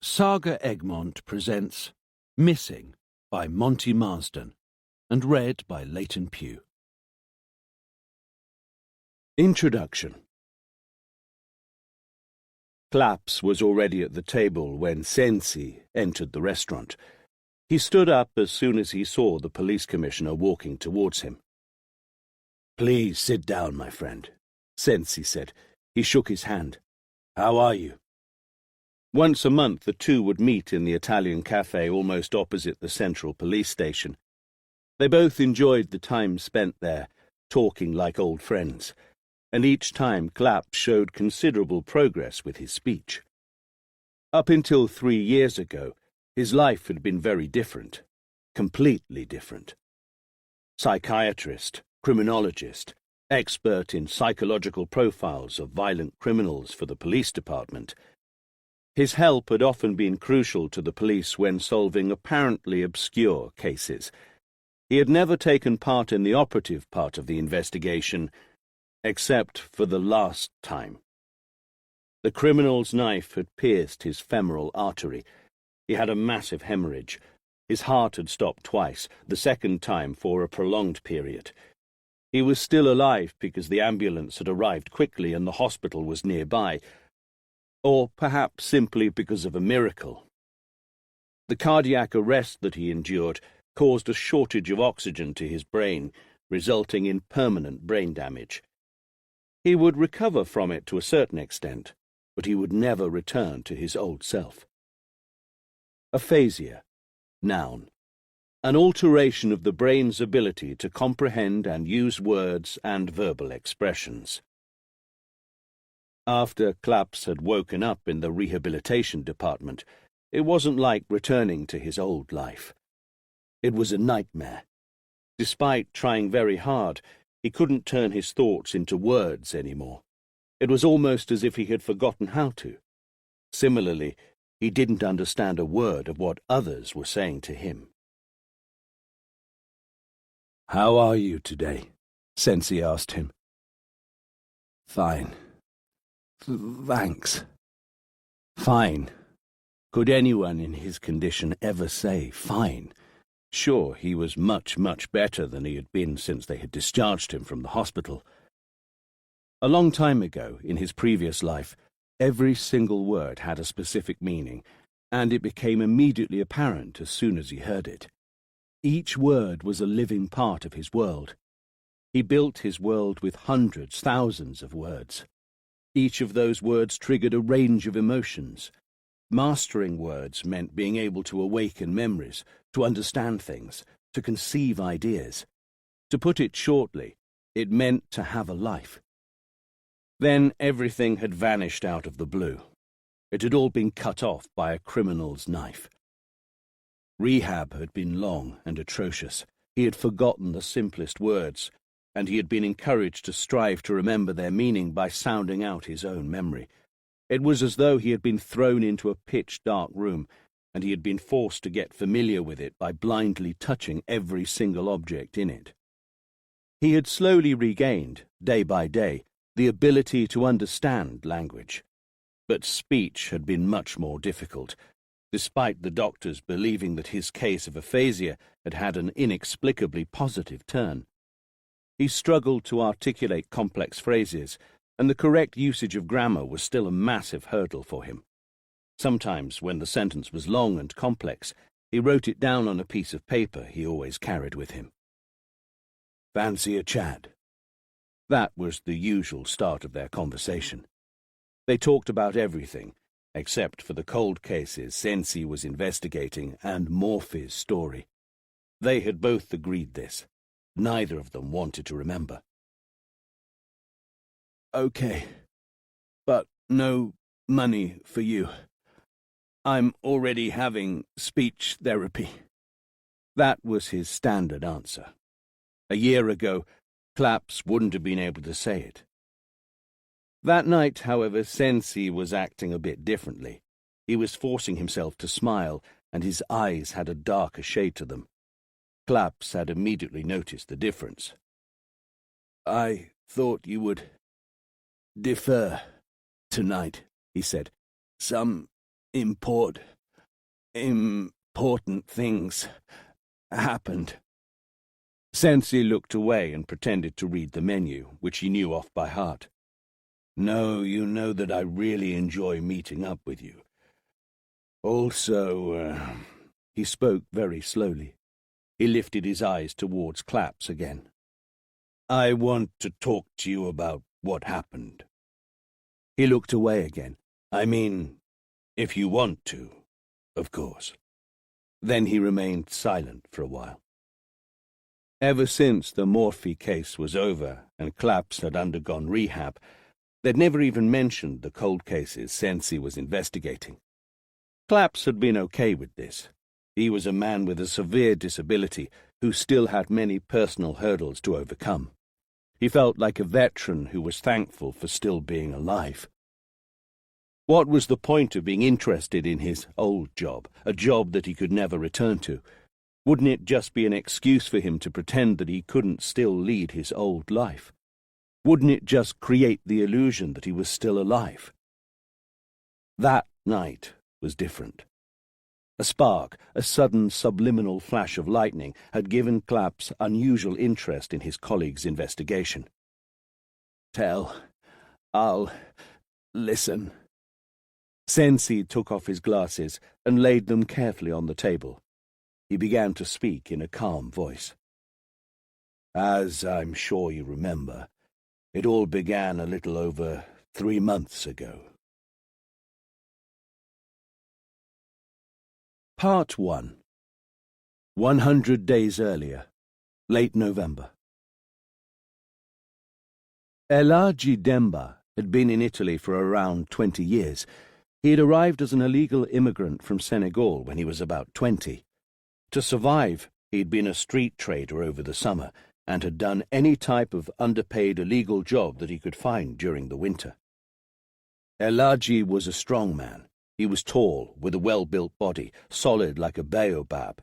Saga Egmont presents Missing by Monty Marsden and read by Leighton Pugh. Introduction. Claps was already at the table when Sensi entered the restaurant. He stood up as soon as he saw the police commissioner walking towards him. "Please sit down, my friend," Sensi said. He shook his hand. "How are you?" Once a month the two would meet in the Italian cafe almost opposite the central police station. They both enjoyed the time spent there, talking like old friends, and each time Clapp showed considerable progress with his speech. Up until 3 years ago, his life had been very different, completely different. Psychiatrist, criminologist, expert in psychological profiles of violent criminals for the police department. His help had often been crucial to the police when solving apparently obscure cases. He had never taken part in the operative part of the investigation, except for the last time. The criminal's knife had pierced his femoral artery. He had a massive hemorrhage. His heart had stopped twice, the second time for a prolonged period. He was still alive because the ambulance had arrived quickly and the hospital was nearby, or perhaps simply because of a miracle. The cardiac arrest that he endured caused a shortage of oxygen to his brain, resulting in permanent brain damage. He would recover from it to a certain extent, but he would never return to his old self. Aphasia, noun. An alteration of the brain's ability to comprehend and use words and verbal expressions. After Claps had woken up in the rehabilitation department, it wasn't like returning to his old life. It was a nightmare. Despite trying very hard, he couldn't turn his thoughts into words anymore. It was almost as if he had forgotten how to. Similarly, he didn't understand a word of what others were saying to him. "How are you today?" Sensi asked him. "Fine. Thanks." Fine. Could anyone in his condition ever say fine? Sure, he was much, much better than he had been since they had discharged him from the hospital. A long time ago, in his previous life, every single word had a specific meaning, and it became immediately apparent as soon as he heard it. Each word was a living part of his world. He built his world with hundreds, thousands of words. Each of those words triggered a range of emotions. Mastering words meant being able to awaken memories, to understand things, to conceive ideas. To put it shortly, it meant to have a life. Then everything had vanished out of the blue. It had all been cut off by a criminal's knife. Rehab had been long and atrocious. He had forgotten the simplest words, and he had been encouraged to strive to remember their meaning by sounding out his own memory. It was as though he had been thrown into a pitch-dark room, and he had been forced to get familiar with it by blindly touching every single object in it. He had slowly regained, day by day, the ability to understand language, but speech had been much more difficult, despite the doctors believing that his case of aphasia had had an inexplicably positive turn. He struggled to articulate complex phrases, and the correct usage of grammar was still a massive hurdle for him. Sometimes, when the sentence was long and complex, he wrote it down on a piece of paper he always carried with him. "Fancy a chat?" That was the usual start of their conversation. They talked about everything, except for the cold cases Sensi was investigating and Morphy's story. They had both agreed this. Neither of them wanted to remember. "Okay, but no money for you. I'm already having speech therapy." That was his standard answer. A year ago, Claps wouldn't have been able to say it. That night, however, Sensi was acting a bit differently. He was forcing himself to smile, and his eyes had a darker shade to them. Claps had immediately noticed the difference. "I thought you would defer tonight," he said. "Some important important things happened. Sensei looked away and pretended to read the menu, which he knew off by heart. No, you know that I really enjoy meeting up with you. Also, he spoke very slowly. He lifted his eyes towards Claps again. I want to talk to you about what happened. He looked away again. I mean, if you want to, of course. Then he remained silent for a while. Ever since the Morphy case was over and Claps had undergone rehab, they'd never even mentioned the cold cases Sensei was investigating. Claps had been okay with this. He was a man with a severe disability who still had many personal hurdles to overcome. He felt like a veteran who was thankful for still being alive. What was the point of being interested in his old job, a job that he could never return to? Wouldn't it just be an excuse for him to pretend that he couldn't still lead his old life? Wouldn't it just create the illusion that he was still alive? That night was different. A spark, a sudden subliminal flash of lightning, had given Claps unusual interest in his colleague's investigation. I'll listen. Sensei took off his glasses and laid them carefully on the table. He began to speak in a calm voice. As I'm sure you remember, it all began a little over 3 months ago. Part 1. 100 days earlier, late November. Elaji Demba had been in Italy for around 20 years. He had arrived as an illegal immigrant from Senegal when he was about 20. To survive, he had been a street trader over the summer and had done any type of underpaid illegal job that he could find during the winter. Elaji was a strong man. He was tall, with a well-built body, solid like a baobab.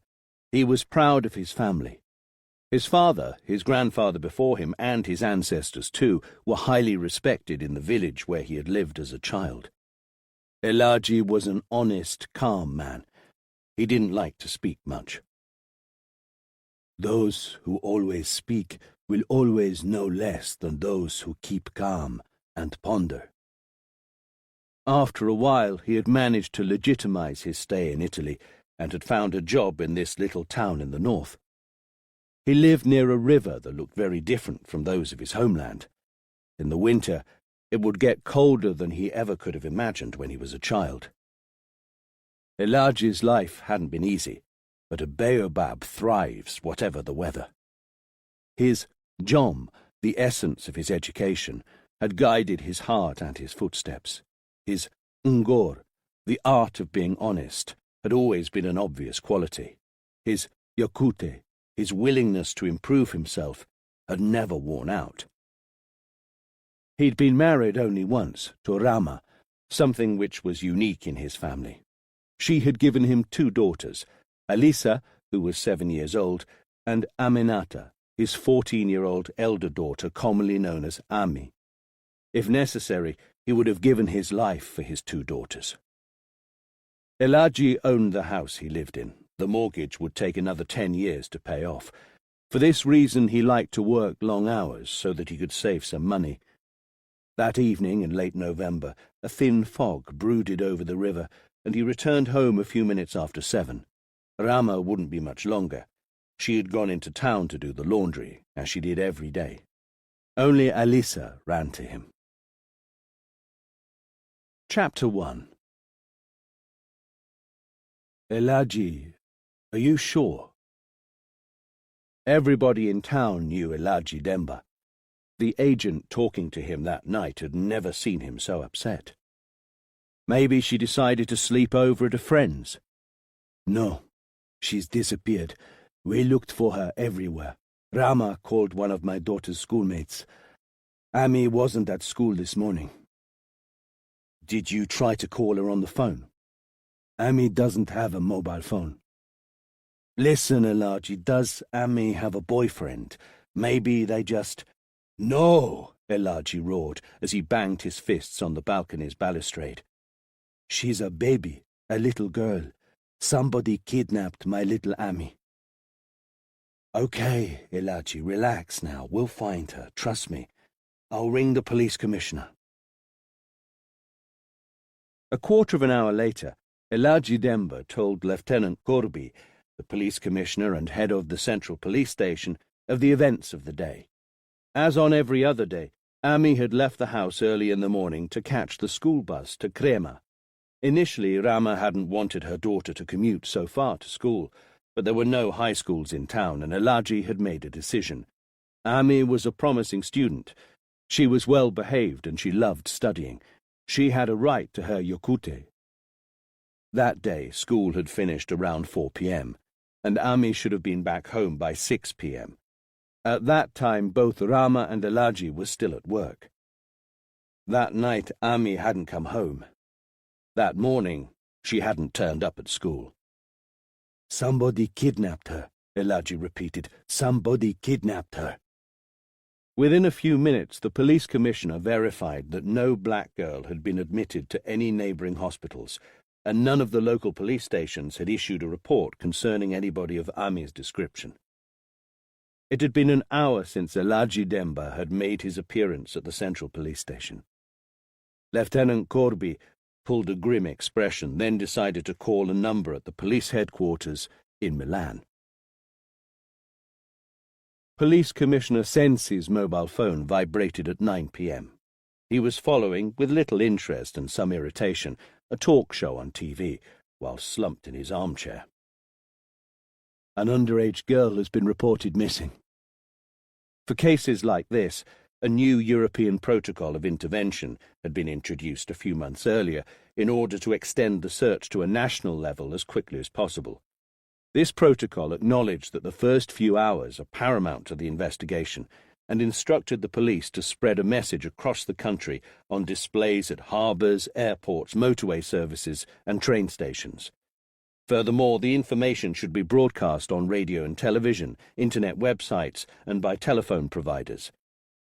He was proud of his family. His father, his grandfather before him, and his ancestors too, were highly respected in the village where he had lived as a child. Elaji was an honest, calm man. He didn't like to speak much. Those who always speak will always know less than those who keep calm and ponder. After a while, he had managed to legitimize his stay in Italy and had found a job in this little town in the north. He lived near a river that looked very different from those of his homeland. In the winter, it would get colder than he ever could have imagined when he was a child. Elaji's life hadn't been easy, but a baobab thrives whatever the weather. His jom, the essence of his education, had guided his heart and his footsteps. His ngor, the art of being honest, had always been an obvious quality. His yakute, his willingness to improve himself, had never worn out. He'd been married only once, to Rama, something which was unique in his family. She had given him 2 daughters, Alisa, who was 7 years old, and Aminata, his 14-year-old elder daughter, commonly known as Ami. If necessary, he would have given his life for his 2 daughters. Elaji owned the house he lived in. The mortgage would take another 10 years to pay off. For this reason, he liked to work long hours so that he could save some money. That evening in late November, a thin fog brooded over the river, and he returned home a few minutes after 7. Rama wouldn't be much longer. She had gone into town to do the laundry, as she did every day. Only Alisa ran to him. Chapter 1. Elaji, are you sure? Everybody in town knew Elaji Demba. The agent talking to him that night had never seen him so upset. Maybe she decided to sleep over at a friend's. No, she's disappeared. We looked for her everywhere. Rama called one of my daughter's schoolmates. Ami wasn't at school this morning. Did you try to call her on the phone? Ami doesn't have a mobile phone. Listen, Elaji, does Ami have a boyfriend? Maybe they just... No, Elaji roared as he banged his fists on the balcony's balustrade. She's a baby, a little girl. Somebody kidnapped my little Ami. Okay, Elaji, relax now. We'll find her. Trust me. I'll ring the police commissioner. A quarter of an hour later, Elaji Demba told Lieutenant Korbi, the police commissioner and head of the central police station, of the events of the day. As on every other day, Ami had left the house early in the morning to catch the school bus to Crema. Initially, Rama hadn't wanted her daughter to commute so far to school, but there were no high schools in town, and Elaji had made a decision. Ami was a promising student. She was well behaved and she loved studying. She had a right to her yokute. That day, school had finished around 4 p.m., and Ami should have been back home by 6 p.m. At that time, both Rama and Elaji were still at work. That night, Ami hadn't come home. That morning, she hadn't turned up at school. Somebody kidnapped her, Elaji repeated. Somebody kidnapped her. Within a few minutes, the police commissioner verified that no black girl had been admitted to any neighbouring hospitals, and none of the local police stations had issued a report concerning anybody of Ami's description. It had been an hour since Elaji Demba had made his appearance at the central police station. Lieutenant Korbi pulled a grim expression, then decided to call a number at the police headquarters in Milan. Police Commissioner Sensi's mobile phone vibrated at 9 p.m. He was following, with little interest and some irritation, a talk show on TV, while slumped in his armchair. An underage girl has been reported missing. For cases like this, a new European protocol of intervention had been introduced a few months earlier in order to extend the search to a national level as quickly as possible. This protocol acknowledged that the first few hours are paramount to the investigation and instructed the police to spread a message across the country on displays at harbours, airports, motorway services and train stations. Furthermore, the information should be broadcast on radio and television, internet websites and by telephone providers.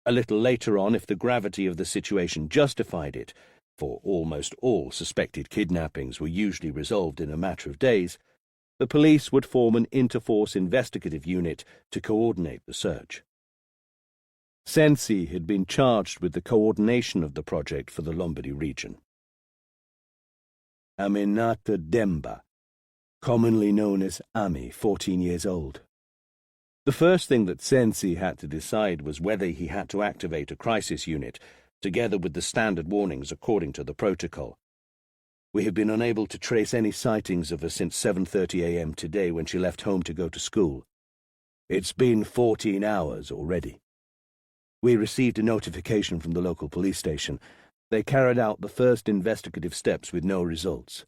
A little later on, if the gravity of the situation justified it, for almost all suspected kidnappings were usually resolved in a matter of days, the police would form an interforce investigative unit to coordinate the search. Sensi had been charged with the coordination of the project for the Lombardy region. Aminata Demba, commonly known as Ami, 14 years old. The first thing that Sensi had to decide was whether he had to activate a crisis unit, together with the standard warnings according to the protocol. We have been unable to trace any sightings of her since 7:30 a.m. today when she left home to go to school. It's been 14 hours already. We received a notification from the local police station. They carried out the first investigative steps with no results.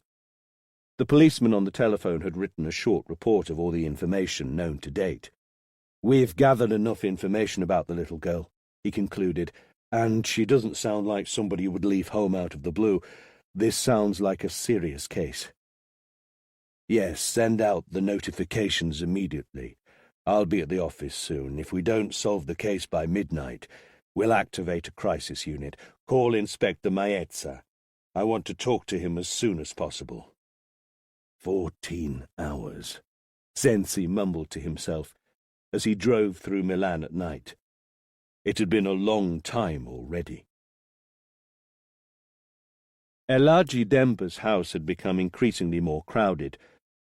The policeman on the telephone had written a short report of all the information known to date. We've gathered enough information about the little girl, he concluded, and she doesn't sound like somebody who would leave home out of the blue. This sounds like a serious case. Yes, send out the notifications immediately. I'll be at the office soon. If we don't solve the case by midnight, we'll activate a crisis unit. Call Inspector Maezza. I want to talk to him as soon as possible. 14 hours, Sensi mumbled to himself as he drove through Milan at night. It had been a long time already. Elaji Demba's house had become increasingly more crowded.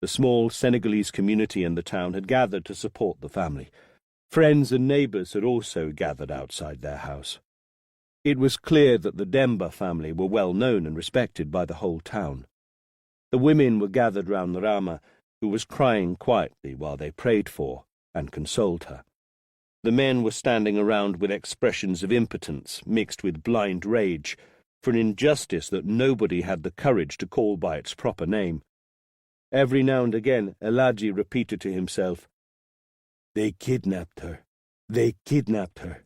The small Senegalese community in the town had gathered to support the family. Friends and neighbours had also gathered outside their house. It was clear that the Demba family were well known and respected by the whole town. The women were gathered round Rama, who was crying quietly while they prayed for and consoled her. The men were standing around with expressions of impotence mixed with blind rage for an injustice that nobody had the courage to call by its proper name. Every now and again, Elaji repeated to himself, "They kidnapped her. They kidnapped her."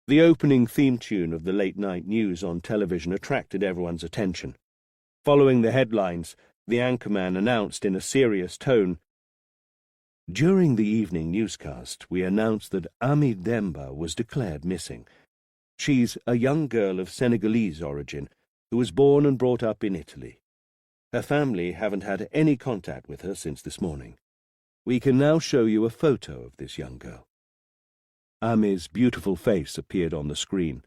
The opening theme tune of the late-night news on television attracted everyone's attention. Following the headlines, the anchorman announced in a serious tone, "During the evening newscast, we announced that Ami Demba was declared missing. She's a young girl of Senegalese origin who was born and brought up in Italy. Her family haven't had any contact with her since this morning. We can now show you a photo of this young girl." Ami's beautiful face appeared on the screen.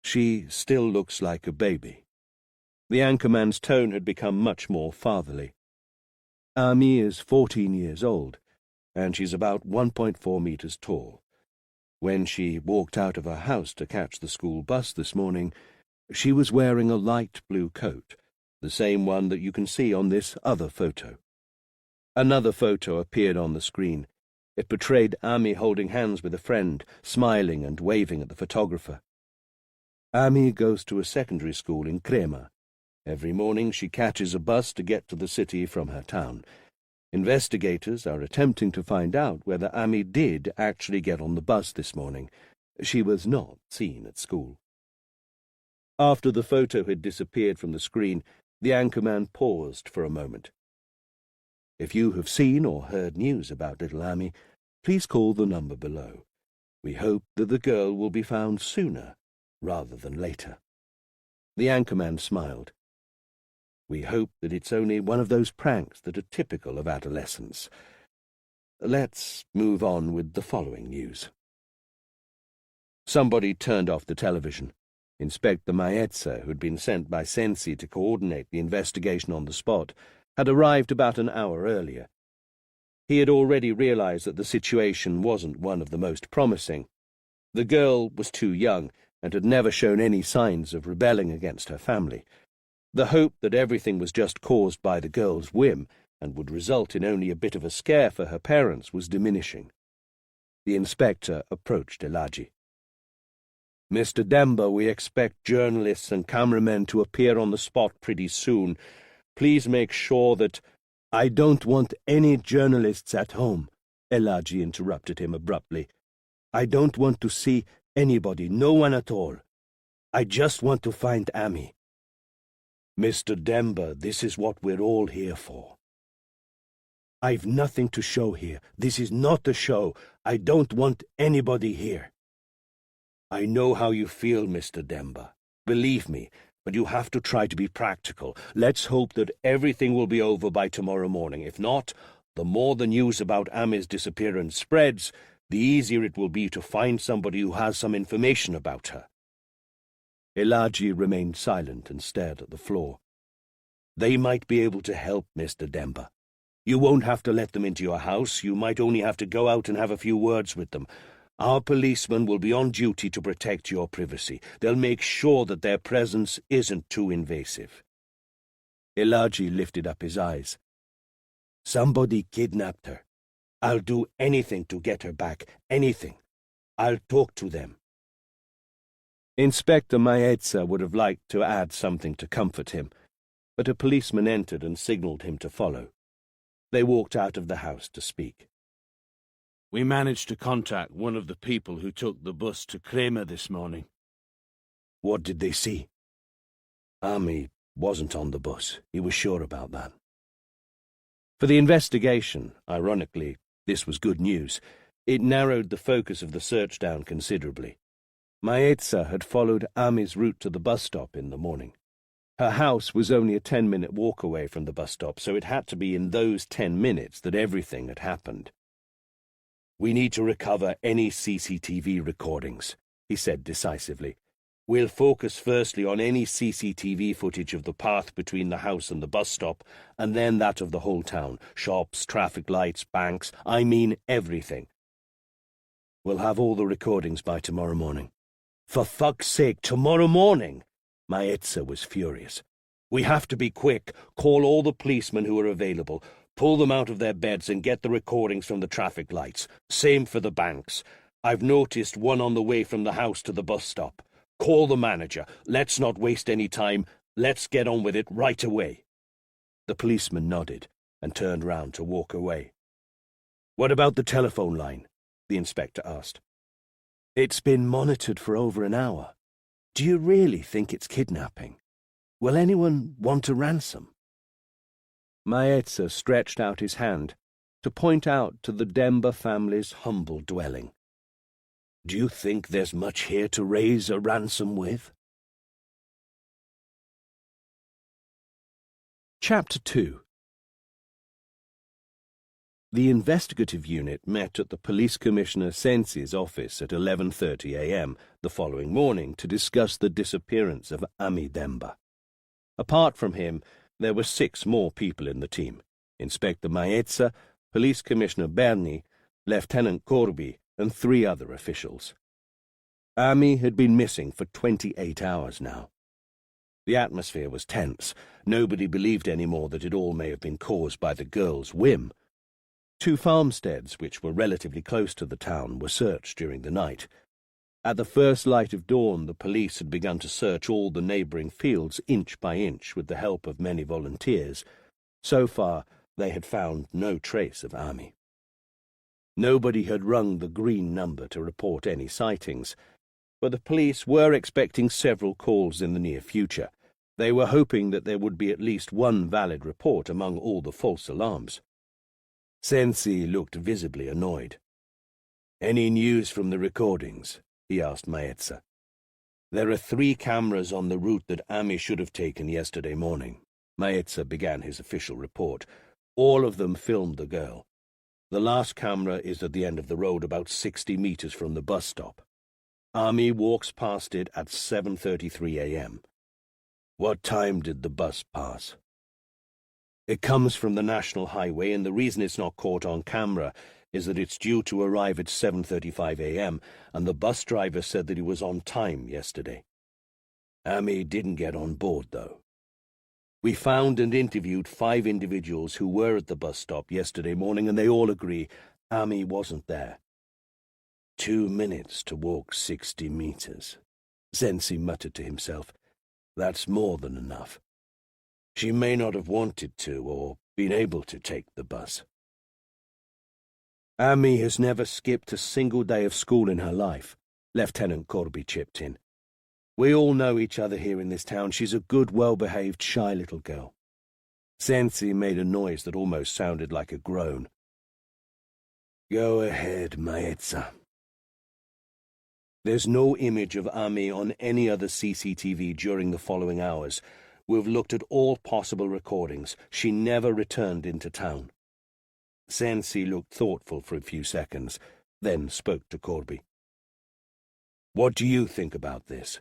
She still looks like a baby. The anchorman's tone had become much more fatherly. Ami is 14 years old, and she's about 1.4 meters tall. When she walked out of her house to catch the school bus this morning, she was wearing a light blue coat, the same one that you can see on this other photo. Another photo appeared on the screen. It portrayed Ami holding hands with a friend, smiling and waving at the photographer. Ami goes to a secondary school in Crema. Every morning she catches a bus to get to the city from her town. Investigators are attempting to find out whether Ami did actually get on the bus this morning. She was not seen at school. After the photo had disappeared from the screen, the anchorman paused for a moment. "If you have seen or heard news about little Ami, please call the number below. We hope that the girl will be found sooner rather than later." The anchorman smiled. "We hope that it's only one of those pranks that are typical of adolescence. Let's move on with the following news." Somebody turned off the television. Inspector Maetza, who had been sent by Sensi to coordinate the investigation on the spot, had arrived about an hour earlier. He had already realized that the situation wasn't one of the most promising. The girl was too young and had never shown any signs of rebelling against her family. The hope that everything was just caused by the girl's whim and would result in only a bit of a scare for her parents was diminishing. The inspector approached Elaji. "Mr. Demba, we expect journalists and cameramen to appear on the spot pretty soon. Please make sure that—" "I don't want any journalists at home," Elaji interrupted him abruptly. "I don't want to see anybody, no one at all. I just want to find Ami." "Mr. Demba, this is what we're all here for." "I've nothing to show here. This is not a show. I don't want anybody here." "I know how you feel, Mr. Demba. Believe me, but you have to try to be practical. Let's hope that everything will be over by tomorrow morning. If not, the more the news about Ami's disappearance spreads, the easier it will be to find somebody who has some information about her." Elaji remained silent and stared at the floor. "They might be able to help, Mr. Demba. You won't have to let them into your house. You might only have to go out and have a few words with them. Our policemen will be on duty to protect your privacy. They'll make sure that their presence isn't too invasive." Elaji lifted up his eyes. "Somebody kidnapped her. I'll do anything to get her back, anything. I'll talk to them." Inspector Maetza would have liked to add something to comfort him, but a policeman entered and signaled him to follow. They walked out of the house to speak. "We managed to contact one of the people who took the bus to Crema this morning." "What did they see?" "Ami wasn't on the bus. He was sure about that." For the investigation, ironically, this was good news. It narrowed the focus of the search down considerably. Maetza had followed Ami's route to the bus stop in the morning. Her house was only a 10-minute walk away from the bus stop, so it had to be in those 10 minutes that everything had happened. "We need to recover any CCTV recordings," he said decisively. "We'll focus firstly on any CCTV footage of the path between the house and the bus stop, and then that of the whole town. Shops, traffic lights, banks, I mean everything. We'll have all the recordings by tomorrow morning." "For fuck's sake, tomorrow morning!" Maetza was furious. "We have to be quick. Call all the policemen who are available. Pull them out of their beds and get the recordings from the traffic lights. Same for the banks. I've noticed one on the way from the house to the bus stop. Call the manager. Let's not waste any time. Let's get on with it right away." The policeman nodded and turned round to walk away. "What about the telephone line?" the inspector asked. "It's been monitored for over an hour. Do you really think it's kidnapping? Will anyone want a ransom?" Maetza stretched out his hand to point out to the Demba family's humble dwelling. "Do you think there's much here to raise a ransom with?" Chapter 2. The investigative unit met at the Police Commissioner Sensi's office at 11:30 a.m. the following morning to discuss the disappearance of Ami Demba. Apart from him, there were 6 more people in the team: Inspector Maesza, Police Commissioner Berni, Lieutenant Corby, and 3 other officials. Ami had been missing for 28 hours now. The atmosphere was tense. Nobody believed any more that it all may have been caused by the girl's whim. 2 farmsteads, which were relatively close to the town, were searched during the night. At the first light of dawn, the police had begun to search all the neighbouring fields inch by inch with the help of many volunteers. So far, they had found no trace of Ami. Nobody had rung the green number to report any sightings, but the police were expecting several calls in the near future. They were hoping that there would be at least one valid report among all the false alarms. Sensi looked visibly annoyed. "Any news from the recordings?" he asked Maesza. "There are 3 cameras on the route that Ami should have taken yesterday morning." Maesza began his official report. "All of them filmed the girl. The last camera is at the end of the road about 60 meters from the bus stop. Ami walks past it at 7:33 a.m. What time did the bus pass?" "It comes from the National Highway, and the reason it's not caught on camera is that it's due to arrive at 7:35 a.m., and the bus driver said that he was on time yesterday. Ami didn't get on board, though. We found and interviewed 5 individuals who were at the bus stop yesterday morning, and they all agree Ami wasn't there." 2 minutes to walk 60 meters. Sensi muttered to himself. "That's more than enough. She may not have wanted to or been able to take the bus." "Ami has never skipped a single day of school in her life," Lieutenant Corby chipped in. "We all know each other here in this town. She's a good, well-behaved, shy little girl." Sensi made a noise that almost sounded like a groan. "Go ahead, Maesza." "There's no image of Ami on any other CCTV during the following hours. We've looked at all possible recordings. She never returned into town." Sensi looked thoughtful for a few seconds, then spoke to Corby. "What do you think about this?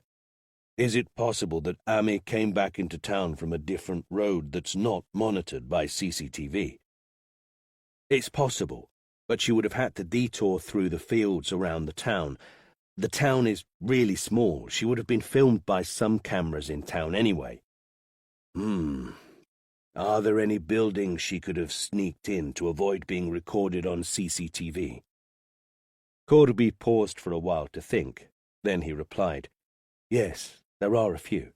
Is it possible that Ami came back into town from a different road that's not monitored by CCTV?" "It's possible, but she would have had to detour through the fields around the town. The town is really small. She would have been filmed by some cameras in town anyway." Are there any buildings she could have sneaked in to avoid being recorded on CCTV? Corby paused for a while to think. Then he replied, "Yes, there are a few."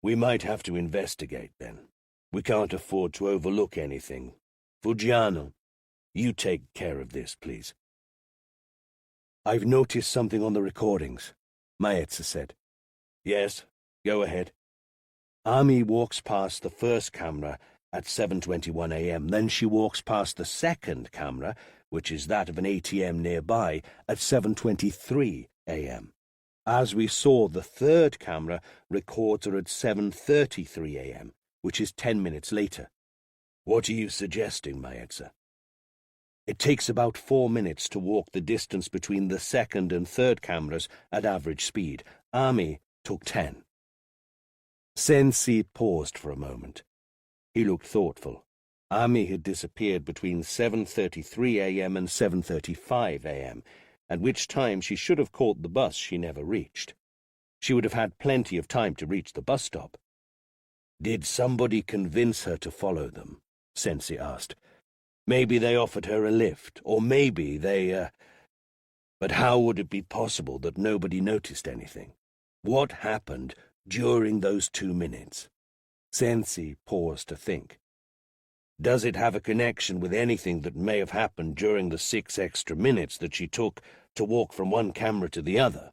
"We might have to investigate, then. We can't afford to overlook anything. Fuggiano, you take care of this, please." "I've noticed something on the recordings," Maesza said. "Yes, go ahead." "Ami walks past the first camera at 7:21 a.m. Then she walks past the second camera, which is that of an ATM nearby, at 7:23 a.m. As we saw, the third camera records her at 7:33 a.m., which is 10 minutes later." "What are you suggesting, Maesza?" "It takes about 4 minutes to walk the distance between the second and third cameras at average speed. Ami took 10. Sensi paused for a moment. He looked thoughtful. Ami had disappeared between 7:33 a.m. and 7:35 a.m., at which time she should have caught the bus she never reached. She would have had plenty of time to reach the bus stop. "Did somebody convince her to follow them?" Sensi asked. "Maybe they offered her a lift, or maybe they, But how would it be possible that nobody noticed anything? What happened during those 2 minutes?" Sensi paused to think. "Does it have a connection with anything that may have happened during the 6 extra minutes that she took to walk from one camera to the other?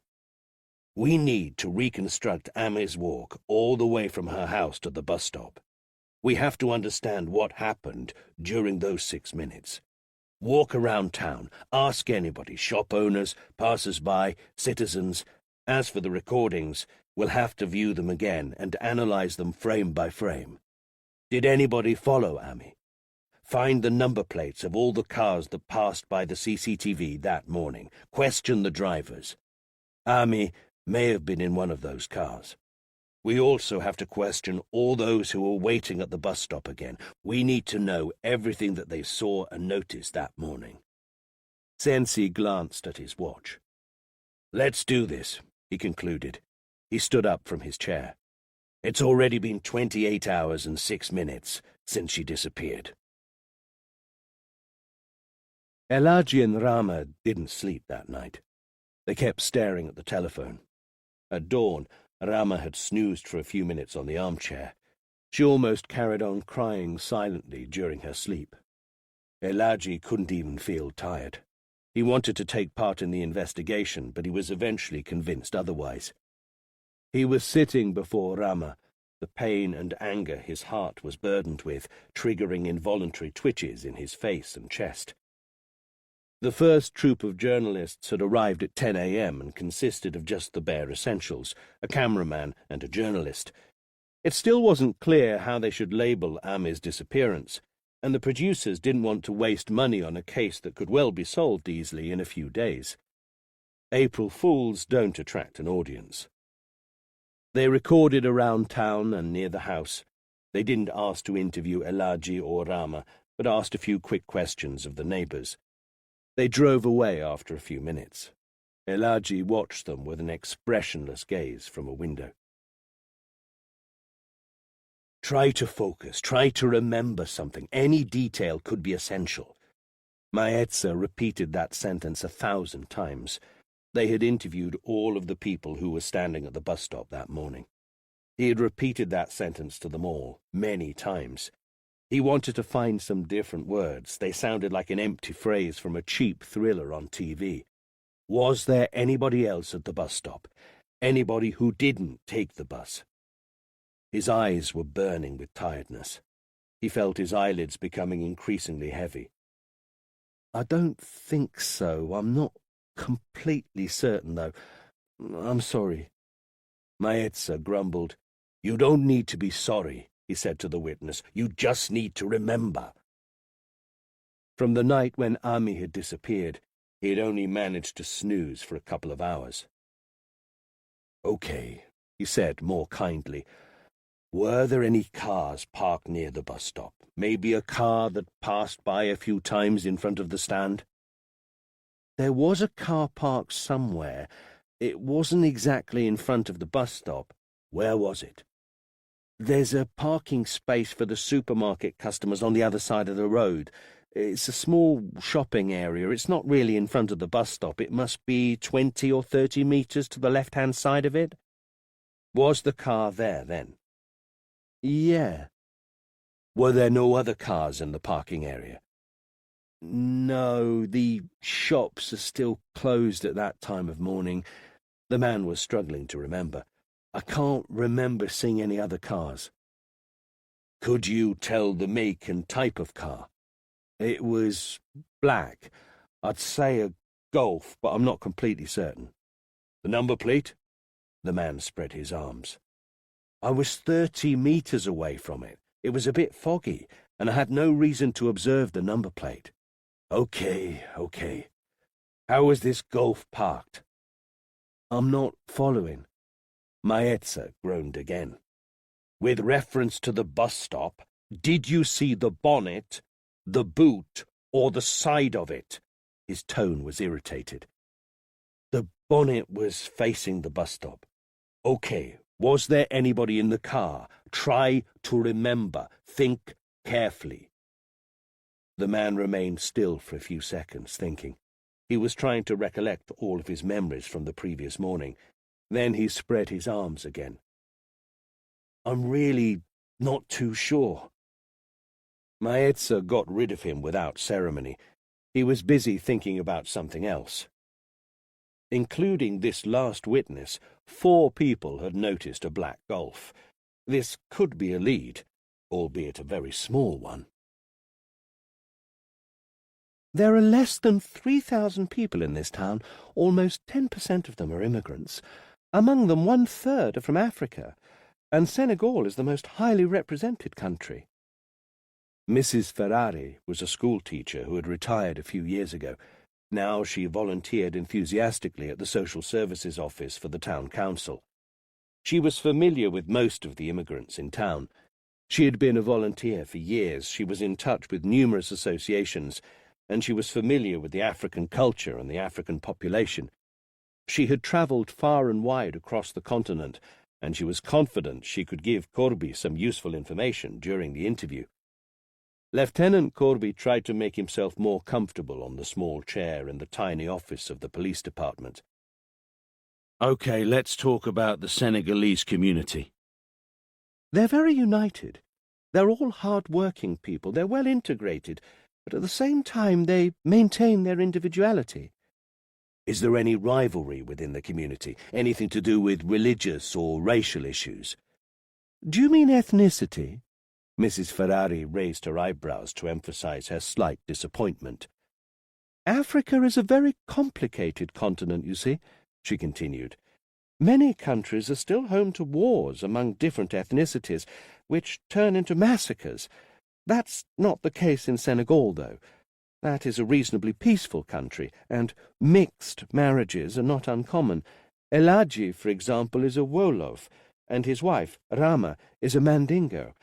We need to reconstruct Ami's walk all the way from her house to the bus stop. We have to understand what happened during those 6 minutes. Walk around town, ask anybody, shop owners, passers-by, citizens. As for the recordings, we'll have to view them again and analyze them frame by frame. Did anybody follow Ami? Find the number plates of all the cars that passed by the CCTV that morning. Question the drivers. Ami may have been in one of those cars. We also have to question all those who were waiting at the bus stop again. We need to know everything that they saw and noticed that morning. Sensi glanced at his watch. Let's do this, he concluded. He stood up from his chair. It's already been 28 hours and 6 minutes since she disappeared. Elaji and Rama didn't sleep that night. They kept staring at the telephone. At dawn, Rama had snoozed for a few minutes on the armchair. She almost carried on crying silently during her sleep. Elaji couldn't even feel tired. He wanted to take part in the investigation, but he was eventually convinced otherwise. He was sitting before Rama, the pain and anger his heart was burdened with, triggering involuntary twitches in his face and chest. The first troop of journalists had arrived at 10 a.m. and consisted of just the bare essentials, a cameraman and a journalist. It still wasn't clear how they should label Ami's disappearance, and the producers didn't want to waste money on a case that could well be solved easily in a few days. April Fools don't attract an audience. They recorded around town and near the house. They didn't ask to interview Elaji or Rama, but asked a few quick questions of the neighbours. They drove away after a few minutes. Elaji watched them with an expressionless gaze from a window. Try to focus, try to remember something. Any detail could be essential. Maetza repeated that sentence 1,000 times. They had interviewed all of the people who were standing at the bus stop that morning. He had repeated that sentence to them all, many times. He wanted to find some different words. They sounded like an empty phrase from a cheap thriller on TV. Was there anybody else at the bus stop? Anybody who didn't take the bus? His eyes were burning with tiredness. He felt his eyelids becoming increasingly heavy. I don't think so. I'm not completely certain, though. I'm sorry. Maetza grumbled. You don't need to be sorry, he said to the witness. You just need to remember. From the night when Ami had disappeared, he had only managed to snooze for a couple of hours. Okay, he said more kindly. Were there any cars parked near the bus stop? Maybe a car that passed by a few times in front of the stand? There was a car parked somewhere. It wasn't exactly in front of the bus stop. Where was it? There's a parking space for the supermarket customers on the other side of the road. It's a small shopping area. It's not really in front of the bus stop. It must be 20 or 30 metres to the left-hand side of it. Was the car there then? Yeah. Were there no other cars in the parking area? No, the shops are still closed at that time of morning. The man was struggling to remember. I can't remember seeing any other cars. Could you tell the make and type of car? It was black. I'd say a Golf, but I'm not completely certain. The number plate? The man spread his arms. I was 30 metres away from it. It was a bit foggy, and I had no reason to observe the number plate. Okay. How was this Golf parked? I'm not following. Maetza groaned again. With reference to the bus stop, did you see the bonnet, the boot, or the side of it? His tone was irritated. The bonnet was facing the bus stop. Okay. Was there anybody in the car? Try to remember. Think carefully. The man remained still for a few seconds, thinking. He was trying to recollect all of his memories from the previous morning. Then he spread his arms again. I'm really not too sure. Maetza got rid of him without ceremony. He was busy thinking about something else. Including this last witness, 4 people had noticed a black Golf. This could be a lead, albeit a very small one. There are less than 3,000 people in this town. Almost 10% of them are immigrants. Among them, 1/3 are from Africa, and Senegal is the most highly represented country. Mrs. Ferrari was a schoolteacher who had retired a few years ago. Now she volunteered enthusiastically at the social services office for the town council. She was familiar with most of the immigrants in town. She had been a volunteer for years, she was in touch with numerous associations, and she was familiar with the African culture and the African population. She had travelled far and wide across the continent, and she was confident she could give Corby some useful information during the interview. Lieutenant Corby tried to make himself more comfortable on the small chair in the tiny office of the police department. "Okay, let's talk about the Senegalese community." "They're very united. They're all hard-working people. They're well integrated, but at the same time they maintain their individuality." "Is there any rivalry within the community? Anything to do with religious or racial issues?" "Do you mean ethnicity?" Mrs. Ferrari raised her eyebrows to emphasize her slight disappointment. "Africa is a very complicated continent, you see," she continued. "Many countries are still home to wars among different ethnicities, which turn into massacres. That's not the case in Senegal, though. That is a reasonably peaceful country, and mixed marriages are not uncommon. Elaji, for example, is a Wolof, and his wife, Rama, is a Mandingo.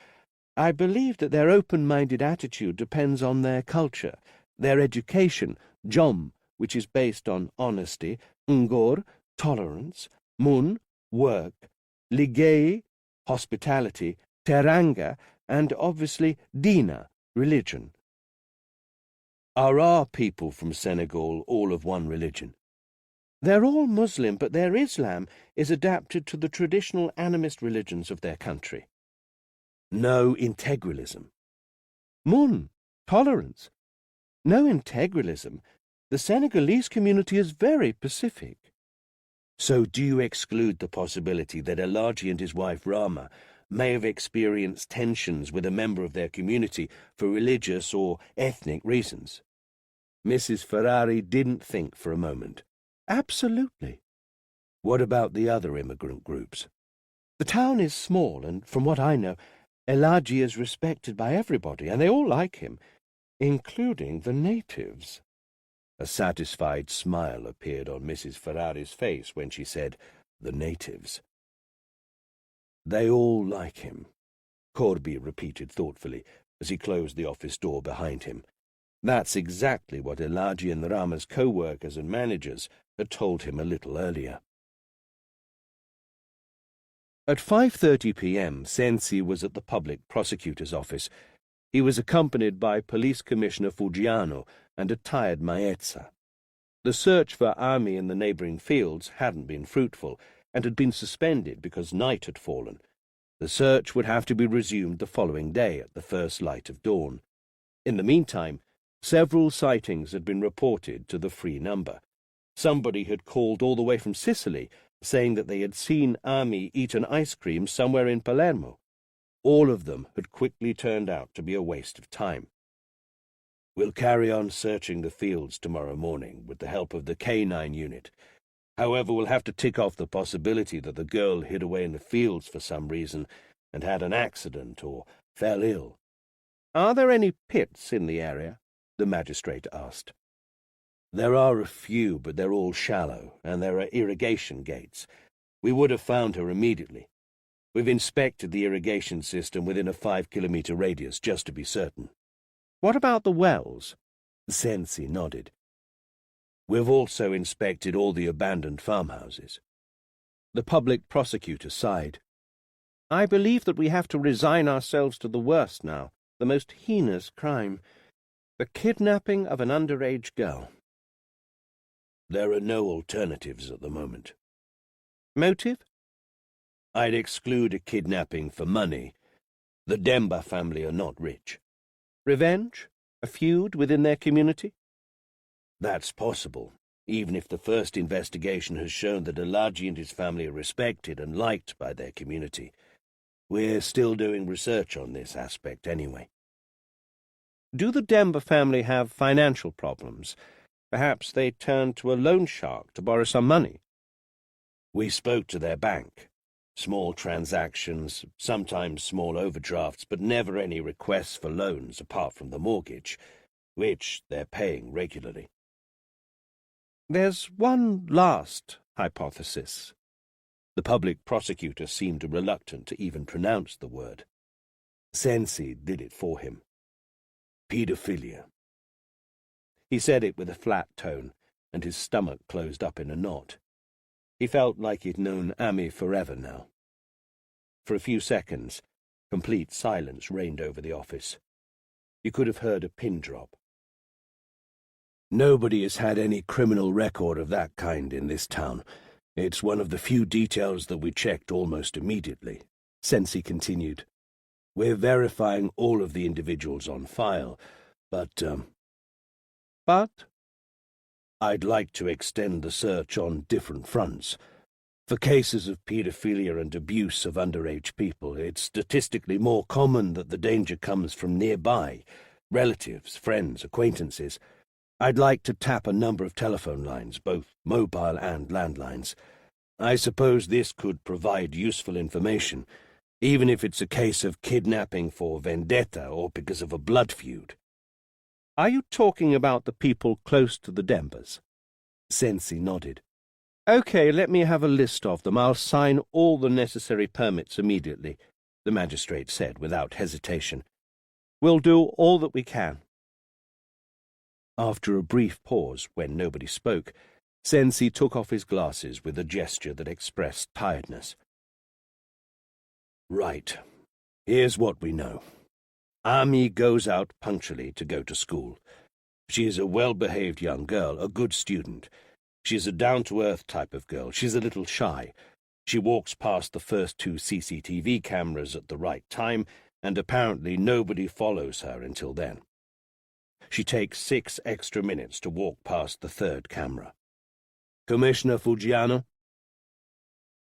I believe that their open-minded attitude depends on their culture, their education, Jom, which is based on honesty, Ngor, tolerance, Mun, work, Ligay, hospitality, Teranga, and obviously Dina, religion." "Are our people from Senegal all of one religion?" "They're all Muslim, but their Islam is adapted to the traditional animist religions of their country." "No integralism?" "Mun, tolerance. No integralism. The Senegalese community is very pacific." "So do you exclude the possibility that Elaji and his wife Rama may have experienced tensions with a member of their community for religious or ethnic reasons?" Mrs. Ferrari didn't think for a moment. "Absolutely." "What about the other immigrant groups?" "The town is small, and from what I know, Elaji is respected by everybody, and they all like him, including the natives." A satisfied smile appeared on Mrs. Ferrari's face when she said, "the natives." "They all like him," Corby repeated thoughtfully as he closed the office door behind him. That's exactly what Elaji and Rama's co-workers and managers had told him a little earlier. At 5:30 p.m, Sensi was at the public prosecutor's office. He was accompanied by Police Commissioner Fuggiano and a tired Maezza. The search for Ami in the neighbouring fields hadn't been fruitful, and had been suspended because night had fallen. The search would have to be resumed the following day at the first light of dawn. In the meantime, several sightings had been reported to the free number. Somebody had called all the way from Sicily, saying that they had seen Ami eat an ice cream somewhere in Palermo. All of them had quickly turned out to be a waste of time. "We'll carry on searching the fields tomorrow morning with the help of the K9 unit. However, we'll have to tick off the possibility that the girl hid away in the fields for some reason and had an accident or fell ill." "Are there any pits in the area?" the magistrate asked. "There are a few, but they're all shallow, and there are irrigation gates. We would have found her immediately. We've inspected the irrigation system within a 5-kilometre radius, just to be certain." "What about the wells?" Sensi nodded. "We've also inspected all the abandoned farmhouses." The public prosecutor sighed. "I believe that we have to resign ourselves to the worst now, the most heinous crime, the kidnapping of an underage girl." "There are no alternatives at the moment." "Motive?" "I'd exclude a kidnapping for money. The Demba family are not rich." "Revenge? A feud within their community?" "That's possible, even if the first investigation has shown that Elaji and his family are respected and liked by their community. We're still doing research on this aspect anyway." "Do the Demba family have financial problems? Perhaps they turned to a loan shark to borrow some money?" "We spoke to their bank. Small transactions, sometimes small overdrafts, but never any requests for loans apart from the mortgage, which they're paying regularly. There's one last hypothesis. The public prosecutor seemed reluctant to even pronounce the word. Sensi did it for him. Paedophilia. He said it with a flat tone, and his stomach closed up in a knot. He felt like he'd known Amy forever now. For a few seconds, complete silence reigned over the office. You could have heard a pin drop. Nobody has had any criminal record of that kind in this town. It's one of the few details that we checked almost immediately, Sensi continued. We're verifying all of the individuals on file, but I'd like to extend the search on different fronts. For cases of paedophilia and abuse of underage people, it's statistically more common that the danger comes from nearby, relatives, friends, acquaintances. I'd like to tap a number of telephone lines, both mobile and landlines. I suppose this could provide useful information, even if it's a case of kidnapping for vendetta or because of a blood feud. Are you talking about the people close to the Denvers? Sensi nodded. Okay, let me have a list of them. I'll sign all the necessary permits immediately, the magistrate said without hesitation. We'll do all that we can. After a brief pause, when nobody spoke, Sensi took off his glasses with a gesture that expressed tiredness. Right. Here's what we know. Ami goes out punctually to go to school. She is a well-behaved young girl, a good student. She's a down-to-earth type of girl. She's a little shy. She walks past the first 2 CCTV cameras at the right time, and apparently nobody follows her until then. She takes 6 extra minutes to walk past the 3rd camera. Commissioner Fuggiano?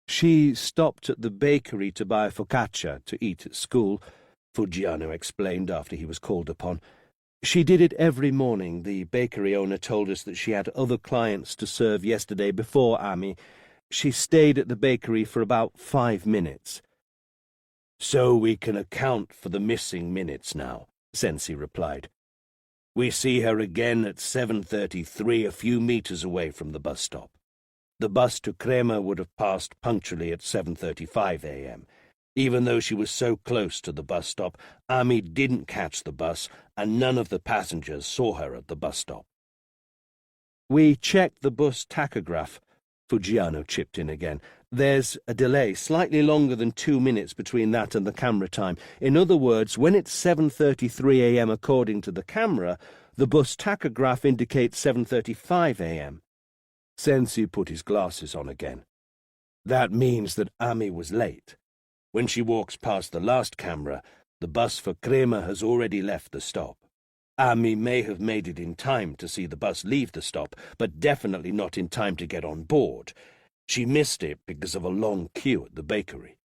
She stopped at the bakery to buy focaccia to eat at school, Fuggiano explained after he was called upon. She did it every morning. The bakery owner told us that she had other clients to serve yesterday before Ami. She stayed at the bakery for about 5 minutes. So we can account for the missing minutes now, Sensi replied. We see her again at 7:33, a few meters away from the bus stop. The bus to Crema would have passed punctually at 7:35 a.m. Even though she was so close to the bus stop, Ami didn't catch the bus, and none of the passengers saw her at the bus stop. We checked the bus tachograph, Fuggiano chipped in again. There's a delay, slightly longer than 2 minutes between that and the camera time. In other words, when it's 7:33 a.m. according to the camera, the bus tachograph indicates 7:35 a.m. Sensi put his glasses on again. That means that Ami was late. When she walks past the last camera, the bus for Crema has already left the stop. Ami may have made it in time to see the bus leave the stop, but definitely not in time to get on board. She missed it because of a long queue at the bakery.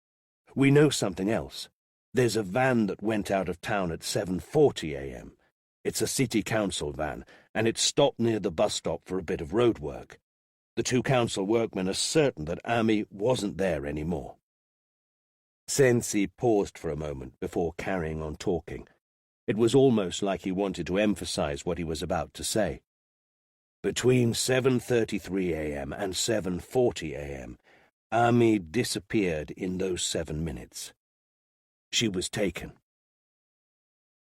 We know something else. There's a van that went out of town at 7:40 a.m. It's a city council van, and it stopped near the bus stop for a bit of road work. The 2 council workmen are certain that Ami wasn't there anymore. Sensi paused for a moment before carrying on talking. It was almost like he wanted to emphasize what he was about to say. Between 7:33 a.m. and 7:40 a.m., Ami disappeared in those 7 minutes. She was taken.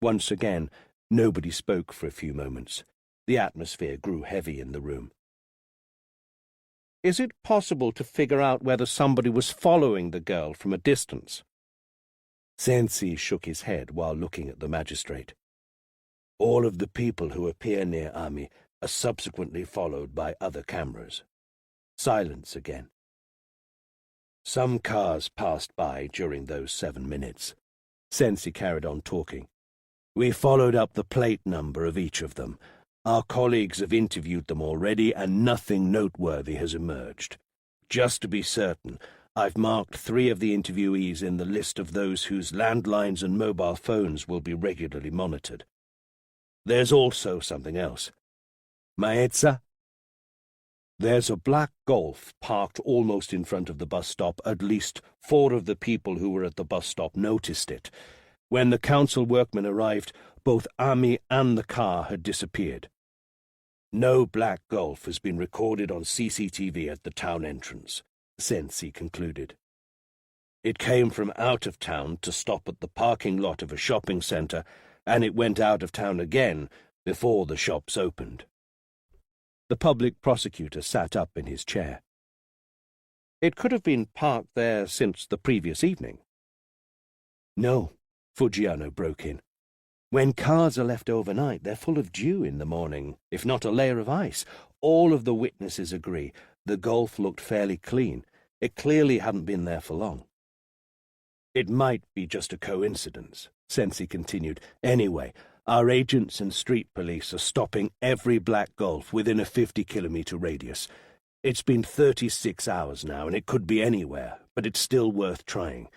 Once again, nobody spoke for a few moments. The atmosphere grew heavy in the room. Is it possible to figure out whether somebody was following the girl from a distance? Sensi shook his head while looking at the magistrate. All of the people who appear near Ami are subsequently followed by other cameras. Silence again. Some cars passed by during those 7 minutes. Sensi carried on talking. We followed up the plate number of each of them. Our colleagues have interviewed them already, and nothing noteworthy has emerged. Just to be certain, I've marked 3 of the interviewees in the list of those whose landlines and mobile phones will be regularly monitored. There's also something else. Maezza? There's a black Golf parked almost in front of the bus stop. At least 4 of the people who were at the bus stop noticed it. When the council workmen arrived, both Ami and the car had disappeared. No black Golf has been recorded on CCTV at the town entrance, Sensi concluded. It came from out of town to stop at the parking lot of a shopping centre, and it went out of town again before the shops opened. The public prosecutor sat up in his chair. It could have been parked there since the previous evening. No, Fuggiano broke in. When cars are left overnight, they're full of dew in the morning, if not a layer of ice. All of the witnesses agree. The Golf looked fairly clean. It clearly hadn't been there for long. It might be just a coincidence, Sensi continued. Anyway, our agents and street police are stopping every black Golf within a 50-kilometre radius. It's been 36 hours now, and it could be anywhere, but it's still worth trying.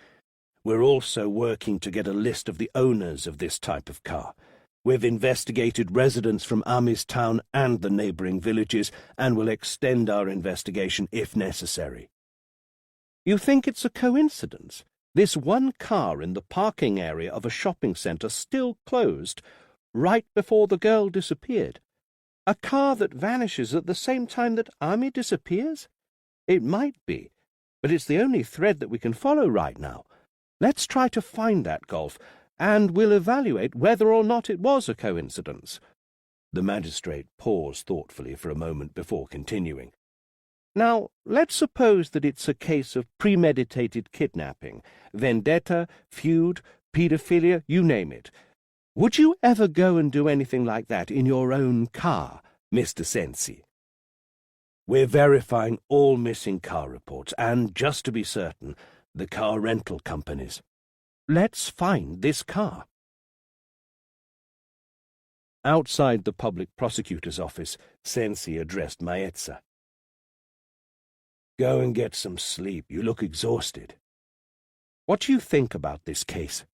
We're also working to get a list of the owners of this type of car. We've investigated residents from Ami's town and the neighbouring villages, and will extend our investigation if necessary. You think it's a coincidence? This one car in the parking area of a shopping centre still closed right before the girl disappeared. A car that vanishes at the same time that Ami disappears? It might be, but it's the only thread that we can follow right now. Let's try to find that Golf, and we'll evaluate whether or not it was a coincidence. The magistrate paused thoughtfully for a moment before continuing. Now, let's suppose that it's a case of premeditated kidnapping, vendetta, feud, paedophilia, you name it. Would you ever go and do anything like that in your own car, Mr. Sensi? We're verifying all missing car reports, and, just to be certain, the car rental companies. Let's find this car. Outside the public prosecutor's office, Sensi addressed Maezza. Go and get some sleep. You look exhausted. What do you think about this case?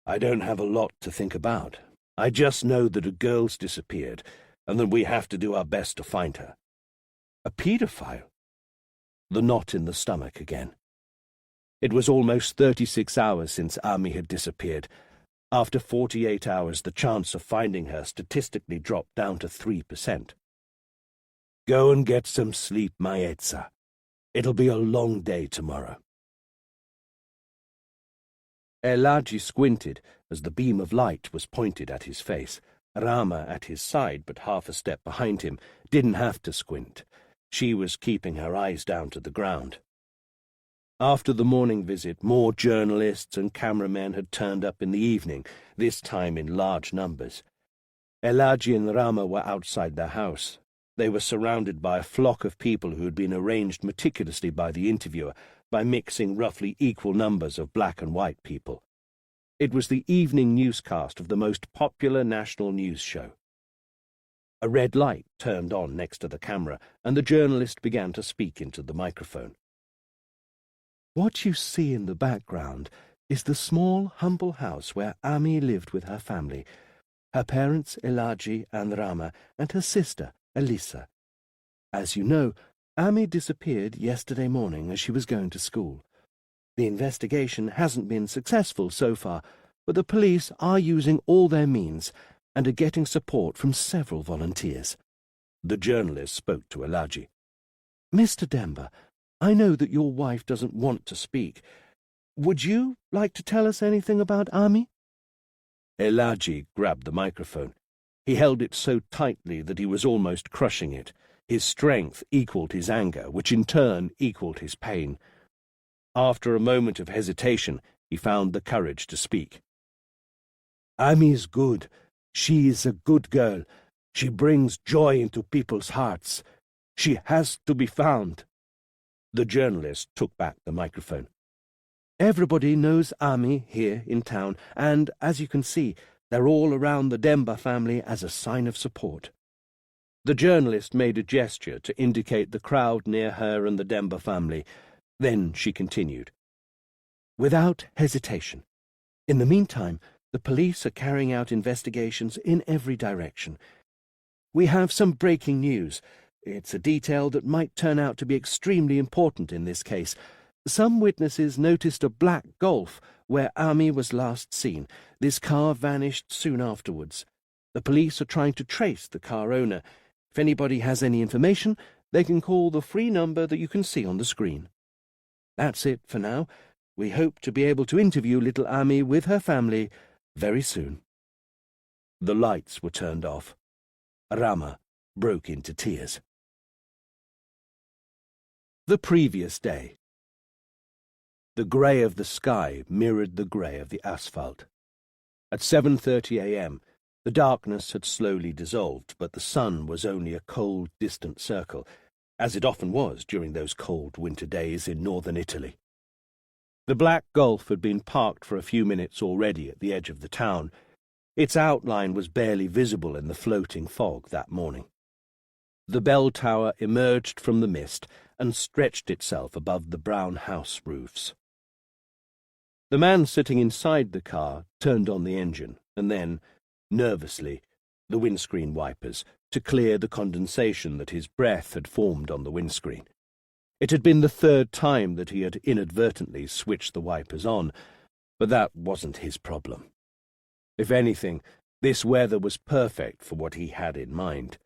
I don't have a lot to think about. I just know that a girl's disappeared, and that we have to do our best to find her. A paedophile? The knot in the stomach again. It was almost 36 hours since Ami had disappeared. After 48 hours, the chance of finding her statistically dropped down to 3%. Go and get some sleep, Maezza. It'll be a long day tomorrow. Elagi squinted as the beam of light was pointed at his face. Rama, at his side but half a step behind him, didn't have to squint. She was keeping her eyes down to the ground. After the morning visit, more journalists and cameramen had turned up in the evening, this time in large numbers. Elagi and Rama were outside their house. They were surrounded by a flock of people who had been arranged meticulously by the interviewer by mixing roughly equal numbers of black and white people. It was the evening newscast of the most popular national news show. A red light turned on next to the camera, and the journalist began to speak into the microphone. What you see in the background is the small, humble house where Ami lived with her family, her parents Elagi and Rama, and her sister Elisa. As you know, Ami disappeared yesterday morning as she was going to school. The investigation hasn't been successful so far, but the police are using all their means and are getting support from several volunteers. The journalist spoke to Elagi. Mr. Demba, I know that your wife doesn't want to speak. Would you like to tell us anything about Ami? Elagi grabbed the microphone. He held it so tightly that he was almost crushing it. His strength equaled his anger, which in turn equaled his pain. After a moment of hesitation, he found the courage to speak. Ami's good. She is a good girl. She brings joy into people's hearts. She has to be found. The journalist took back the microphone. Everybody knows Ami here in town, and, as you can see, they're all around the Demba family as a sign of support. The journalist made a gesture to indicate the crowd near her and the Demba family. Then she continued. Without hesitation. In the meantime, the police are carrying out investigations in every direction. We have some breaking news. It's a detail that might turn out to be extremely important in this case. Some witnesses noticed a black Golf where Ami was last seen. This car vanished soon afterwards. The police are trying to trace the car owner. If anybody has any information, they can call the free number that you can see on the screen. That's it for now. We hope to be able to interview little Ami with her family very soon. The lights were turned off. Rama broke into tears. The previous day. The grey of the sky mirrored the grey of the asphalt. At 7:30 a.m., the darkness had slowly dissolved, but the sun was only a cold, distant circle, as it often was during those cold winter days in northern Italy. The black Golf had been parked for a few minutes already at the edge of the town. Its outline was barely visible in the floating fog that morning. The bell tower emerged from the mist and stretched itself above the brown house roofs. The man sitting inside the car turned on the engine, and then, nervously, the windscreen wipers, to clear the condensation that his breath had formed on the windscreen. It had been the third time that he had inadvertently switched the wipers on, but that wasn't his problem. If anything, this weather was perfect for what he had in mind.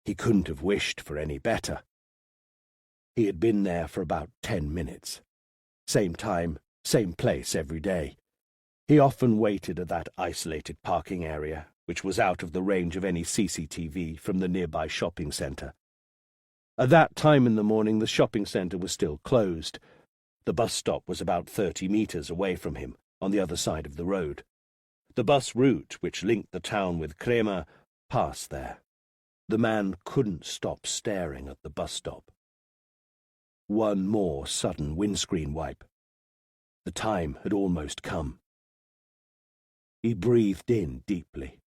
He couldn't have wished for any better. He had been there for about 10 minutes. Same time, same place every day. He often waited at that isolated parking area, which was out of the range of any CCTV from the nearby shopping centre. At that time in the morning, the shopping centre was still closed. The bus stop was about 30 metres away from him, on the other side of the road. The bus route, which linked the town with Crema, passed there. The man couldn't stop staring at the bus stop. One more sudden windscreen wipe. The time had almost come. He breathed in deeply.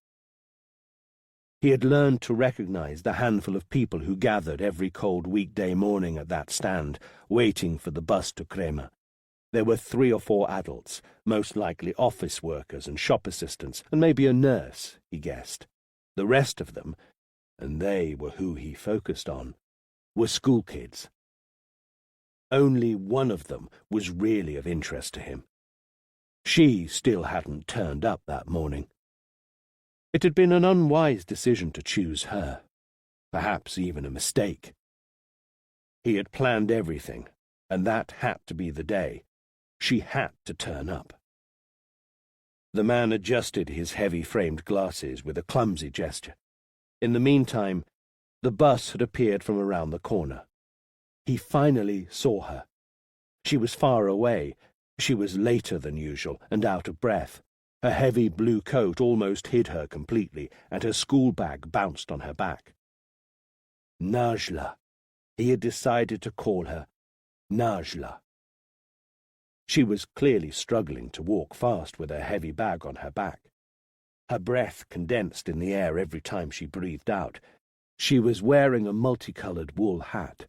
He had learned to recognize the handful of people who gathered every cold weekday morning at that stand, waiting for the bus to Crema. There were 3 or 4 adults, most likely office workers and shop assistants, and maybe a nurse, he guessed. The rest of them, and they were who he focused on, were school kids. Only one of them was really of interest to him. She still hadn't turned up that morning. It had been an unwise decision to choose her, perhaps even a mistake. He had planned everything, and that had to be the day. She had to turn up. The man adjusted his heavy-framed glasses with a clumsy gesture. In the meantime, the bus had appeared from around the corner. He finally saw her. She was far away. She was later than usual and out of breath. Her heavy blue coat almost hid her completely, and her school bag bounced on her back. Najla. He had decided to call her Najla. She was clearly struggling to walk fast with her heavy bag on her back. Her breath condensed in the air every time she breathed out. She was wearing a multicolored wool hat.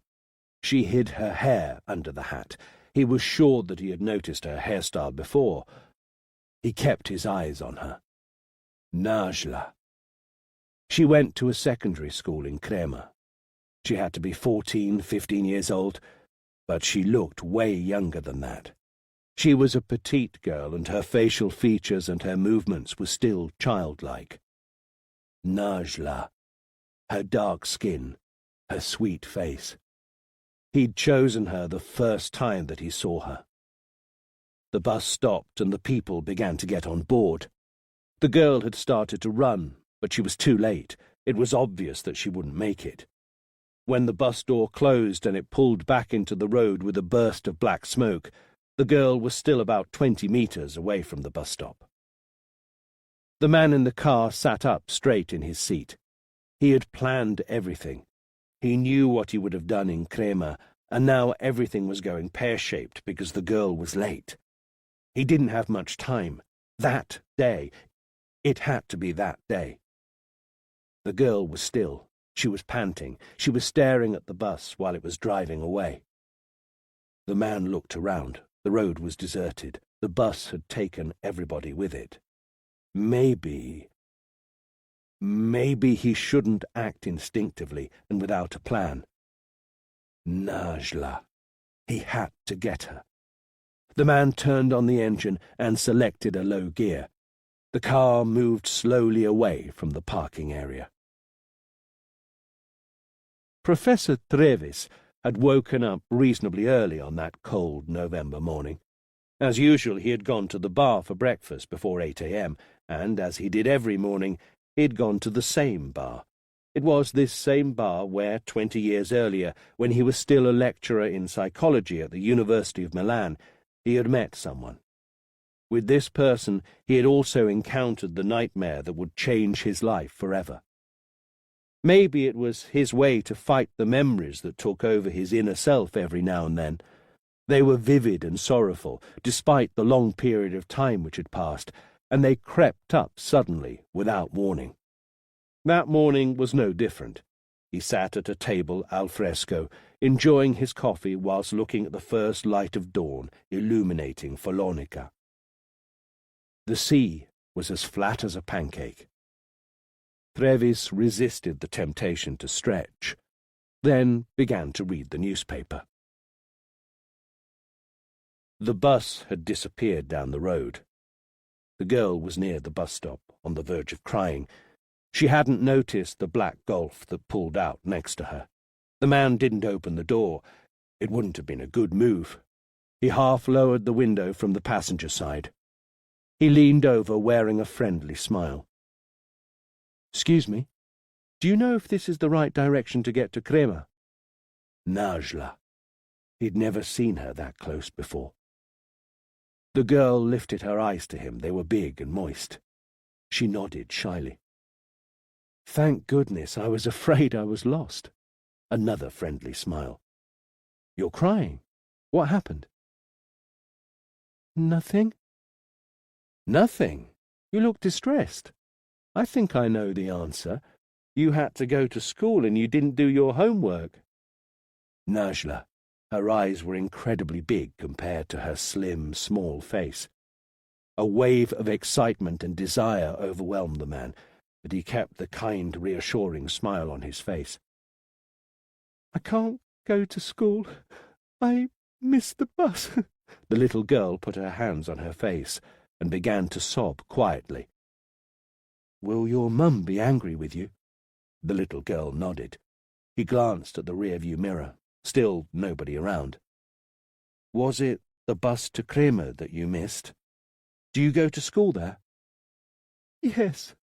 She hid her hair under the hat. He was sure that he had noticed her hairstyle before. He kept his eyes on her. Najla. She went to a secondary school in Crema. She had to be 14, 15 years old, but she looked way younger than that. She was a petite girl, and her facial features and her movements were still childlike. Najla. Her dark skin, her sweet face. He'd chosen her the first time that he saw her. The bus stopped and the people began to get on board. The girl had started to run, but she was too late. It was obvious that she wouldn't make it. When the bus door closed and it pulled back into the road with a burst of black smoke, the girl was still about 20 meters away from the bus stop. The man in the car sat up straight in his seat. He had planned everything. He knew what he would have done in Crema, and now everything was going pear-shaped because the girl was late. He didn't have much time. That day. It had to be that day. The girl was still. She was panting. She was staring at the bus while it was driving away. The man looked around. The road was deserted. The bus had taken everybody with it. Maybe Maybe he shouldn't act instinctively and without a plan. Najla. He had to get her. The man turned on the engine and selected a low gear. The car moved slowly away from the parking area. Professor Trevis had woken up reasonably early on that cold November morning. As usual, he had gone to the bar for breakfast before 8 a.m., and, as he did every morning, he had gone to the same bar. It was this same bar where, 20 years earlier, when he was still a lecturer in psychology at the University of Milan, he had met someone. With this person, he had also encountered the nightmare that would change his life forever. Maybe it was his way to fight the memories that took over his inner self every now and then. They were vivid and sorrowful, despite the long period of time which had passed, and they crept up suddenly, without warning. That morning was no different. He sat at a table al fresco, enjoying his coffee whilst looking at the first light of dawn illuminating Follonica. The sea was as flat as a pancake. Trevis resisted the temptation to stretch, then began to read the newspaper. The bus had disappeared down the road. The girl was near the bus stop, on the verge of crying. She hadn't noticed the black Golf that pulled out next to her. The man didn't open the door. It wouldn't have been a good move. He half lowered the window from the passenger side. He leaned over, wearing a friendly smile. "Excuse me, do you know if this is the right direction to get to Crema?" Najla. He'd never seen her that close before. The girl lifted her eyes to him. They were big and moist. She nodded shyly. "Thank goodness, I was afraid I was lost." Another friendly smile. "You're crying. What happened?" "Nothing." "Nothing? You look distressed. I think I know the answer. You had to go to school and you didn't do your homework." Najla. Her eyes were incredibly big compared to her slim, small face. A wave of excitement and desire overwhelmed the man, but he kept the kind, reassuring smile on his face. "I can't go to school. I missed the bus." The little girl put her hands on her face and began to sob quietly. "Will your mum be angry with you?" The little girl nodded. He glanced at the rear-view mirror. Still nobody around. "Was it the bus to Crema that you missed? Do you go to school there?" "Yes."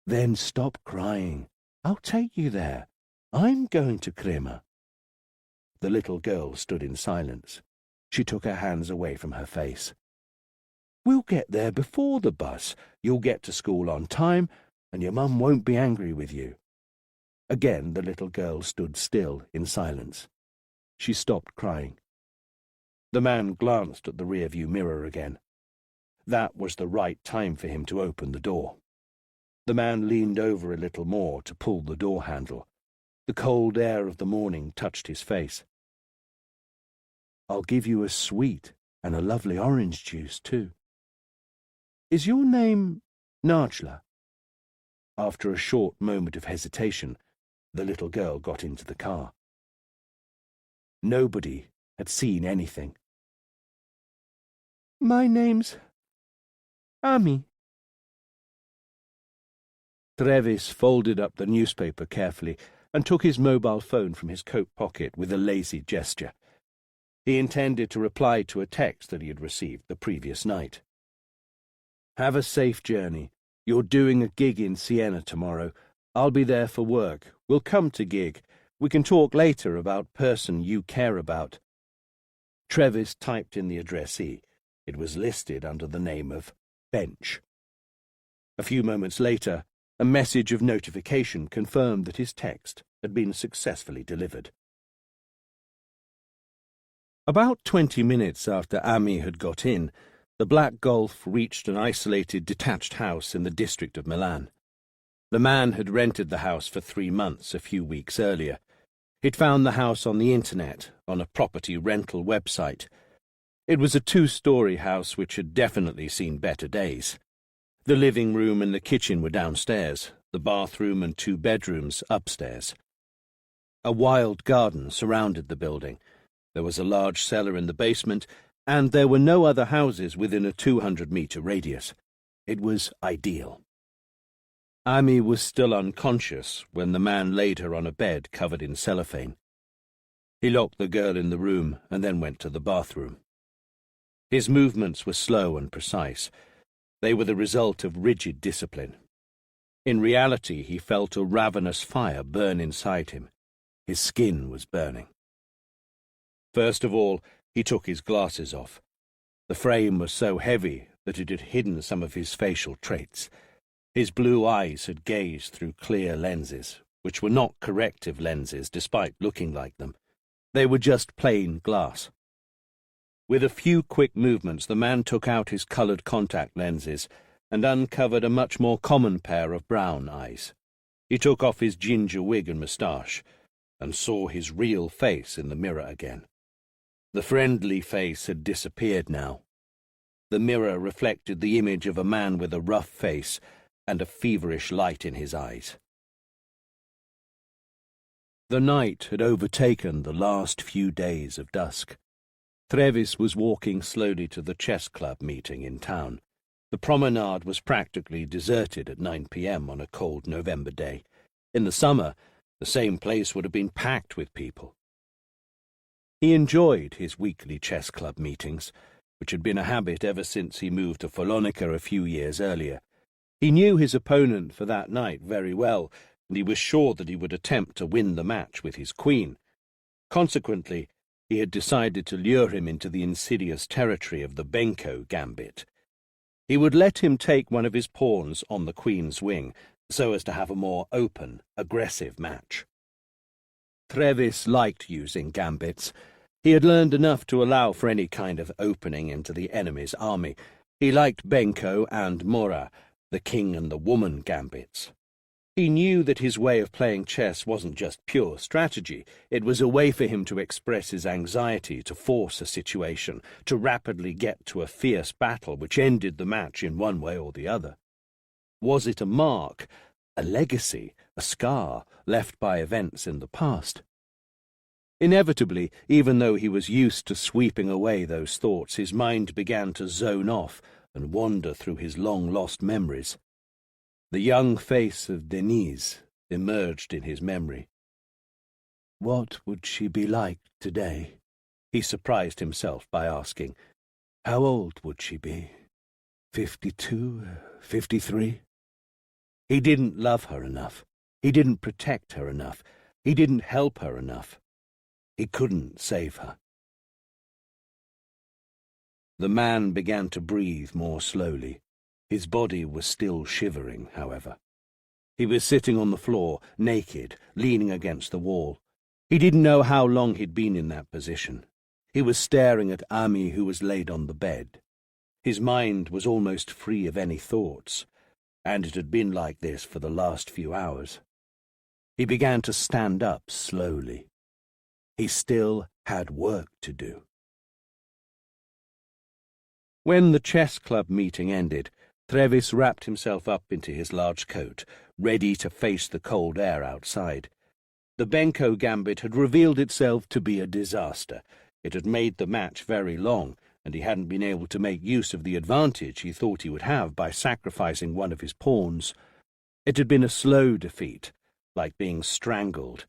"Then stop crying. I'll take you there. I'm going to Crema." The little girl stood in silence. She took her hands away from her face. "We'll get there before the bus. You'll get to school on time, and your mum won't be angry with you." Again the little girl stood still in silence. She stopped crying. The man glanced at the rear-view mirror again. That was the right time for him to open the door. The man leaned over a little more to pull the door handle. The cold air of the morning touched his face. "I'll give you a sweet and a lovely orange juice, too. Is your name Najla?" After a short moment of hesitation, the little girl got into the car. Nobody had seen anything. "My name's Ami." Trevis folded up the newspaper carefully and took his mobile phone from his coat pocket with a lazy gesture. He intended to reply to a text that he had received the previous night. "Have a safe journey. You're doing a gig in Siena tomorrow. I'll be there for work. We'll come to gig. We can talk later about person you care about." Trevis typed in the addressee. It was listed under the name of Bench. A few moments later, a message of notification confirmed that his text had been successfully delivered. About 20 minutes after Ami had got in, the Black Golf reached an isolated detached house in the district of Milan. The man had rented the house for 3 months a few weeks earlier. He'd found the house on the internet, on a property rental website. It was a 2-story house which had definitely seen better days. The living room and the kitchen were downstairs, the bathroom and 2 bedrooms upstairs. A wild garden surrounded the building. There was a large cellar in the basement, and there were no other houses within a 200-metre radius. It was ideal. Amy was still unconscious when the man laid her on a bed covered in cellophane. He locked the girl in the room and then went to the bathroom. His movements were slow and precise. They were the result of rigid discipline. In reality, he felt a ravenous fire burn inside him. His skin was burning. First of all, he took his glasses off. The frame was so heavy that it had hidden some of his facial traits. His blue eyes had gazed through clear lenses, which were not corrective lenses despite looking like them. They were just plain glass. With a few quick movements, the man took out his coloured contact lenses and uncovered a much more common pair of brown eyes. He took off his ginger wig and moustache and saw his real face in the mirror again. The friendly face had disappeared now. The mirror reflected the image of a man with a rough face and a feverish light in his eyes. The night had overtaken the last few days of dusk. Trevis was walking slowly to the chess club meeting in town. The promenade was practically deserted at 9 p.m. on a cold November day. In the summer, the same place would have been packed with people. He enjoyed his weekly chess club meetings, which had been a habit ever since he moved to Follonica a few years earlier. He knew his opponent for that night very well, and he was sure that he would attempt to win the match with his queen. Consequently, he had decided to lure him into the insidious territory of the Benko gambit. He would let him take one of his pawns on the queen's wing, so as to have a more open, aggressive match. Trevis liked using gambits. He had learned enough to allow for any kind of opening into the enemy's army. He liked Benko and Mora, the king and the woman gambits. He knew that his way of playing chess wasn't just pure strategy. It was a way for him to express his anxiety, to force a situation, to rapidly get to a fierce battle which ended the match in one way or the other. Was it a mark, a legacy, a scar left by events in the past? Inevitably, even though he was used to sweeping away those thoughts, his mind began to zone off and wander through his long-lost memories. The young face of Denise emerged in his memory. What would she be like today? He surprised himself by asking. How old would she be? 52? 53? He didn't love her enough. He didn't protect her enough. He didn't help her enough. He couldn't save her. The man began to breathe more slowly. His body was still shivering, however. He was sitting on the floor, naked, leaning against the wall. He didn't know how long he'd been in that position. He was staring at Amy, who was laid on the bed. His mind was almost free of any thoughts, and it had been like this for the last few hours. He began to stand up slowly. He still had work to do. When the chess club meeting ended, Trevis wrapped himself up into his large coat, ready to face the cold air outside. The Benko gambit had revealed itself to be a disaster. It had made the match very long, and he hadn't been able to make use of the advantage he thought he would have by sacrificing one of his pawns. It had been a slow defeat, like being strangled.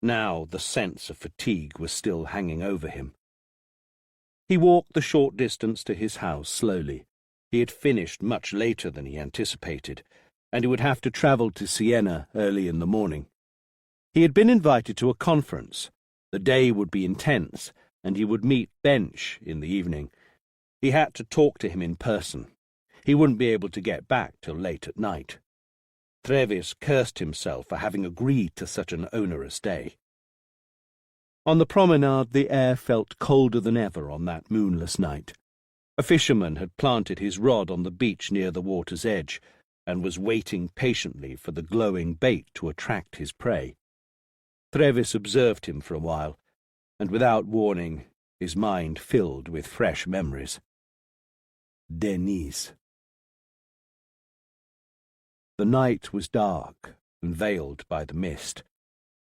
Now the sense of fatigue was still hanging over him. He walked the short distance to his house slowly. He had finished much later than he anticipated, and he would have to travel to Siena early in the morning. He had been invited to a conference. The day would be intense, and he would meet Bench in the evening. He had to talk to him in person. He wouldn't be able to get back till late at night. Trevis cursed himself for having agreed to such an onerous day. On the promenade, the air felt colder than ever on that moonless night. A fisherman had planted his rod on the beach near the water's edge, and was waiting patiently for the glowing bait to attract his prey. Trevis observed him for a while, and without warning, his mind filled with fresh memories. Denise. The night was dark and veiled by the mist.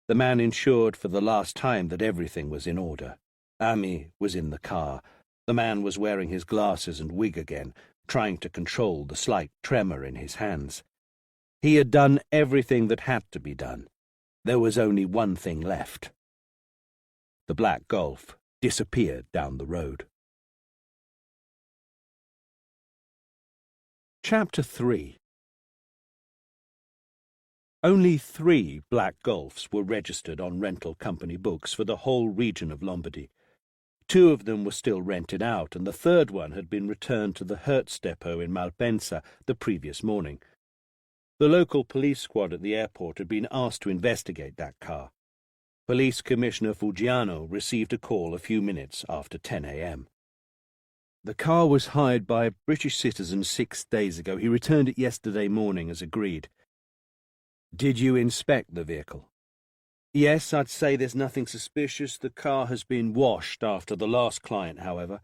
The man ensured for the last time that everything was in order. Amy was in the car. The man was wearing his glasses and wig again, trying to control the slight tremor in his hands. He had done everything that had to be done. There was only one thing left. The black Golf disappeared down the road. Chapter 3. Only 3 black Golfs were registered on rental company books for the whole region of Lombardy. 2 of them were still rented out, and the 3rd one had been returned to the Hertz depot in Malpensa the previous morning. The local police squad at the airport had been asked to investigate that car. Police Commissioner Fuggiano received a call a few minutes after 10 a.m. The car was hired by a British citizen 6 days ago. He returned it yesterday morning as agreed. Did you inspect the vehicle? Yes, I'd say there's nothing suspicious. The car has been washed after the last client, however.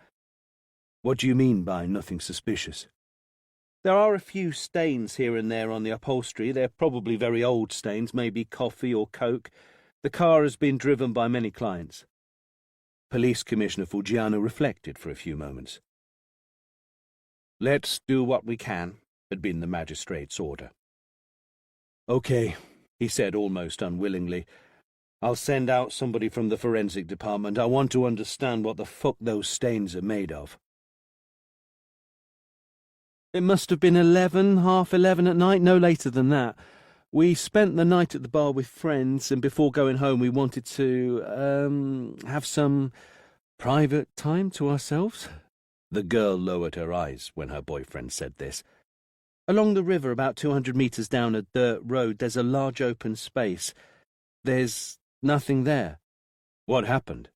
What do you mean by nothing suspicious? There are a few stains here and there on the upholstery. They're probably very old stains, maybe coffee or coke. The car has been driven by many clients. Police Commissioner Fuggiano reflected for a few moments. Let's do what we can, had been the magistrate's order. Okay, he said almost unwillingly. I'll send out somebody from the forensic department. I want to understand what the fuck those stains are made of. It must have been 11, half 11 at night, no later than that. We spent the night at the bar with friends, and before going home we wanted to, have some private time to ourselves. The girl lowered her eyes when her boyfriend said this. Along the river, about 200 metres down a dirt road, there's a large open space. There's nothing there. What happened?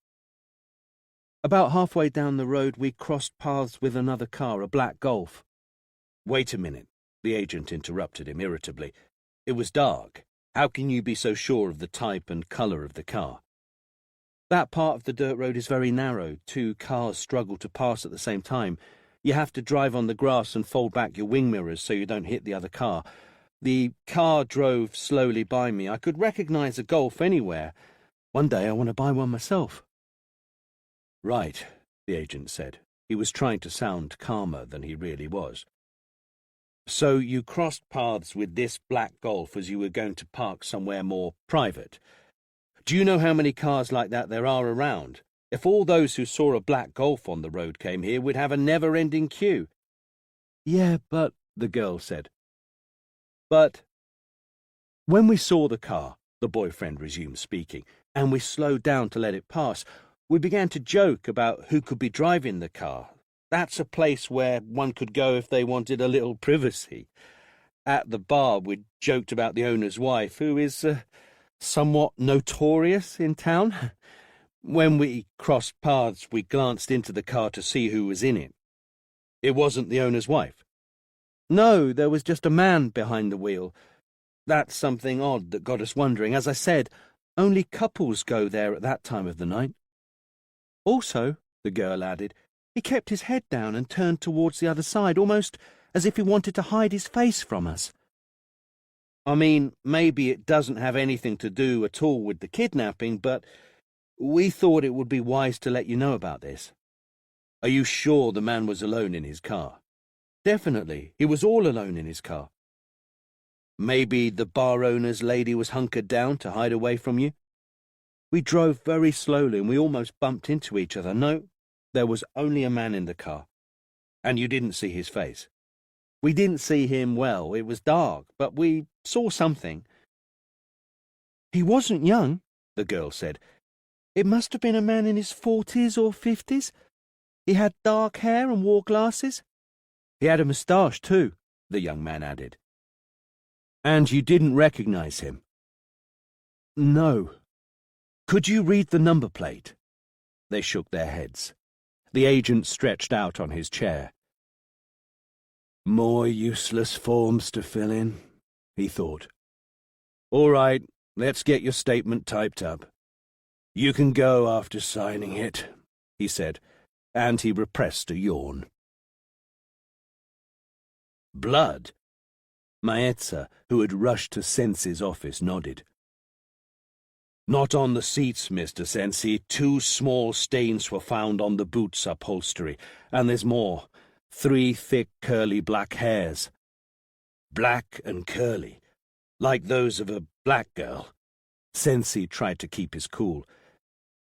About halfway down the road, we crossed paths with another car, a black Golf. Wait a minute, the agent interrupted him irritably. It was dark. How can you be so sure of the type and colour of the car? That part of the dirt road is very narrow. 2 cars struggle to pass at the same time. You have to drive on the grass and fold back your wing mirrors so you don't hit the other car. The car drove slowly by me. I could recognise a Golf anywhere. One day I want to buy one myself. Right, the agent said. He was trying to sound calmer than he really was. So you crossed paths with this black Golf as you were going to park somewhere more private. Do you know how many cars like that there are around? If all those who saw a black Golf on the road came here, we'd have a never-ending queue. Yeah, but, the girl said. But when we saw the car, the boyfriend resumed speaking, and we slowed down to let it pass, we began to joke about who could be driving the car. That's a place where one could go if they wanted a little privacy. At the bar, we joked about the owner's wife, who is somewhat notorious in town. When we crossed paths, we glanced into the car to see who was in it. It wasn't the owner's wife. No, there was just a man behind the wheel. That's something odd that got us wondering. As I said, only couples go there at that time of the night. Also, the girl added, he kept his head down and turned towards the other side, almost as if he wanted to hide his face from us. I mean, maybe it doesn't have anything to do at all with the kidnapping, but we thought it would be wise to let you know about this. Are you sure the man was alone in his car? Definitely. He was all alone in his car. Maybe the bar owner's lady was hunkered down to hide away from you? We drove very slowly and we almost bumped into each other. No, there was only a man in the car. And you didn't see his face? We didn't see him well. It was dark, but we saw something. He wasn't young, the girl said. It must have been a man in his 40s or 50s. He had dark hair and wore glasses. He had a moustache too, the young man added. And you didn't recognise him? No. Could you read the number plate? They shook their heads. The agent stretched out on his chair. More useless forms to fill in, he thought. All right, let's get your statement typed up. You can go after signing it, he said, and he repressed a yawn. Blood? Maetza, who had rushed to Sensi's office, nodded. "Not on the seats, Mr. Sensi. 2 small stains were found on the boot's upholstery, and there's more. 3 thick, curly black hairs. Black and curly, like those of a black girl." Sensi tried to keep his cool.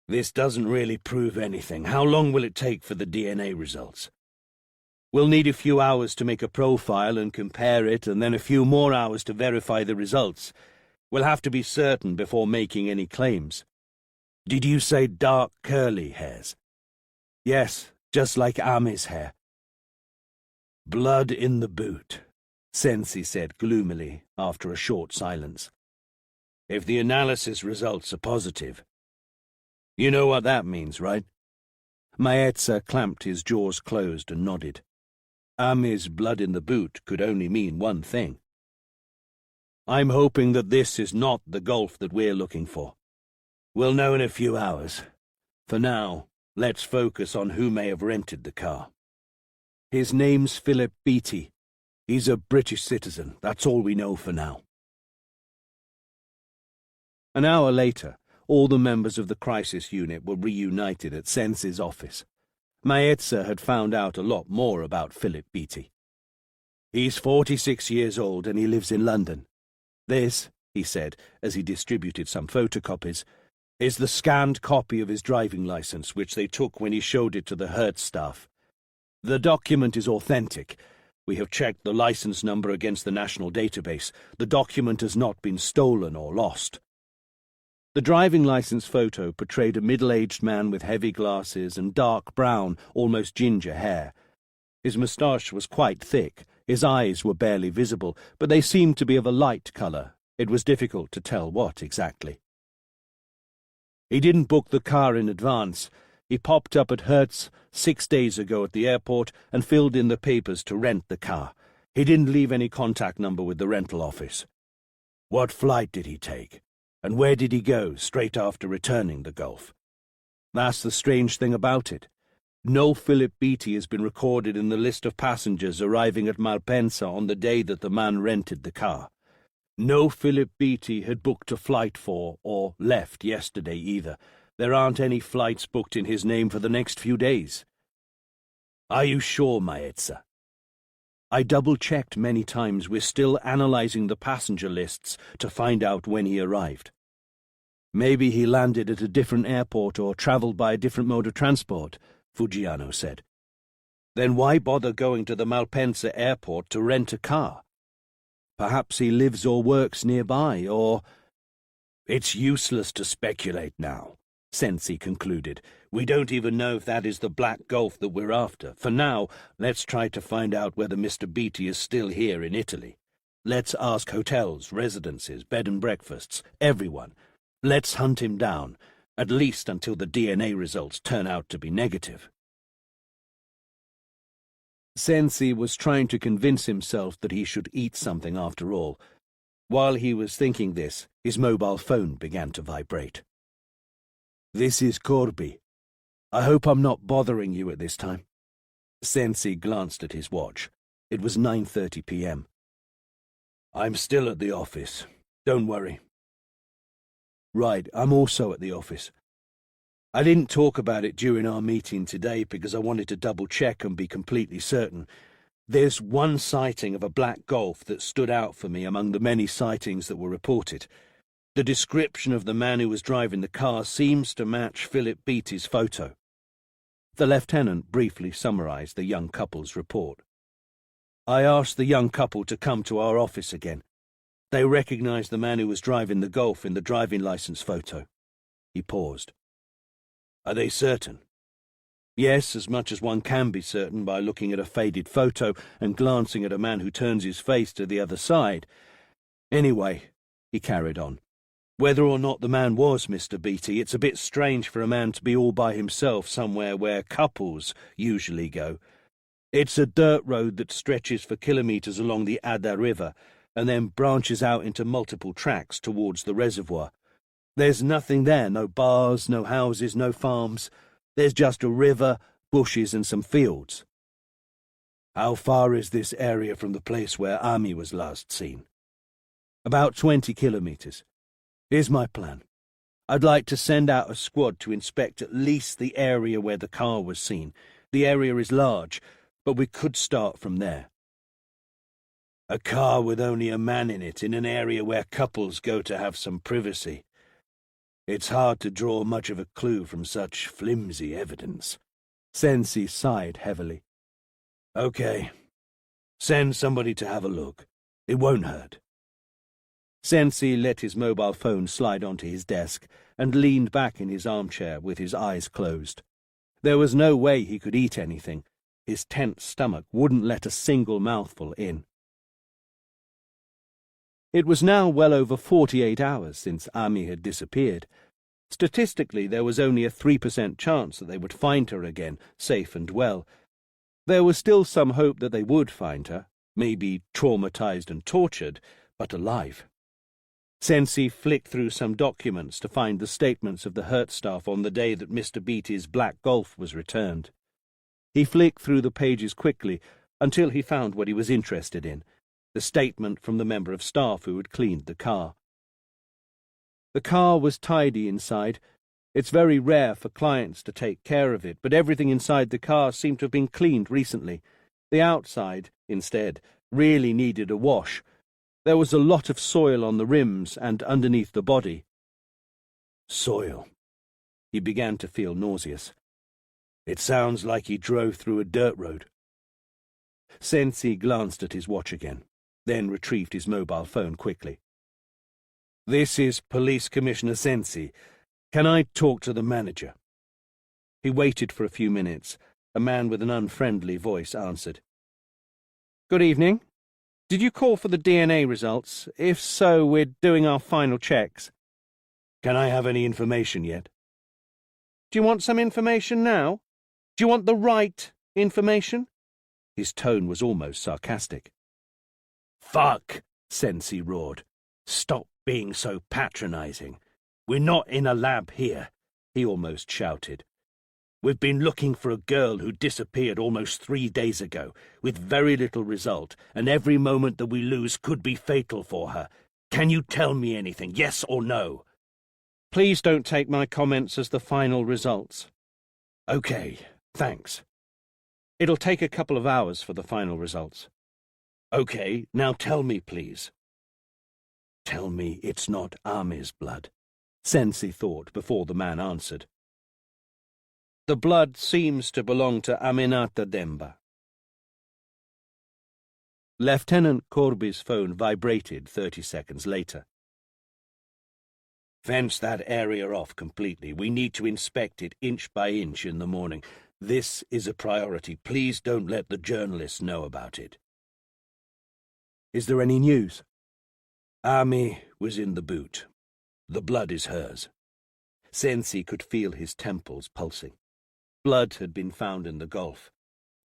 "This doesn't really prove anything. How long will it take for the DNA results?" "We'll need a few hours to make a profile and compare it, and then a few more hours to verify the results. We'll have to be certain before making any claims." "Did you say dark, curly hairs?" "Yes, just like Ami's hair." "Blood in the boot," Sensi said gloomily after a short silence. "If the analysis results are positive. You know what that means, right?" Maetza clamped his jaws closed and nodded. Ami's blood in the boot could only mean one thing. "I'm hoping that this is not the Gulf that we're looking for. We'll know in a few hours. For now, let's focus on who may have rented the car." "His name's Philip Beattie. He's a British citizen. That's all we know for now." An hour later, all the members of the crisis unit were reunited at Sensi's office. Maetza had found out a lot more about Philip Beattie. "He's 46 years old and he lives in London. This," he said, as he distributed some photocopies, "is the scanned copy of his driving license which they took when he showed it to the Hertz staff. The document is authentic. We have checked the license number against the national database. The document has not been stolen or lost." The driving license photo portrayed a middle-aged man with heavy glasses and dark brown, almost ginger hair. His moustache was quite thick. His eyes were barely visible, but they seemed to be of a light colour. It was difficult to tell what exactly. "He didn't book the car in advance. He popped up at Hertz 6 days ago at the airport and filled in the papers to rent the car. He didn't leave any contact number with the rental office." "What flight did he take? And where did he go straight after returning the Gulf?" "That's the strange thing about it. No Philip Beattie has been recorded in the list of passengers arriving at Malpensa on the day that the man rented the car. No Philip Beattie had booked a flight for or left yesterday either. There aren't any flights booked in his name for the next few days." "Are you sure, Maetza?" "I double-checked many times. We're still analysing the passenger lists to find out when he arrived." "Maybe he landed at a different airport or travelled by a different mode of transport," Fujiano said. "Then why bother going to the Malpensa airport to rent a car? Perhaps he lives or works nearby, or—" "It's useless to speculate now," Sensi concluded. "We don't even know if that is the Black Gulf that we're after. For now, let's try to find out whether Mr. Beattie is still here in Italy. Let's ask hotels, residences, bed and breakfasts, everyone. Let's hunt him down, at least until the DNA results turn out to be negative." Sensi was trying to convince himself that he should eat something after all. While he was thinking this, his mobile phone began to vibrate. "This is Corby. I hope I'm not bothering you at this time." Sensi glanced at his watch. It was 9:30 p.m. "I'm still at the office. Don't worry." "Right, I'm also at the office. I didn't talk about it during our meeting today because I wanted to double-check and be completely certain. There's one sighting of a Black Gulf that stood out for me among the many sightings that were reported. The description of the man who was driving the car seems to match Philip Beattie's photo." The lieutenant briefly summarised the young couple's report. "I asked the young couple to come to our office again. They recognised the man who was driving the Gulf in the driving licence photo." He paused. "Are they certain?" "Yes, as much as one can be certain by looking at a faded photo and glancing at a man who turns his face to the other side. Anyway," he carried on, "whether or not the man was Mr. Beattie, it's a bit strange for a man to be all by himself somewhere where couples usually go. It's a dirt road that stretches for kilometres along the Adda River and then branches out into multiple tracks towards the reservoir. There's nothing there, no bars, no houses, no farms. There's just a river, bushes and some fields." How far is this area from the place where Ami was last seen? About 20 kilometers. Here's my plan. I'd like to send out a squad to inspect at least the area where the car was seen. The area is large, but we could start from there. A car with only a man in it in an area where couples go to have some privacy. It's hard to draw much of a clue from such flimsy evidence. Sensi sighed heavily. Okay. Send somebody to have a look. It won't hurt. Sensi let his mobile phone slide onto his desk and leaned back in his armchair with his eyes closed. There was no way he could eat anything. His tense stomach wouldn't let a single mouthful in. It was now well over 48 hours since Ami had disappeared. Statistically, there was only a 3% chance that they would find her again, safe and well. There was still some hope that they would find her, maybe traumatized and tortured, but alive. Sensi flicked through some documents to find the statements of the Hurt staff on the day that Mr. Beattie's black Golf was returned. He flicked through the pages quickly until he found what he was interested in, the statement from the member of staff who had cleaned the car. The car was tidy inside. It's very rare for clients to take care of it, but everything inside the car seemed to have been cleaned recently. The outside, instead, really needed a wash. There was a lot of soil on the rims and underneath the body. Soil. He began to feel nauseous. It sounds like he drove through a dirt road. Sensi glanced at his watch again, then retrieved his mobile phone quickly. This is Police Commissioner Sensi. Can I talk to the manager? He waited for a few minutes. A man with an unfriendly voice answered. Good evening. Did you call for the DNA results? If so, we're doing our final checks. Can I have any information yet? Do you want some information now? Do you want the right information? His tone was almost sarcastic. Fuck, Sensi roared. Stop being so patronizing. We're not in a lab here, he almost shouted. We've been looking for a girl who disappeared almost 3 days ago, with very little result, and every moment that we lose could be fatal for her. Can you tell me anything, yes or no? Please don't take my comments as the final results. Okay, thanks. It'll take a couple of hours for the final results. Okay, now tell me, please. Tell me it's not Ami's blood, Sensi thought before the man answered. The blood seems to belong to Aminata Demba. Lieutenant Corby's phone vibrated 30 seconds later. Fence that area off completely. We need to inspect it inch by inch in the morning. This is a priority. Please don't let the journalists know about it. Is there any news? Ami was in the boot. The blood is hers. Sensi could feel his temples pulsing. Blood had been found in the Gulf.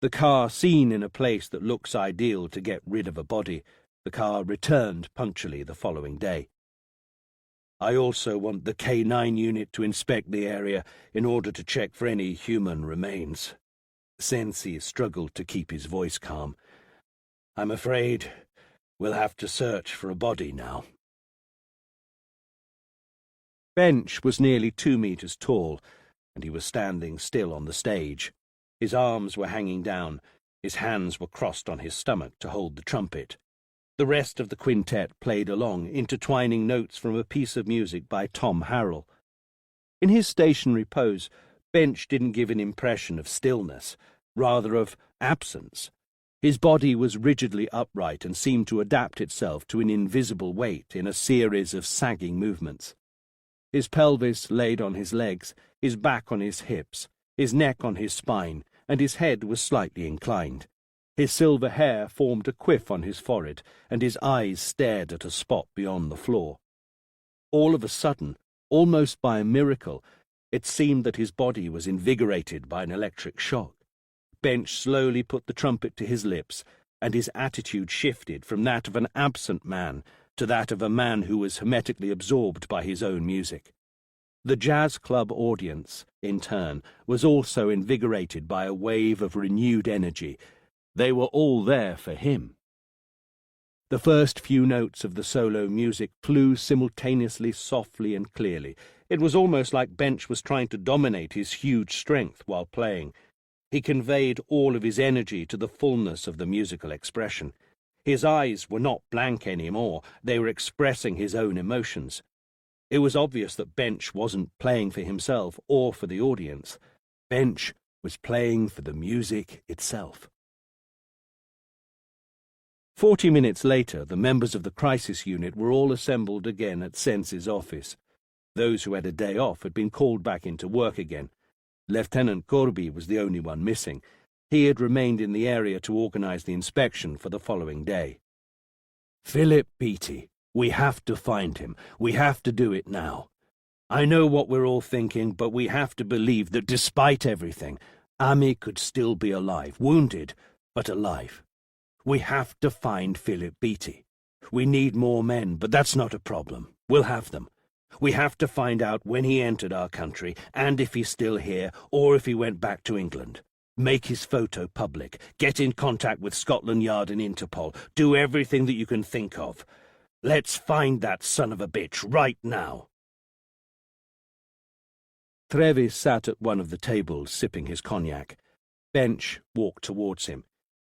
The car seen in a place that looks ideal to get rid of a body. The car returned punctually the following day. I also want the K9 unit to inspect the area in order to check for any human remains. Sensi struggled to keep his voice calm. I'm afraid we'll have to search for a body now. Bench was nearly 2 meters tall, and he was standing still on the stage. His arms were hanging down. His hands were crossed on his stomach to hold the trumpet. The rest of the quintet played along, intertwining notes from a piece of music by Tom Harrell. In his stationary pose, Bench didn't give an impression of stillness, rather of absence. His body was rigidly upright and seemed to adapt itself to an invisible weight in a series of sagging movements. His pelvis laid on his legs, his back on his hips, his neck on his spine, and his head was slightly inclined. His silver hair formed a quiff on his forehead, and his eyes stared at a spot beyond the floor. All of a sudden, almost by a miracle, it seemed that his body was invigorated by an electric shock. Bench slowly put the trumpet to his lips, and his attitude shifted from that of an absent man to that of a man who was hermetically absorbed by his own music. The jazz club audience, in turn, was also invigorated by a wave of renewed energy. They were all there for him. The first few notes of the solo music flew simultaneously, softly and clearly. It was almost like Bench was trying to dominate his huge strength while playing. He conveyed all of his energy to the fullness of the musical expression. His eyes were not blank anymore. They were expressing his own emotions. It was obvious that Bench wasn't playing for himself or for the audience. Bench was playing for the music itself. 40 minutes later, the members of the crisis unit were all assembled again at Sense's office. Those who had a day off had been called back into work again. Lieutenant Corby was the only one missing. He had remained in the area to organize the inspection for the following day. "Philip Beattie, we have to find him. We have to do it now. I know what we're all thinking, but we have to believe that despite everything, Ami could still be alive, wounded, but alive. We have to find Philip Beattie. We need more men, but that's not a problem. We'll have them. We have to find out when he entered our country, and if he's still here, or if he went back to England. Make his photo public. Get in contact with Scotland Yard and Interpol. Do everything that you can think of. Let's find that son of a bitch right now." Trevis sat at one of the tables, sipping his cognac. Bench walked towards him.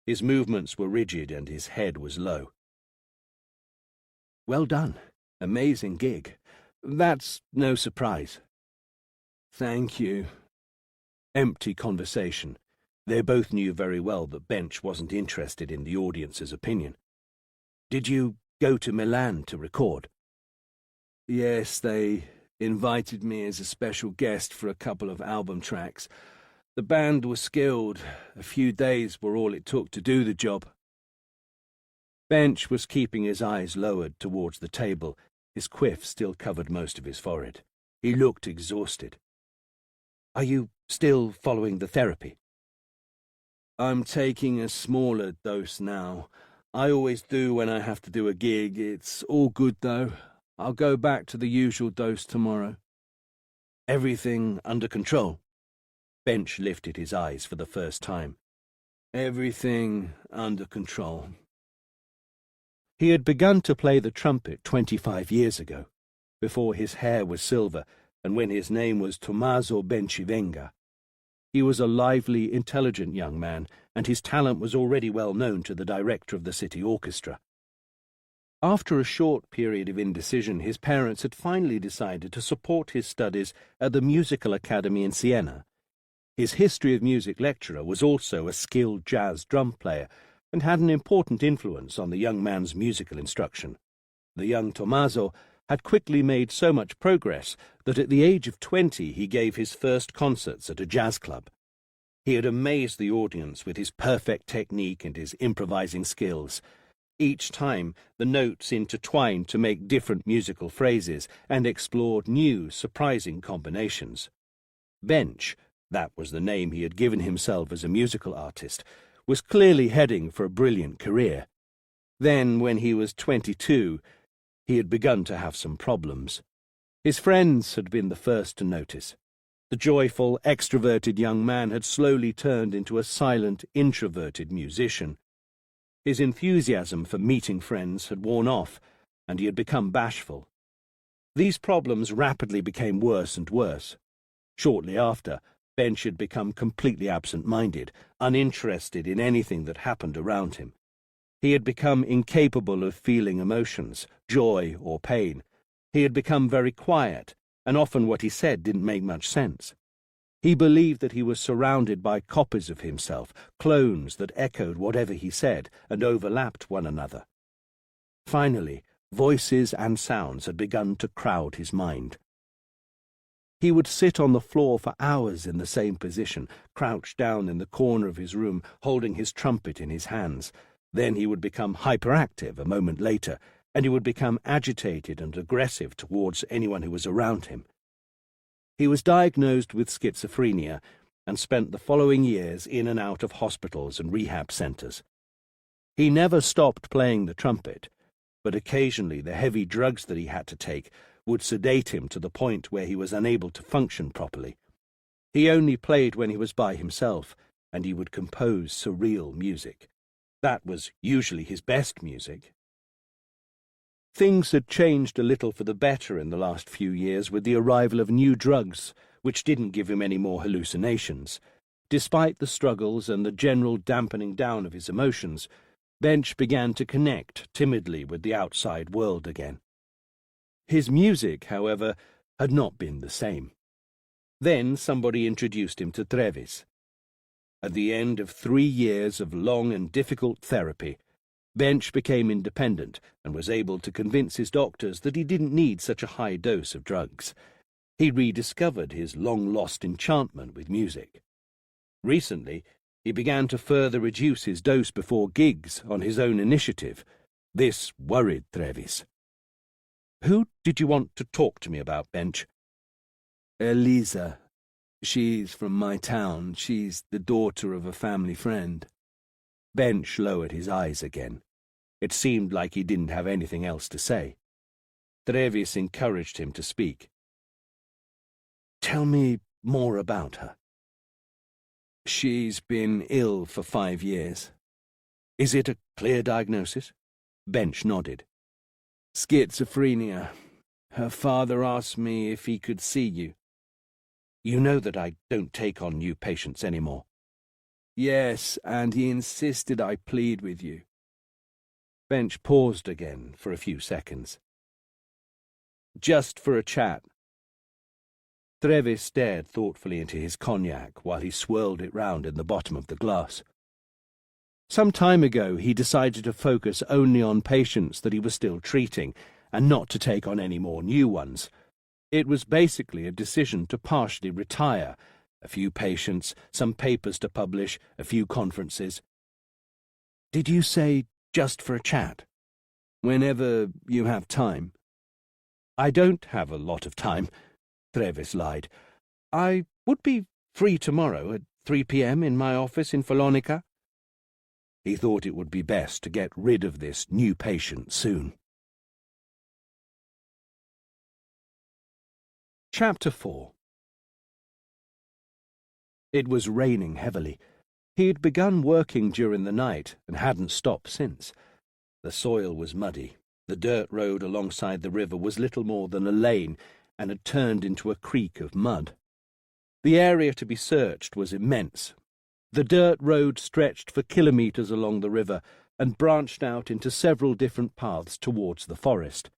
His movements were rigid and his head was low. "Well done. Amazing gig. That's no surprise." "Thank you." Empty conversation. They both knew very well that Bench wasn't interested in the audience's opinion. "Did you go to Milan to record?" "Yes, they invited me as a special guest for a couple of album tracks. The band was skilled. A few days were all it took to do the job." Bench was keeping his eyes lowered towards the table. His quiff still covered most of his forehead. He looked exhausted. "Are you still following the therapy?" "I'm taking a smaller dose now. I always do when I have to do a gig. It's all good, though. I'll go back to the usual dose tomorrow." "Everything under control?" Bench lifted his eyes for the first time. "Everything under control." He had begun to play the trumpet 25 years ago, before his hair was silver and when his name was Tommaso Bencivenga. He was a lively, intelligent young man, and his talent was already well known to the director of the city orchestra. After a short period of indecision, his parents had finally decided to support his studies at the Musical Academy in Siena. His history of music lecturer was also a skilled jazz drum player and had an important influence on the young man's musical instruction. The young Tommaso had quickly made so much progress that at the age of 20 he gave his first concerts at a jazz club. He had amazed the audience with his perfect technique and his improvising skills. Each time the notes intertwined to make different musical phrases and explored new, surprising combinations. Bench, that was the name he had given himself as a musical artist, was clearly heading for a brilliant career. Then, when he was 22, he had begun to have some problems. His friends had been the first to notice. The joyful, extroverted young man had slowly turned into a silent, introverted musician. His enthusiasm for meeting friends had worn off, and he had become bashful. These problems rapidly became worse and worse. Shortly after, Bench had become completely absent-minded, uninterested in anything that happened around him. He had become incapable of feeling emotions, joy or pain. He had become very quiet, and often what he said didn't make much sense. He believed that he was surrounded by copies of himself, clones that echoed whatever he said and overlapped one another. Finally, voices and sounds had begun to crowd his mind. He would sit on the floor for hours in the same position, crouched down in the corner of his room, holding his trumpet in his hands. Then he would become hyperactive a moment later, and he would become agitated and aggressive towards anyone who was around him. He was diagnosed with schizophrenia and spent the following years in and out of hospitals and rehab centers. He never stopped playing the trumpet, but occasionally the heavy drugs that he had to take would sedate him to the point where he was unable to function properly. He only played when he was by himself, and he would compose surreal music. That was usually his best music. Things had changed a little for the better in the last few years with the arrival of new drugs, which didn't give him any more hallucinations. Despite the struggles and the general dampening down of his emotions, Bench began to connect timidly with the outside world again. His music, however, had not been the same. Then somebody introduced him to Trevis. At the end of 3 years of long and difficult therapy, Bench became independent and was able to convince his doctors that he didn't need such a high dose of drugs. He rediscovered his long-lost enchantment with music. Recently, he began to further reduce his dose before gigs on his own initiative. This worried Trevis. "Who did you want to talk to me about, Bench?" "Elisa. She's from my town. She's the daughter of a family friend." Bench lowered his eyes again. It seemed like he didn't have anything else to say. Trevis encouraged him to speak. "Tell me more about her." "She's been ill for 5 years." "Is it a clear diagnosis?" Bench nodded. "Schizophrenia. Her father asked me if he could see you." "You know that I don't take on new patients anymore." "Yes, and he insisted I plead with you." Bench paused again for a few seconds. "Just for a chat." Trevis stared thoughtfully into his cognac while he swirled it round in the bottom of the glass. Some time ago he decided to focus only on patients that he was still treating, and not to take on any more new ones. It was basically a decision to partially retire. A few patients, some papers to publish, a few conferences. "Did you say just for a chat?" "Whenever you have time." "I don't have a lot of time," Trevis lied. "I would be free tomorrow at 3 p.m. in my office in Follonica." He thought it would be best to get rid of this new patient soon. Chapter 4. It was raining heavily. He had begun working during the night and hadn't stopped since. The soil was muddy. The dirt road alongside the river was little more than a lane and had turned into a creek of mud. The area to be searched was immense. The dirt road stretched for kilometres along the river and branched out into several different paths towards the forest.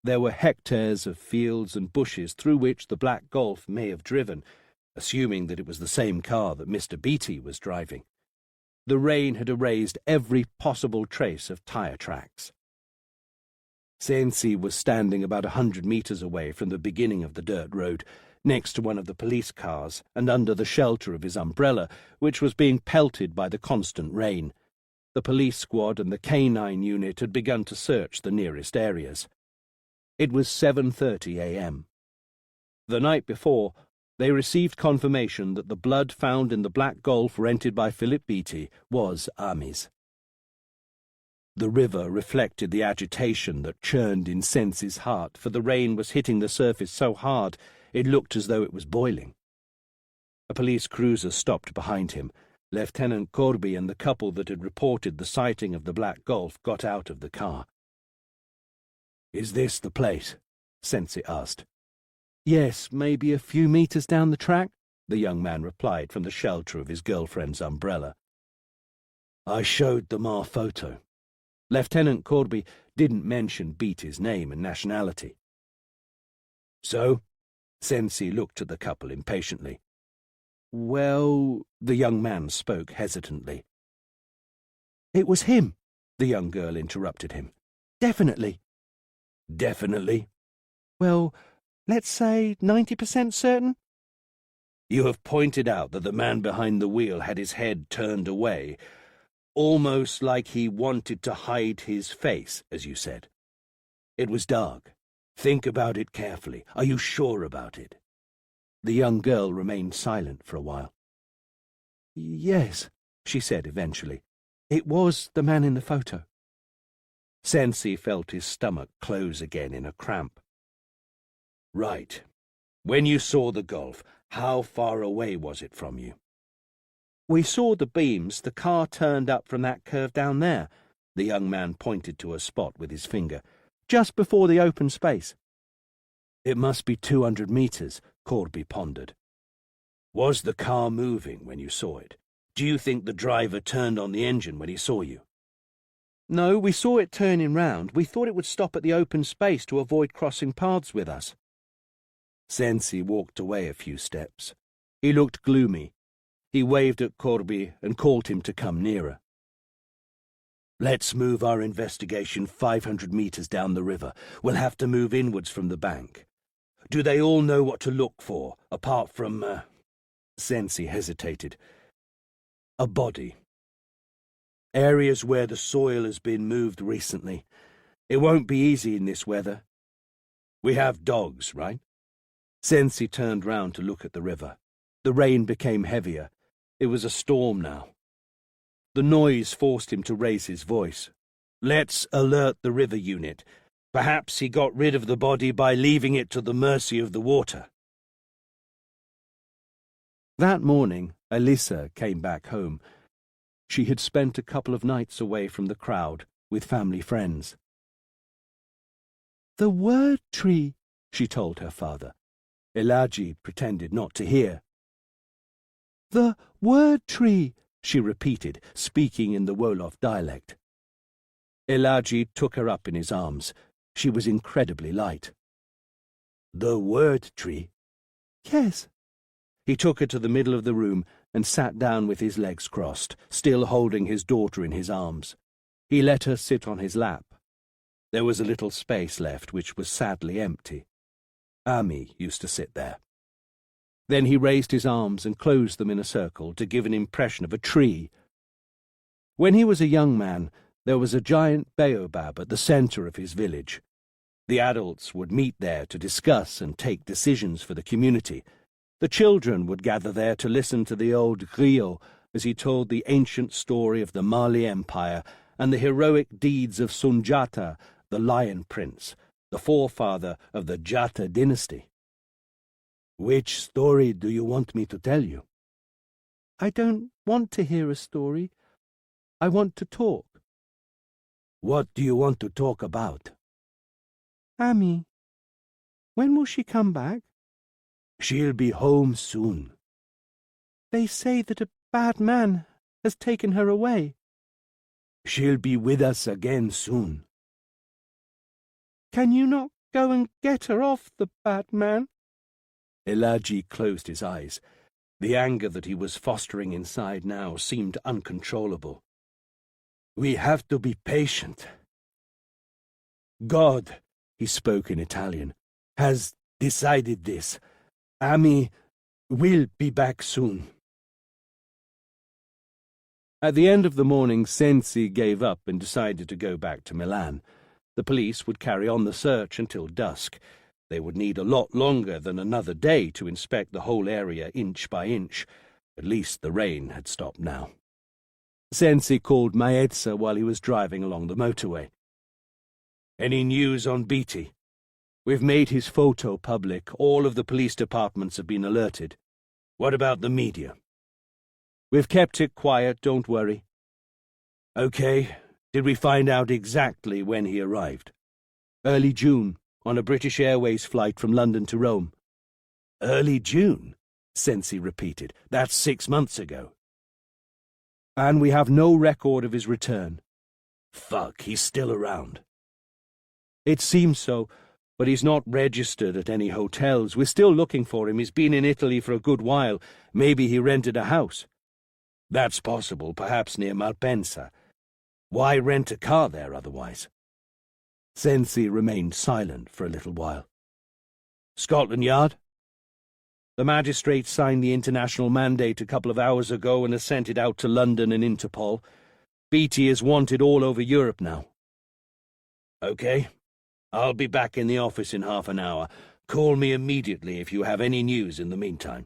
There were hectares of fields and bushes through which the Black Golf may have driven, assuming that it was the same car that Mr. Beatty was driving. The rain had erased every possible trace of tyre tracks. Sensi was standing about 100 metres away from the beginning of the dirt road, next to one of the police cars and under the shelter of his umbrella, which was being pelted by the constant rain. The police squad and the canine unit had begun to search the nearest areas. It was 7:30 a.m. The night before, they received confirmation that the blood found in the Black Golf rented by Philip Beatty was Ami's. The river reflected the agitation that churned in Sensi's heart, for the rain was hitting the surface so hard it looked as though it was boiling. A police cruiser stopped behind him. Lieutenant Corby and the couple that had reported the sighting of the Black Golf got out of the car. "Is this the place?" Sensi asked. "Yes, maybe a few metres down the track," the young man replied from the shelter of his girlfriend's umbrella. "I showed them our photo." Lieutenant Corby didn't mention Beatty's name and nationality. "So?" Sensi looked at the couple impatiently. "Well," the young man spoke hesitantly. "It was him," the young girl interrupted him. "Definitely." "Definitely?" "Well, let's say 90% certain." "You have pointed out that the man behind the wheel had his head turned away, almost like he wanted to hide his face, as you said. It was dark. Think about it carefully. Are you sure about it?" The young girl remained silent for a while. "Yes," she said eventually. "It was the man in the photo." Sensi felt his stomach close again in a cramp. "Right. When you saw the Golf, how far away was it from you?" We saw the beams. The car turned up from that curve down there. The young man pointed to a spot with his finger, just before the open space. It must be 200 meters, Corby pondered. Was the car moving when you saw it? Do you think the driver turned on the engine when he saw you? No, we saw it turning round. We thought it would stop at the open space to avoid crossing paths with us. Sensi walked away a few steps. He looked gloomy. He waved at Corby and called him to come nearer. Let's move our investigation 500 meters down the river. We'll have to move inwards from the bank. Do they all know what to look for, apart from, Sensi hesitated. A body. Areas where the soil has been moved recently. It won't be easy in this weather. We have dogs, right? Sensi turned round to look at the river. The rain became heavier. It was a storm now. The noise forced him to raise his voice. Let's alert the river unit. Perhaps he got rid of the body by leaving it to the mercy of the water. That morning, Elisa came back home. She had spent a couple of nights away from the crowd with family friends. The word tree, she told her father. Elaji pretended not to hear. The word tree, she repeated, speaking in the Wolof dialect. Elaji took her up in his arms. She was incredibly light. The word tree? Yes. He took her to the middle of the room and sat down with his legs crossed, still holding his daughter in his arms. He let her sit on his lap. There was a little space left, which was sadly empty. Ami used to sit there. Then he raised his arms and closed them in a circle to give an impression of a tree. When he was a young man, there was a giant baobab at the centre of his village. The adults would meet there to discuss and take decisions for the community. The children would gather there to listen to the old griot as he told the ancient story of the Mali Empire and the heroic deeds of Sunjata, the Lion Prince, the forefather of the Jata dynasty. Which story do you want me to tell you? I don't want to hear a story. I want to talk. What do you want to talk about? Ami. When will she come back? She'll be home soon. They say that a bad man has taken her away. She'll be with us again soon. Can you not go and get her off the bad man? Elaji closed his eyes. The anger that he was fostering inside now seemed uncontrollable. We have to be patient. God, he spoke in Italian, has decided this. Ami will be back soon. At the end of the morning, Sensi gave up and decided to go back to Milan. The police would carry on the search until dusk. They would need a lot longer than another day to inspect the whole area inch by inch. At least the rain had stopped now. Sensi called Maezza while he was driving along the motorway. Any news on Beatty? We've made his photo public. All of the police departments have been alerted. What about the media? We've kept it quiet, don't worry. Okay. Did we find out exactly when he arrived? Early June, on a British Airways flight from London to Rome. Early June? Sensi repeated. That's 6 months ago. And we have no record of his return. Fuck, he's still around. It seems so, but he's not registered at any hotels. We're still looking for him. He's been in Italy for a good while. Maybe he rented a house. That's possible, perhaps near Malpensa. Why rent a car there otherwise? Sensi remained silent for a little while. Scotland Yard? The magistrate signed the international mandate a couple of hours ago and has sent it out to London and Interpol. Beatty is wanted all over Europe now. Okay. I'll be back in the office in half an hour. Call me immediately if you have any news in the meantime.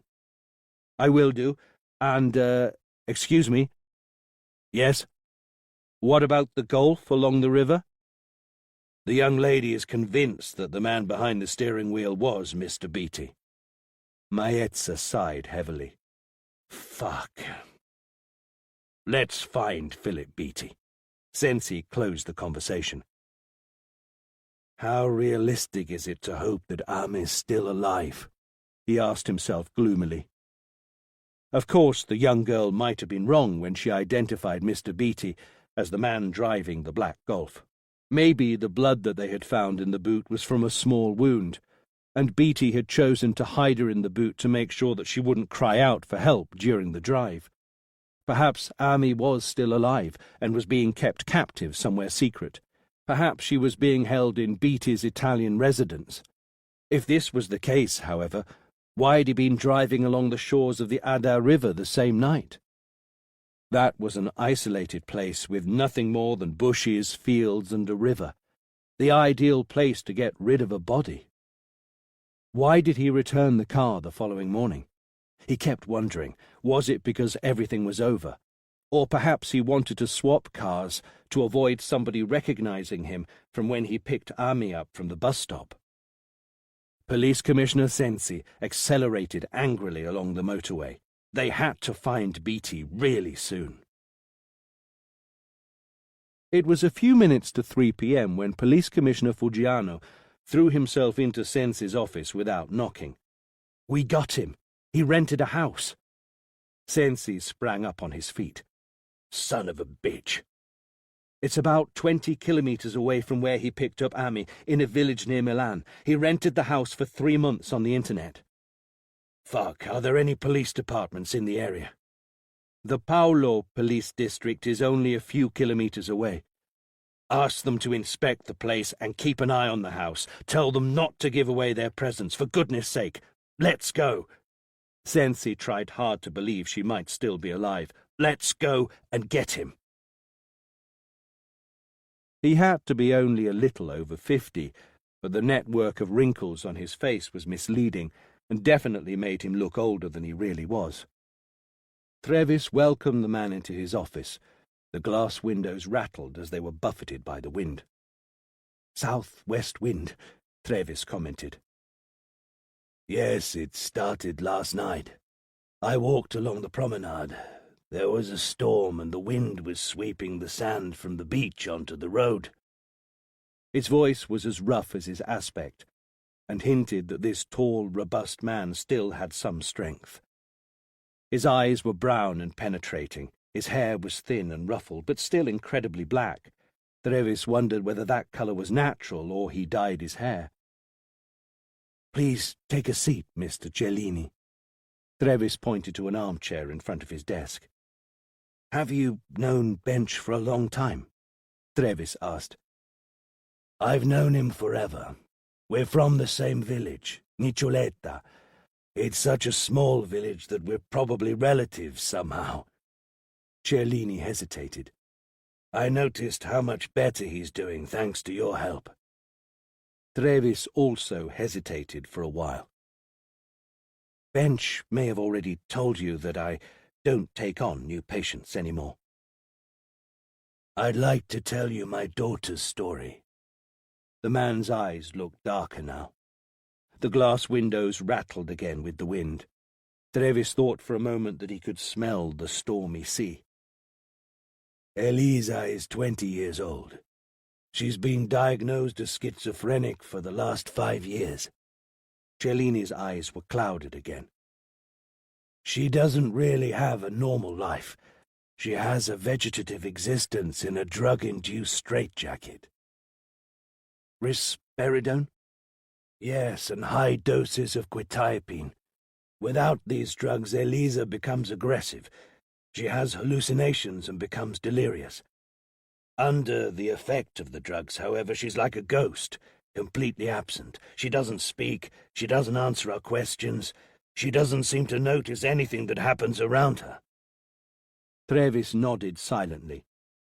I will do. And, excuse me. Yes? What about the golf along the river? The young lady is convinced that the man behind the steering wheel was Mr. Beatty. Maezza sighed heavily. Fuck. Let's find Philip Beatty." Sensi closed the conversation. How realistic is it to hope that Ami's still alive? He asked himself gloomily. Of course, the young girl might have been wrong when she identified Mr. Beatty as the man driving the black Golf. Maybe the blood that they had found in the boot was from a small wound, and Beatty had chosen to hide her in the boot to make sure that she wouldn't cry out for help during the drive. Perhaps Ami was still alive and was being kept captive somewhere secret. Perhaps she was being held in Beatty's Italian residence. If this was the case, however, why had he been driving along the shores of the Adda River the same night? That was an isolated place with nothing more than bushes, fields, and a river. The ideal place to get rid of a body. Why did he return the car the following morning? He kept wondering, was it because everything was over? Or perhaps he wanted to swap cars to avoid somebody recognizing him from when he picked Ami up from the bus stop. Police Commissioner Sensi accelerated angrily along the motorway. They had to find Beatty really soon. It was a few minutes to 3 p.m. when Police Commissioner Fuggiano threw himself into Sensi's office without knocking. "We got him. He rented a house." Sensi sprang up on his feet. "Son of a bitch." "It's about 20 kilometers away from where he picked up Ami, in a village near Milan. He rented the house for 3 months on the internet." "Fuck, are there any police departments in the area?" "The Paolo police district is only a few kilometers away. Ask them to inspect the place and keep an eye on the house. Tell them not to give away their presence, for goodness sake. Let's go." Sensi tried hard to believe she might still be alive. "Let's go and get him." He had to be only a little over 50, but the network of wrinkles on his face was misleading and definitely made him look older than he really was. Trevis welcomed the man into his office. The glass windows rattled as they were buffeted by the wind. "Southwest wind," Trevis commented. "Yes, it started last night. I walked along the promenade. There was a storm and the wind was sweeping the sand from the beach onto the road." His voice was as rough as his aspect, and hinted that this tall, robust man still had some strength. His eyes were brown and penetrating. His hair was thin and ruffled, but still incredibly black. Trevis wondered whether that colour was natural or he dyed his hair. "Please take a seat, Mr. Cellini." Trevis pointed to an armchair in front of his desk. "Have you known Bench for a long time?" Trevis asked. "I've known him forever. We're from the same village, Niccioletta. It's such a small village that we're probably relatives somehow." Cellini hesitated. "I noticed how much better he's doing thanks to your help." Trevis also hesitated for a while. "Bench may have already told you that I don't take on new patients anymore." "I'd like to tell you my daughter's story." The man's eyes looked darker now. The glass windows rattled again with the wind. Trevis thought for a moment that he could smell the stormy sea. "Elisa is 20 years old. She's been diagnosed as schizophrenic for the last 5 years. Cellini's eyes were clouded again. "She doesn't really have a normal life. She has a vegetative existence in a drug-induced straitjacket." "Risperidone?" "Yes, and high doses of quetiapine. Without these drugs, Elisa becomes aggressive. She has hallucinations and becomes delirious. Under the effect of the drugs, however, she's like a ghost, completely absent. She doesn't speak, she doesn't answer our questions, she doesn't seem to notice anything that happens around her." Trevis nodded silently.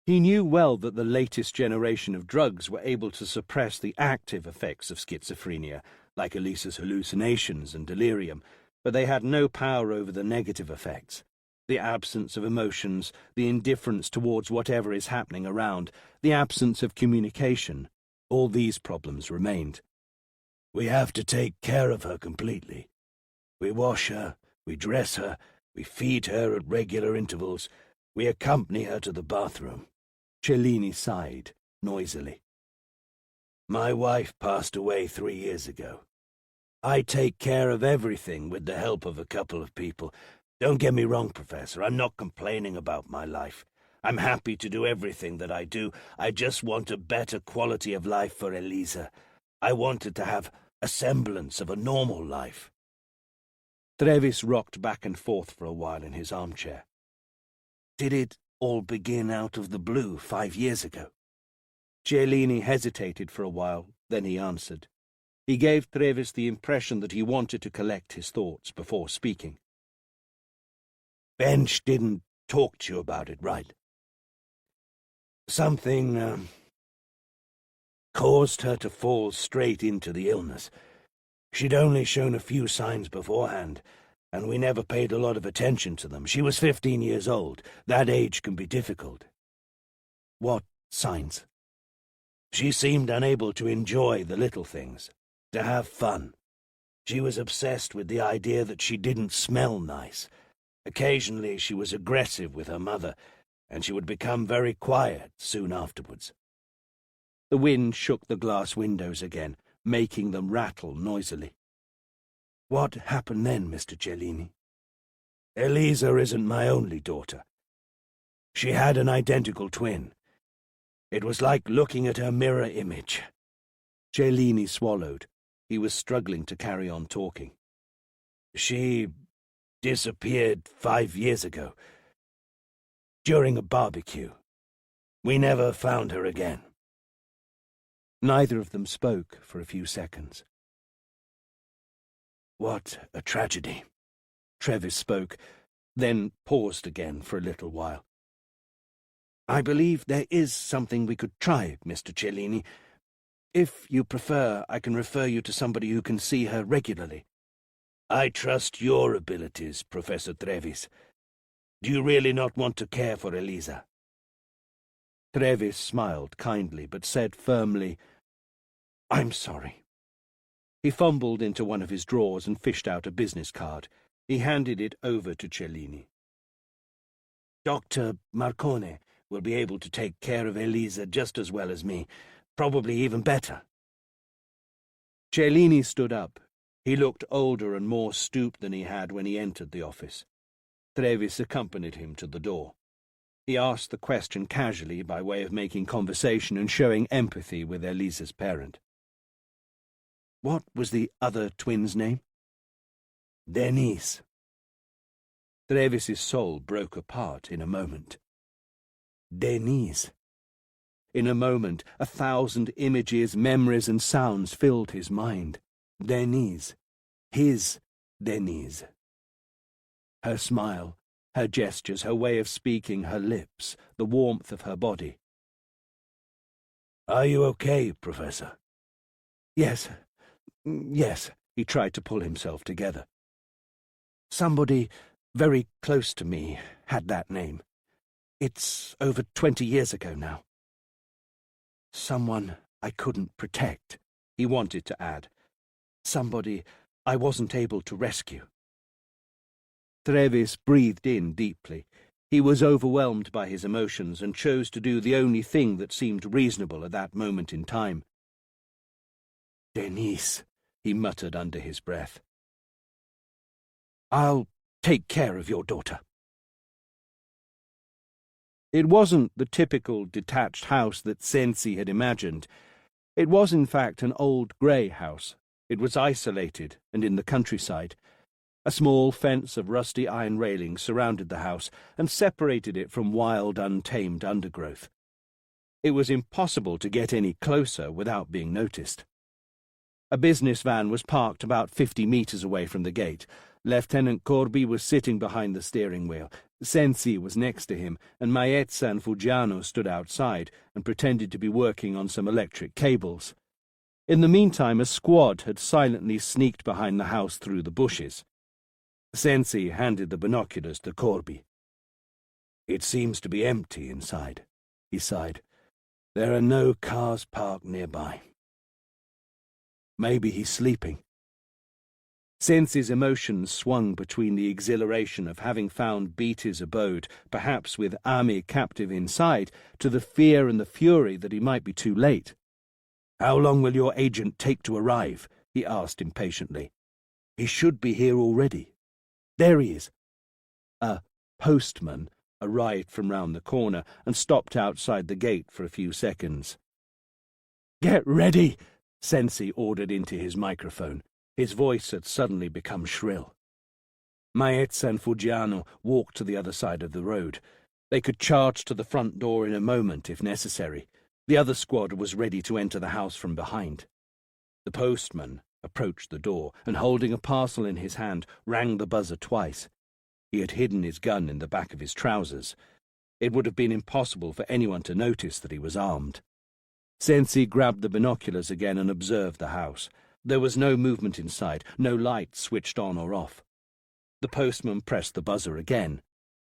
He knew well that the latest generation of drugs were able to suppress the active effects of schizophrenia, like Elisa's hallucinations and delirium, but they had no power over the negative effects. The absence of emotions, the indifference towards whatever is happening around, the absence of communication, all these problems remained. "We have to take care of her completely. We wash her, we dress her, we feed her at regular intervals. We accompany her to the bathroom. Cellini sighed noisily. My wife passed away 3 years ago. I take care of everything with the help of a couple of people. Don't get me wrong, Professor, I'm not complaining about my life. I'm happy to do everything that I do. I just want a better quality of life for Elisa. I wanted to have a semblance of a normal life. Trevis rocked back and forth for a while in his armchair. Did it all begin out of the blue 5 years ago? Cellini hesitated for a while, then he answered. He gave Trevis the impression that he wanted to collect his thoughts before speaking. Bench didn't talk to you about it, right? Something caused her to fall straight into the illness. She'd only shown a few signs beforehand, and we never paid a lot of attention to them. She was 15 years old. That age can be difficult. What signs? She seemed unable to enjoy the little things, to have fun. She was obsessed with the idea that she didn't smell nice. Occasionally she was aggressive with her mother, and she would become very quiet soon afterwards. The wind shook the glass windows again, making them rattle noisily. What happened then, Mr. Cellini? Elisa isn't my only daughter. She had an identical twin. It was like looking at her mirror image. Cellini swallowed. He was struggling to carry on talking. She disappeared 5 years ago, during a barbecue. We never found her again. Neither of them spoke for a few seconds. What a tragedy. Trevis spoke, then paused again for a little while. I believe there is something we could try, Mr. Cellini. If you prefer, I can refer you to somebody who can see her regularly. I trust your abilities, Professor Trevis. Do you really not want to care for Elisa? Trevis smiled kindly, but said firmly, I'm sorry. He fumbled into one of his drawers and fished out a business card. He handed it over to Cellini. Dr. Marcone will be able to take care of Elisa just as well as me, probably even better. Cellini stood up. He looked older and more stooped than he had when he entered the office. Trevis accompanied him to the door. He asked the question casually by way of making conversation and showing empathy with Elisa's parent. What was the other twin's name? Denise. Trevis's soul broke apart in a moment. Denise. In a moment, 1,000 images, memories, and sounds filled his mind. Denise. His Denise. Her smile, her gestures, her way of speaking, her lips, the warmth of her body. Are you okay, Professor? Yes, he tried to pull himself together. Somebody very close to me had that name. It's over 20 years ago now. Someone I couldn't protect, he wanted to add. Somebody I wasn't able to rescue. Trevis breathed in deeply. He was overwhelmed by his emotions and chose to do the only thing that seemed reasonable at that moment in time. Denise, he muttered under his breath. I'll take care of your daughter. It wasn't the typical detached house that Sensi had imagined. It was, in fact, an old grey house. It was isolated and in the countryside. A small fence of rusty iron railings surrounded the house and separated it from wild, untamed undergrowth. It was impossible to get any closer without being noticed. A business van was parked about 50 metres away from the gate. Lieutenant Corby was sitting behind the steering wheel. Sensi was next to him, and Maezza and Fuggiano stood outside and pretended to be working on some electric cables. In the meantime, a squad had silently sneaked behind the house through the bushes. Sensi handed the binoculars to Corby. It seems to be empty inside, he sighed. There are no cars parked nearby. Maybe he's sleeping. Sensi's emotions swung between the exhilaration of having found Beatty's abode, perhaps with Ami captive inside, to the fear and the fury that he might be too late. "How long will your agent take to arrive?" he asked impatiently. "He should be here already." "There he is." A postman arrived from round the corner and stopped outside the gate for a few seconds. "Get ready," Sensi ordered into his microphone. His voice had suddenly become shrill. Maetz and Fuggiano walked to the other side of the road. They could charge to the front door in a moment if necessary. The other squad was ready to enter the house from behind. The postman approached the door and, holding a parcel in his hand, rang the buzzer twice. He had hidden his gun in the back of his trousers. It would have been impossible for anyone to notice that he was armed. Sensi grabbed the binoculars again and observed the house. There was no movement inside, no lights switched on or off. The postman pressed the buzzer again,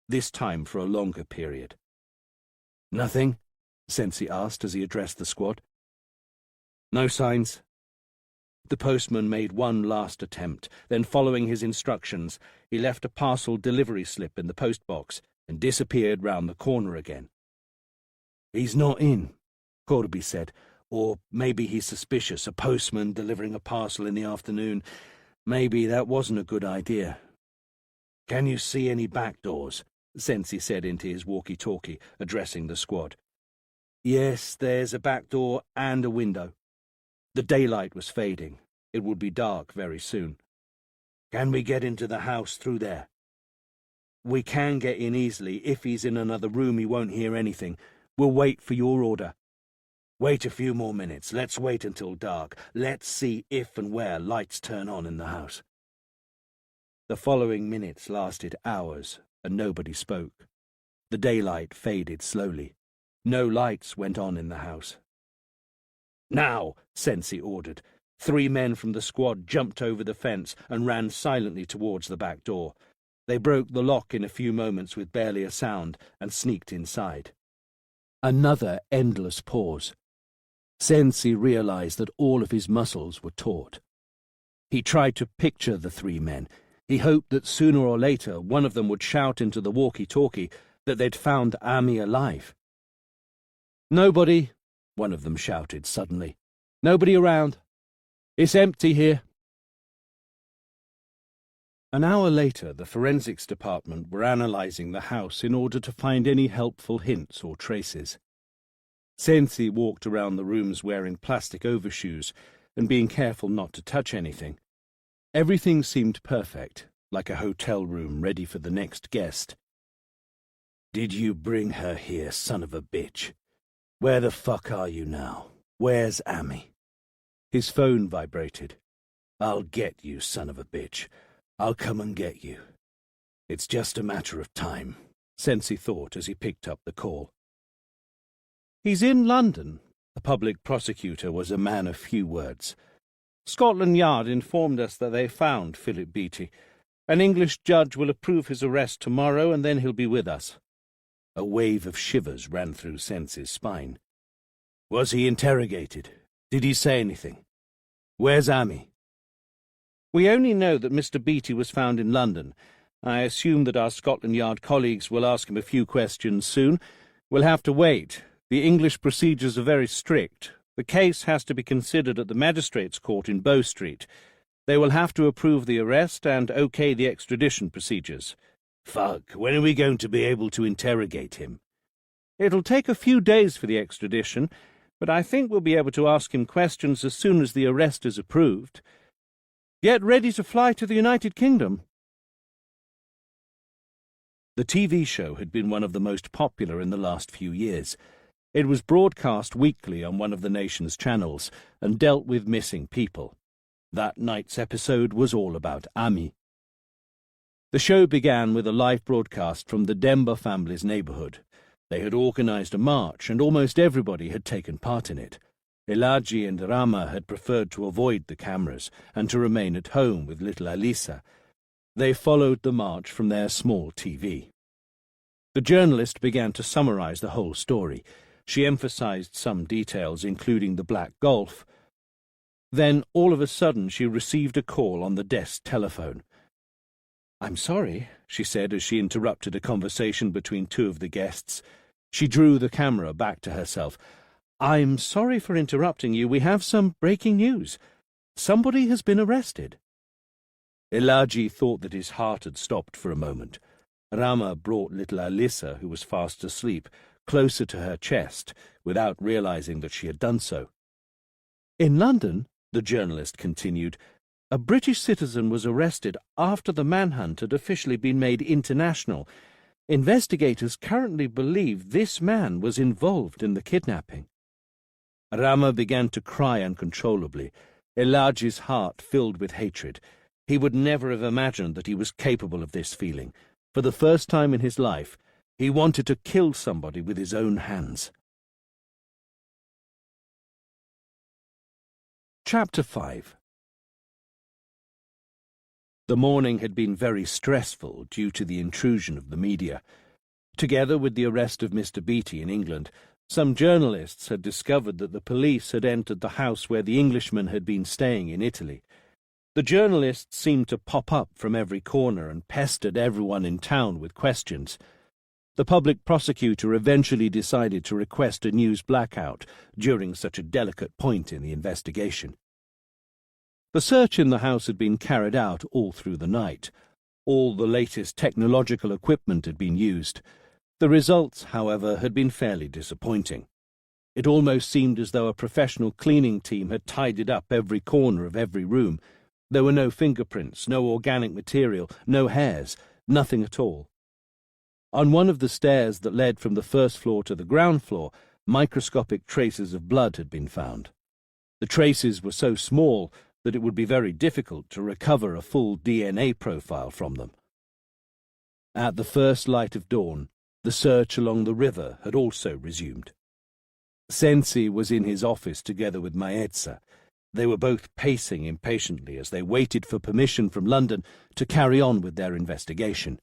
this time for a longer period. "Nothing?" Sensi asked as he addressed the squad. "No signs." The postman made one last attempt, then, following his instructions, he left a parcel delivery slip in the postbox and disappeared round the corner again. "He's not in," Corby said. "Or maybe he's suspicious, a postman delivering a parcel in the afternoon. Maybe that wasn't a good idea." "Can you see any back doors?" Sensi said into his walkie-talkie, addressing the squad. "Yes, there's a back door and a window." The daylight was fading. It would be dark very soon. "Can we get into the house through there?" "We can get in easily. If he's in another room, he won't hear anything. We'll wait for your order." "Wait a few more minutes. Let's wait until dark. Let's see if and where lights turn on in the house." The following minutes lasted hours, and nobody spoke. The daylight faded slowly. No lights went on in the house. "Now," Sensi ordered. 3 men from the squad jumped over the fence and ran silently towards the back door. They broke the lock in a few moments with barely a sound and sneaked inside. Another endless pause. Sensi realized that all of his muscles were taut. He tried to picture the 3 men. He hoped that sooner or later one of them would shout into the walkie-talkie that they'd found Ami alive. "Nobody," one of them shouted suddenly. "Nobody around. It's empty here." An hour later, the forensics department were analyzing the house in order to find any helpful hints or traces. Sensi walked around the rooms wearing plastic overshoes and being careful not to touch anything. Everything seemed perfect, like a hotel room ready for the next guest. "Did you bring her here, son of a bitch? Where the fuck are you now? Where's Ami?" His phone vibrated. "I'll get you, son of a bitch. I'll come and get you. It's just a matter of time," Sensi thought as he picked up the call. "He's in London." The public prosecutor was a man of few words. "Scotland Yard informed us that they found Philip Beatty. An English judge will approve his arrest tomorrow, and then he'll be with us." A wave of shivers ran through Sensi's spine. "Was he interrogated? Did he say anything? Where's Ami?" "We only know that Mr. Beatty was found in London. I assume that our Scotland Yard colleagues will ask him a few questions soon. We'll have to wait. The English procedures are very strict. The case has to be considered at the magistrates' court in Bow Street. They will have to approve the arrest and OK the extradition procedures." "Fuck, when are we going to be able to interrogate him?" "It'll take a few days for the extradition, but I think we'll be able to ask him questions as soon as the arrest is approved. Get ready to fly to the United Kingdom." The TV show had been one of the most popular in the last few years. It was broadcast weekly on one of the nation's channels and dealt with missing people. That night's episode was all about Ami. The show began with a live broadcast from the Demba family's neighborhood. They had organized a march, and almost everybody had taken part in it. Elaji and Rama had preferred to avoid the cameras and to remain at home with little Alisa. They followed the march from their small TV. The journalist began to summarize the whole story. She emphasized some details, including the black Golf. Then, all of a sudden, she received a call on the desk telephone. "I'm sorry," she said as she interrupted a conversation between two of the guests. She drew the camera back to herself. "I'm sorry for interrupting you. We have some breaking news. Somebody has been arrested." Elaji thought that his heart had stopped for a moment. Rama brought little Alissa, who was fast asleep, closer to her chest, without realizing that she had done so. "In London," the journalist continued, "a British citizen was arrested after the manhunt had officially been made international. Investigators currently believe this man was involved in the kidnapping." Rama began to cry uncontrollably. Elaji's heart filled with hatred. He would never have imagined that he was capable of this feeling. For the first time in his life, he wanted to kill somebody with his own hands. Chapter 5. The morning had been very stressful due to the intrusion of the media. Together with the arrest of Mr. Beatty in England, some journalists had discovered that the police had entered the house where the Englishman had been staying in Italy. The journalists seemed to pop up from every corner and pestered everyone in town with questions. The public prosecutor eventually decided to request a news blackout during such a delicate point in the investigation. The search in the house had been carried out all through the night. All the latest technological equipment had been used. The results, however, had been fairly disappointing. It almost seemed as though a professional cleaning team had tidied up every corner of every room. There were no fingerprints, no organic material, no hairs, nothing at all. On one of the stairs that led from the first floor to the ground floor, microscopic traces of blood had been found. The traces were so small that it would be very difficult to recover a full DNA profile from them. At the first light of dawn, the search along the river had also resumed. Sensi was in his office together with Maetza. They were both pacing impatiently as they waited for permission from London to carry on with their investigation.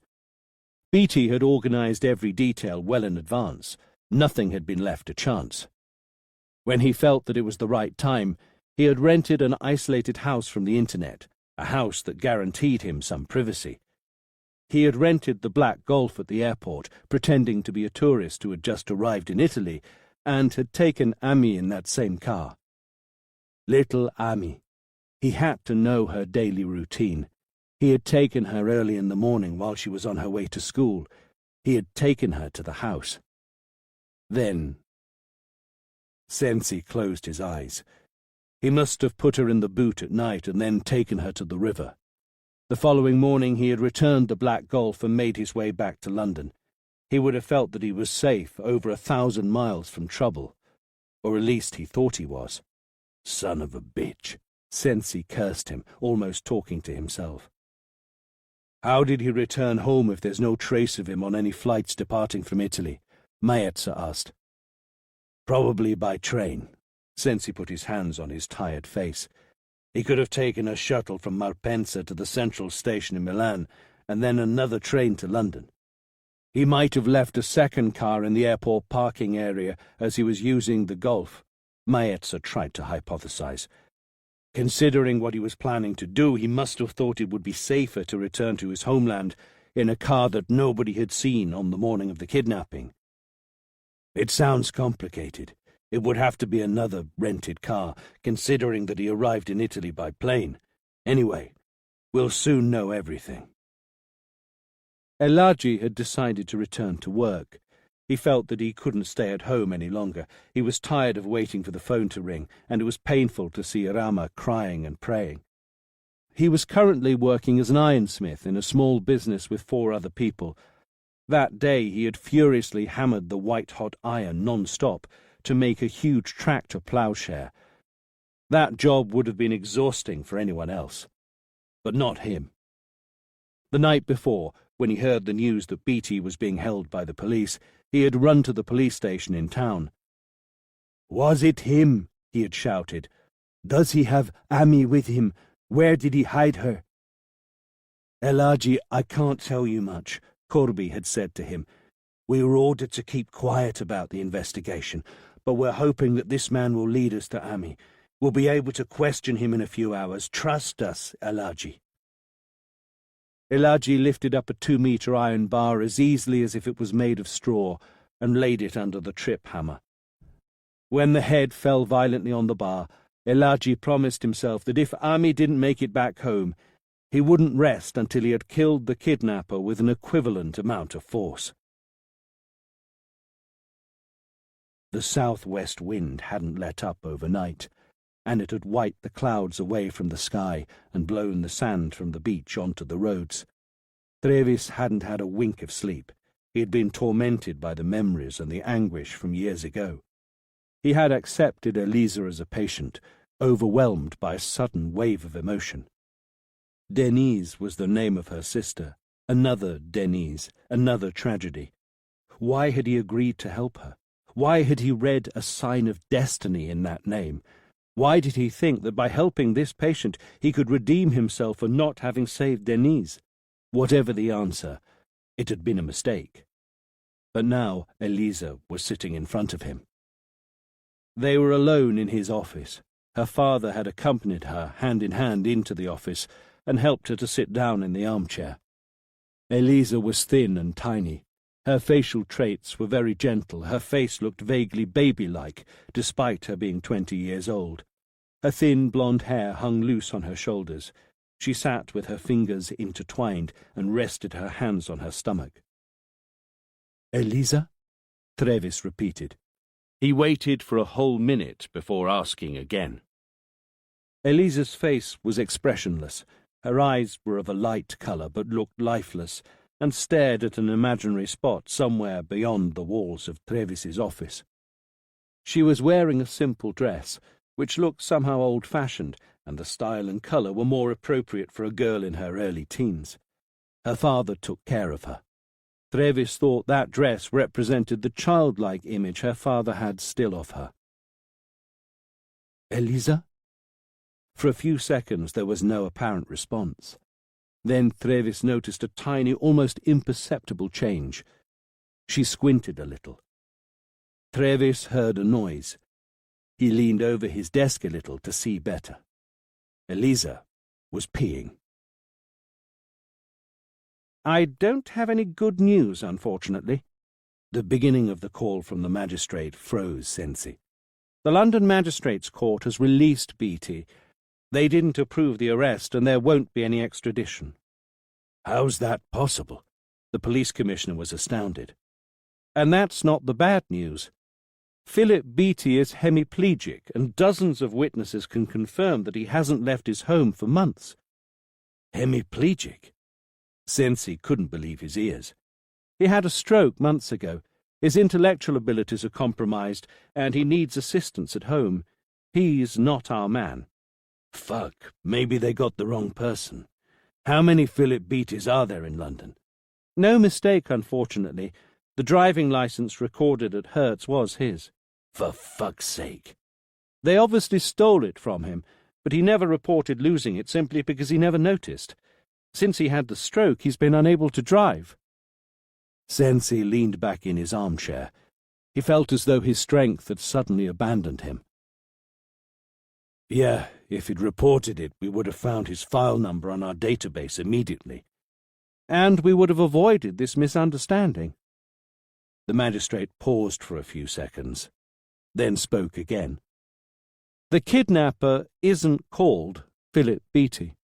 Beatty had organized every detail well in advance. Nothing had been left to chance. When he felt that it was the right time, he had rented an isolated house from the internet, a house that guaranteed him some privacy. He had rented the black Golf at the airport, pretending to be a tourist who had just arrived in Italy, and had taken Ami in that same car. Little Ami. He had to know her daily routine. He had taken her early in the morning while she was on her way to school. He had taken her to the house. Then Sensi closed his eyes. He must have put her in the boot at night and then taken her to the river. The following morning he had returned the black Golf and made his way back to London. He would have felt that he was safe over 1,000 miles from trouble. Or at least he thought he was. Son of a bitch. Sensi cursed him, almost talking to himself. How did he return home if there's no trace of him on any flights departing from Italy? Maetza asked. Probably by train. Sensi put his hands on his tired face. He could have taken a shuttle from Malpensa to the central station in Milan, and then another train to London. He might have left a second car in the airport parking area as he was using the Golf. Maetza tried to hypothesize. Considering what he was planning to do, he must have thought it would be safer to return to his homeland in a car that nobody had seen on the morning of the kidnapping. It sounds complicated. It would have to be another rented car, considering that he arrived in Italy by plane. Anyway, we'll soon know everything. Elaji had decided to return to work. He felt that he couldn't stay at home any longer. He was tired of waiting for the phone to ring, and it was painful to see Rama crying and praying. He was currently working as an ironsmith in a small business with 4 other people. That day he had furiously hammered the white-hot iron non-stop to make a huge tractor ploughshare. That job would have been exhausting for anyone else, but not him. The night before, when he heard the news that Beatty was being held by the police, he had run to the police station in town. "Was it him?" he had shouted. "Does he have Ami with him? Where did he hide her?" "Elaji, I can't tell you much," Corby had said to him. "We were ordered to keep quiet about the investigation, but we're hoping that this man will lead us to Ami. We'll be able to question him in a few hours. Trust us, Elaji." Elaji lifted up a 2-meter iron bar as easily as if it was made of straw and laid it under the trip hammer. When the head fell violently on the bar, Elaji promised himself that if Ami didn't make it back home, he wouldn't rest until he had killed the kidnapper with an equivalent amount of force. The southwest wind hadn't let up overnight, and it had wiped the clouds away from the sky and blown the sand from the beach onto the roads. Trevis hadn't had a wink of sleep. He had been tormented by the memories and the anguish from years ago. He had accepted Elisa as a patient, overwhelmed by a sudden wave of emotion. Denise was the name of her sister, another Denise, another tragedy. Why had he agreed to help her? Why had he read a sign of destiny in that name? Why did he think that by helping this patient he could redeem himself for not having saved Denise? Whatever the answer, it had been a mistake. But now Elisa was sitting in front of him. They were alone in his office. Her father had accompanied her hand in hand into the office and helped her to sit down in the armchair. Elisa was thin and tiny. Her facial traits were very gentle. Her face looked vaguely baby-like, despite her being 20 years old. Her thin blonde hair hung loose on her shoulders. She sat with her fingers intertwined and rested her hands on her stomach. "Elisa?" Trevis repeated. He waited for a whole minute before asking again. Elisa's face was expressionless. Her eyes were of a light colour but looked lifeless, and stared at an imaginary spot somewhere beyond the walls of Trevis's office. She was wearing a simple dress, which looked somehow old-fashioned, and the style and colour were more appropriate for a girl in her early teens. Her father took care of her. Trevis thought that dress represented the childlike image her father had still of her. "Elisa?" For a few seconds there was no apparent response. Then Trevis noticed a tiny, almost imperceptible change. She squinted a little. Trevis heard a noise. He leaned over his desk a little to see better. Elisa was peeing. "I don't have any good news, unfortunately." The beginning of the call from the magistrate froze Sensi. "The London Magistrates' Court has released Beattie. They didn't approve the arrest, and there won't be any extradition." "How's that possible?" The police commissioner was astounded. "And that's not the bad news. Philip Beattie is hemiplegic, and dozens of witnesses can confirm that he hasn't left his home for months." "Hemiplegic?" Sensi couldn't believe his ears. "He had a stroke months ago. His intellectual abilities are compromised, and he needs assistance at home. He's not our man." "Fuck, maybe they got the wrong person. How many Philip Beatties are there in London?" "No mistake, unfortunately. The driving licence recorded at Hertz was his." "For fuck's sake." "They obviously stole it from him, but he never reported losing it simply because he never noticed. Since he had the stroke, he's been unable to drive." Sensi leaned back in his armchair. He felt as though his strength had suddenly abandoned him. "Yeah, if he'd reported it, we would have found his file number on our database immediately. And we would have avoided this misunderstanding." The magistrate paused for a few seconds, then spoke again. "The kidnapper isn't called Philip Beattie."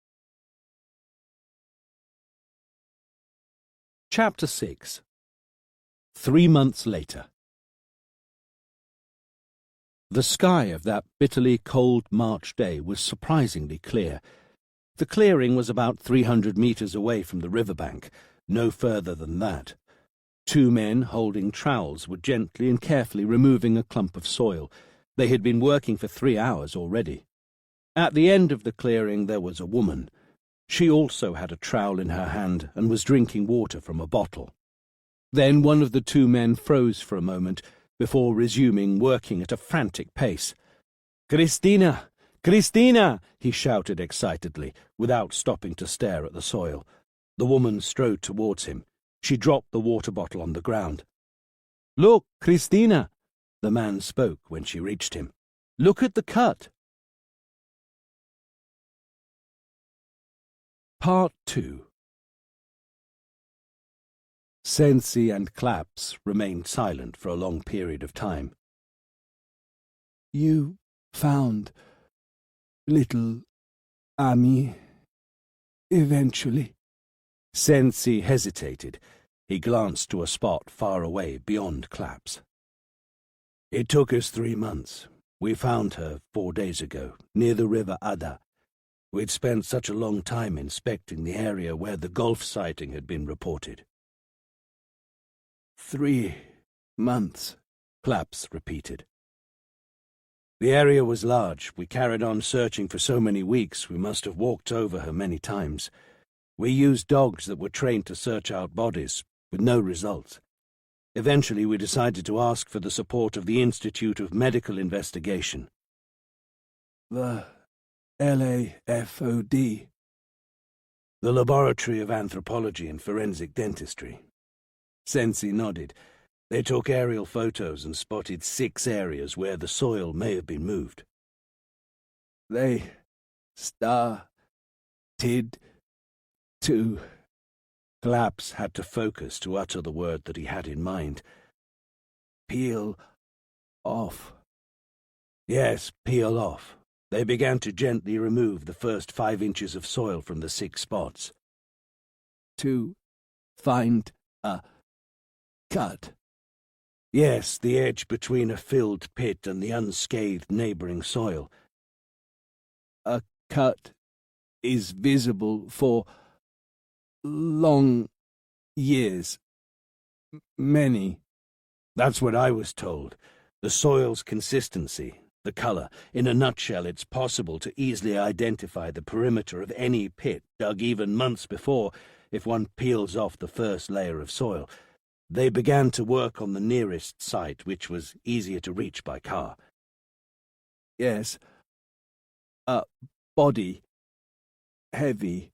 Chapter 6. 3 months later. The sky of that bitterly cold March day was surprisingly clear. The clearing was about 300 metres away from the riverbank, no further than that. 2 men holding trowels were gently and carefully removing a clump of soil. They had been working for 3 hours already. At the end of the clearing there was a woman. She also had a trowel in her hand and was drinking water from a bottle. Then one of the 2 men froze for a moment before resuming working at a frantic pace. "Christina! Christina!" he shouted excitedly, without stopping to stare at the soil. The woman strode towards him. She dropped the water bottle on the ground. "Look, Christina!" The man spoke when she reached him. "Look at the cut." Part 2. Sensi and Claps remained silent for a long period of time. You found little Ami eventually? Sensi hesitated. He glanced to a spot far away beyond Claps. It took us 3 months. We found her 4 days ago, near the river Ada. We'd spent such a long time inspecting the area where the Gulf sighting had been reported. 3 months, Claps repeated. The area was large. We carried on searching for so many weeks we must have walked over her many times. We used dogs that were trained to search out bodies, with no results. Eventually we decided to ask for the support of the Institute of Medical Investigation. The LAFOD. The Laboratory of Anthropology and Forensic Dentistry. Sensi nodded. They took aerial photos and spotted 6 areas where the soil may have been moved. They started to... Claps had to focus to utter the word that he had in mind. Peel off. Yes, peel off. They began to gently remove the first 5 inches of soil from the 6 spots. To find a cut. Yes, the edge between a filled pit and the unscathed neighbouring soil. A cut is visible for long years. Many. That's what I was told. The soil's consistency, the colour. In a nutshell, it's possible to easily identify the perimeter of any pit dug even months before if one peels off the first layer of soil. They began to work on the nearest site, which was easier to reach by car. Yes. A body. Heavy.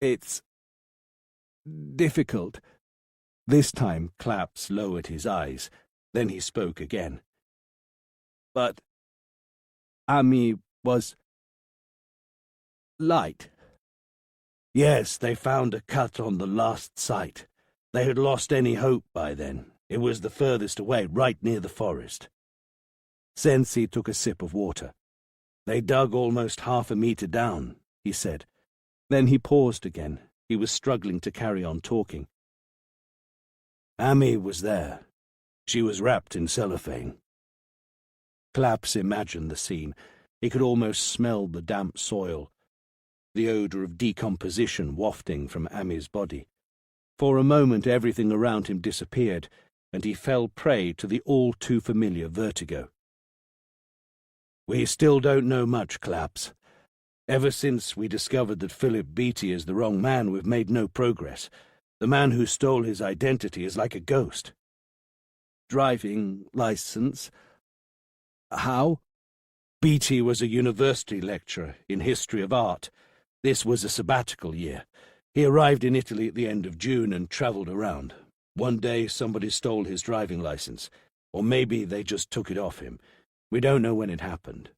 It's difficult. This time Claps lowered his eyes. Then he spoke again. But Ami was light. Yes, they found a cut on the last site. They had lost any hope by then. It was the furthest away, right near the forest. Sensi took a sip of water. They dug almost half a meter down, he said. Then he paused again. He was struggling to carry on talking. Ami was there. She was wrapped in cellophane. Claps imagined the scene. He could almost smell the damp soil, the odour of decomposition wafting from Ami's body. For a moment everything around him disappeared, and he fell prey to the all-too-familiar vertigo. We still don't know much, Claps. Ever since we discovered that Philip Beattie is the wrong man, we've made no progress. The man who stole his identity is like a ghost. Driving license? How? Beattie was a university lecturer in history of art. This was a sabbatical year. He arrived in Italy at the end of June and travelled around. One day somebody stole his driving license, or maybe they just took it off him. We don't know when it happened.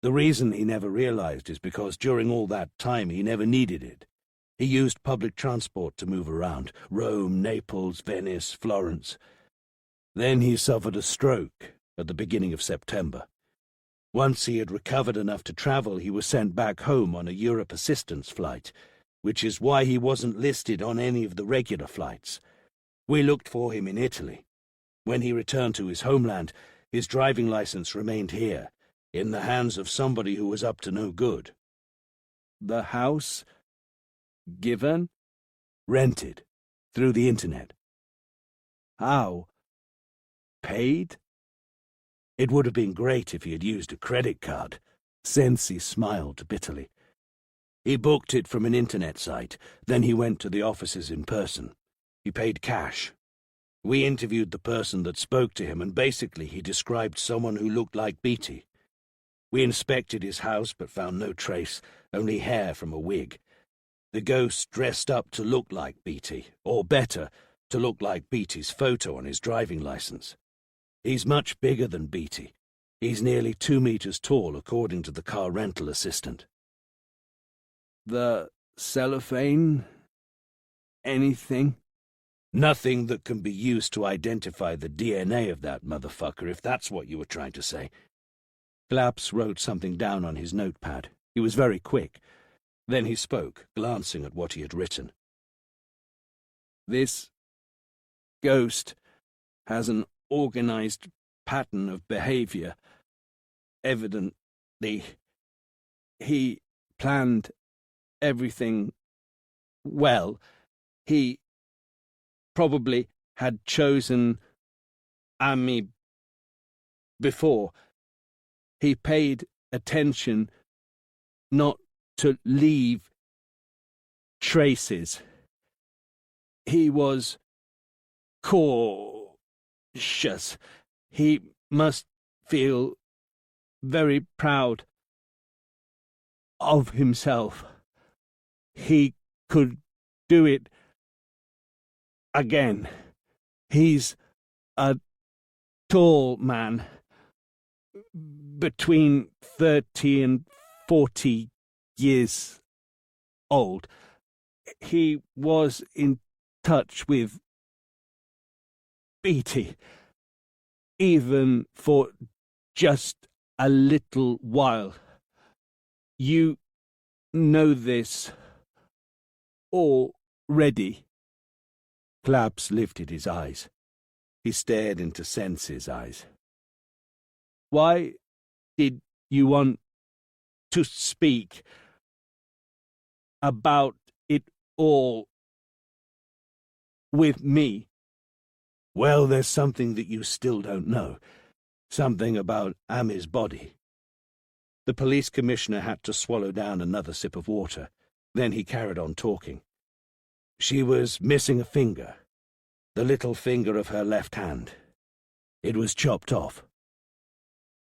The reason he never realized is because during all that time he never needed it. He used public transport to move around: Rome, Naples, Venice, Florence. Then he suffered a stroke at the beginning of September. Once he had recovered enough to travel, he was sent back home on a Europe assistance flight, which is why he wasn't listed on any of the regular flights. We looked for him in Italy. When he returned to his homeland, his driving license remained here, in the hands of somebody who was up to no good. The house? Given? Rented. Through the internet. How? Paid? It would have been great if he had used a credit card. Sensi smiled bitterly. He booked it from an internet site. Then he went to the offices in person. He paid cash. We interviewed the person that spoke to him, and basically he described someone who looked like Beattie. We inspected his house but found no trace, only hair from a wig. The ghost dressed up to look like Beattie, or better, to look like Beattie's photo on his driving license. He's much bigger than Beattie. He's nearly 2 meters tall, according to the car rental assistant. The cellophane? Anything? Nothing that can be used to identify the DNA of that motherfucker, if that's what you were trying to say. Claps wrote something down on his notepad. He was very quick. Then he spoke, glancing at what he had written. This ghost has an organized pattern of behavior. Evidently, he planned everything well. He probably had chosen Amy before. He paid attention not to leave traces. He was cautious. He must feel very proud of himself. He could do it again. He's a tall man, between 30 and 40 years old. He was in touch with Beatty, even for just a little while. You know this already. Claps lifted his eyes. He stared into Sense's eyes. Why did you want to speak about it all with me? Well, there's something that you still don't know. Something about Amy's body. The police commissioner had to swallow down another sip of water. Then he carried on talking. She was missing a finger. The little finger of her left hand. It was chopped off.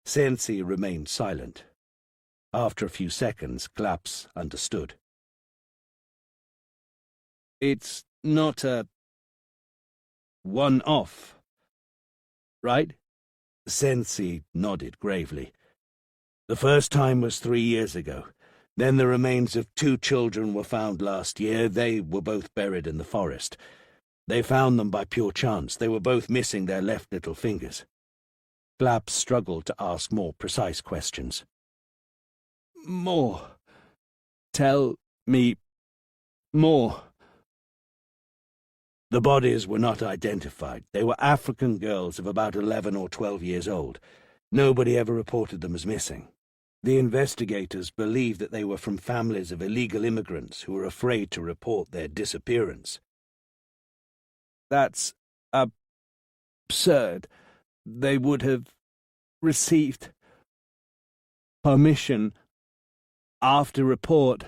Sense remained silent. After a few seconds, Claps understood. It's not a one-off, right? Sense nodded gravely. The first time was 3 years ago. Then the remains of 2 children were found last year. They were both buried in the forest. They found them by pure chance. They were both missing their left little fingers. Claps struggled to ask more precise questions. More. Tell me more. The bodies were not identified. They were African girls of about 11 or 12 years old. Nobody ever reported them as missing. The investigators believed that they were from families of illegal immigrants who were afraid to report their disappearance. That's absurd. They would have received permission after report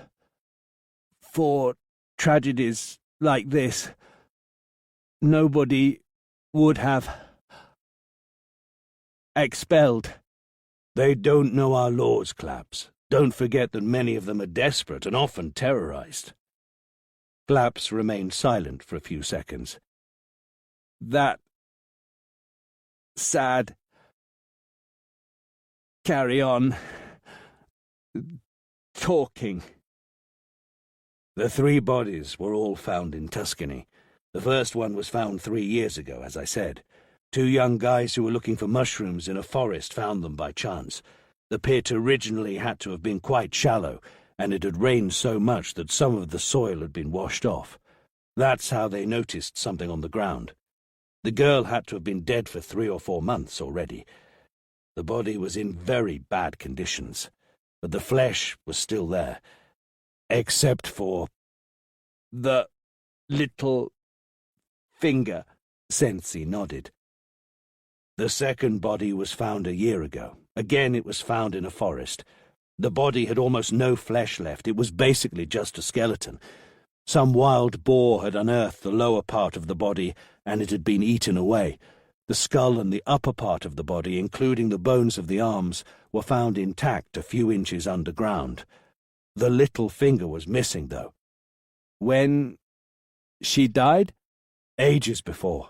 for tragedies like this. Nobody would have expelled. They don't know our laws, Claps. Don't forget that many of them are desperate and often terrorized. Claps remained silent for a few seconds. That sad. Carry on talking. The 3 bodies were all found in Tuscany. The first one was found 3 years ago, as I said. 2 young guys who were looking for mushrooms in a forest found them by chance. The pit originally had to have been quite shallow, and it had rained so much that some of the soil had been washed off. That's how they noticed something on the ground. The girl had to have been dead for 3 or 4 months already. The body was in very bad conditions, but the flesh was still there, except for the little finger. Sensi nodded. The second body was found a year ago. Again, it was found in a forest. The body had almost no flesh left. It was basically just a skeleton. Some wild boar had unearthed the lower part of the body, and it had been eaten away. The skull and the upper part of the body, including the bones of the arms, were found intact a few inches underground. The little finger was missing, though. When she died? Ages before.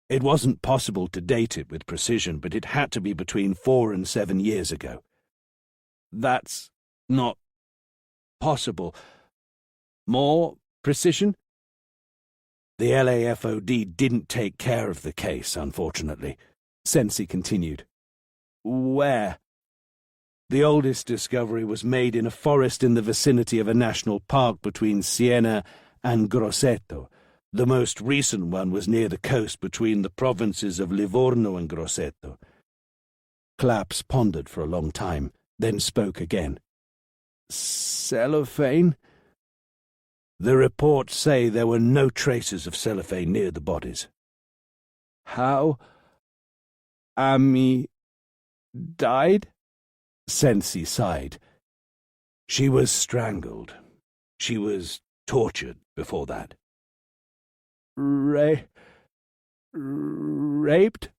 It wasn't possible to date it with precision, but it had to be between 4 and 7 years ago. That's not possible. More precision? The LAFOD didn't take care of the case, unfortunately, Sensi continued. Where? The oldest discovery was made in a forest in the vicinity of a national park between Siena and Grosseto. The most recent one was near the coast between the provinces of Livorno and Grosseto. Claps pondered for a long time, then spoke again. Cellophane? The reports say there were no traces of cellophane near the bodies. How? Ami died? Sensi sighed. She was strangled. She was tortured before that. Raped?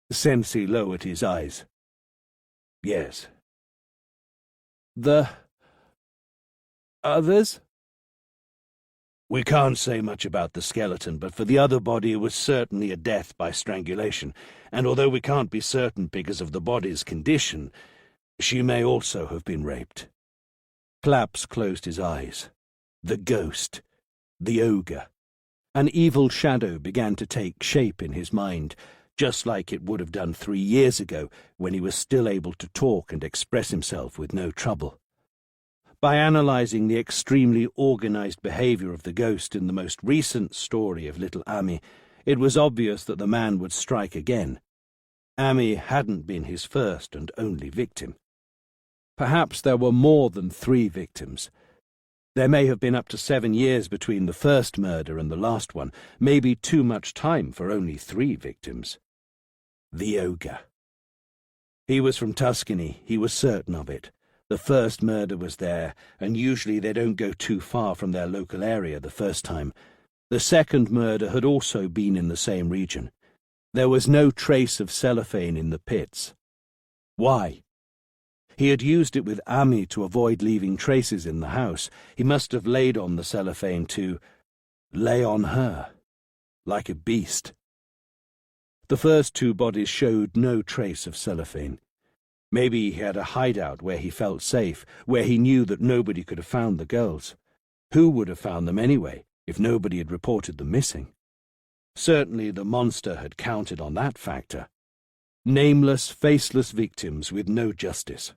Sensi lowered his eyes. Yes. The others? We can't say much about the skeleton, but for the other body it was certainly a death by strangulation, and although we can't be certain because of the body's condition, she may also have been raped. Claps closed his eyes. The ghost. The ogre. An evil shadow began to take shape in his mind, just like it would have done 3 years ago when he was still able to talk and express himself with no trouble. By analyzing the extremely organized behavior of the ghost in the most recent story of little Ami, it was obvious that the man would strike again. Ami hadn't been his first and only victim. Perhaps there were more than 3 victims. There may have been up to 7 years between the first murder and the last one, maybe too much time for only 3 victims. The ogre. He was from Tuscany, he was certain of it. The first murder was there, and usually they don't go too far from their local area the first time. The second murder had also been in the same region. There was no trace of cellophane in the pits. Why? He had used it with Ami to avoid leaving traces in the house. He must have laid on the cellophane to lay on her, like a beast. The first 2 bodies showed no trace of cellophane. Maybe he had a hideout where he felt safe, where he knew that nobody could have found the girls. Who would have found them anyway, if nobody had reported them missing? Certainly the monster had counted on that factor. Nameless, faceless victims with no justice.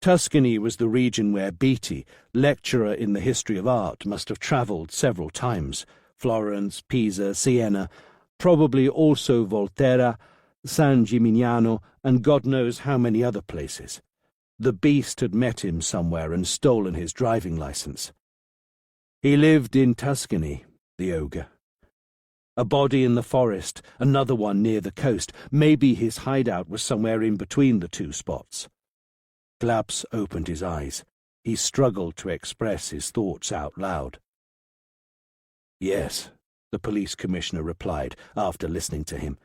Tuscany was the region where Beatty, lecturer in the history of art, must have travelled several times. Florence, Pisa, Siena, probably also Volterra, San Gimignano, and God knows how many other places. The beast had met him somewhere and stolen his driving license. He lived in Tuscany, the ogre. A body in the forest, another one near the coast. Maybe his hideout was somewhere in between the 2 spots. Claps opened his eyes. He struggled to express his thoughts out loud. Yes, the police commissioner replied, after listening to him.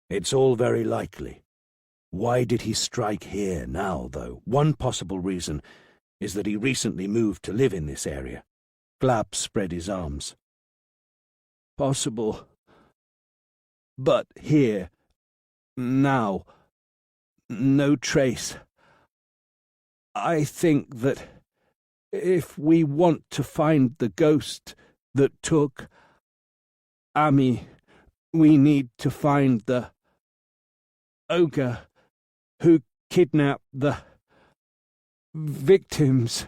It's all very likely. Why did he strike here now, though? One possible reason is that he recently moved to live in this area. Claps spread his arms. Possible. But here, now, no trace. I think that if we want to find the ghost that took Ami, we need to find the ogre who kidnapped the victims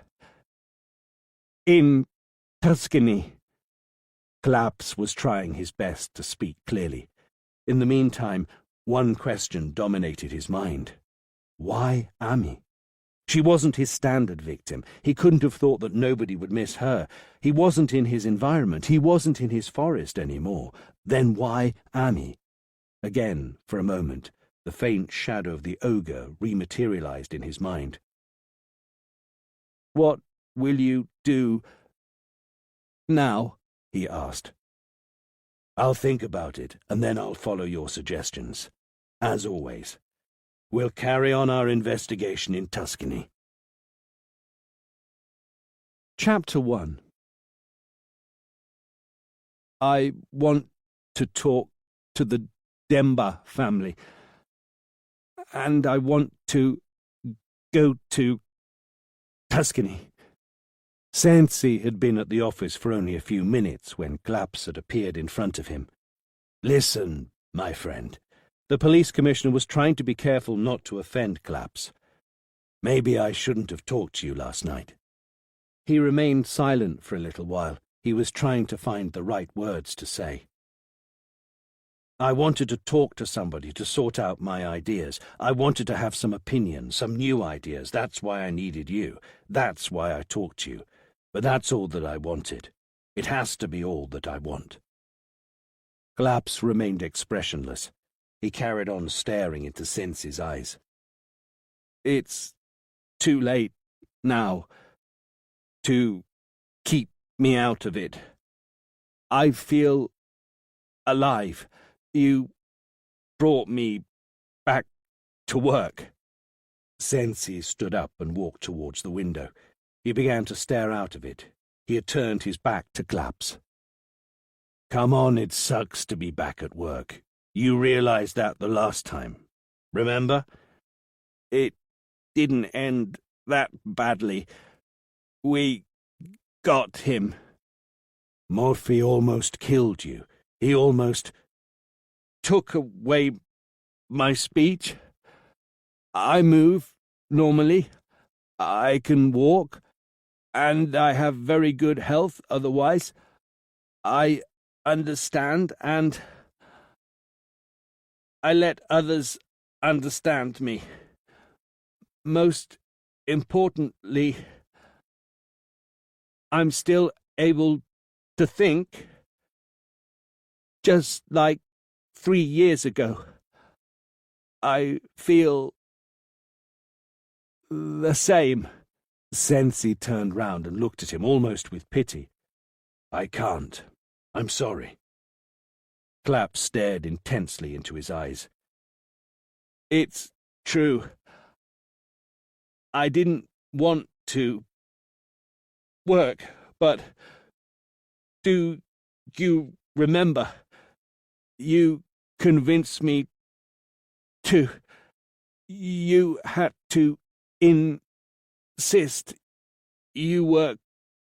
in Tuscany. Claps was trying his best to speak clearly. In the meantime, one question dominated his mind. Why Ami? She wasn't his standard victim. He couldn't have thought that nobody would miss her. He wasn't in his environment. He wasn't in his forest anymore. Then why Ami? Again, for a moment, the faint shadow of the ogre rematerialized in his mind. What will you do now? He asked. I'll think about it, and then I'll follow your suggestions. As always. We'll carry on our investigation in Tuscany. Chapter 1. I want to talk to the Demba family, and I want to go to Tuscany. Sensi had been at the office for only a few minutes when Claps had appeared in front of him. Listen, my friend. The police commissioner was trying to be careful not to offend Claps. Maybe I shouldn't have talked to you last night. He remained silent for a little while. He was trying to find the right words to say. I wanted to talk to somebody to sort out my ideas. I wanted to have some opinion, some new ideas. That's why I needed you. That's why I talked to you. But that's all that I wanted. It has to be all that I want. Claps remained expressionless. He carried on staring into Sensi's eyes. It's too late now to keep me out of it. I feel alive. You brought me back to work. Sensi stood up and walked towards the window. He began to stare out of it. He had turned his back to Claps. Come on, it sucks to be back at work. You realized that the last time. Remember? It didn't end that badly. We got him. Morphy almost killed you. He almost took away my speech. I move normally. I can walk, and I have very good health otherwise. I understand, and I let others understand me. Most importantly, I'm still able to think, just like 3 years ago. I feel the same. Sensi turned round and looked at him almost with pity. I can't. I'm sorry. Claps stared intensely into his eyes. It's true. I didn't want to work, but do you remember? You convinced me to. You had to insist. You were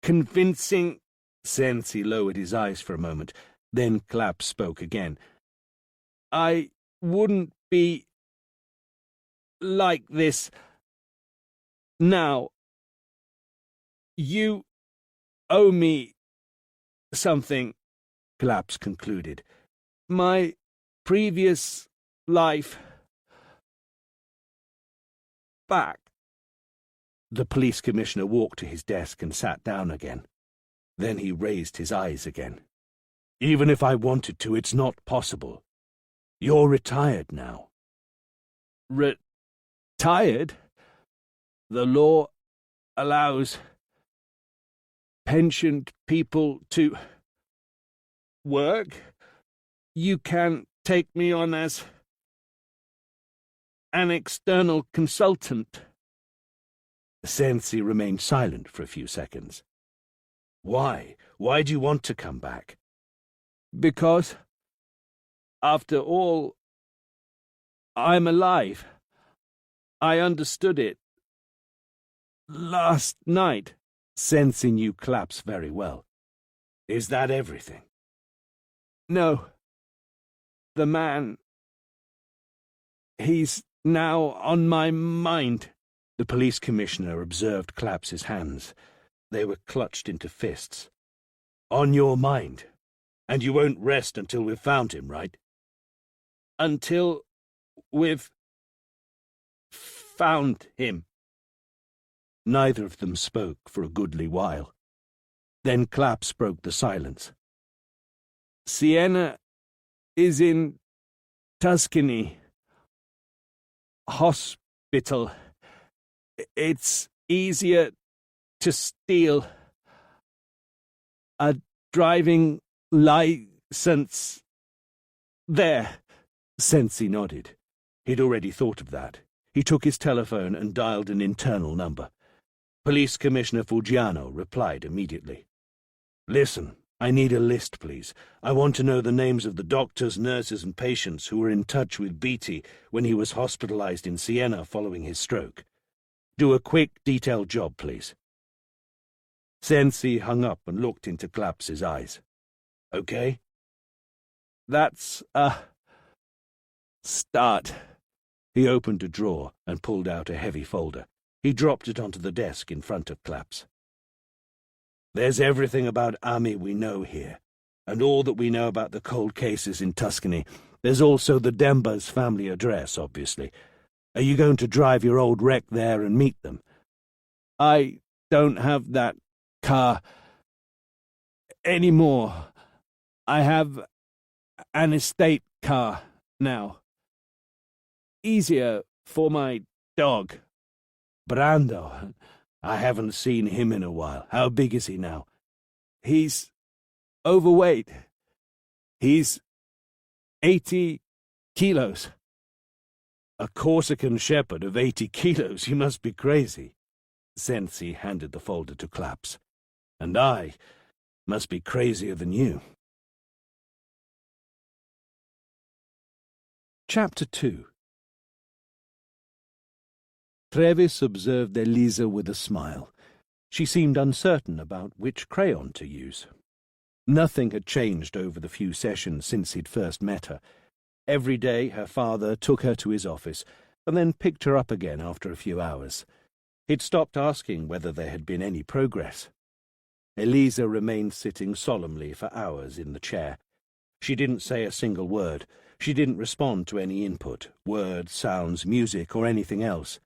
convincing. Sensi lowered his eyes for a moment. Then Claps spoke again. I wouldn't be like this now. You owe me something, Claps concluded. My previous life back. The police commissioner walked to his desk and sat down again. Then he raised his eyes again. Even if I wanted to, it's not possible. You're retired now. Retired? The law allows pensioned people to work. You can take me on as an external consultant. Sensi remained silent for a few seconds. Why? Why do you want to come back? Because, after all, I'm alive. I understood it. Last night. Sensi knew Claps very well. Is that everything? No. The man. He's now on my mind. The police commissioner observed Claps's hands. They were clutched into fists. On your mind? And you won't rest until we've found him, right? Until we've found him. Neither of them spoke for a goodly while. Then Claps broke the silence. Sienna is in Tuscany. Hospital. It's easier to steal. A driving license. There. Sensi nodded. He'd already thought of that. He took his telephone and dialed an internal number. Police Commissioner Fuggiano replied immediately. Listen, I need a list, please. I want to know the names of the doctors, nurses, and patients who were in touch with Beatty when he was hospitalized in Siena following his stroke. Do a quick, detailed job, please. Sensi hung up and looked into Klaps's eyes. "Okay?" "That's a start." He opened a drawer and pulled out a heavy folder. He dropped it onto the desk in front of Klaps. "There's everything about Ami we know here, and all that we know about the cold cases in Tuscany. There's also the Demba's family address, obviously. Are you going to drive your old wreck there and meet them?" "I don't have that car anymore. I have an estate car now. Easier for my dog." "Brando? I haven't seen him in a while. How big is he now?" "He's overweight. He's 80 kilos. "A Corsican shepherd of 80 kilos? You must be crazy." Sensi handed the folder to Klaps. "And I must be crazier than you." Chapter 2. Trevis observed Elisa with a smile. She seemed uncertain about which crayon to use. Nothing had changed over the few sessions since he'd first met her. Every day her father took her to his office and then picked her up again after a few hours. He'd stopped asking whether there had been any progress. Elisa remained sitting solemnly for hours in the chair. She didn't say a single word. She didn't respond to any input, words, sounds, music, or anything else.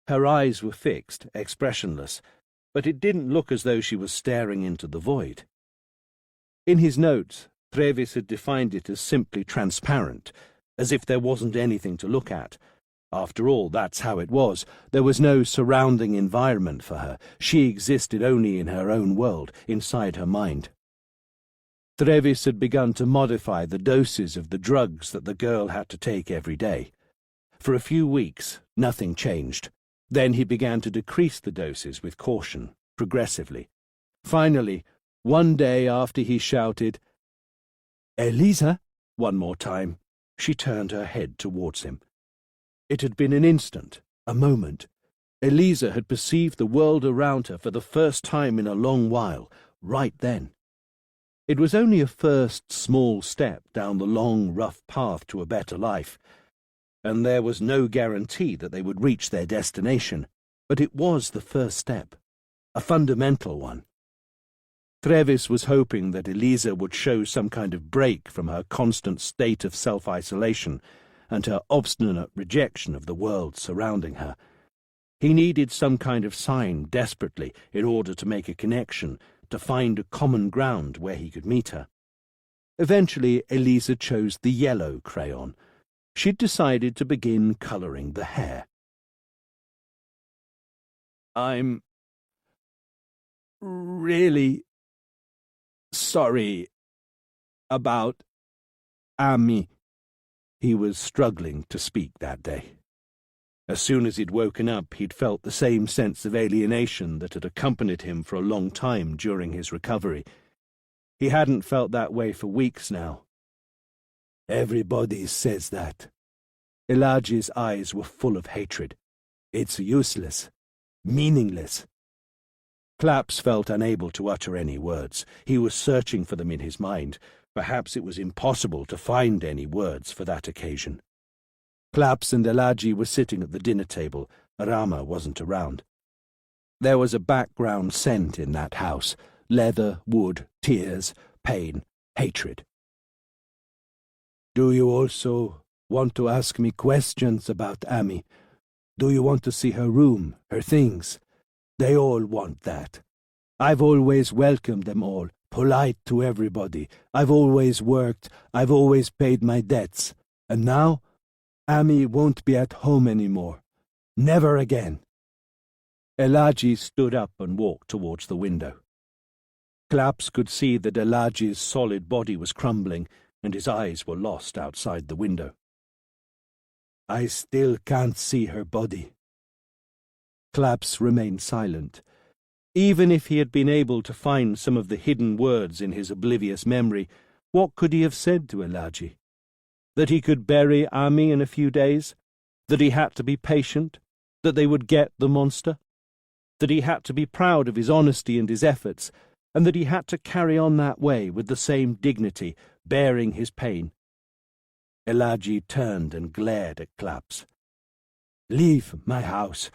Her eyes were fixed, expressionless, but it didn't look as though she was staring into the void. In his notes, Trevis had defined it as simply transparent, as if there wasn't anything to look at. After all, that's how it was. There was no surrounding environment for her. She existed only in her own world, inside her mind. Trevis had begun to modify the doses of the drugs that the girl had to take every day. For a few weeks, nothing changed. Then he began to decrease the doses with caution, progressively. Finally, one day after he shouted, "Elisa!" one more time, she turned her head towards him. It had been an instant, a moment. Elisa had perceived the world around her for the first time in a long while, right then. It was only a first small step down the long, rough path to a better life, and there was no guarantee that they would reach their destination, but it was the first step, a fundamental one. Trevis was hoping that Elisa would show some kind of break from her constant state of self-isolation and her obstinate rejection of the world surrounding her. He needed some kind of sign desperately in order to make a connection, to find a common ground where he could meet her. Eventually, Elisa chose the yellow crayon. She'd decided to begin colouring the hair. "I'm really sorry about Ami." He was struggling to speak that day. As soon as he'd woken up, he'd felt the same sense of alienation that had accompanied him for a long time during his recovery. He hadn't felt that way for weeks now. "Everybody says that." Elagi's eyes were full of hatred. "It's useless, meaningless." Klaps felt unable to utter any words. He was searching for them in his mind. Perhaps it was impossible to find any words for that occasion. Klaps and Elagi were sitting at the dinner table. Rama wasn't around. There was a background scent in that house: leather, wood, tears, pain, hatred. "Do you also want to ask me questions about Ami? Do you want to see her room, her things? They all want that. I've always welcomed them all, polite to everybody. I've always worked, I've always paid my debts. And now, Ami won't be at home anymore. Never again." Elagi stood up and walked towards the window. Klaps could see that Elagi's solid body was crumbling, and his eyes were lost outside the window. "I still can't see her body." Klaps remained silent. Even if he had been able to find some of the hidden words in his oblivious memory, what could he have said to Elagi? That he could bury Ami in a few days? That he had to be patient? That they would get the monster? that he had to be proud of his honesty and his efforts, and that he had to carry on that way with the same dignity, bearing his pain. Elagi turned and glared at Claps. "Leave my house.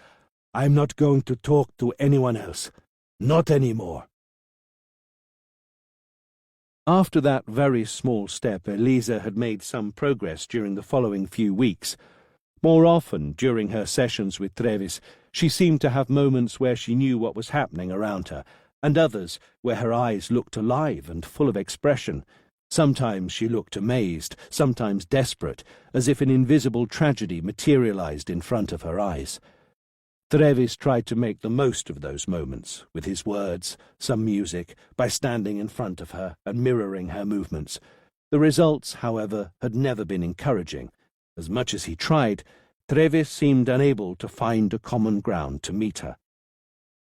I'm not going to talk to anyone else. Not anymore." After that very small step, Eliza had made some progress during the following few weeks. More often, during her sessions with Trevis, she seemed to have moments where she knew what was happening around her, and others where her eyes looked alive and full of expression. Sometimes she looked amazed, sometimes desperate, as if an invisible tragedy materialized in front of her eyes. Trevis tried to make the most of those moments, with his words, some music, by standing in front of her and mirroring her movements. The results, however, had never been encouraging. As much as he tried, Trevis seemed unable to find a common ground to meet her.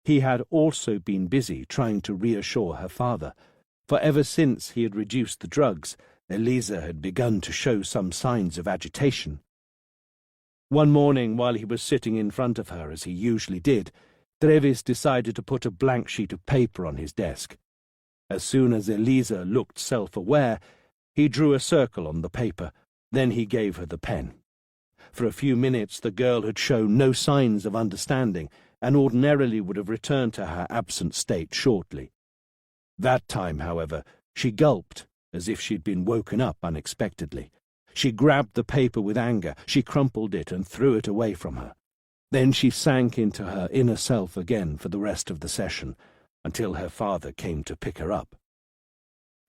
He had also been busy trying to reassure her father, for ever since he had reduced the drugs, Eliza had begun to show some signs of agitation. One morning, while he was sitting in front of her, as he usually did, Trevis decided to put a blank sheet of paper on his desk. As soon as Eliza looked self-aware, he drew a circle on the paper, then he gave her the pen. For a few minutes the girl had shown no signs of understanding, and ordinarily would have returned to her absent state shortly. That time, however, she gulped, as if she'd been woken up unexpectedly. She grabbed the paper with anger, she crumpled it and threw it away from her. Then she sank into her inner self again for the rest of the session, until her father came to pick her up.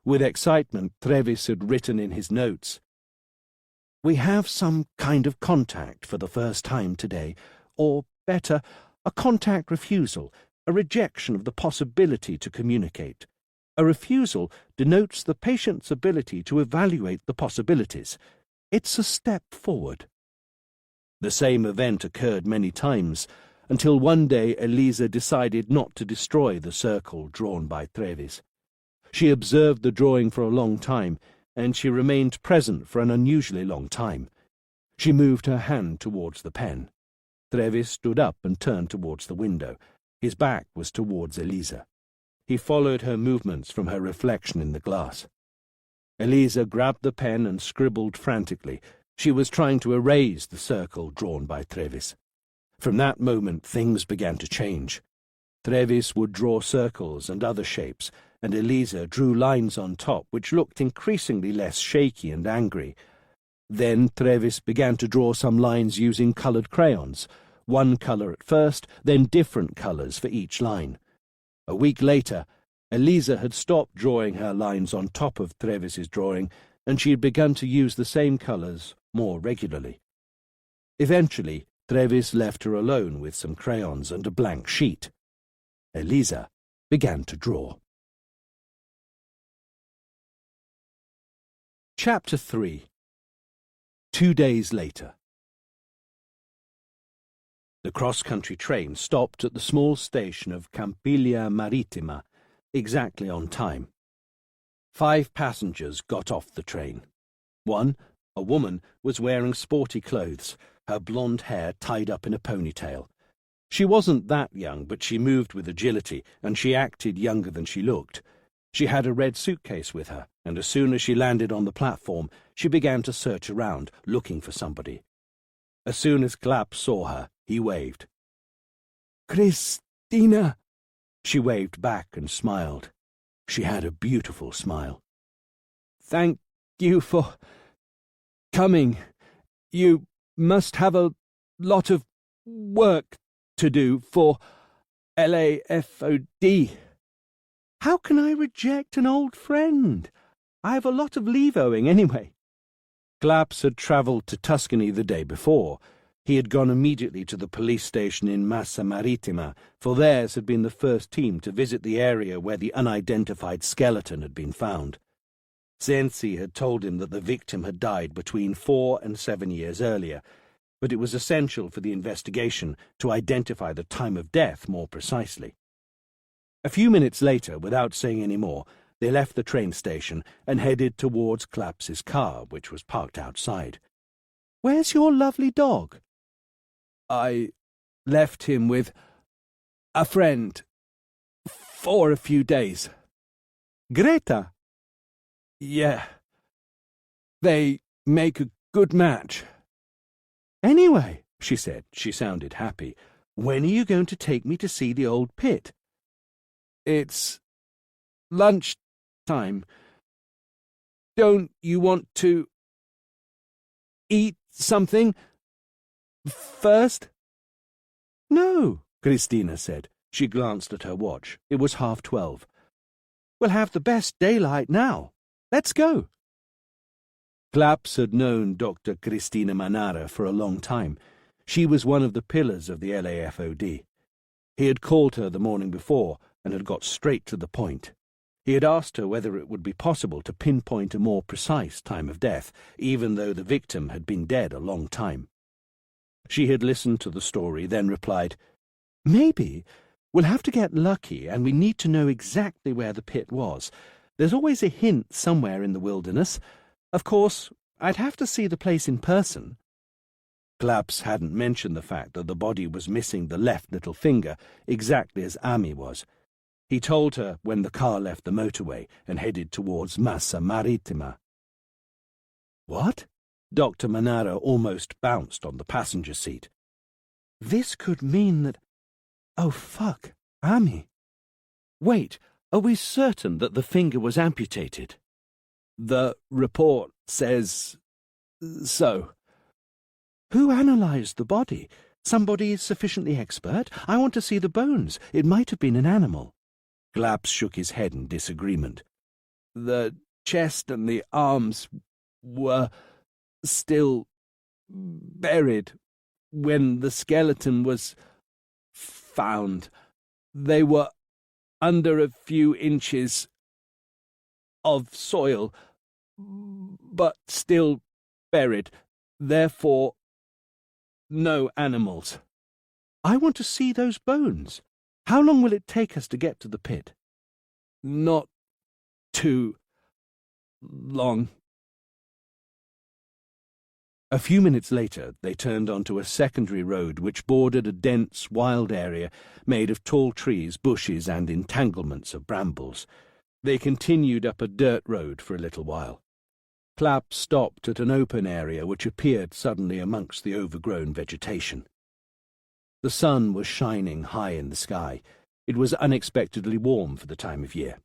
With excitement, Trevis had written in his notes, "We have some kind of contact for the first time today, or, better, a contact refusal, a rejection of the possibility to communicate. A refusal denotes the patient's ability to evaluate the possibilities. It's a step forward." The same event occurred many times, until one day Eliza decided not to destroy the circle drawn by Trevis. She observed the drawing for a long time, and she remained present for an unusually long time. She moved her hand towards the pen. Trevis stood up and turned towards the window. His back was towards Eliza. He followed her movements from her reflection in the glass. Eliza grabbed the pen and scribbled frantically. She was trying to erase the circle drawn by Trevis. From that moment things began to change. Trevis would draw circles and other shapes, and Eliza drew lines on top which looked increasingly less shaky and angry. Then Trevis began to draw some lines using coloured crayons, one colour at first, then different colours for each line. A week later, Eliza had stopped drawing her lines on top of Trevis's drawing, and she had begun to use the same colours more regularly. Eventually, Trevis left her alone with some crayons and a blank sheet. Eliza began to draw. Chapter 3. 2 days later. The cross-country train stopped at the small station of Campiglia Marittima, exactly on time. 5 passengers got off the train. One, a woman, was wearing sporty clothes, her blonde hair tied up in a ponytail. She wasn't that young, but she moved with agility, and she acted younger than she looked. She had a red suitcase with her, and as soon as she landed on the platform, she began to search around, looking for somebody. As soon as Clapp saw her, he waved. "Christina!" She waved back and smiled. She had a beautiful smile. "Thank you for coming. You must have a lot of work to do for LAFOD. How can I reject an old friend? I have a lot of leave owing anyway." Claps had travelled to Tuscany the day before. He had gone immediately to the police station in Massa Marittima, for theirs had been the first team to visit the area where the unidentified skeleton had been found. Sensi had told him that the victim had died between 4 and 7 years earlier, but it was essential for the investigation to identify the time of death more precisely. A few minutes later, without saying any more, they left the train station and headed towards Clapps's car, which was parked outside. "Where's your lovely dog?" "I left him with a friend for a few days. Greta? Yeah. They make a good match. Anyway, she said, she sounded happy, when are you going to take me to see the old pit? It's lunch time. Don't you want to eat something first? No, Christina said. She glanced at her watch. It was 12:30. We'll have the best daylight now. Let's go. Claps had known Dr. Cristina Manara for a long time. She was one of the pillars of the LAFOD. He had called her the morning before and had got straight to the point. He had asked her whether it would be possible to pinpoint a more precise time of death, even though the victim had been dead a long time. She had listened to the story, then replied, "Maybe. We'll have to get lucky, and we need to know exactly where the pit was. There's always a hint somewhere in the wilderness. Of course, I'd have to see the place in person." Claps hadn't mentioned the fact that the body was missing the left little finger, exactly as Ami was. He told her when the car left the motorway and headed towards Massa Marittima. What? Dr. Manara almost bounced on the passenger seat. This could mean that... Oh, fuck, Ami. Wait, are we certain that the finger was amputated? The report says so. Who analysed the body? Somebody sufficiently expert? I want to see the bones. It might have been an animal. Claps shook his head in disagreement. The chest and the arms were still buried when the skeleton was found. They were under a few inches of soil, but still buried. Therefore, no animals. I want to see those bones. How long will it take us to get to the pit? Not too long. A few minutes later, they turned onto a secondary road which bordered a dense, wild area made of tall trees, bushes, and entanglements of brambles. They continued up a dirt road for a little while. Clapp stopped at an open area which appeared suddenly amongst the overgrown vegetation. The sun was shining high in the sky. It was unexpectedly warm for the time of year.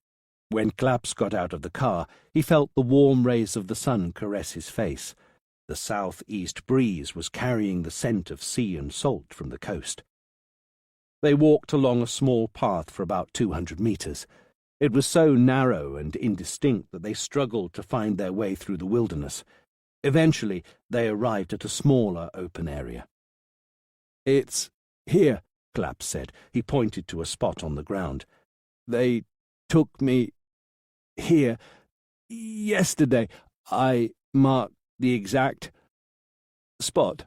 When Claps got out of the car, he felt the warm rays of the sun caress his face. The south-east breeze was carrying the scent of sea and salt from the coast. They walked along a small path for about 200 meters. It was so narrow and indistinct that they struggled to find their way through the wilderness. Eventually, they arrived at a smaller open area. "It's here," Claps said. He pointed to a spot on the ground. "They took me here yesterday. I marked the exact spot."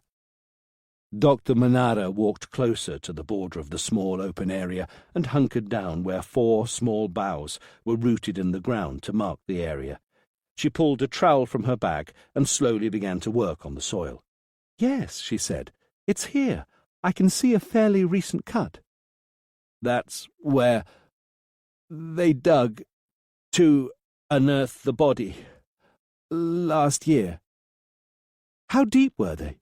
Dr. Manara walked closer to the border of the small open area and hunkered down where 4 small boughs were rooted in the ground to mark the area. She pulled a trowel from her bag and slowly began to work on the soil. "Yes," she said, "it's here. I can see a fairly recent cut." "That's where they dug to unearth the body last year." "How deep were they?"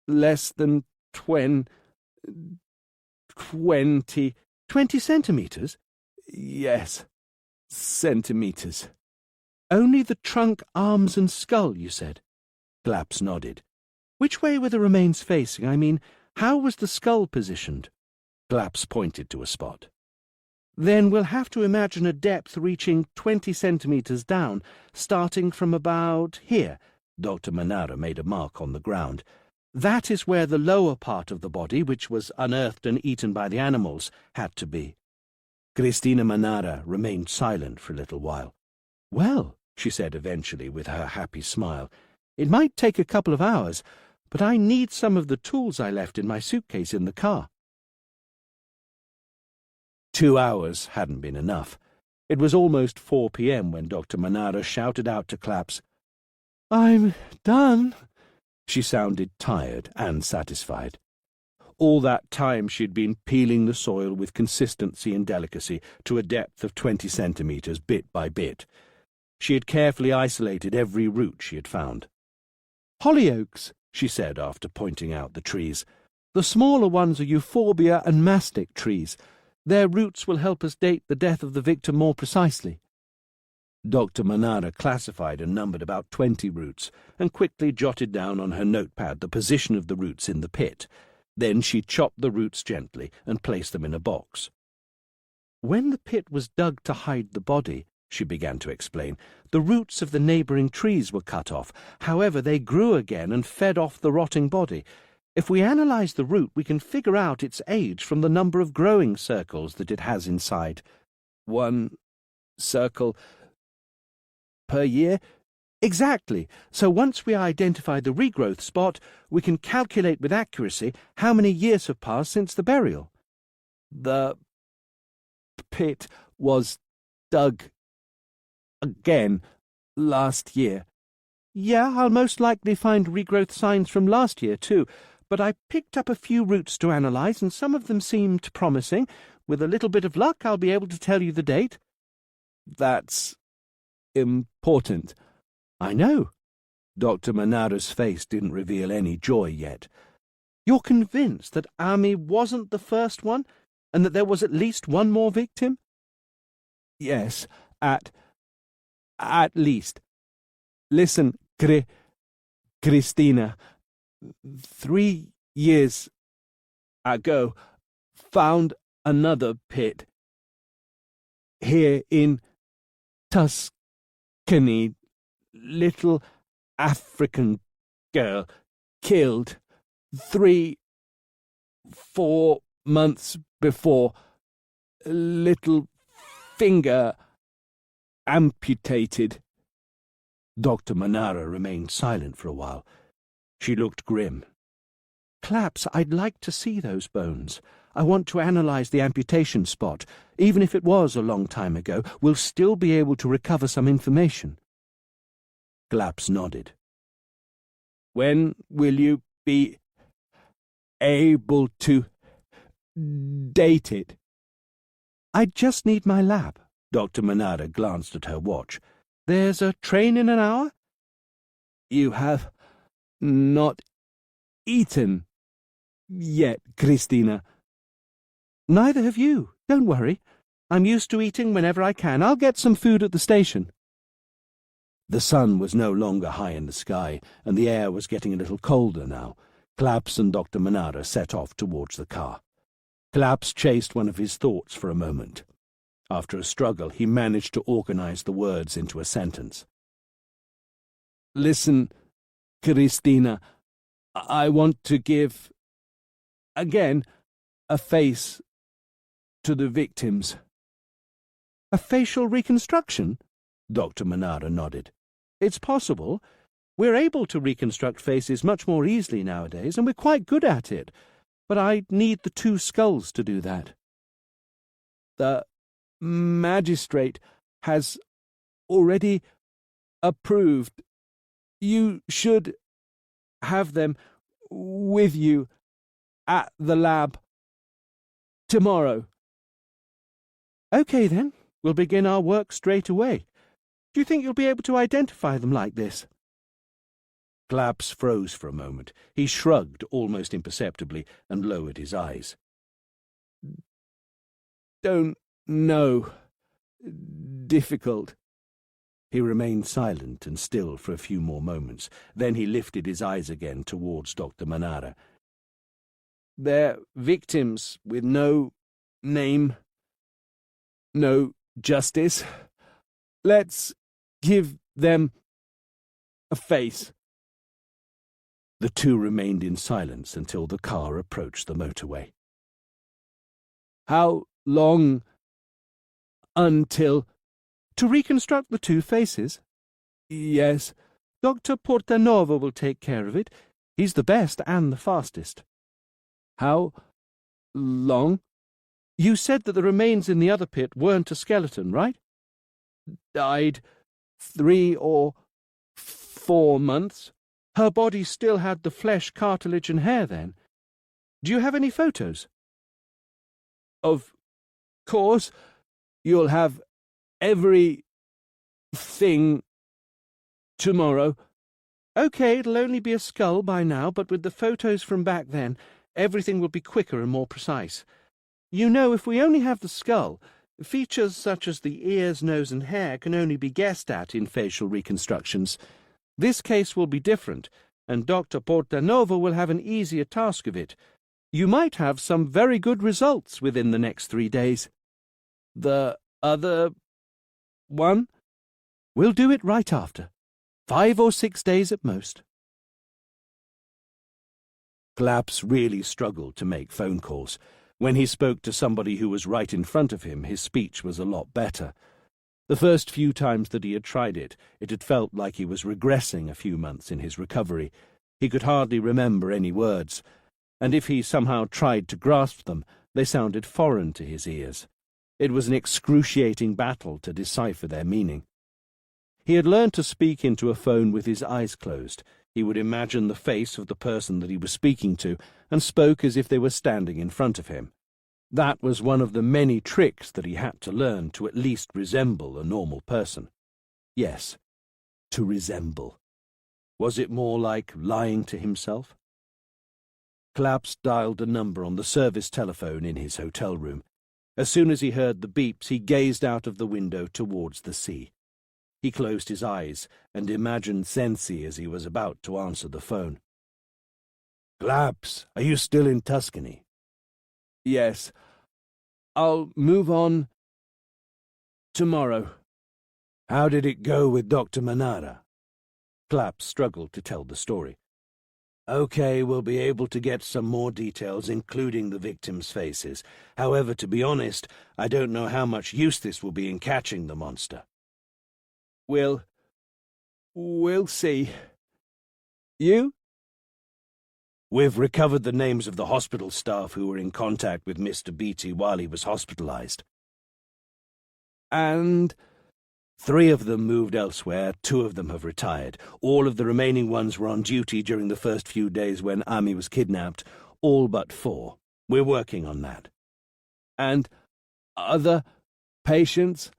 "Less than 20 centimeters?" "Yes, centimeters." "Only the trunk, arms, and skull, you said?" Claps nodded. "Which way were the remains facing? I mean, how was the skull positioned?" Claps pointed to a spot. "Then we'll have to imagine a depth reaching 20 centimeters down, starting from about here." Dr. Manara made a mark on the ground. "That is where the lower part of the body, which was unearthed and eaten by the animals, had to be." Cristina Manara remained silent for a little while. "Well," she said eventually with her happy smile, "it might take a couple of hours, but I need some of the tools I left in my suitcase in the car." 2 hours hadn't been enough. It was almost 4 p.m. when Dr. Manara shouted out to Claps, "I'm done." She sounded tired and satisfied. All that time she'd been peeling the soil with consistency and delicacy to a depth of 20 centimetres, bit by bit. She had carefully isolated every root she had found. "Hollyoaks," she said after pointing out the trees. "The smaller ones are euphorbia and mastic trees. Their roots will help us date the death of the victim more precisely." Dr. Manara classified and numbered about 20 roots and quickly jotted down on her notepad the position of the roots in the pit. Then she chopped the roots gently and placed them in a box. "When the pit was dug to hide the body," she began to explain, "the roots of the neighbouring trees were cut off. However, they grew again and fed off the rotting body. If we analyse the root, we can figure out its age from the number of growing circles that it has inside." "1 circle per year?" "Exactly. So once we identify the regrowth spot, we can calculate with accuracy how many years have passed since the burial." "The pit was dug again last year." "Yeah, I'll most likely find regrowth signs from last year too, but I picked up a few roots to analyse and some of them seemed promising. With a little bit of luck, I'll be able to tell you the date." "That's important." "I know." Dr. Manara's face didn't reveal any joy yet. "You're convinced that Ami wasn't the first one, and that there was at least one more victim?" "Yes, at least. Listen, Christina, 3 years ago, found another pit here in Tuscany. Little African girl killed 3-4 months before. Little finger amputated." Dr. Manara remained silent for a while. She looked grim. "Claps, I'd like to see those bones. I want to analyse the amputation spot. Even if it was a long time ago, we'll still be able to recover some information." Claps nodded. "When will you be able to date it?" "I just need my lab." Dr. Manara glanced at her watch. "There's a train in an hour?" "You have not eaten yet, Christina." "Neither have you. Don't worry. I'm used to eating whenever I can. I'll get some food at the station." The sun was no longer high in the sky, and the air was getting a little colder now. Claps and Dr. Manara set off towards the car. Claps chased one of his thoughts for a moment. After a struggle, he managed to organize the words into a sentence. "Listen, Christina, I want to give, again, a face to the victims." "A facial reconstruction?" Dr. Manara nodded. "It's possible. We're able to reconstruct faces much more easily nowadays, and we're quite good at it. But I need the 2 skulls to do that." "The magistrate has already approved. You should have them with you at the lab tomorrow." "Okay, then. We'll begin our work straight away. Do you think you'll be able to identify them like this?" Claps froze for a moment. He shrugged almost imperceptibly and lowered his eyes. "Don't know. Difficult." He remained silent and still for a few more moments. Then he lifted his eyes again towards Dr. Manara. "They're victims with no name, no justice. Let's give them a face." The 2 remained in silence until the car approached the motorway. "How long until—" "To reconstruct the 2 faces?" "Yes." "Dr. Portanova will take care of it. He's the best and the fastest." "How long?" "You said that the remains in the other pit weren't a skeleton, right?" "Died 3 or 4 months. Her body still had the flesh, cartilage, and hair then?" Do you have any photos? Of course, you'll have everything tomorrow. Okay, it'll only be a skull by now, but with the photos from back then, everything will be quicker and more precise. You know, if we only have the skull, features such as the ears, nose, and hair can only be guessed at in facial reconstructions. This case will be different, and Dr. Portanova will have an easier task of it. You might have some very good results within the next 3 days. The other one? We'll do it right after. 5 or 6 days at most. Claps really struggled to make phone calls. When he spoke to somebody who was right in front of him, his speech was a lot better. The first few times that he had tried it, it had felt like he was regressing a few months in his recovery. He could hardly remember any words, and if he somehow tried to grasp them, they sounded foreign to his ears. It was an excruciating battle to decipher their meaning. He had learned to speak into a phone with his eyes closed. He would imagine the face of the person that he was speaking to, and spoke as if they were standing in front of him. That was one of the many tricks that he had to learn to at least resemble a normal person. Yes, to resemble. Was it more like lying to himself? Claps dialed a number on the service telephone in his hotel room. As soon as he heard the beeps, he gazed out of the window towards the sea. He closed his eyes and imagined Sensi as he was about to answer the phone. "Claps, are you still in Tuscany?" "Yes. I'll move on tomorrow." "How did it go with Dr. Manara?" Claps struggled to tell the story. "Okay, we'll be able to get some more details, including the victims' faces. However, to be honest, I don't know how much use this will be in catching the monster." We'll see. You?" "We've recovered the names of the hospital staff who were in contact with Mr. Beatty while he was hospitalized. And 3 of them moved elsewhere, 2 of them have retired. All of the remaining ones were on duty during the first few days when Ami was kidnapped, all but 4. We're working on that." And other patients?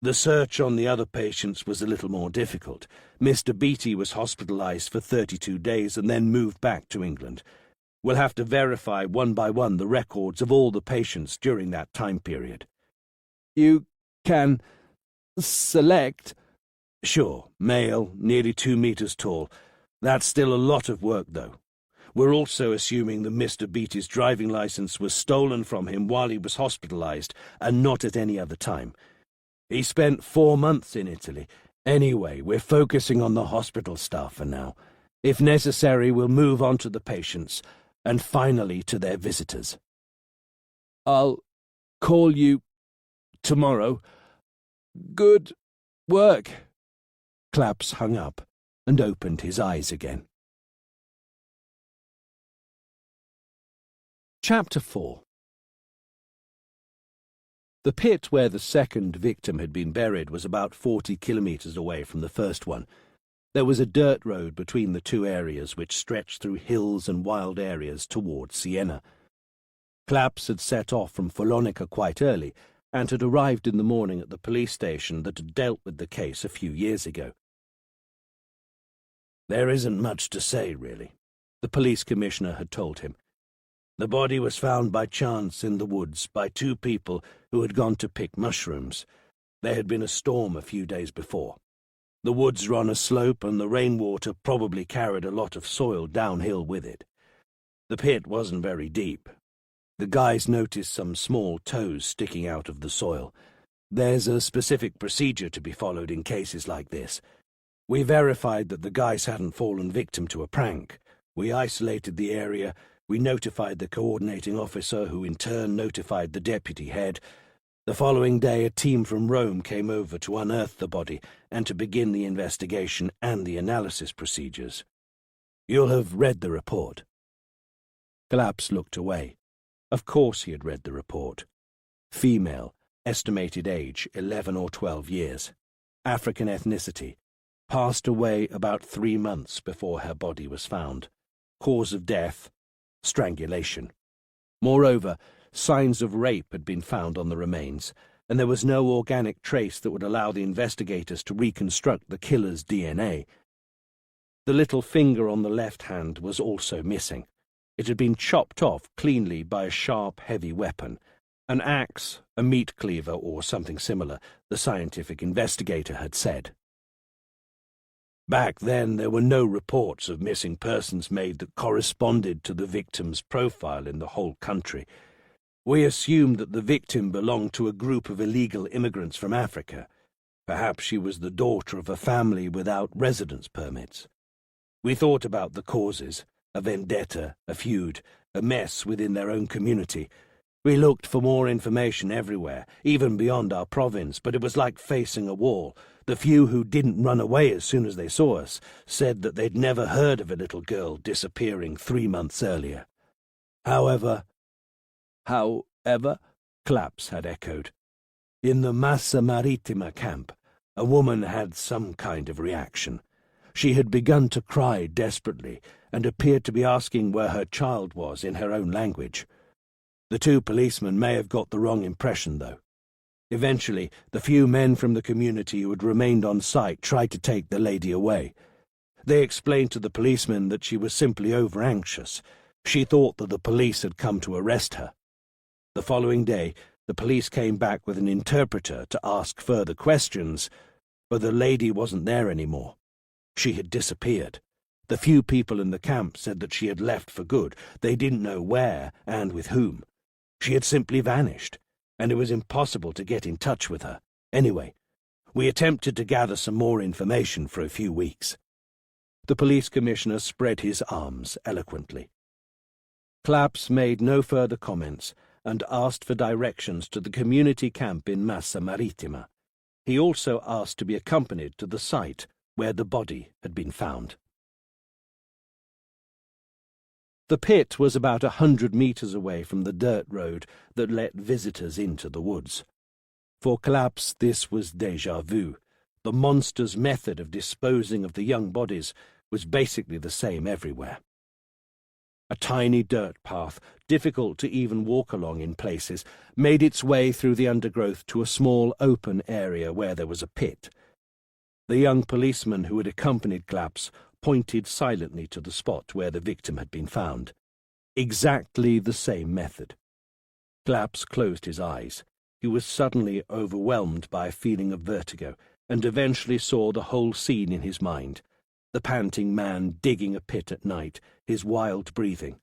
The search on the other patients was a little more difficult. Mr. Beatty was hospitalized for 32 days and then moved back to England. We'll have to verify one by one the records of all the patients during that time period. You can select? Sure, male, nearly 2 meters tall. That's still a lot of work, though. We're also assuming that Mr. Beatty's driving license was stolen from him while he was hospitalized and not at any other time. He spent 4 months in Italy. Anyway, we're focusing on the hospital staff for now. If necessary, we'll move on to the patients, and finally to their visitors. I'll call you tomorrow. Good work." Claps hung up and opened his eyes again. Chapter 4. The pit where the second victim had been buried was about 40 kilometers away from the first one. There was a dirt road between the 2 areas which stretched through hills and wild areas towards Siena. Claps had set off from Follonica quite early and had arrived in the morning at the police station that had dealt with the case a few years ago. "There isn't much to say, really," the police commissioner had told him. "The body was found by chance in the woods by 2 people who had gone to pick mushrooms. There had been a storm a few days before. The woods are on a slope and the rainwater probably carried a lot of soil downhill with it. The pit wasn't very deep. The guys noticed some small toes sticking out of the soil. There's a specific procedure to be followed in cases like this. We verified that the guys hadn't fallen victim to a prank. We isolated the area. We notified the coordinating officer, who in turn notified the deputy head. The following day, a team from Rome came over to unearth the body and to begin the investigation and the analysis procedures. You'll have read the report." Claps looked away. Of course he had read the report. Female, estimated age 11 or 12 years. African ethnicity. Passed away about 3 months before her body was found. Cause of death, strangulation. Moreover, signs of rape had been found on the remains, and there was no organic trace that would allow the investigators to reconstruct the killer's DNA. The little finger on the left hand was also missing. It had been chopped off cleanly by a sharp, heavy weapon. An axe, a meat cleaver, or something similar, the scientific investigator had said. Back then, there were no reports of missing persons made that corresponded to the victim's profile in the whole country. We assumed that the victim belonged to a group of illegal immigrants from Africa. Perhaps she was the daughter of a family without residence permits. We thought about the causes, a vendetta, a feud, a mess within their own community. We looked for more information everywhere, even beyond our province, but it was like facing a wall. The few who didn't run away as soon as they saw us said that they'd never heard of a little girl disappearing 3 months earlier. However, Claps had echoed. In the Massa Marittima camp, a woman had some kind of reaction. She had begun to cry desperately and appeared to be asking where her child was in her own language. The 2 policemen may have got the wrong impression, though. Eventually, the few men from the community who had remained on site tried to take the lady away. They explained to the policemen that she was simply over-anxious. She thought that the police had come to arrest her. The following day, the police came back with an interpreter to ask further questions, but the lady wasn't there anymore. She had disappeared. The few people in the camp said that she had left for good. They didn't know where and with whom. She had simply vanished, and it was impossible to get in touch with her. Anyway, we attempted to gather some more information for a few weeks. The police commissioner spread his arms eloquently. Claps made no further comments and asked for directions to the community camp in Massa Marittima. He also asked to be accompanied to the site where the body had been found. The pit was about 100 meters away from the dirt road that let visitors into the woods. For Claps, this was déjà vu. The monster's method of disposing of the young bodies was basically the same everywhere. A tiny dirt path, difficult to even walk along in places, made its way through the undergrowth to a small open area where there was a pit. The young policeman who had accompanied Claps pointed silently to the spot where the victim had been found. Exactly the same method. Claps closed his eyes. He was suddenly overwhelmed by a feeling of vertigo, and eventually saw the whole scene in his mind. The panting man digging a pit at night, his wild breathing.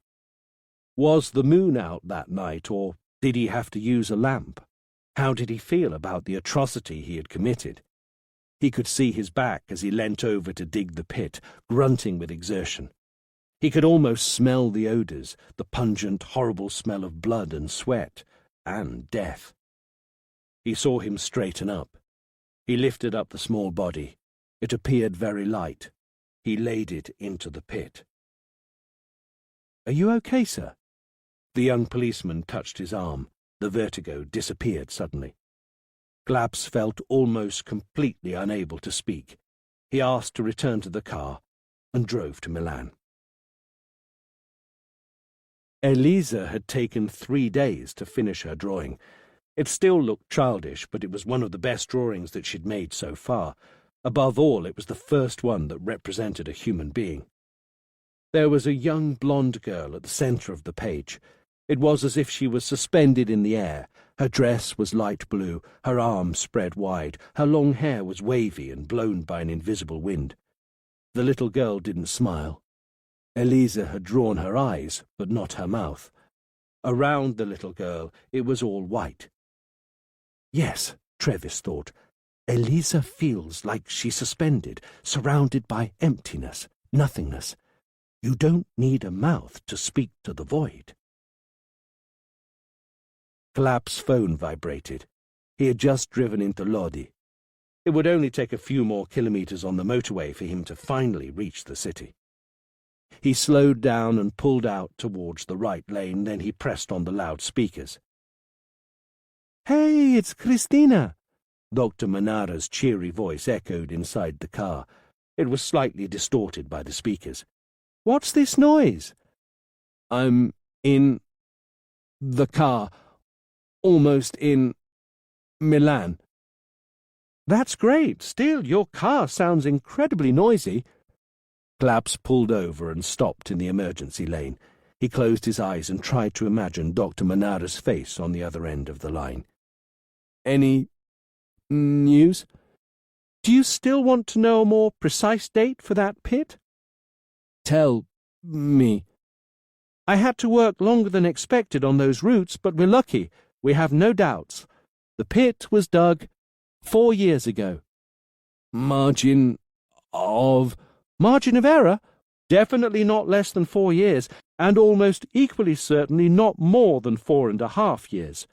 Was the moon out that night, or did he have to use a lamp? How did he feel about the atrocity he had committed? He could see his back as he leant over to dig the pit, grunting with exertion. He could almost smell the odours, the pungent, horrible smell of blood and sweat, and death. He saw him straighten up. He lifted up the small body. It appeared very light. He laid it into the pit. "Are you okay, sir?" The young policeman touched his arm. The vertigo disappeared suddenly. Claps felt almost completely unable to speak. He asked to return to the car and drove to Milan. Elisa had taken 3 days to finish her drawing. It still looked childish, but it was one of the best drawings that she'd made so far. Above all, it was the first one that represented a human being. There was a young blonde girl at the centre of the page. It was as if she was suspended in the air. Her dress was light blue, her arms spread wide, her long hair was wavy and blown by an invisible wind. The little girl didn't smile. Elisa had drawn her eyes, but not her mouth. Around the little girl, it was all white. Yes, Trevis thought, Elisa feels like she's suspended, surrounded by emptiness, nothingness. You don't need a mouth to speak to the void. Clap's phone vibrated. He had just driven into Lodi. It would only take a few more kilometres on the motorway for him to finally reach the city. He slowed down and pulled out towards the right lane, then he pressed on the loudspeakers. "Hey, it's Christina!" Dr. Manara's cheery voice echoed inside the car. It was slightly distorted by the speakers. "What's this noise?" I'm in the car, almost in Milan." "That's great. Still, your car sounds incredibly noisy." Claps pulled over and stopped in the emergency lane. He closed his eyes and tried to imagine Dr. Manara's face on the other end of the line. "Any news? Do you still want to know a more precise date for that pit?" "Tell me." "I had to work longer than expected on those roots, but we're lucky. We have no doubts. The pit was dug 4 years ago." Margin of error? Definitely not less than 4 years, and almost equally certainly not more than 4.5 years.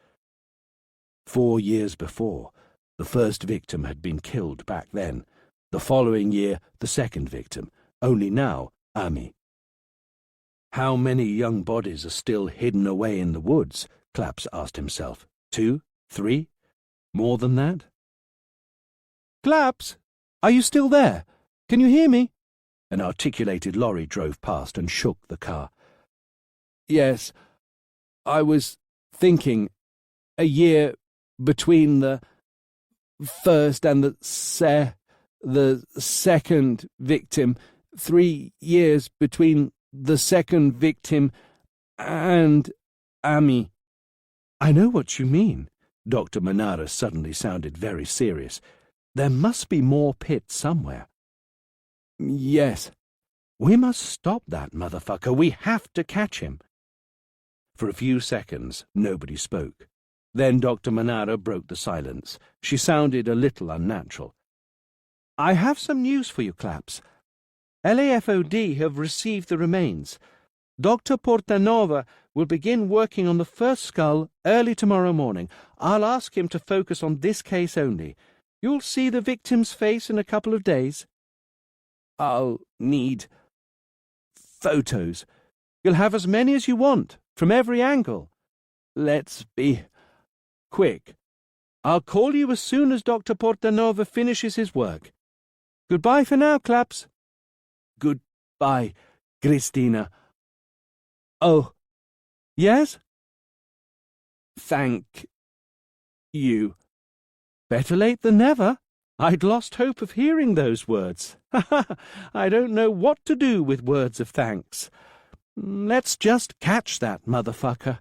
4 years before, the first victim had been killed back then. The following year, the second victim, only now, Ami. How many young bodies are still hidden away in the woods? Claps asked himself. 2, 3, more than that? "Claps, are you still there? Can you hear me?" An articulated lorry drove past and shook the car. "Yes, I was thinking, a year between the first and the second victim, 3 years between the second victim and Ami." "I know what you mean." Dr. Manara suddenly sounded very serious. "There must be more pits somewhere." "Yes." "We must stop that motherfucker. We have to catch him." For a few seconds, nobody spoke. Then Dr. Manara broke the silence. She sounded a little unnatural. "I have some news for you, Claps. LAFOD have received the remains. Dr. Portanova will begin working on the first skull early tomorrow morning. I'll ask him to focus on this case only. You'll see the victim's face in a couple of days." "I'll need photos. You'll have as many as you want, from every angle. Let's be quick. I'll call you as soon as Dr. Portanova finishes his work. Goodbye for now, Claps." Goodbye, Christina." "Oh, yes?" "Thank you." "Better late than never. I'd lost hope of hearing those words. I don't know what to do with words of thanks. Let's just catch that motherfucker."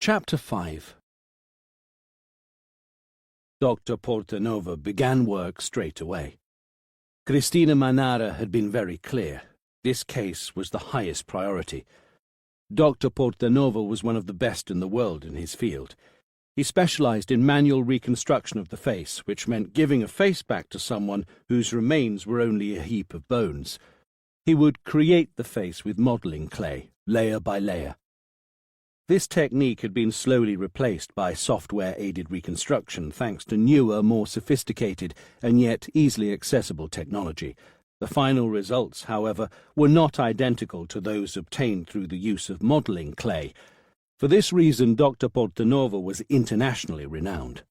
Chapter 5. Dr. Portanova began work straight away. Christina Manara had been very clear. This case was the highest priority. Dr. Portanova was one of the best in the world in his field. He specialized in manual reconstruction of the face, which meant giving a face back to someone whose remains were only a heap of bones. He would create the face with modeling clay, layer by layer. This technique had been slowly replaced by software-aided reconstruction thanks to newer, more sophisticated, and yet easily accessible technology. The final results, however, were not identical to those obtained through the use of modeling clay. For this reason, Dr. Portanova was internationally renowned.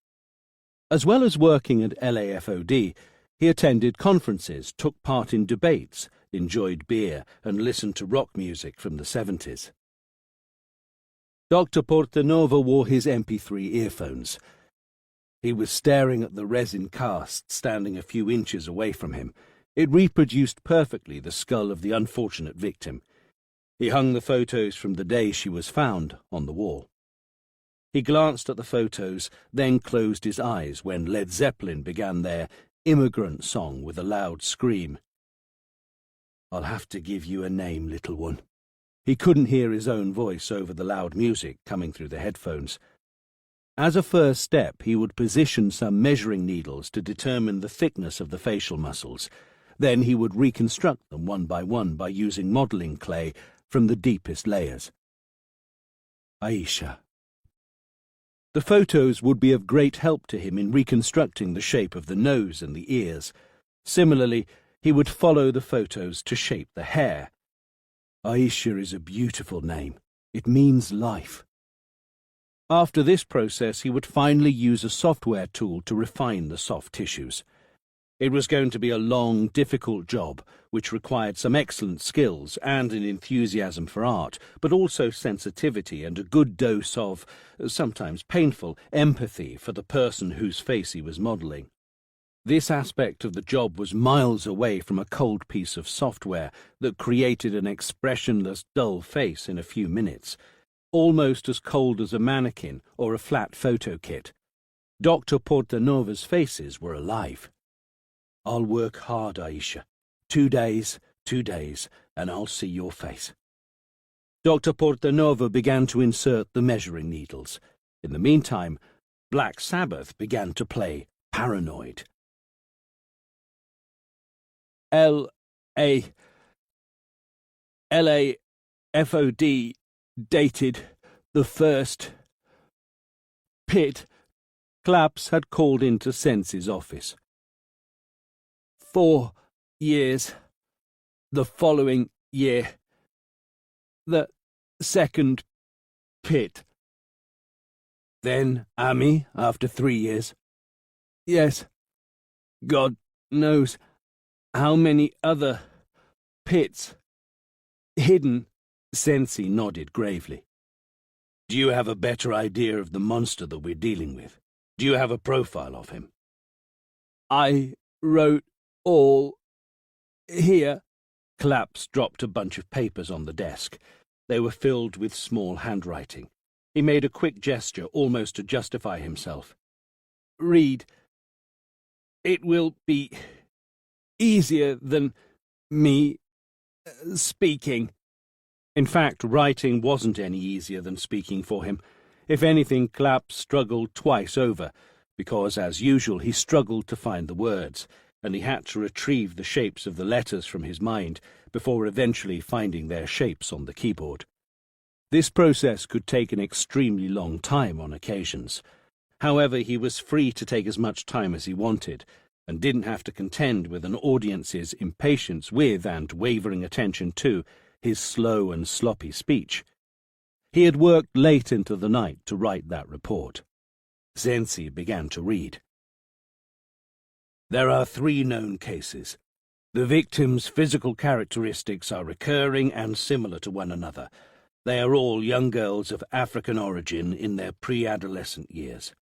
As well as working at LAFOD, he attended conferences, took part in debates, enjoyed beer, and listened to rock music from the 70s. Dr. Portanova wore his MP3 earphones. He was staring at the resin cast standing a few inches away from him. It reproduced perfectly the skull of the unfortunate victim. He hung the photos from the day she was found on the wall. He glanced at the photos, then closed his eyes when Led Zeppelin began their Immigrant song with a loud scream. "I'll have to give you a name, little one." He couldn't hear his own voice over the loud music coming through the headphones. As a first step, he would position some measuring needles to determine the thickness of the facial muscles. Then he would reconstruct them one by using modeling clay from the deepest layers. Aisha. The photos would be of great help to him in reconstructing the shape of the nose and the ears. Similarly, he would follow the photos to shape the hair. Aisha is a beautiful name. It means life. After this process, he would finally use a software tool to refine the soft tissues. It was going to be a long, difficult job, which required some excellent skills and an enthusiasm for art, but also sensitivity and a good dose of, sometimes painful, empathy for the person whose face he was modelling. This aspect of the job was miles away from a cold piece of software that created an expressionless, dull face in a few minutes, almost as cold as a mannequin or a flat photo kit. Dr. Portanova's faces were alive. "I'll work hard, Aisha. 2 days, and I'll see your face." Dr. Portanova began to insert the measuring needles. In the meantime, Black Sabbath began to play Paranoid. LAFOD dated the 1st. Pitt. Claps had called into Sensi's office. 4 years. The following year. The 2nd Pitt. Then Ami, after 3 years. Yes. God knows how many other pits. Hidden. Sensi nodded gravely. Do you have a better idea of the monster that we're dealing with? Do you have a profile of him? I wrote all here. Claps dropped a bunch of papers on the desk. They were filled with small handwriting. He made a quick gesture, almost to justify himself. Read. It will be easier than me speaking. In fact, writing wasn't any easier than speaking for him. If anything, Claps struggled twice over, because, as usual, he struggled to find the words, and he had to retrieve the shapes of the letters from his mind before eventually finding their shapes on the keyboard. This process could take an extremely long time on occasions. However, he was free to take as much time as he wanted, and didn't have to contend with an audience's impatience with and wavering attention to his slow and sloppy speech. He had worked late into the night to write that report. Sensi began to read. There are 3 known cases. The victims' physical characteristics are recurring and similar to one another. They are all young girls of African origin in their pre-adolescent years.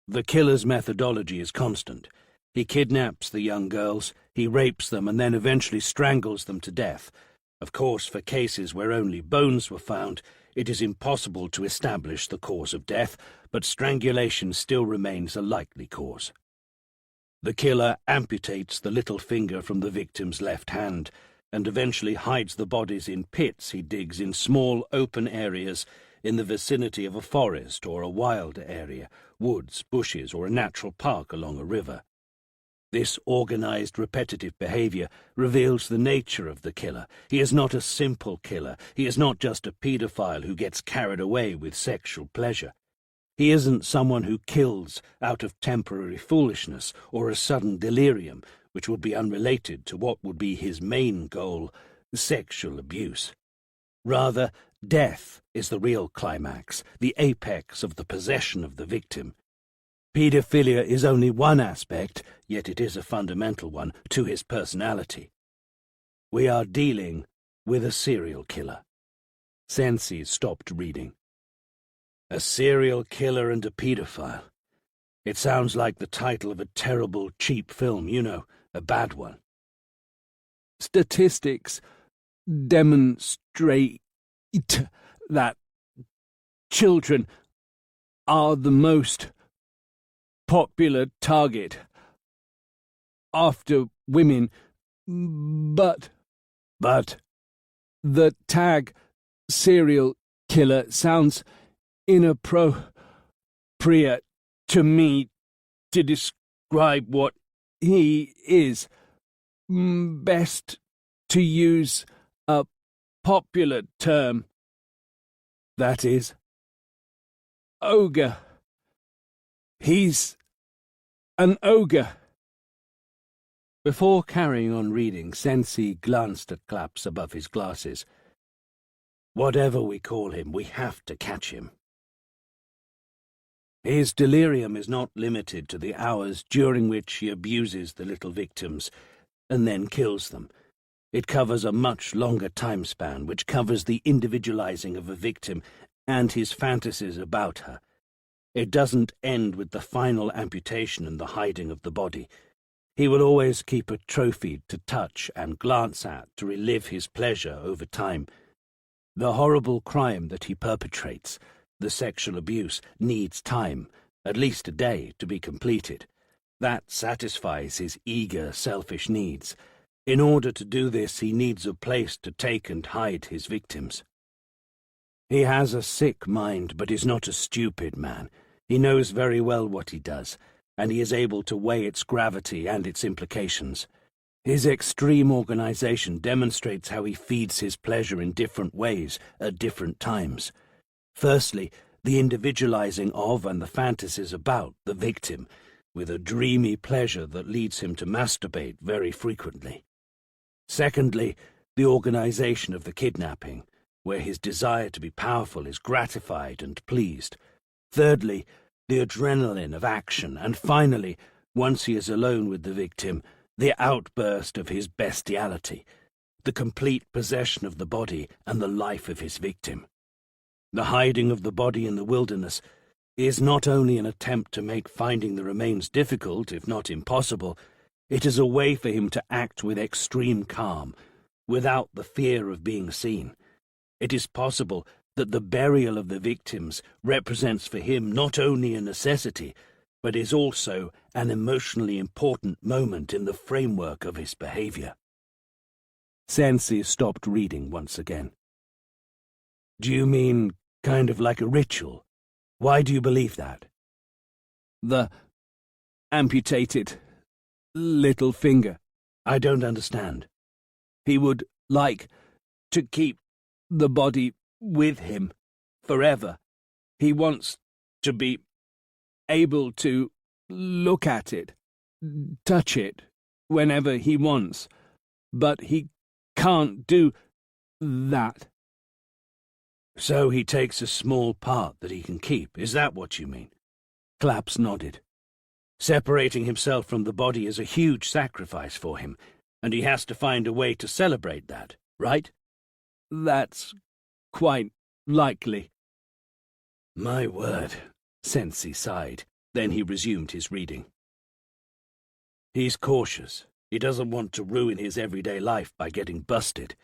The killer's methodology is constant. He kidnaps the young girls, he rapes them, and then eventually strangles them to death. Of course, for cases where only bones were found, it is impossible to establish the cause of death, but strangulation still remains a likely cause. The killer amputates the little finger from the victim's left hand, and eventually hides the bodies in pits he digs in small open areas in the vicinity of a forest or a wild area, woods, bushes, or a natural park along a river. This organized, repetitive behavior reveals the nature of the killer. He is not a simple killer. He is not just a pedophile who gets carried away with sexual pleasure. He isn't someone who kills out of temporary foolishness or a sudden delirium, which would be unrelated to what would be his main goal, sexual abuse. Rather, death is the real climax, the apex of the possession of the victim. Paedophilia is only one aspect, yet it is a fundamental one, to his personality. We are dealing with a serial killer. Sensi stopped reading. A serial killer and a paedophile. It sounds like the title of a terrible, cheap film, you know, a bad one. Statistics demonstrate that children are the most popular target after women, but the tag serial killer sounds inappropriate to me to describe what he is. Best to use a popular term. That is, ogre. He's an ogre. Before carrying on reading, Sensi glanced at Claps above his glasses. Whatever we call him, we have to catch him. His delirium is not limited to the hours during which he abuses the little victims and then kills them. It covers a much longer time span, which covers the individualizing of a victim and his fantasies about her. It doesn't end with the final amputation and the hiding of the body. He will always keep a trophy to touch and glance at to relive his pleasure over time. The horrible crime that he perpetrates, the sexual abuse, needs time, at least a day, to be completed. That satisfies his eager, selfish needs. In order to do this, he needs a place to take and hide his victims. He has a sick mind, but is not a stupid man. He knows very well what he does, and he is able to weigh its gravity and its implications. His extreme organization demonstrates how he feeds his pleasure in different ways at different times. Firstly, the individualizing of and the fantasies about the victim, with a dreamy pleasure that leads him to masturbate very frequently. Secondly, the organization of the kidnapping, where his desire to be powerful is gratified and pleased. Thirdly, the adrenaline of action, and finally, once he is alone with the victim, the outburst of his bestiality, the complete possession of the body and the life of his victim. The hiding of the body in the wilderness is not only an attempt to make finding the remains difficult, if not impossible, it is a way for him to act with extreme calm, without the fear of being seen. It is possible that the burial of the victims represents for him not only a necessity, but is also an emotionally important moment in the framework of his behavior. Sensi stopped reading once again. Do you mean kind of like a ritual? Why do you believe that? The amputated little finger. I don't understand. He would like to keep the body with him forever. He wants to be able to look at it, touch it, whenever he wants, but he can't do that. So he takes a small part that he can keep, is that what you mean? Claps nodded. Separating himself from the body is a huge sacrifice for him, and he has to find a way to celebrate that, right? That's quite likely. My word, Sensi sighed. Then he resumed his reading. He's cautious. He doesn't want to ruin his everyday life by getting busted.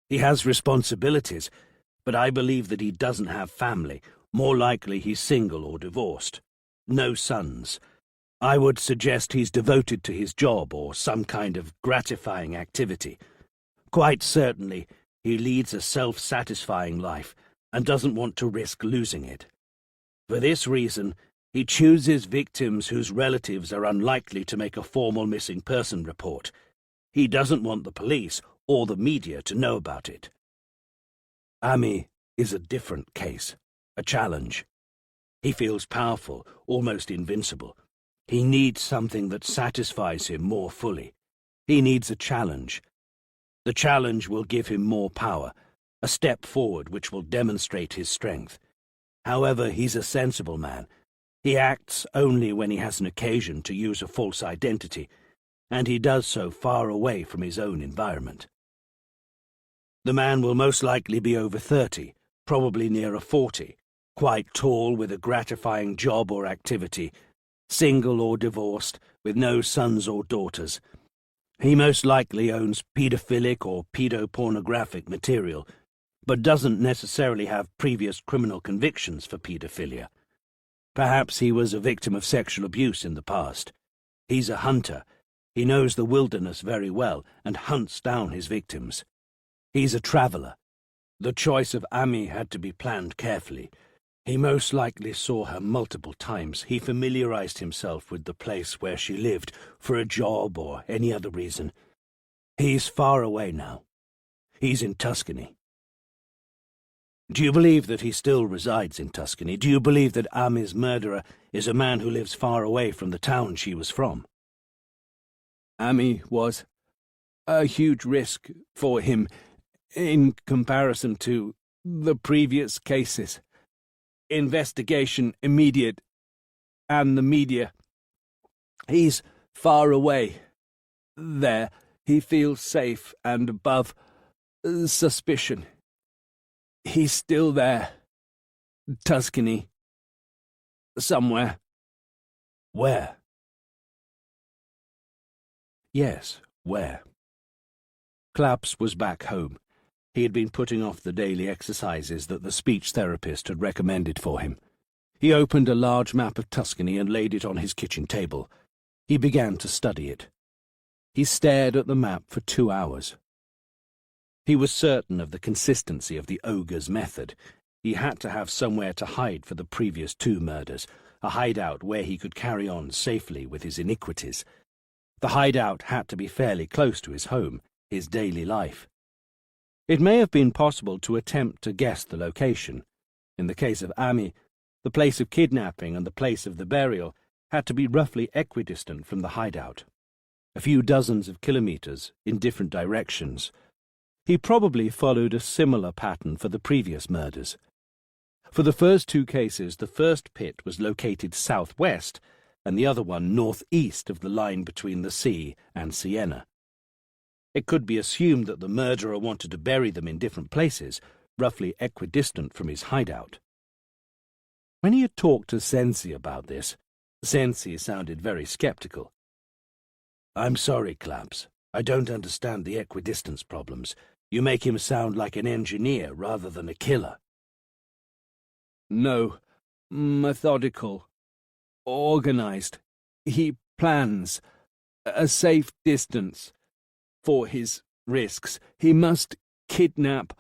He has responsibilities, but I believe that he doesn't have family. More likely he's single or divorced. No sons. I would suggest he's devoted to his job or some kind of gratifying activity. Quite certainly, he leads a self-satisfying life and doesn't want to risk losing it. For this reason, he chooses victims whose relatives are unlikely to make a formal missing person report. He doesn't want the police or the media to know about it. Ami is a different case, a challenge. He feels powerful, almost invincible. He needs something that satisfies him more fully. He needs a challenge. The challenge will give him more power, a step forward which will demonstrate his strength. However, he's a sensible man. He acts only when he has an occasion to use a false identity, and he does so far away from his own environment. The man will most likely be over 30, probably nearer 40, quite tall with a gratifying job or activity, single or divorced, with no sons or daughters. He most likely owns paedophilic or pedopornographic material, but doesn't necessarily have previous criminal convictions for paedophilia. Perhaps he was a victim of sexual abuse in the past. He's a hunter. He knows the wilderness very well and hunts down his victims. He's a traveller. The choice of Ami had to be planned carefully. He most likely saw her multiple times. He familiarized himself with the place where she lived for a job or any other reason. He's far away now. He's in Tuscany. Do you believe that he still resides in Tuscany? Do you believe that Ami's murderer is a man who lives far away from the town she was from? Ami was a huge risk for him in comparison to the previous cases. Investigation immediate. and the media. He's far away. There, he feels safe and above suspicion. He's still there. Tuscany. Somewhere. Where? Yes, where? Claps was back home. He had been putting off the daily exercises that the speech therapist had recommended for him. He opened a large map of Tuscany and laid it on his kitchen table. He began to study it. He stared at the map for 2 hours. He was certain of the consistency of the ogre's method. He had to have somewhere to hide for the previous 2 murders, a hideout where he could carry on safely with his iniquities. The hideout had to be fairly close to his home, his daily life. It may have been possible to attempt to guess the location. In the case of Ami, the place of kidnapping and the place of the burial had to be roughly equidistant from the hideout. A few dozens of kilometers in different directions. He probably followed a similar pattern for the previous murders. For the first 2 cases, the first pit was located southwest and the other one northeast of the line between the sea and Siena. It could be assumed that the murderer wanted to bury them in different places, roughly equidistant from his hideout. When he had talked to Sensi about this, Sensi sounded very skeptical. I'm sorry, Claps. I don't understand the equidistance problems. You make him sound like an engineer rather than a killer. No, methodical, organized. He plans a safe distance for his risks. He must kidnap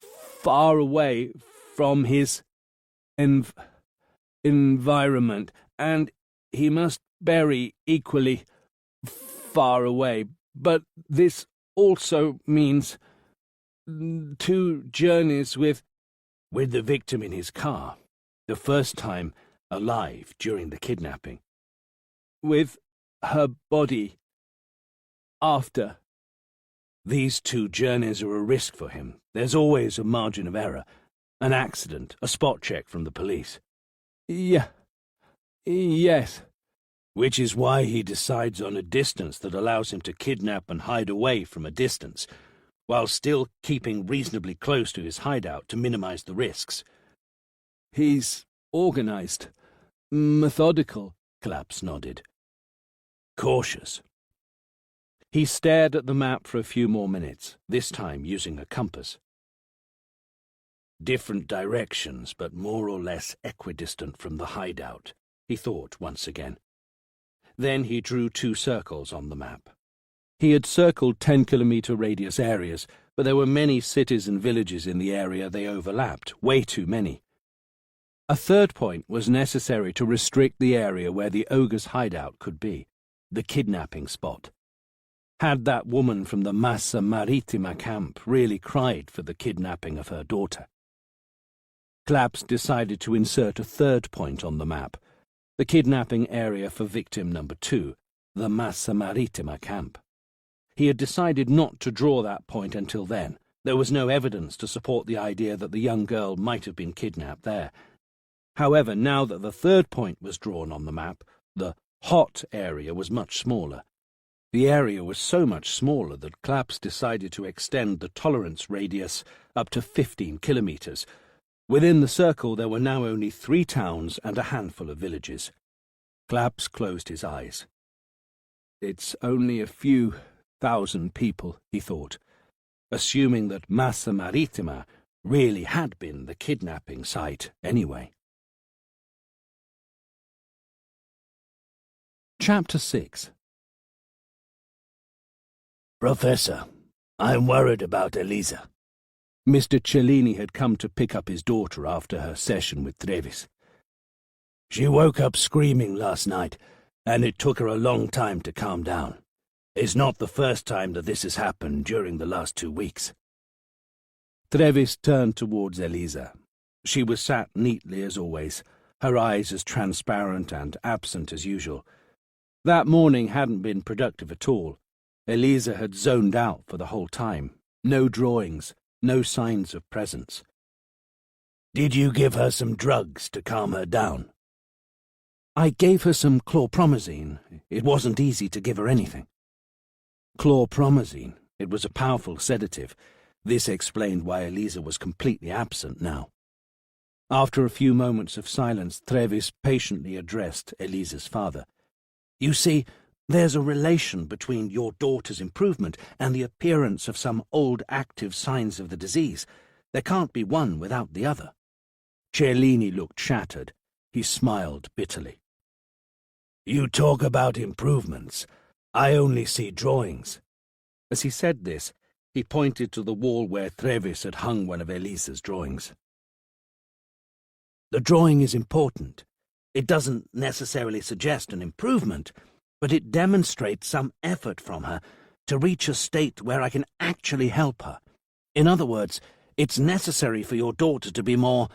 far away from his environment, and he must bury equally far away. But this also means 2 journeys with the victim in his car, the first time alive during the kidnapping. With her body after. These 2 journeys are a risk for him. There's always a margin of error, an accident, a spot check from the police. Yes. Which is why he decides on a distance that allows him to kidnap and hide away from a distance, while still keeping reasonably close to his hideout to minimize the risks. He's organized, methodical, Claps nodded. Cautious. He stared at the map for a few more minutes, this time using a compass. Different directions, but more or less equidistant from the hideout, he thought once again. Then he drew 2 circles on the map. He had circled 10-kilometer radius areas, but there were many cities and villages in the area they overlapped, way too many. A 3rd point was necessary to restrict the area where the ogre's hideout could be, the kidnapping spot. Had that woman from the Massa Marittima camp really cried for the kidnapping of her daughter? Claps decided to insert a 3rd point on the map, the kidnapping area for victim number 2, the Massa Marittima camp. He had decided not to draw that point until then. There was no evidence to support the idea that the young girl might have been kidnapped there. However, now that the 3rd point was drawn on the map, the hot area was much smaller. The area was so much smaller that Claps decided to extend the tolerance radius up to 15 kilometers. Within the circle there were now only 3 towns and a handful of villages. Claps closed his eyes. It's only a few thousand people, he thought, assuming that Massa Marittima really had been the kidnapping site anyway. Chapter 6. Professor, I'm worried about Elisa. Mr. Cellini had come to pick up his daughter after her session with Trevis. She woke up screaming last night, and it took her a long time to calm down. It's not the first time that this has happened during the last 2 weeks. Trevis turned towards Elisa. She was sat neatly as always, her eyes as transparent and absent as usual. That morning hadn't been productive at all. Elisa had zoned out for the whole time. No drawings, no signs of presence. Did you give her some drugs to calm her down? I gave her some chlorpromazine. It wasn't easy to give her anything. Chlorpromazine. It was a powerful sedative. This explained why Eliza was completely absent now. After a few moments of silence, Trevis patiently addressed Eliza's father. You see, there's a relation between your daughter's improvement and the appearance of some old active signs of the disease. There can't be one without the other. Cellini looked shattered. He smiled bitterly. You talk about improvements. I only see drawings. As he said this, he pointed to the wall where Trevis had hung one of Eliza's drawings. The drawing is important. It doesn't necessarily suggest an improvement, but it demonstrates some effort from her to reach a state where I can actually help her. In other words, it's necessary for your daughter to be more,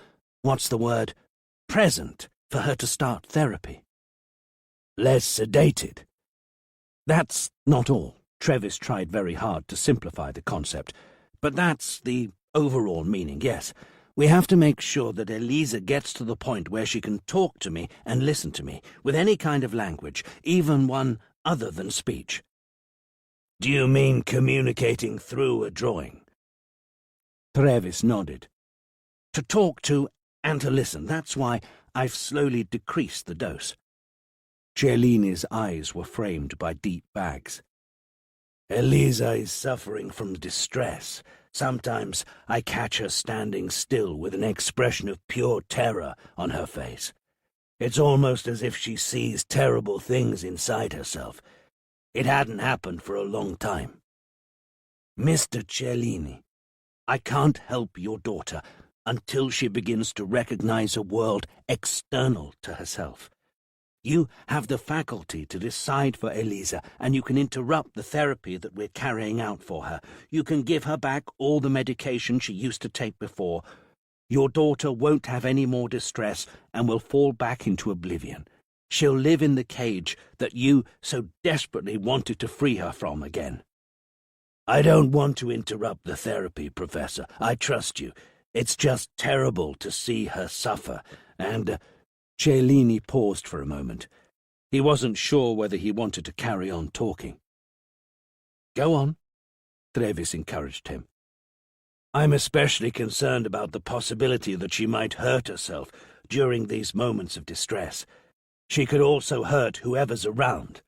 present for her to start therapy. Less sedated. That's not all. Trevis tried very hard to simplify the concept, but that's the overall meaning, yes. We have to make sure that Eliza gets to the point where she can talk to me and listen to me, with any kind of language, even one other than speech. Do you mean communicating through a drawing? Trevis nodded. To talk to and to listen, that's why I've slowly decreased the dose. Cellini's eyes were framed by deep bags. Eliza is suffering from distress. Sometimes I catch her standing still with an expression of pure terror on her face. It's almost as if she sees terrible things inside herself. It hadn't happened for a long time. Mr. Cellini, I can't help your daughter until she begins to recognize a world external to herself. You have the faculty to decide for Eliza, and you can interrupt the therapy that we're carrying out for her. You can give her back all the medication she used to take before. Your daughter won't have any more distress and will fall back into oblivion. She'll live in the cage that you so desperately wanted to free her from again. I don't want to interrupt the therapy, Professor. I trust you. It's just terrible to see her suffer, and... Cellini paused for a moment. He wasn't sure whether he wanted to carry on talking. Go on, Trevis encouraged him. I'm especially concerned about the possibility that she might hurt herself during these moments of distress. She could also hurt whoever's around.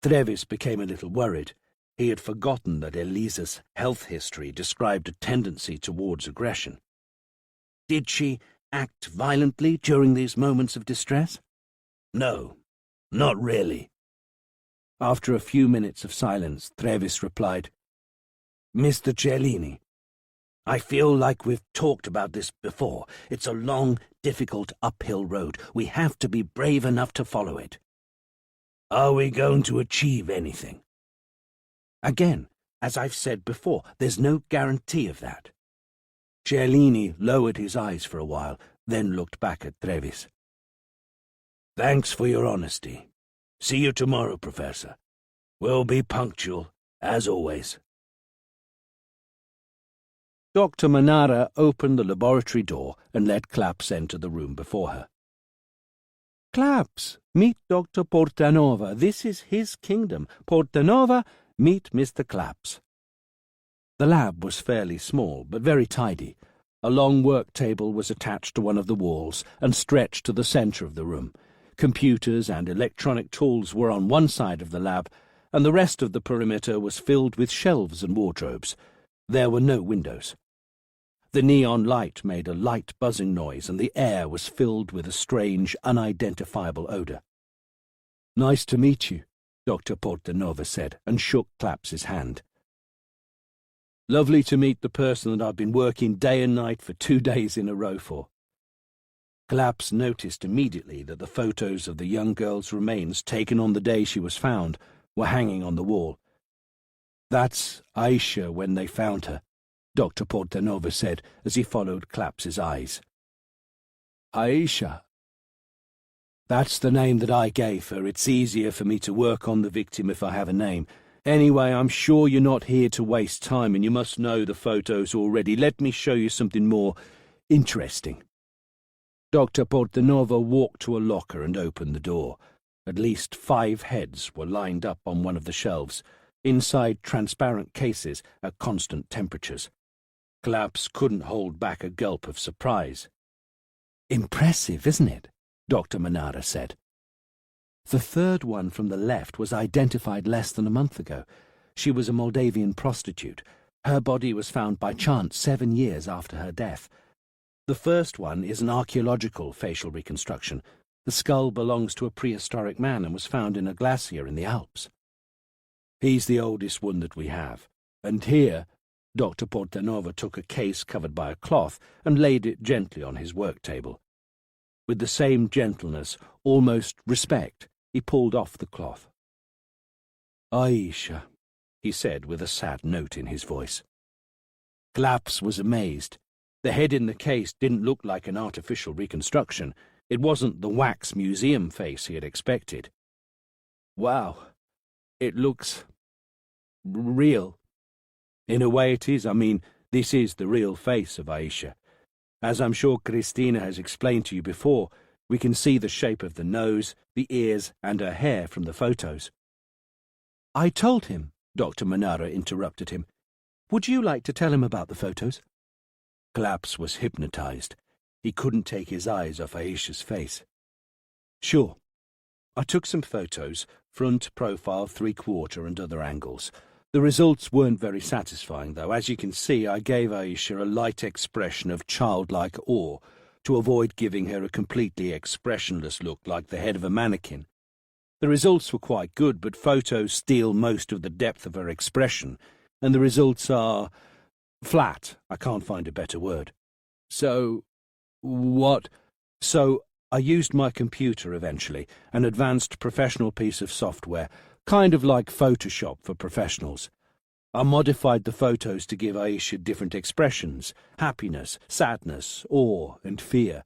Trevis became a little worried. He had forgotten that Eliza's health history described a tendency towards aggression. Did she act violently during these moments of distress? No, not really. After a few minutes of silence, Trevis replied, Mr. Cellini, I feel like we've talked about this before. It's a long, difficult uphill road. We have to be brave enough to follow it. Are we going to achieve anything? Again, as I've said before, there's no guarantee of that. Cellini lowered his eyes for a while, then looked back at Trevis. Thanks for your honesty. See you tomorrow, Professor. We'll be punctual, as always. Dr. Manara opened the laboratory door and let Claps enter the room before her. Claps, meet Dr. Portanova. This is his kingdom. Portanova, meet Mr. Claps. The lab was fairly small, but very tidy. A long work table was attached to one of the walls and stretched to the centre of the room. Computers and electronic tools were on one side of the lab, and the rest of the perimeter was filled with shelves and wardrobes. There were no windows. The neon light made a light buzzing noise, and the air was filled with a strange, unidentifiable odour. Nice to meet you, Dr. Portanova said, and shook Claps's hand. Lovely to meet the person that I've been working day and night for 2 days in a row for. Claps noticed immediately that the photos of the young girl's remains taken on the day she was found were hanging on the wall. That's Aisha when they found her, Dr. Portanova said as he followed Claps's eyes. Aisha. That's the name that I gave her. It's easier for me to work on the victim if I have a name. Anyway, I'm sure you're not here to waste time, and you must know the photos already. Let me show you something more interesting. Dr. Portanova walked to a locker and opened the door. At least 5 heads were lined up on one of the shelves, inside transparent cases at constant temperatures. Claps couldn't hold back a gulp of surprise. "Impressive, isn't it?" Dr. Manara said. The third one from the left was identified less than a month ago. She was a Moldavian prostitute. Her body was found by chance 7 years after her death. The first one is an archaeological facial reconstruction. The skull belongs to a prehistoric man and was found in a glacier in the Alps. He's the oldest one that we have. And here, Dr. Portanova took a case covered by a cloth and laid it gently on his work table. With the same gentleness, almost respect, he pulled off the cloth. "Aisha," he said with a sad note in his voice. Claps was amazed. The head in the case didn't look like an artificial reconstruction. It wasn't the wax museum face he had expected. "Wow, it looks real." "In a way it is. I mean, this is the real face of Aisha. As I'm sure Christina has explained to you before, we can see the shape of the nose, the ears, and her hair from the photos." "I told him," Dr. Manara interrupted him. "Would you like to tell him about the photos?" Claps was hypnotized. He couldn't take his eyes off Aisha's face. "Sure. I took some photos, front, profile, 3/4, and other angles. The results weren't very satisfying, though. As you can see, I gave Aisha a light expression of childlike awe to avoid giving her a completely expressionless look like the head of a mannequin. The results were quite good, but photos steal most of the depth of her expression, and the results are flat. I can't find a better word. So I used my computer eventually, an advanced professional piece of software, kind of like Photoshop for professionals. I modified the photos to give Aisha different expressions: happiness, sadness, awe, and fear.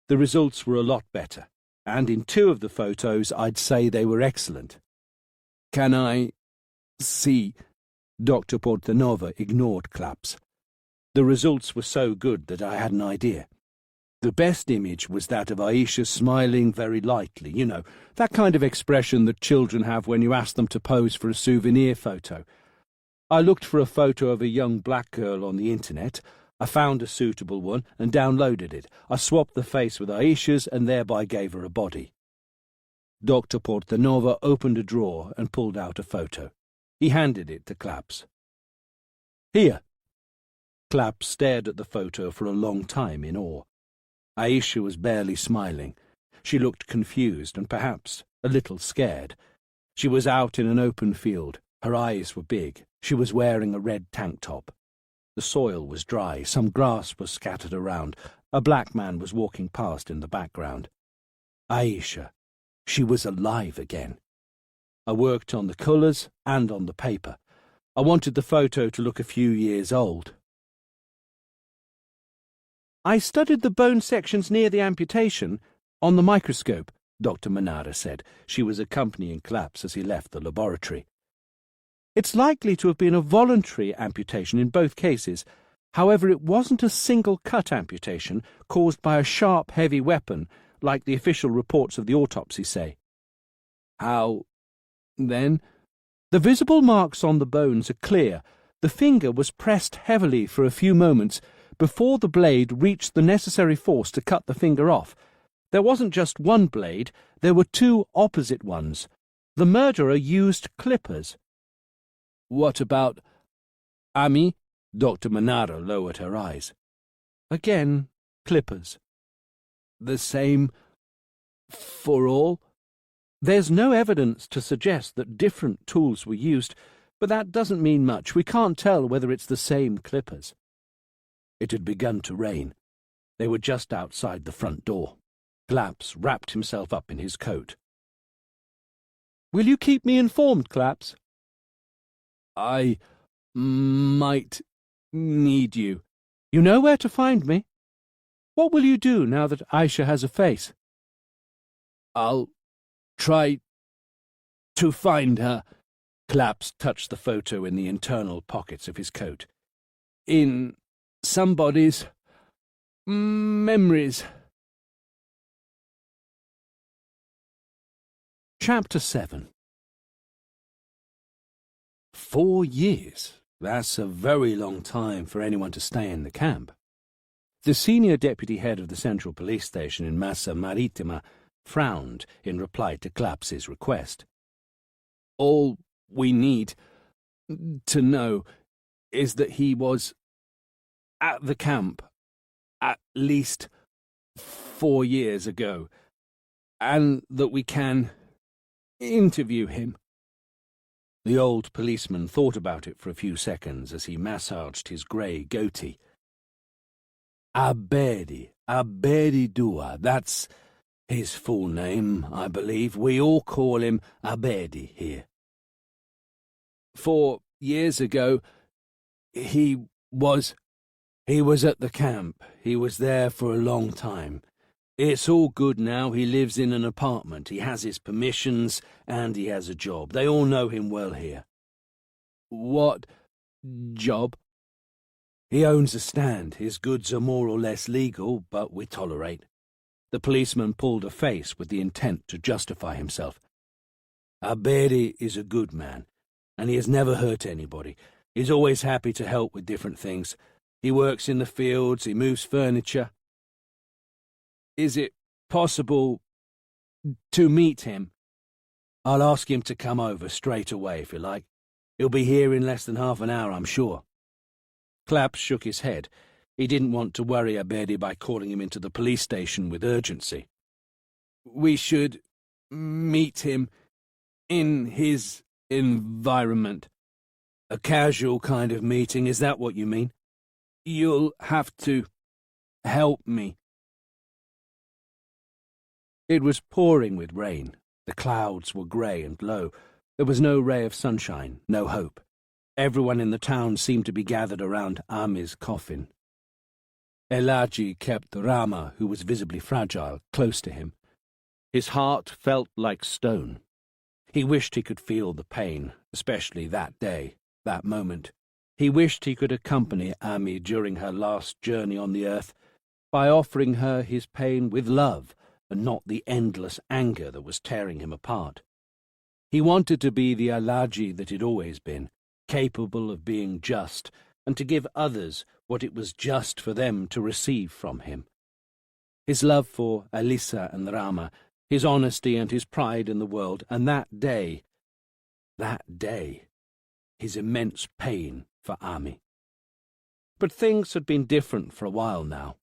The results were a lot better, and in 2 of the photos I'd say they were excellent. "Can I see?" Dr. Portanova ignored Claps. The results were so good that I had an idea. The best image was that of Aisha smiling very lightly, you know, that kind of expression that children have when you ask them to pose for a souvenir photo. I looked for a photo of a young black girl on the internet. I found a suitable one and downloaded it. I swapped the face with Aisha's and thereby gave her a body. Dr. Portanova opened a drawer and pulled out a photo. He handed it to Claps. "Here." Claps stared at the photo for a long time in awe. Aisha was barely smiling. She looked confused and perhaps a little scared. She was out in an open field. Her eyes were big. She was wearing a red tank top. The soil was dry. Some grass was scattered around. A black man was walking past in the background. Aisha. She was alive again. I worked on the colours and on the paper. I wanted the photo to look a few years old. "I studied the bone sections near the amputation on the microscope," Dr. Manara said. She was accompanying Claps as he left the laboratory. "It's likely to have been a voluntary amputation in both cases. However, it wasn't a single-cut amputation caused by a sharp, heavy weapon, like the official reports of the autopsy say." "How, then?" "The visible marks on the bones are clear. The finger was pressed heavily for a few moments before the blade reached the necessary force to cut the finger off. There wasn't just one blade, there were 2 opposite ones. The murderer used clippers." "What about Ami?" Dr. Manara lowered her eyes. "Again, clippers." "The same for all?" "There's no evidence to suggest that different tools were used, but that doesn't mean much. We can't tell whether it's the same clippers." It had begun to rain. They were just outside the front door. Claps wrapped himself up in his coat. "Will you keep me informed, Claps?" "I might need you." "You know where to find me. What will you do now that Aisha has a face?" "I'll try to find her." Claps touched the photo in the internal pockets of his coat. "In somebody's memories." Chapter 7. 4 years. That's a very long time for anyone to stay in the camp. The senior deputy head of the central police station in Massa Marittima frowned in reply to Claps's request. All we need to know is that he was at the camp at least 4 years ago, and that we can interview him. The old policeman thought about it for a few seconds as he massaged his grey goatee. Abedi Dua, that's his full name, I believe. We all call him Abedi here. 4 years ago, he was at the camp. He was there for a long time. It's all good now. He lives in an apartment. He has his permissions, and he has a job. They all know him well here. What job? He owns a stand. His goods are more or less legal, but we tolerate. The policeman pulled a face with the intent to justify himself. Abedi is a good man, and he has never hurt anybody. He's always happy to help with different things. He works in the fields, he moves furniture. Is it possible to meet him? I'll ask him to come over straight away, if you like. He'll be here in less than half an hour, I'm sure. Claps shook his head. He didn't want to worry Abedi by calling him into the police station with urgency. We should meet him in his environment. A casual kind of meeting, is that what you mean? You'll have to help me. It was pouring with rain. The clouds were grey and low. There was no ray of sunshine, no hope. Everyone in the town seemed to be gathered around Ami's coffin. Elaji kept Rama, who was visibly fragile, close to him. His heart felt like stone. He wished he could feel the pain, especially that day, that moment. He wished he could accompany Ami during her last journey on the earth by offering her his pain with love and not the endless anger that was tearing him apart. He wanted to be the Alaji that he'd always been, capable of being just, and to give others what it was just for them to receive from him. His love for Alisa and Rama, his honesty and his pride in the world, and that day, his immense pain for Ami. But things had been different for a while now.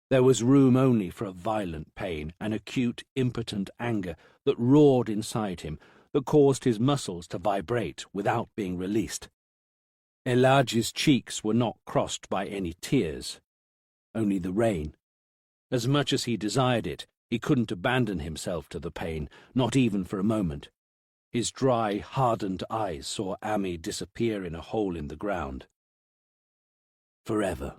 There was room only for a violent pain, an acute, impotent anger that roared inside him, that caused his muscles to vibrate without being released. Elaji's cheeks were not crossed by any tears, only the rain. As much as he desired it, he couldn't abandon himself to the pain, not even for a moment. His dry, hardened eyes saw Ami disappear in a hole in the ground. Forever.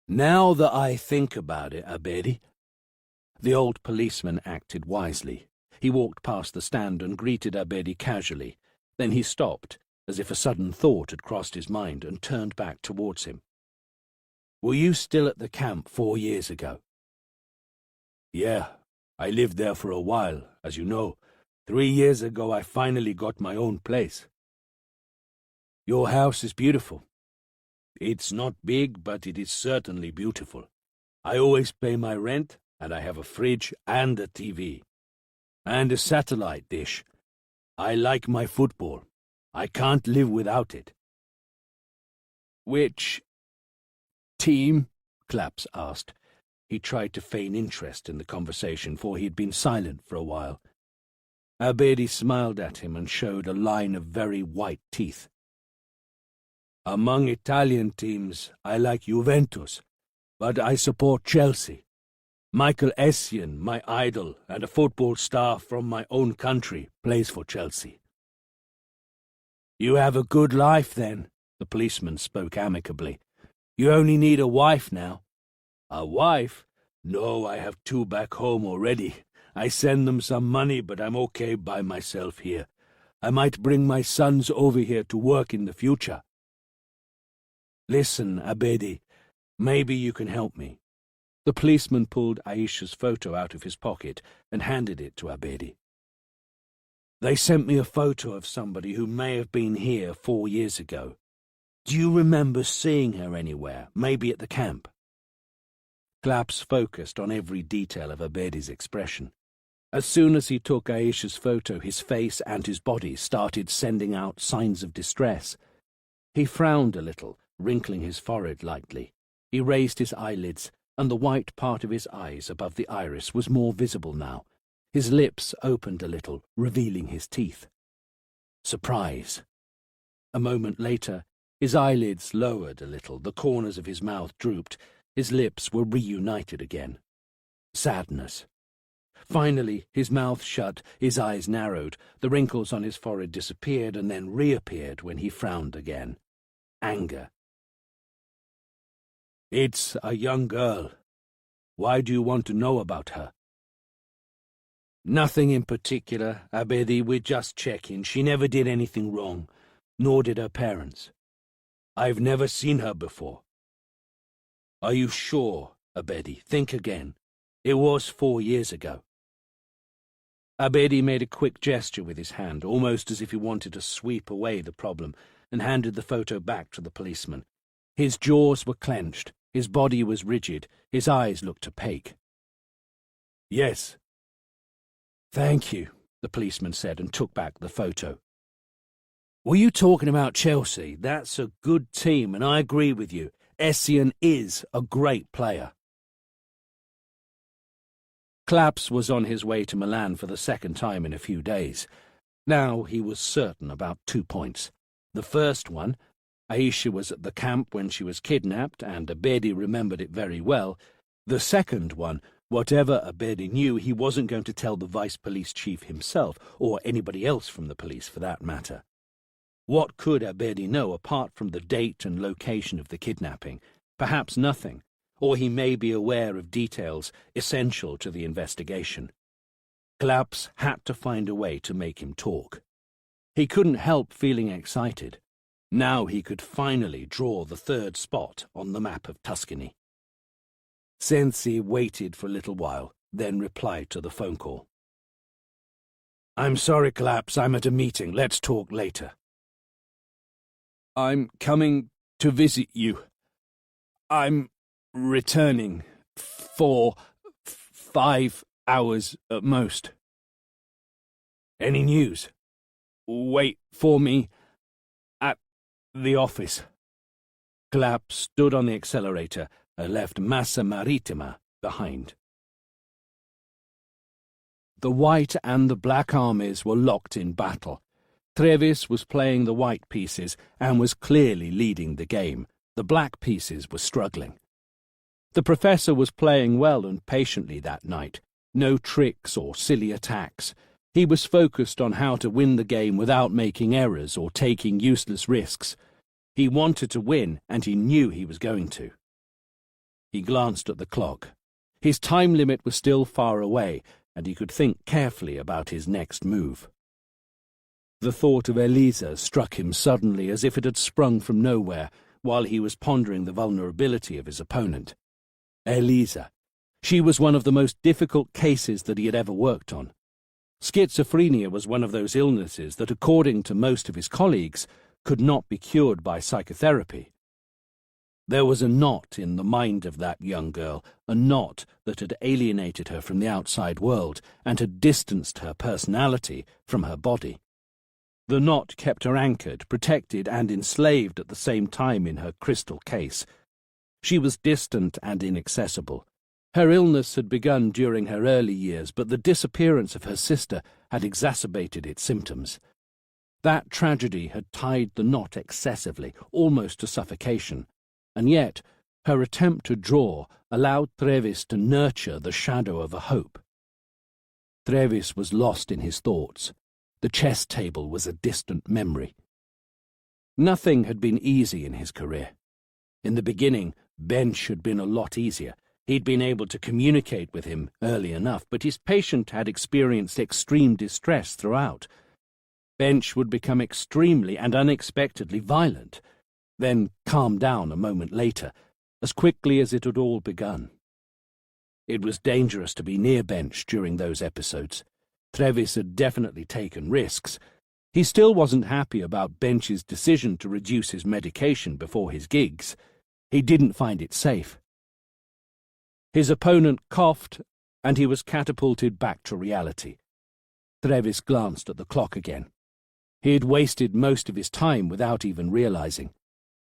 Now that I think about it, Abedi. The old policeman acted wisely. He walked past the stand and greeted Abedi casually. Then he stopped, as if a sudden thought had crossed his mind, and turned back towards him. Were you still at the camp 4 years ago? Yeah, I lived there for a while, as you know. 3 years ago I finally got my own place. Your house is beautiful. It's not big, but it is certainly beautiful. I always pay my rent, and I have a fridge and a TV. And a satellite dish. I like my football. I can't live without it. Which team? Claps asked. He tried to feign interest in the conversation, for he had been silent for a while. Abedi smiled at him and showed a line of very white teeth. Among Italian teams, I like Juventus, but I support Chelsea. Michael Essien, my idol, and a football star from my own country, plays for Chelsea. You have a good life, then, the policeman spoke amicably. You only need a wife now. A wife? No, I have 2 back home already. I send them some money, but I'm okay by myself here. I might bring my sons over here to work in the future. Listen, Abedi, maybe you can help me. The policeman pulled Aisha's photo out of his pocket and handed it to Abedi. "They sent me a photo of somebody who may have been here 4 years ago. Do you remember seeing her anywhere, maybe at the camp?" Claps focused on every detail of Abedi's expression. As soon as he took Aisha's photo, his face and his body started sending out signs of distress. He frowned a little, wrinkling his forehead lightly. He raised his eyelids, and the white part of his eyes above the iris was more visible now. His lips opened a little, revealing his teeth. Surprise. A moment later, his eyelids lowered a little, the corners of his mouth drooped, his lips were reunited again. Sadness. Finally, his mouth shut, his eyes narrowed, the wrinkles on his forehead disappeared and then reappeared when he frowned again. Anger. "It's a young girl. Why do you want to know about her?" "Nothing in particular, Abedi. We're just checking. She never did anything wrong, nor did her parents. I've never seen her before." "Are you sure, Abedi? Think again. It was 4 years ago." Abedi made a quick gesture with his hand, almost as if he wanted to sweep away the problem, and handed the photo back to the policeman. His jaws were clenched, his body was rigid, his eyes looked opaque. "Yes." "Thank you," the policeman said, and took back the photo. "Were you talking about Chelsea? That's a good team, and I agree with you. Essien is a great player." Claps was on his way to Milan for the second time in a few days. Now he was certain about 2 points. The first one, Aisha was at the camp when she was kidnapped, and Abedi remembered it very well. The second one, whatever Abedi knew, he wasn't going to tell the vice police chief himself, or anybody else from the police for that matter. What could Abedi know apart from the date and location of the kidnapping? Perhaps nothing, or he may be aware of details essential to the investigation. Claps had to find a way to make him talk. He couldn't help feeling excited. Now he could finally draw the third spot on the map of Tuscany. Sensi waited for a little while, then replied to the phone call. "I'm sorry, Claps, I'm at a meeting. Let's talk later." "I'm coming to visit you. I'm returning for 5 hours at most." "Any news?" "Wait for me at the office." Clap stood on the accelerator and left Massa Marittima behind. The white and the black armies were locked in battle. Trevis was playing the white pieces and was clearly leading the game. The black pieces were struggling. The professor was playing well and patiently that night. No tricks or silly attacks. He was focused on how to win the game without making errors or taking useless risks. He wanted to win, and he knew he was going to. He glanced at the clock. His time limit was still far away, and he could think carefully about his next move. The thought of Elisa struck him suddenly as if it had sprung from nowhere while he was pondering the vulnerability of his opponent. Elisa. She was one of the most difficult cases that he had ever worked on. Schizophrenia was one of those illnesses that, according to most of his colleagues, could not be cured by psychotherapy. There was a knot in the mind of that young girl, a knot that had alienated her from the outside world and had distanced her personality from her body. The knot kept her anchored, protected, and enslaved at the same time in her crystal case. She was distant and inaccessible. Her illness had begun during her early years, but the disappearance of her sister had exacerbated its symptoms. That tragedy had tied the knot excessively, almost to suffocation, and yet her attempt to draw allowed Trevis to nurture the shadow of a hope. Trevis was lost in his thoughts. The chess table was a distant memory. Nothing had been easy in his career. In the beginning, Bench had been a lot easier. He'd been able to communicate with him early enough, but his patient had experienced extreme distress throughout. Bench would become extremely and unexpectedly violent, then calm down a moment later, as quickly as it had all begun. It was dangerous to be near Bench during those episodes. Trevis had definitely taken risks. He still wasn't happy about Bench's decision to reduce his medication before his gigs. He didn't find it safe. His opponent coughed, and he was catapulted back to reality. Trevis glanced at the clock again. He had wasted most of his time without even realizing.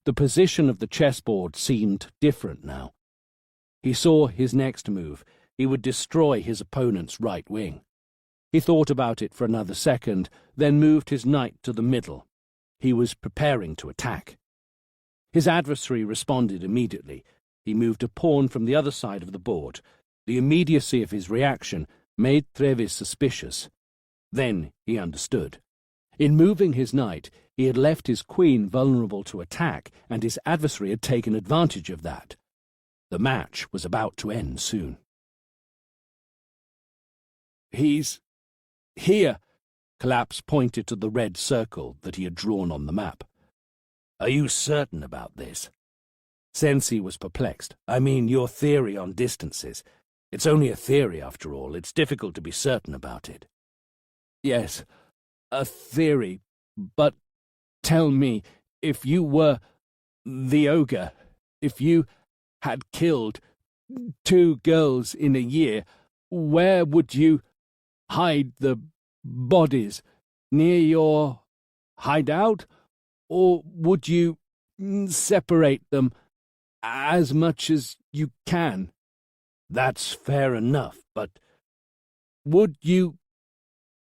The position of the chessboard seemed different now. He saw his next move. He would destroy his opponent's right wing. He thought about it for another second, then moved his knight to the middle. He was preparing to attack. His adversary responded immediately. He moved a pawn from the other side of the board. The immediacy of his reaction made Trevis suspicious. Then he understood. In moving his knight, he had left his queen vulnerable to attack, and his adversary had taken advantage of that. The match was about to end soon. "He's here," Collapse pointed to the red circle that he had drawn on the map. "Are you certain about this?" Sensi was perplexed. "I mean, your theory on distances. It's only a theory, after all. It's difficult to be certain about it." "Yes, a theory. But tell me, if you were the ogre, if you had killed 2 girls in a year, where would you hide the bodies? Near your hideout? Or would you separate them as much as you can?" "That's fair enough, but would you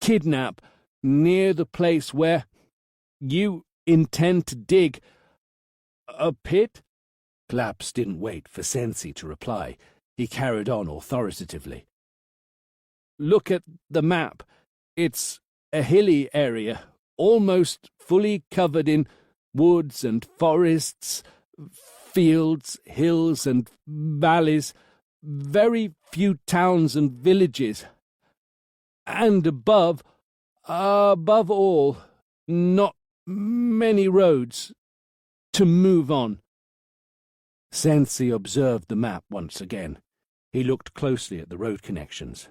kidnap near the place where you intend to dig a pit?" Collapse didn't wait for Sensi to reply. He carried on authoritatively. "Look at the map. It's a hilly area, almost fully covered in woods and forests, fields, hills and valleys, very few towns and villages. And above all, not many roads to move on." Sensi observed the map once again. He looked closely at the road connections.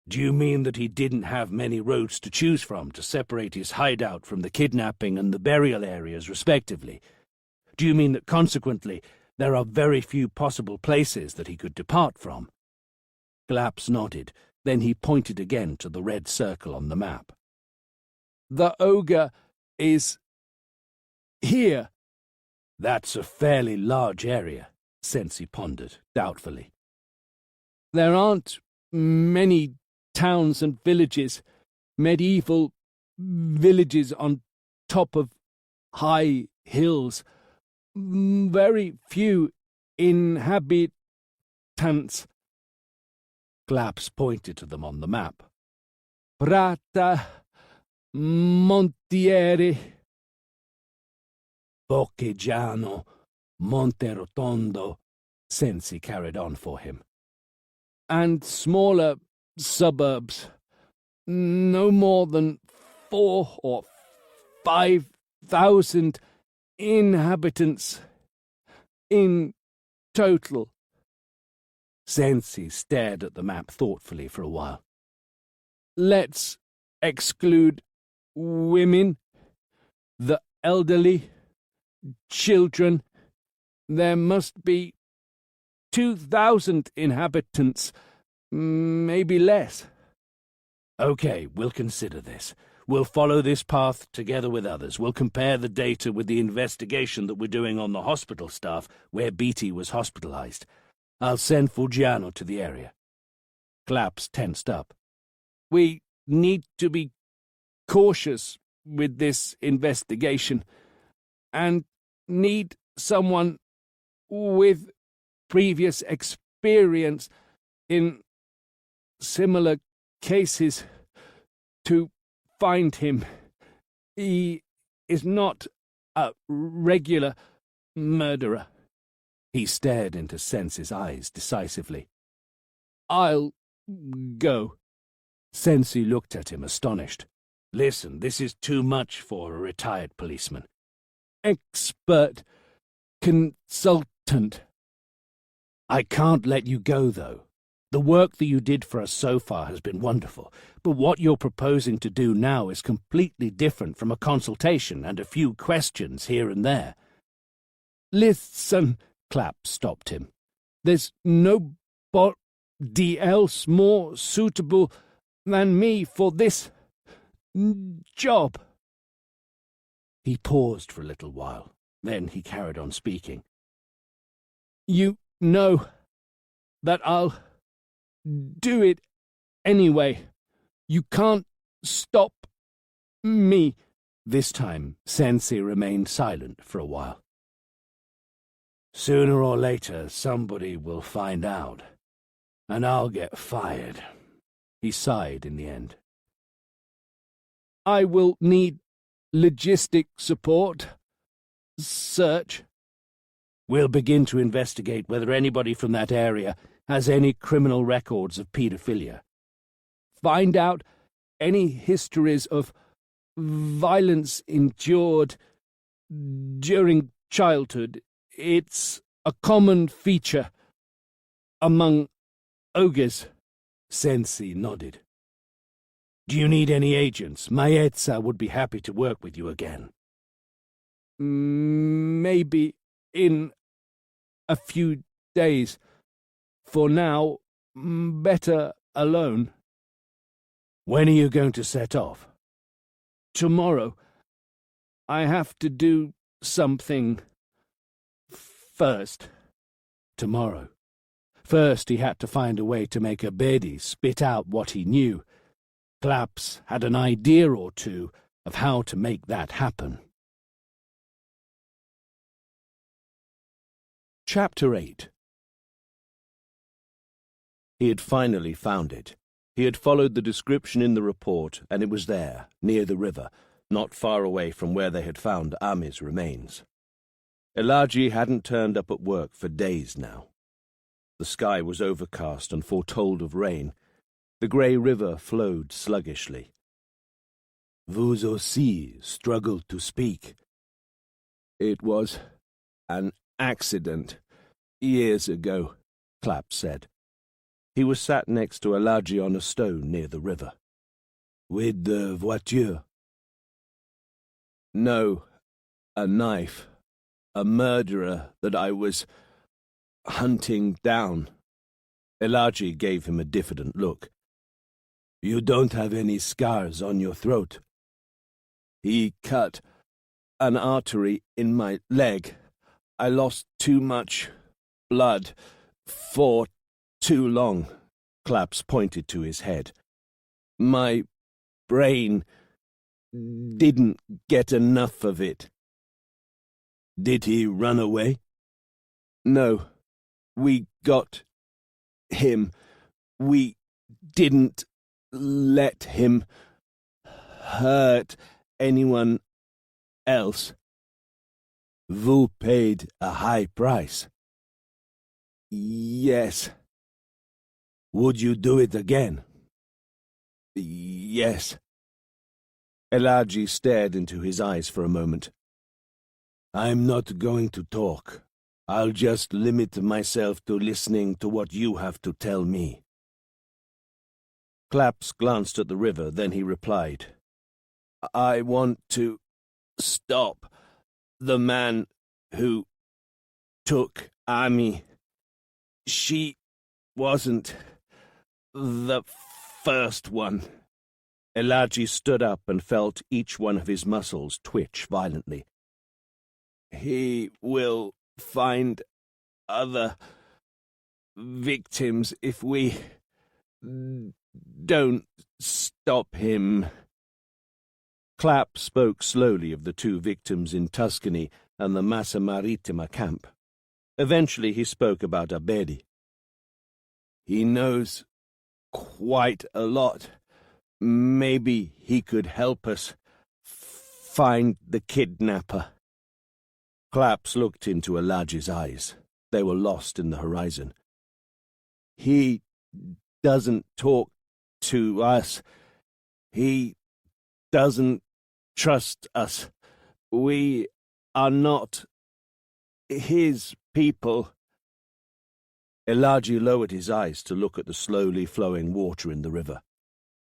"Do you mean that he didn't have many roads to choose from to separate his hideout from the kidnapping and the burial areas, respectively? Do you mean that, consequently, there are very few possible places that he could depart from?" Collapse nodded. Then he pointed again to the red circle on the map. "The ogre is here." "That's a fairly large area," Sensi pondered, doubtfully. "There aren't many towns and villages, medieval villages on top of high hills. Very few inhabitants." Collapse pointed to them on the map. "Prata, Montieri, Bocchegiano, Monterotondo," Sensi carried on for him. "And smaller suburbs. No more than 4,000 or 5,000 inhabitants in total." Sensi stared at the map thoughtfully for a while. "Let's exclude women, the elderly, children. There must be 2,000 inhabitants, maybe less." "Okay, we'll consider this. We'll follow this path together with others. We'll compare the data with the investigation that we're doing on the hospital staff where Beatty was hospitalized. I'll send Fuggiano to the area." Collapse tensed up. "We need to be cautious with this investigation, and need someone with previous experience in similar cases to find him. He is not a regular murderer." He stared into Sensi's eyes decisively. "I'll go." Sensi looked at him astonished. "Listen, this is too much for a retired policeman." "Expert consultant." I can't let you go, though. The work that you did for us so far has been wonderful, but what you're proposing to do now is completely different from a consultation and a few questions here and there. Listen, Clapp stopped him. There's nobody else more suitable than me for this job. He paused for a little while. Then he carried on speaking. You know that I'll do it anyway. You can't stop me. This time, Sensei remained silent for a while. Sooner or later, somebody will find out, and I'll get fired. He sighed in the end. I will need logistic support. Search. We'll begin to investigate whether anybody from that area has any criminal records of paedophilia. Find out any histories of violence endured during childhood. It's a common feature among ogres. Sensei nodded. Do you need any agents? Maetza would be happy to work with you again. Maybe in a few days. For now, better alone. When are you going to set off? Tomorrow. I have to do something first. Tomorrow. First he had to find a way to make Abedi spit out what he knew. Claps had an idea or two of how to make that happen. Chapter 8. He had finally found it. He had followed the description in the report, and it was there, near the river, not far away from where they had found Ami's remains. Elaji hadn't turned up at work for days now. The sky was overcast and foretold of rain. The grey river flowed sluggishly. Vous aussi struggled to speak. It was an accident years ago, Clapp said. He was sat next to Elaji on a stone near the river. With the voiture? No, a knife. A murderer that I was hunting down. Elaji gave him a diffident look. You don't have any scars on your throat? He cut an artery in my leg. I lost too much blood for too long. Claps pointed to his head. My brain didn't get enough of it. Did he run away? No. We got him. We didn't let him hurt anyone else. Vous paid a high price. Yes. Would you do it again? Yes. Elaji stared into his eyes for a moment. I'm not going to talk. I'll just limit myself to listening to what you have to tell me. Claps glanced at the river, then he replied. I want to stop the man who took Ami. She wasn't the first one. Elaji stood up and felt each one of his muscles twitch violently. He will find other victims if we don't stop him. Clapp spoke slowly of the 2 victims in Tuscany and the Massa Marittima camp. Eventually he spoke about Abedi. He knows quite a lot. Maybe he could help us find the kidnapper. Claps looked into Elaji's eyes. They were lost in the horizon. He doesn't talk to us. He doesn't trust us. We are not his people. Elagi lowered his eyes to look at the slowly flowing water in the river.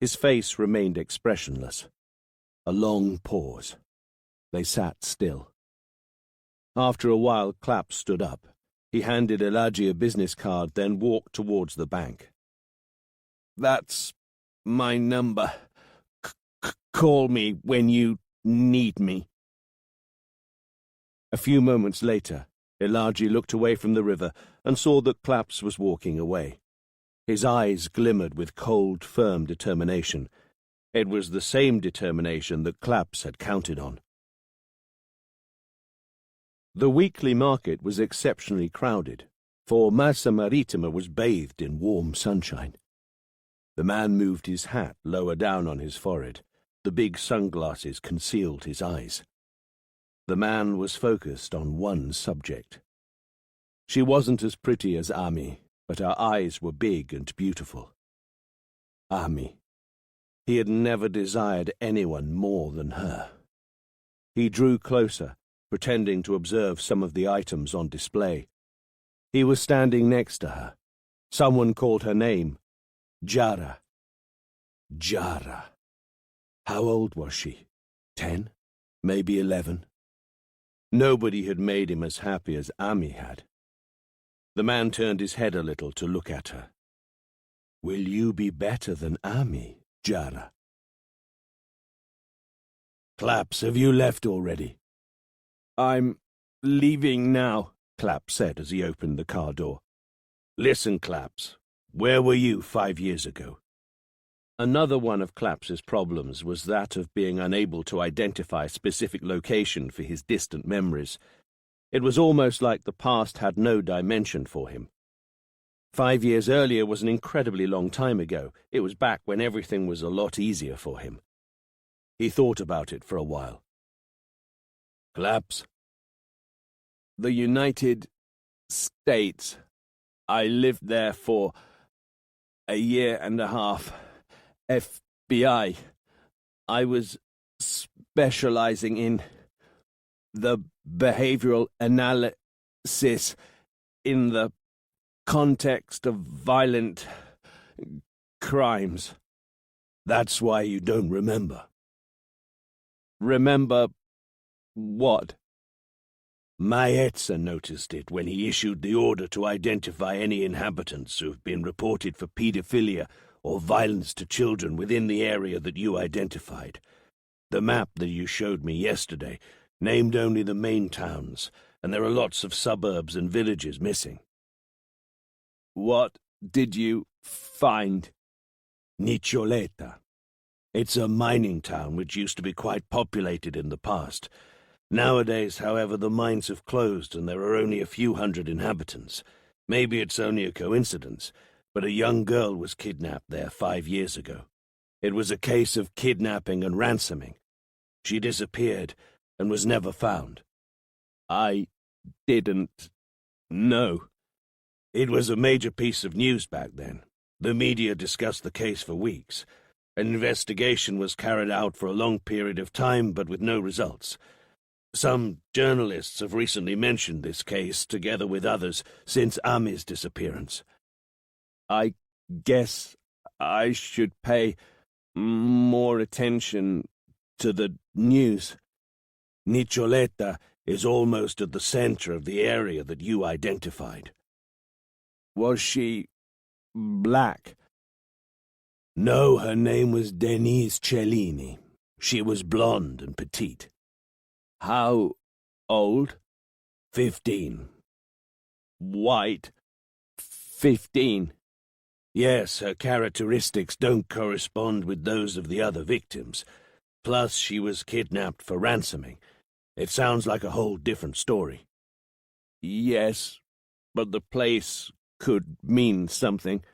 His face remained expressionless. A long pause. They sat still. After a while, Clapp stood up. He handed Elagi a business card, then walked towards the bank. "That's my number. Call me when you need me." A few moments later, Elagi looked away from the river and saw that Clapp was walking away. His eyes glimmered with cold, firm determination. It was the same determination that Clapp had counted on. The weekly market was exceptionally crowded, for Massa Marittima was bathed in warm sunshine. The man moved his hat lower down on his forehead. The big sunglasses concealed his eyes. The man was focused on one subject. She wasn't as pretty as Ami, but her eyes were big and beautiful. Ami. He had never desired anyone more than her. He drew closer, pretending to observe some of the items on display. He was standing next to her. Someone called her name. Jara. Jara. How old was she? 10? Maybe 11? Nobody had made him as happy as Ami had. The man turned his head a little to look at her. "Will you be better than Ami, Jara?" "Claps, have you left already?" "I'm leaving now," Clapp said as he opened the car door. "Listen, Claps, where were you 5 years ago?" Another one of Clapps's problems was that of being unable to identify a specific location for his distant memories. It was almost like the past had no dimension for him. 5 years earlier was an incredibly long time ago. It was back when everything was a lot easier for him. He thought about it for a while. "Claps?" "The United States. I lived there for a year and a half. FBI. I was specializing in the behavioral analysis in the context of violent crimes." "That's why you don't remember." "Remember what?" Maetza noticed it when he issued the order to identify any inhabitants who have been reported for paedophilia or violence to children within the area that you identified. The map that you showed me yesterday named only the main towns, and there are lots of suburbs and villages missing. "What did you find?" "Niccioleta. It's a mining town which used to be quite populated in the past. Nowadays, however, the mines have closed and there are only a few hundred inhabitants. Maybe it's only a coincidence, but a young girl was kidnapped there 5 years ago. It was a case of kidnapping and ransoming. She disappeared and was never found." "I didn't know." "It was a major piece of news back then. The media discussed the case for weeks. An investigation was carried out for a long period of time, but with no results. Some journalists have recently mentioned this case, together with others, since Ami's disappearance." "I guess I should pay more attention to the news." "Niccioleta is almost at the center of the area that you identified." "Was she black?" "No, her name was Denise Cellini. She was blonde and petite." "How old?" 15. "White? 15? "Yes, her characteristics don't correspond with those of the other victims. Plus, she was kidnapped for ransoming. It sounds like a whole different story." "Yes, but the place could mean something."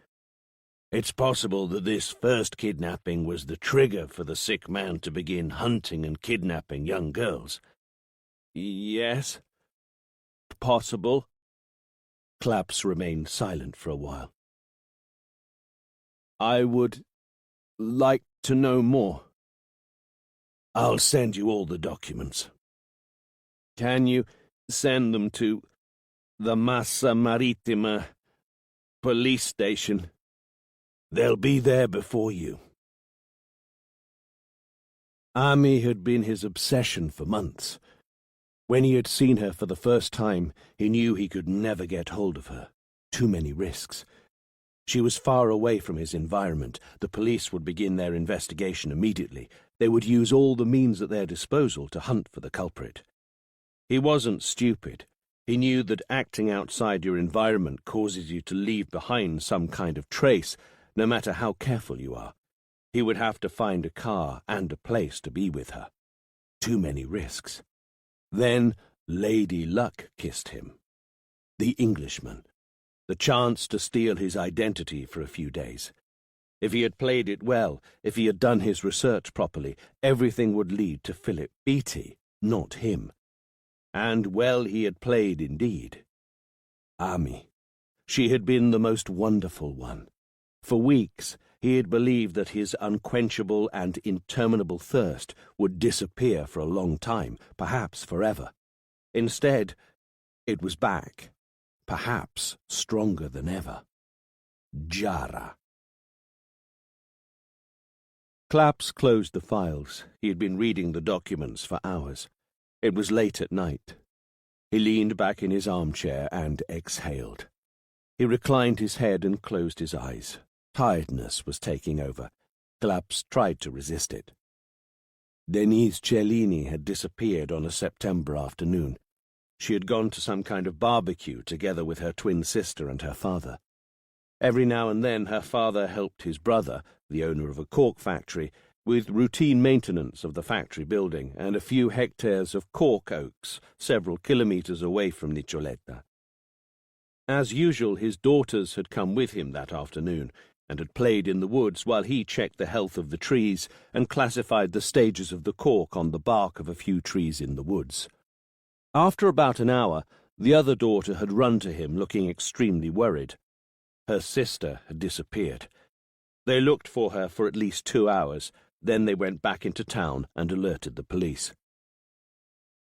"It's possible that this first kidnapping was the trigger for the sick man to begin hunting and kidnapping young girls." "Yes, possible." Claps remained silent for a while. "I would like to know more." "I'll send you all the documents." "Can you send them to the Massa Marittima police station. They'll be there before you." Amy had been his obsession for months. When he had seen her for the first time, he knew he could never get hold of her. Too many risks. She was far away from his environment. The police would begin their investigation immediately. They would use all the means at their disposal to hunt for the culprit. He wasn't stupid. He knew that acting outside your environment causes you to leave behind some kind of trace, no matter how careful you are. He would have to find a car and a place to be with her. Too many risks. Then Lady Luck kissed him. The Englishman. The chance to steal his identity for a few days. If he had played it well, if he had done his research properly, everything would lead to Philip Beattie, not him. And well he had played indeed. Amy. She had been the most wonderful one. For weeks he had believed that his unquenchable and interminable thirst would disappear for a long time, perhaps forever. Instead, it was back, perhaps stronger than ever. Jara. Claps closed the files. He had been reading the documents for hours. It was late at night. He leaned back in his armchair and exhaled. He reclined his head and closed his eyes. Tiredness was taking over. Claps tried to resist it. Denise Cellini had disappeared on a September afternoon. She had gone to some kind of barbecue together with her twin sister and her father. Every now and then her father helped his brother, the owner of a cork factory, with routine maintenance of the factory building and a few hectares of cork oaks several kilometres away from Nicoletta. As usual, his daughters had come with him that afternoon and had played in the woods while he checked the health of the trees and classified the stages of the cork on the bark of a few trees in the woods. After about an hour, the other daughter had run to him looking extremely worried. Her sister had disappeared. They looked for her for at least 2 hours, then they went back into town and alerted the police.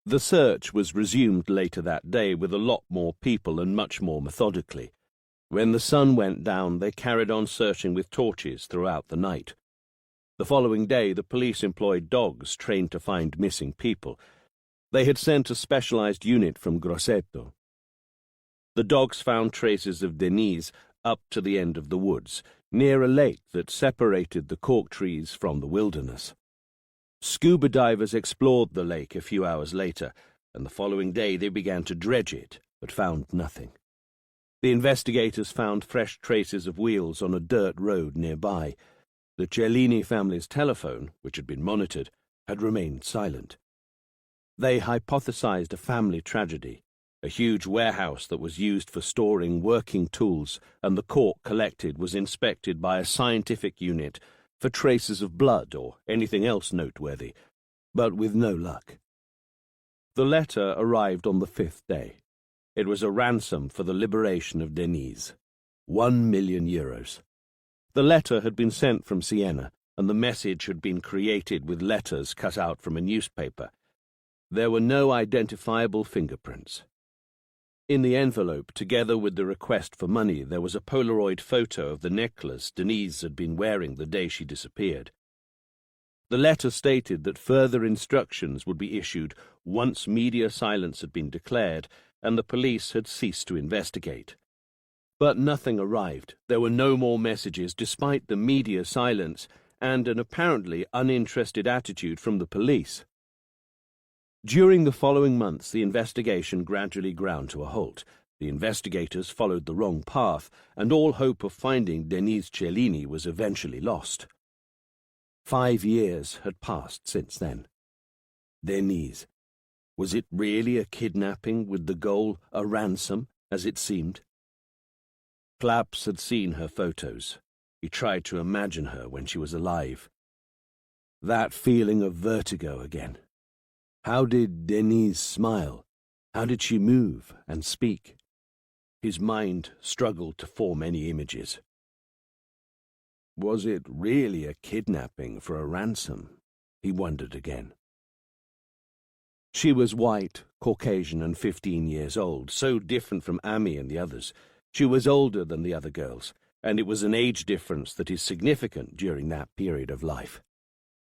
The search was resumed later that day with a lot more people and much more methodically. When the sun went down, they carried on searching with torches throughout the night. The following day, the police employed dogs trained to find missing people. They had sent a specialized unit from Grosseto. The dogs found traces of Denise up to the end of the woods, near a lake that separated the cork trees from the wilderness. Scuba divers explored the lake a few hours later, and the following day they began to dredge it, but found nothing. The investigators found fresh traces of wheels on a dirt road nearby. The Cellini family's telephone, which had been monitored, had remained silent. They hypothesized a family tragedy. A huge warehouse that was used for storing working tools and the cork collected was inspected by a scientific unit for traces of blood or anything else noteworthy, but with no luck. The letter arrived on the 5th day. It was a ransom for the liberation of Denise. 1 million euros. The letter had been sent from Siena, and the message had been created with letters cut out from a newspaper. There were no identifiable fingerprints. In the envelope, together with the request for money, there was a Polaroid photo of the necklace Denise had been wearing the day she disappeared. The letter stated that further instructions would be issued once media silence had been declared and the police had ceased to investigate. But nothing arrived. There were no more messages despite the media silence and an apparently uninterested attitude from the police. During the following months, the investigation gradually ground to a halt. The investigators followed the wrong path, and all hope of finding Denise Cellini was eventually lost. 5 years had passed since then. Denise. Was it really a kidnapping with the goal a ransom, as it seemed? Claps had seen her photos. He tried to imagine her when she was alive. That feeling of vertigo again. How did Denise smile? How did she move and speak? His mind struggled to form any images. Was it really a kidnapping for a ransom? He wondered again. She was white, Caucasian, and 15 years old, so different from Amy and the others. She was older than the other girls, and it was an age difference that is significant during that period of life.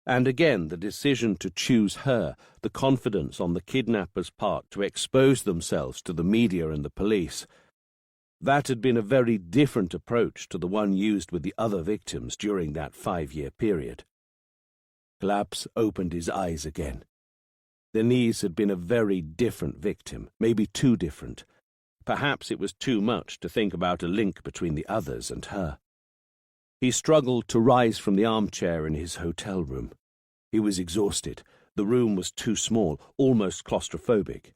And again, the decision to choose her, the confidence on the kidnappers' part to expose themselves to the media and the police, that had been a very different approach to the one used with the other victims during that 5-year period. Claps opened his eyes again. Denise had been a very different victim, maybe too different. Perhaps it was too much to think about a link between the others and her. He struggled to rise from the armchair in his hotel room. He was exhausted. The room was too small, almost claustrophobic.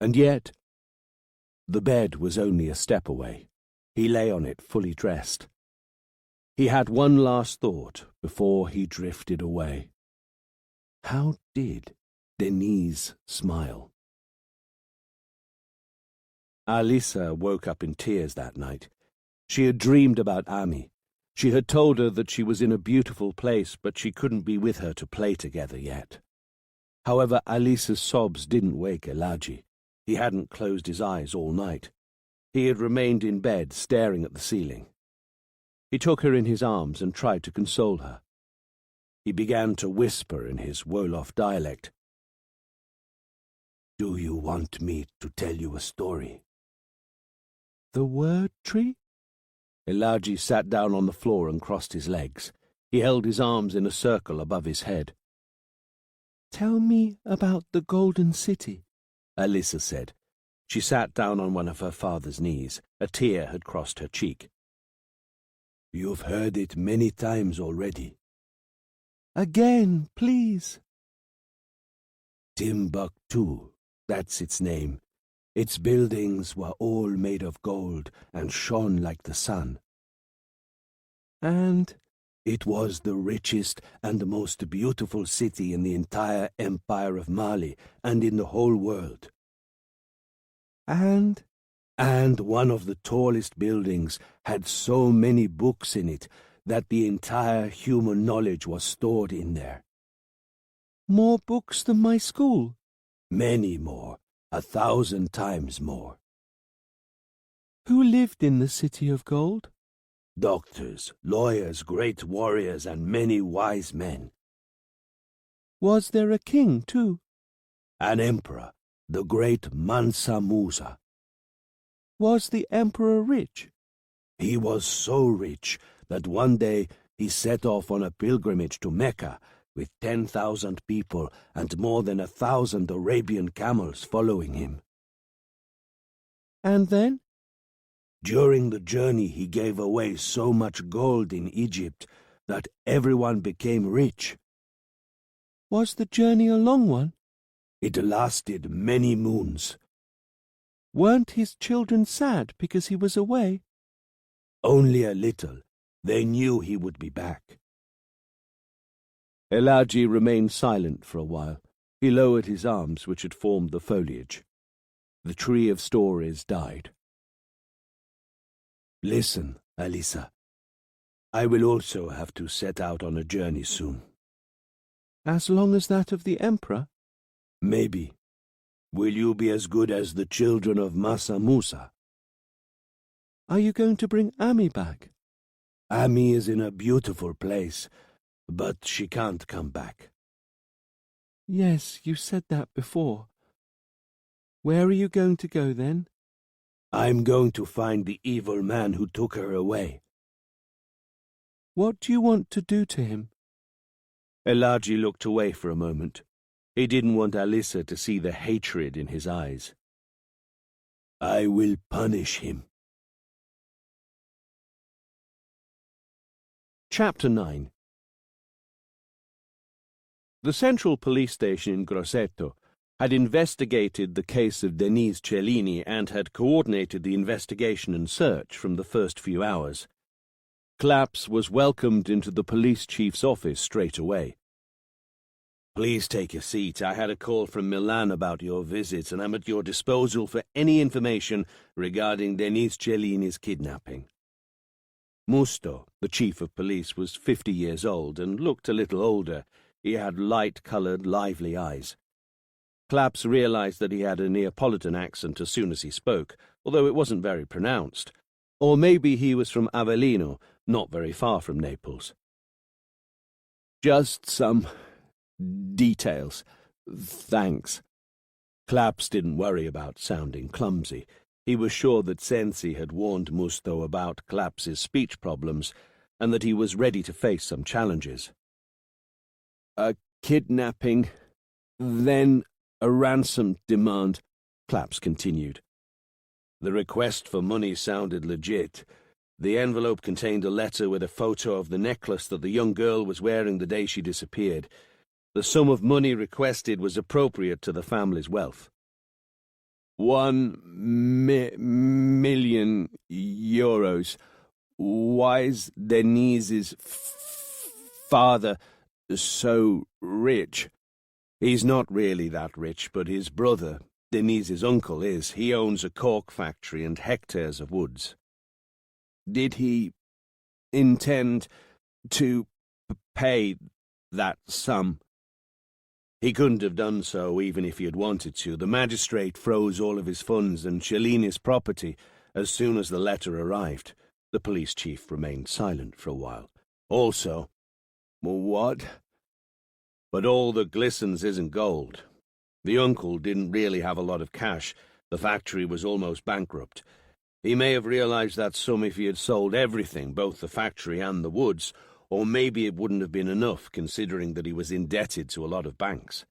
And yet, the bed was only a step away. He lay on it, fully dressed. He had one last thought before he drifted away. How did Denise smile? Alisa woke up in tears that night. She had dreamed about Ami. She had told her that she was in a beautiful place, but she couldn't be with her to play together yet. However, Alisa's sobs didn't wake Elaji. He hadn't closed his eyes all night. He had remained in bed, staring at the ceiling. He took her in his arms and tried to console her. He began to whisper in his Wolof dialect. "Do you want me to tell you a story?" "The word tree?" Elaji sat down on the floor and crossed his legs. He held his arms in a circle above his head. "Tell me about the Golden City," Alisa said. She sat down on one of her father's knees. A tear had crossed her cheek. "You've heard it many times already." "Again, please." "Timbuktu, that's its name. Its buildings were all made of gold and shone like the sun. And it was the richest and most beautiful city in the entire empire of Mali and in the whole world. And one of the tallest buildings had so many books in it that the entire human knowledge was stored in there." "More books than my school?" "Many more. 1,000 times more." "Who lived in the City of Gold?" "Doctors, lawyers, great warriors, and many wise men." "Was there a king, too?" "An emperor, the great Mansa Musa." "Was the emperor rich?" "He was so rich that one day he set off on a pilgrimage to Mecca with 10,000 people and more than 1,000 Arabian camels following him." "And then?" "During the journey he gave away so much gold in Egypt that everyone became rich." "Was the journey a long one?" "It lasted many moons." "Weren't his children sad because he was away?" "Only a little. They knew he would be back." Elaji remained silent for a while. He lowered his arms, which had formed the foliage. The tree of stories died. "Listen, Alisa. I will also have to set out on a journey soon." "As long as that of the Emperor?" "Maybe. Will you be as good as the children of Mansa Musa?" "Are you going to bring Ami back?" "Ami is in a beautiful place, but she can't come back." "Yes, you said that before. Where are you going to go then?" "I'm going to find the evil man who took her away." "What do you want to do to him?" Elaji looked away for a moment. He didn't want Alisa to see the hatred in his eyes. "I will punish him." Chapter 9. The Central Police Station in Grosseto had investigated the case of Denise Cellini and had coordinated the investigation and search from the first few hours. Claps was welcomed into the police chief's office straight away. "Please take a seat. I had a call from Milan about your visit, and I'm at your disposal for any information regarding Denise Cellini's kidnapping." Musto, the chief of police, was 50 years old and looked a little older. He had light-coloured, lively eyes. Claps realized that he had a Neapolitan accent as soon as he spoke, although it wasn't very pronounced. Or maybe he was from Avellino, not very far from Naples. Just some details. Thanks. Claps didn't worry about sounding clumsy. He was sure that Sensi had warned Musto about Claps's speech problems, and that he was ready to face some challenges. A kidnapping, then a ransom demand, Claps continued. The request for money sounded legit. The envelope contained a letter with a photo of the necklace that the young girl was wearing the day she disappeared. The sum of money requested was appropriate to the family's wealth. 1 million euros. Why's Denise's father so rich? He's not really that rich, but his brother, Denise's uncle, is. He owns a cork factory and hectares of woods. Did he intend to pay that sum? He couldn't have done so even if he had wanted to. The magistrate froze all of his funds and Cellini's property as soon as the letter arrived. The police chief remained silent for a while. Also, what? But all that glistens isn't gold. The uncle didn't really have a lot of cash. The factory was almost bankrupt. He may have realized that sum if he had sold everything, both the factory and the woods, or maybe it wouldn't have been enough, considering that he was indebted to a lot of banks.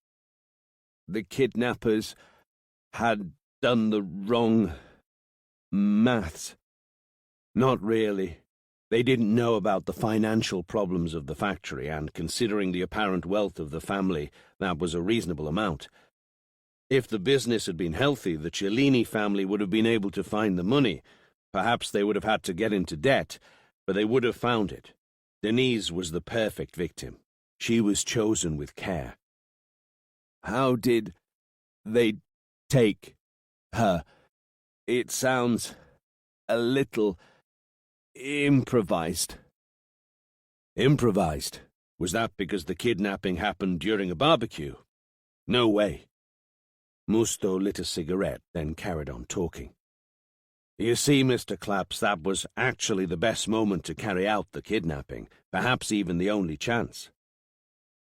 The kidnappers had done the wrong maths. Not really. They didn't know about the financial problems of the factory, and considering the apparent wealth of the family, that was a reasonable amount. If the business had been healthy, the Cellini family would have been able to find the money. Perhaps they would have had to get into debt, but they would have found it. Denise was the perfect victim. She was chosen with care. How did they take her? It sounds a little improvised. Improvised? Was that because the kidnapping happened during a barbecue? No way. Musto lit a cigarette, then carried on talking. You see, Mr. Claps, that was actually the best moment to carry out the kidnapping, perhaps even the only chance.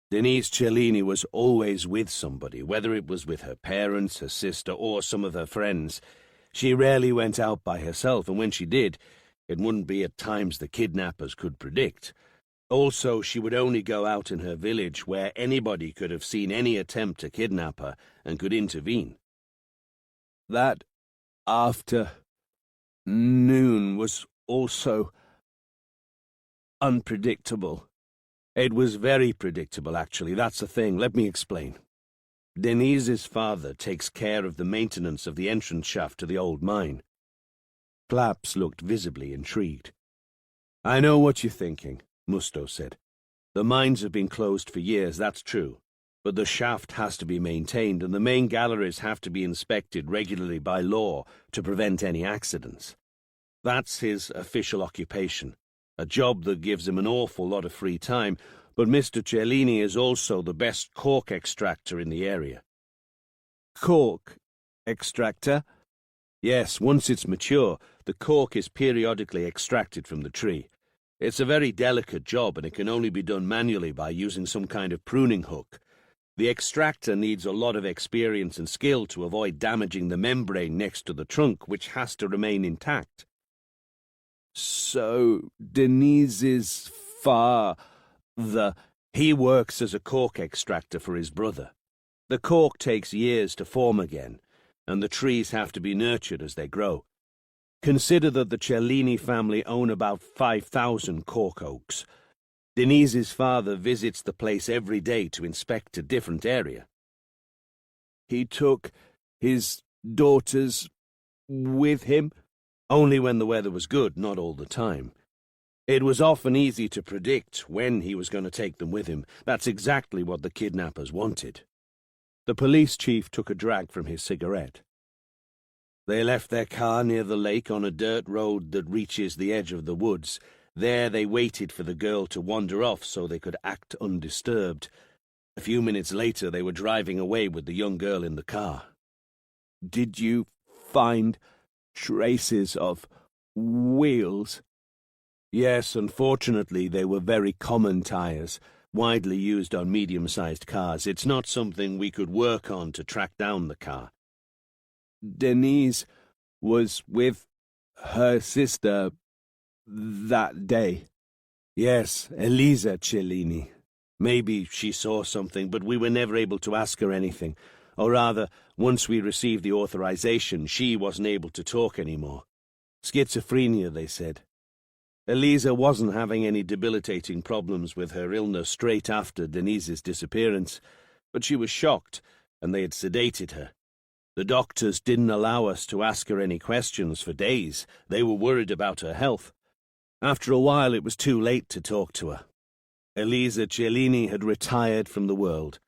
Denise Cellini was always with somebody, whether it was with her parents, her sister, or some of her friends. She rarely went out by herself, and when she did, it wouldn't be at times the kidnappers could predict. Also, she would only go out in her village where anybody could have seen any attempt to kidnap her and could intervene. That afternoon was also unpredictable. It was very predictable, actually. That's the thing. Let me explain. Denise's father takes care of the maintenance of the entrance shaft to the old mine. Claps looked visibly intrigued. I know what you're thinking, Musto said. The mines have been closed for years, that's true. But the shaft has to be maintained, and the main galleries have to be inspected regularly by law to prevent any accidents. That's his official occupation, a job that gives him an awful lot of free time, but Mr. Cellini is also the best cork extractor in the area. Cork extractor? Yes, once it's mature, the cork is periodically extracted from the tree. It's a very delicate job, and it can only be done manually by using some kind of pruning hook. The extractor needs a lot of experience and skill to avoid damaging the membrane next to the trunk, which has to remain intact. So, Denise's father, he works as a cork extractor for his brother. The cork takes years to form again, and the trees have to be nurtured as they grow. Consider that the Cellini family own about 5,000 cork oaks. Denise's father visits the place every day to inspect a different area. He took his daughters with him? Only when the weather was good, not all the time. It was often easy to predict when he was going to take them with him. That's exactly what the kidnappers wanted. The police chief took a drag from his cigarette. They left their car near the lake on a dirt road that reaches the edge of the woods. There they waited for the girl to wander off so they could act undisturbed. A few minutes later they were driving away with the young girl in the car. Did you find traces of wheels? Yes, unfortunately they were very common tyres, widely used on medium-sized cars. It's not something we could work on to track down the car. Denise was with her sister that day. Yes, Elisa Cellini. Maybe she saw something, but we were never able to ask her anything. Or rather, once we received the authorization, she wasn't able to talk anymore. Schizophrenia, they said. Elisa wasn't having any debilitating problems with her illness straight after Denise's disappearance, but she was shocked, and they had sedated her. The doctors didn't allow us to ask her any questions for days. They were worried about her health. After a while, it was too late to talk to her. Elisa Cellini had retired from the world.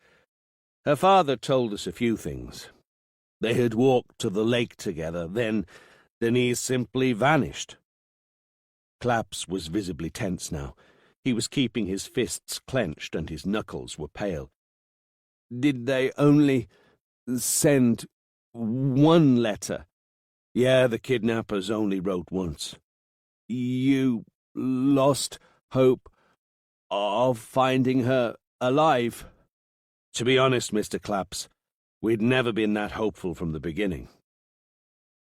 Her father told us a few things. They had walked to the lake together, then Denise simply vanished. Claps was visibly tense now. He was keeping his fists clenched and his knuckles were pale. Did they only send one letter? Yeah, the kidnappers only wrote once. You lost hope of finding her alive? To be honest, Mr. Claps, we'd never been that hopeful from the beginning.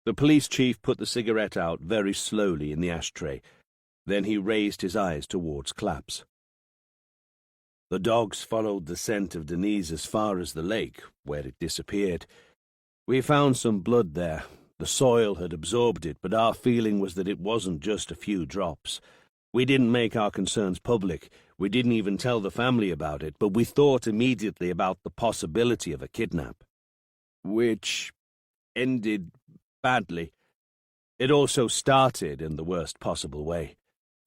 The police chief put the cigarette out very slowly in the ashtray. Then he raised his eyes towards Claps. The dogs followed the scent of Denise as far as the lake, where it disappeared. We found some blood there. The soil had absorbed it, but our feeling was that it wasn't just a few drops. We didn't make our concerns public. We didn't even tell the family about it, but we thought immediately about the possibility of a kidnap. Which ended badly. It also started in the worst possible way.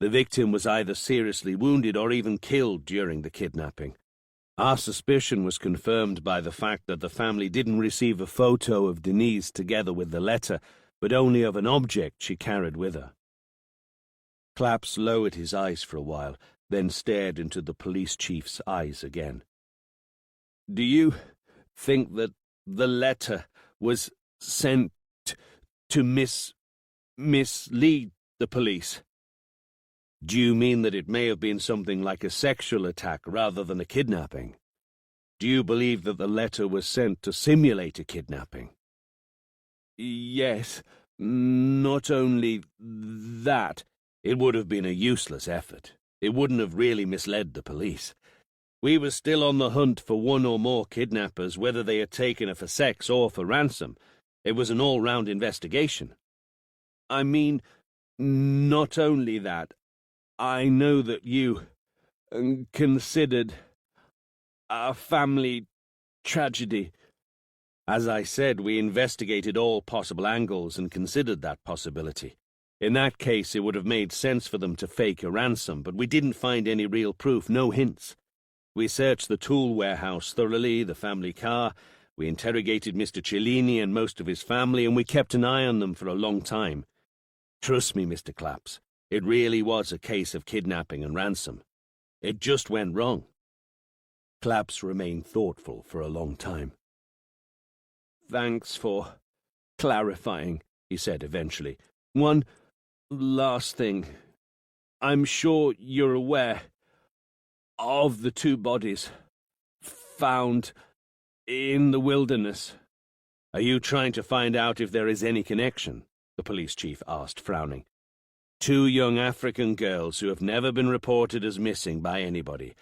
The victim was either seriously wounded or even killed during the kidnapping. Our suspicion was confirmed by the fact that the family didn't receive a photo of Denise together with the letter, but only of an object she carried with her. Claps lowered his eyes for a while, then stared into the police chief's eyes again. Do you think that the letter was sent to mislead the police? Do you mean that it may have been something like a sexual attack rather than a kidnapping? Do you believe that the letter was sent to simulate a kidnapping? Yes, not only that. It would have been a useless effort. It wouldn't have really misled the police. We were still on the hunt for one or more kidnappers, whether they had taken her for sex or for ransom. It was an all-round investigation. I mean, not only that. I know that you considered a family tragedy. As I said, we investigated all possible angles and considered that possibility. In that case, it would have made sense for them to fake a ransom, but we didn't find any real proof, no hints. We searched the tool warehouse thoroughly, the family car. We interrogated Mr. Cellini and most of his family, and we kept an eye on them for a long time. Trust me, Mr. Claps, it really was a case of kidnapping and ransom. It just went wrong. Claps remained thoughtful for a long time. Thanks for clarifying, he said eventually. One last thing. I'm sure you're aware of the two bodies found in the wilderness. Are you trying to find out if there is any connection? The police chief asked, frowning. 2 young African girls who have never been reported as missing by anybody.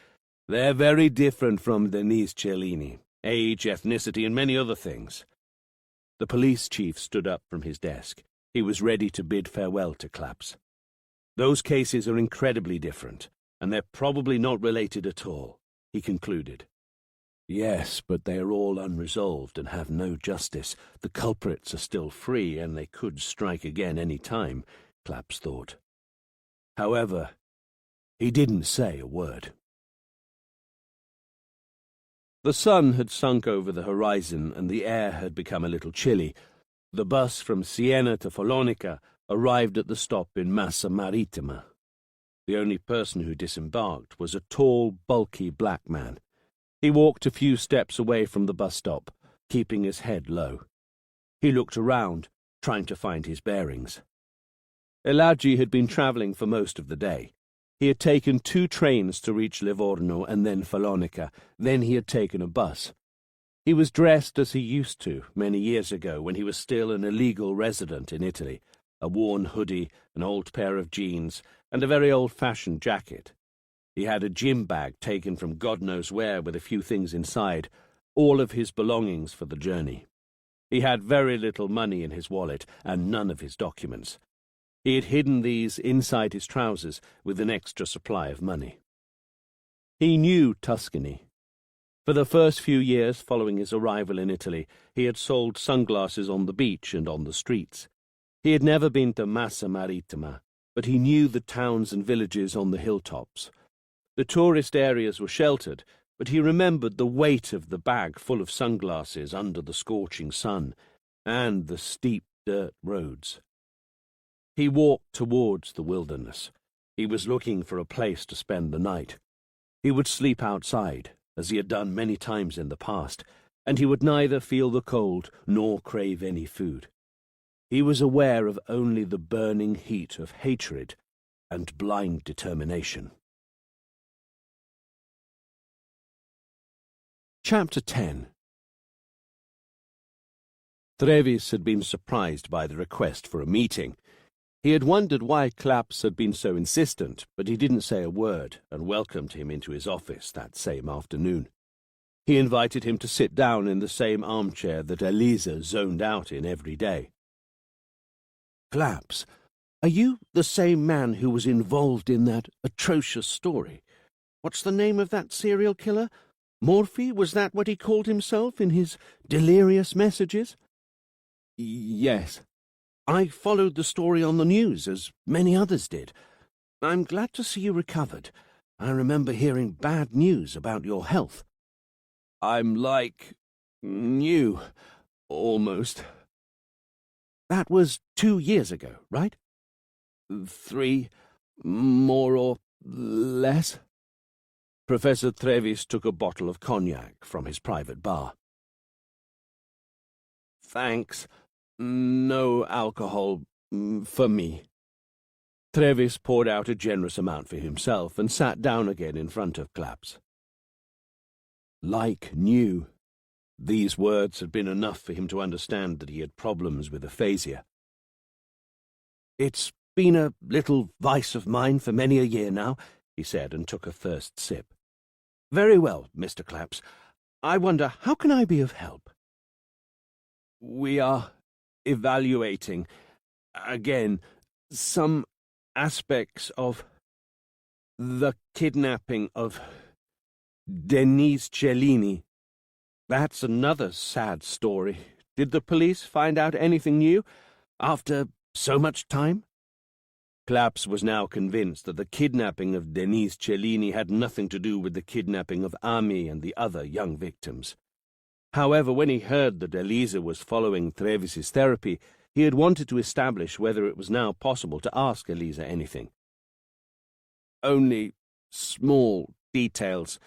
They're very different from Denise Cellini. Age, ethnicity, and many other things. The police chief stood up from his desk. He was ready to bid farewell to Claps. Those cases are incredibly different, and they're probably not related at all, he concluded. Yes, but they are all unresolved and have no justice. The culprits are still free, and they could strike again any time, Claps thought. However, he didn't say a word. The sun had sunk over the horizon, and the air had become a little chilly. The bus from Siena to Follonica arrived at the stop in Massa Marittima. The only person who disembarked was a tall, bulky black man. He walked a few steps away from the bus stop, keeping his head low. He looked around, trying to find his bearings. Elagi had been travelling for most of the day. He had taken 2 trains to reach Livorno and then Salonika. Then he had taken a bus. He was dressed as he used to many years ago when he was still an illegal resident in Italy, a worn hoodie, an old pair of jeans, and a very old-fashioned jacket. He had a gym bag taken from God knows where with a few things inside, all of his belongings for the journey. He had very little money in his wallet and none of his documents. He had hidden these inside his trousers with an extra supply of money. He knew Tuscany. For the first few years following his arrival in Italy, he had sold sunglasses on the beach and on the streets. He had never been to Massa Marittima, but he knew the towns and villages on the hilltops. The tourist areas were sheltered, but he remembered the weight of the bag full of sunglasses under the scorching sun, and the steep dirt roads. He walked towards the wilderness. He was looking for a place to spend the night. He would sleep outside, as he had done many times in the past, and he would neither feel the cold nor crave any food. He was aware of only the burning heat of hatred and blind determination. Chapter 10. Trevis had been surprised by the request for a meeting. He had wondered why Claps had been so insistent, but he didn't say a word and welcomed him into his office that same afternoon. He invited him to sit down in the same armchair that Elisa zoned out in every day. "Claps, are you the same man who was involved in that atrocious story? What's the name of that serial killer? Morphy, was that what he called himself in his delirious messages?" "Yes. I followed the story on the news, as many others did. I'm glad to see you recovered. I remember hearing bad news about your health." "I'm like new, almost." "That was 2 years ago, right?" 3, more or less." Professor Trevis took a bottle of cognac from his private bar. "Thanks. No alcohol for me." Trevis poured out a generous amount for himself and sat down again in front of Claps. Like new. These words had been enough for him to understand that he had problems with aphasia. "It's been a little vice of mine for many a year now," he said, and took a first sip. "Very well, Mr. Claps. I wonder, how can I be of help?" "We are evaluating, again, some aspects of the kidnapping of Denise Cellini." "That's another sad story. Did the police find out anything new after so much time?" Claps was now convinced that the kidnapping of Denise Cellini had nothing to do with the kidnapping of Ami and the other young victims. However, when he heard that Elisa was following Trevis's therapy, he had wanted to establish whether it was now possible to ask Elisa anything. "Only small details,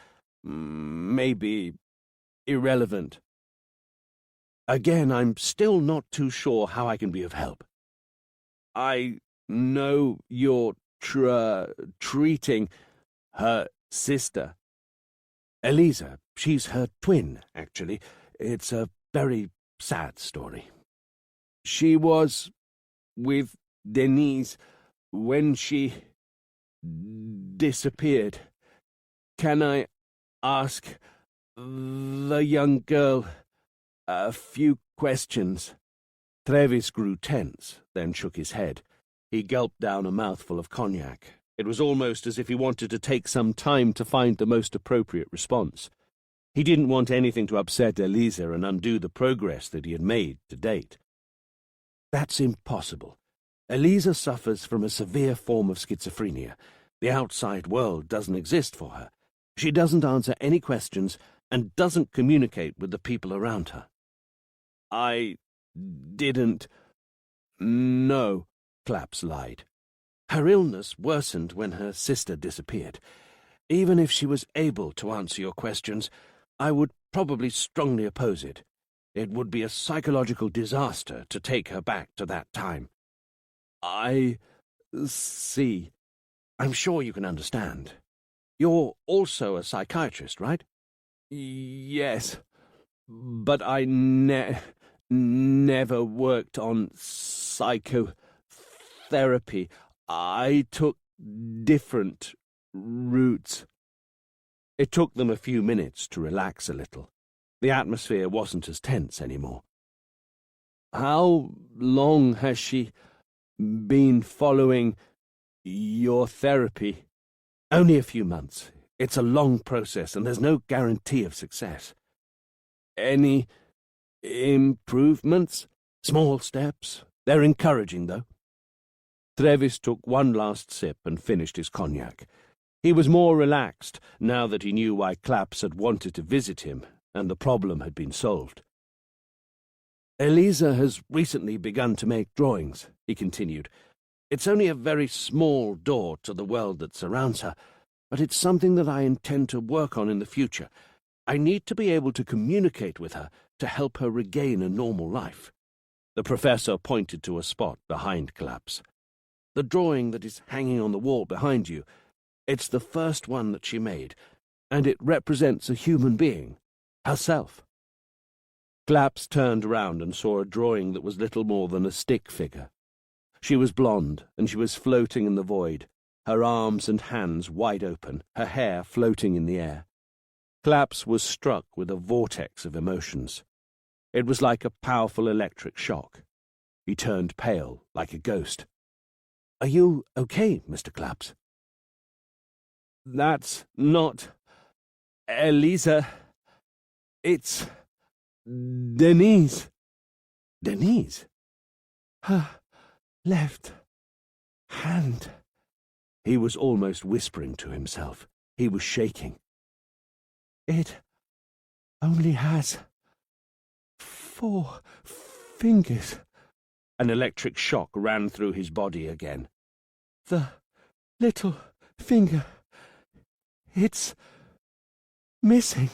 maybe irrelevant. Again, I'm still not too sure how I can be of help. I know you're treating her sister. Elisa, she's her twin, actually. It's a very sad story. She was with Denise when she disappeared. Can I ask the young girl a few questions?" Trevis grew tense, then shook his head. He gulped down a mouthful of cognac. It was almost as if he wanted to take some time to find the most appropriate response. He didn't want anything to upset Elisa and undo the progress that he had made to date. "That's impossible. Elisa suffers from a severe form of schizophrenia. The outside world doesn't exist for her. She doesn't answer any questions and doesn't communicate with the people around her." "I didn't know," Claps lied. "Her illness worsened when her sister disappeared. Even if she was able to answer your questions, I would probably strongly oppose it. It would be a psychological disaster to take her back to that time." "I See, I'm sure you can understand. You're also a psychiatrist, right? Yes, but I never worked on psychotherapy. I took different routes. It took them a few minutes to relax a little. The atmosphere wasn't as tense anymore. How long has she been following your therapy? Only a few months. It's a long process, and there's no guarantee of success. Any improvements? Small steps. They're encouraging, though. Trevis took one last sip and finished his cognac. He was more relaxed now that he knew why Claps had wanted to visit him, and the problem had been solved. Eliza has recently begun to make drawings, he continued. It's only a very small door to the world that surrounds her, but it's something that I intend to work on in the future. I need to be able to communicate with her to help her regain a normal life. The professor pointed to a spot behind Claps. The drawing that is hanging on the wall behind you, it's the first one that she made, and it represents a human being, herself. Claps turned round and saw a drawing that was little more than a stick figure. She was blonde, and she was floating in the void, her arms and hands wide open, her hair floating in the air. Claps was struck with a vortex of emotions. It was like a powerful electric shock. He turned pale, like a ghost. "Are you okay, Mr. Claps?" "That's not Eliza. It's Denise." "Denise? Her left hand." He was almost whispering to himself. He was shaking. "It only has 4 fingers." An electric shock ran through his body again. "The little finger. It's missing."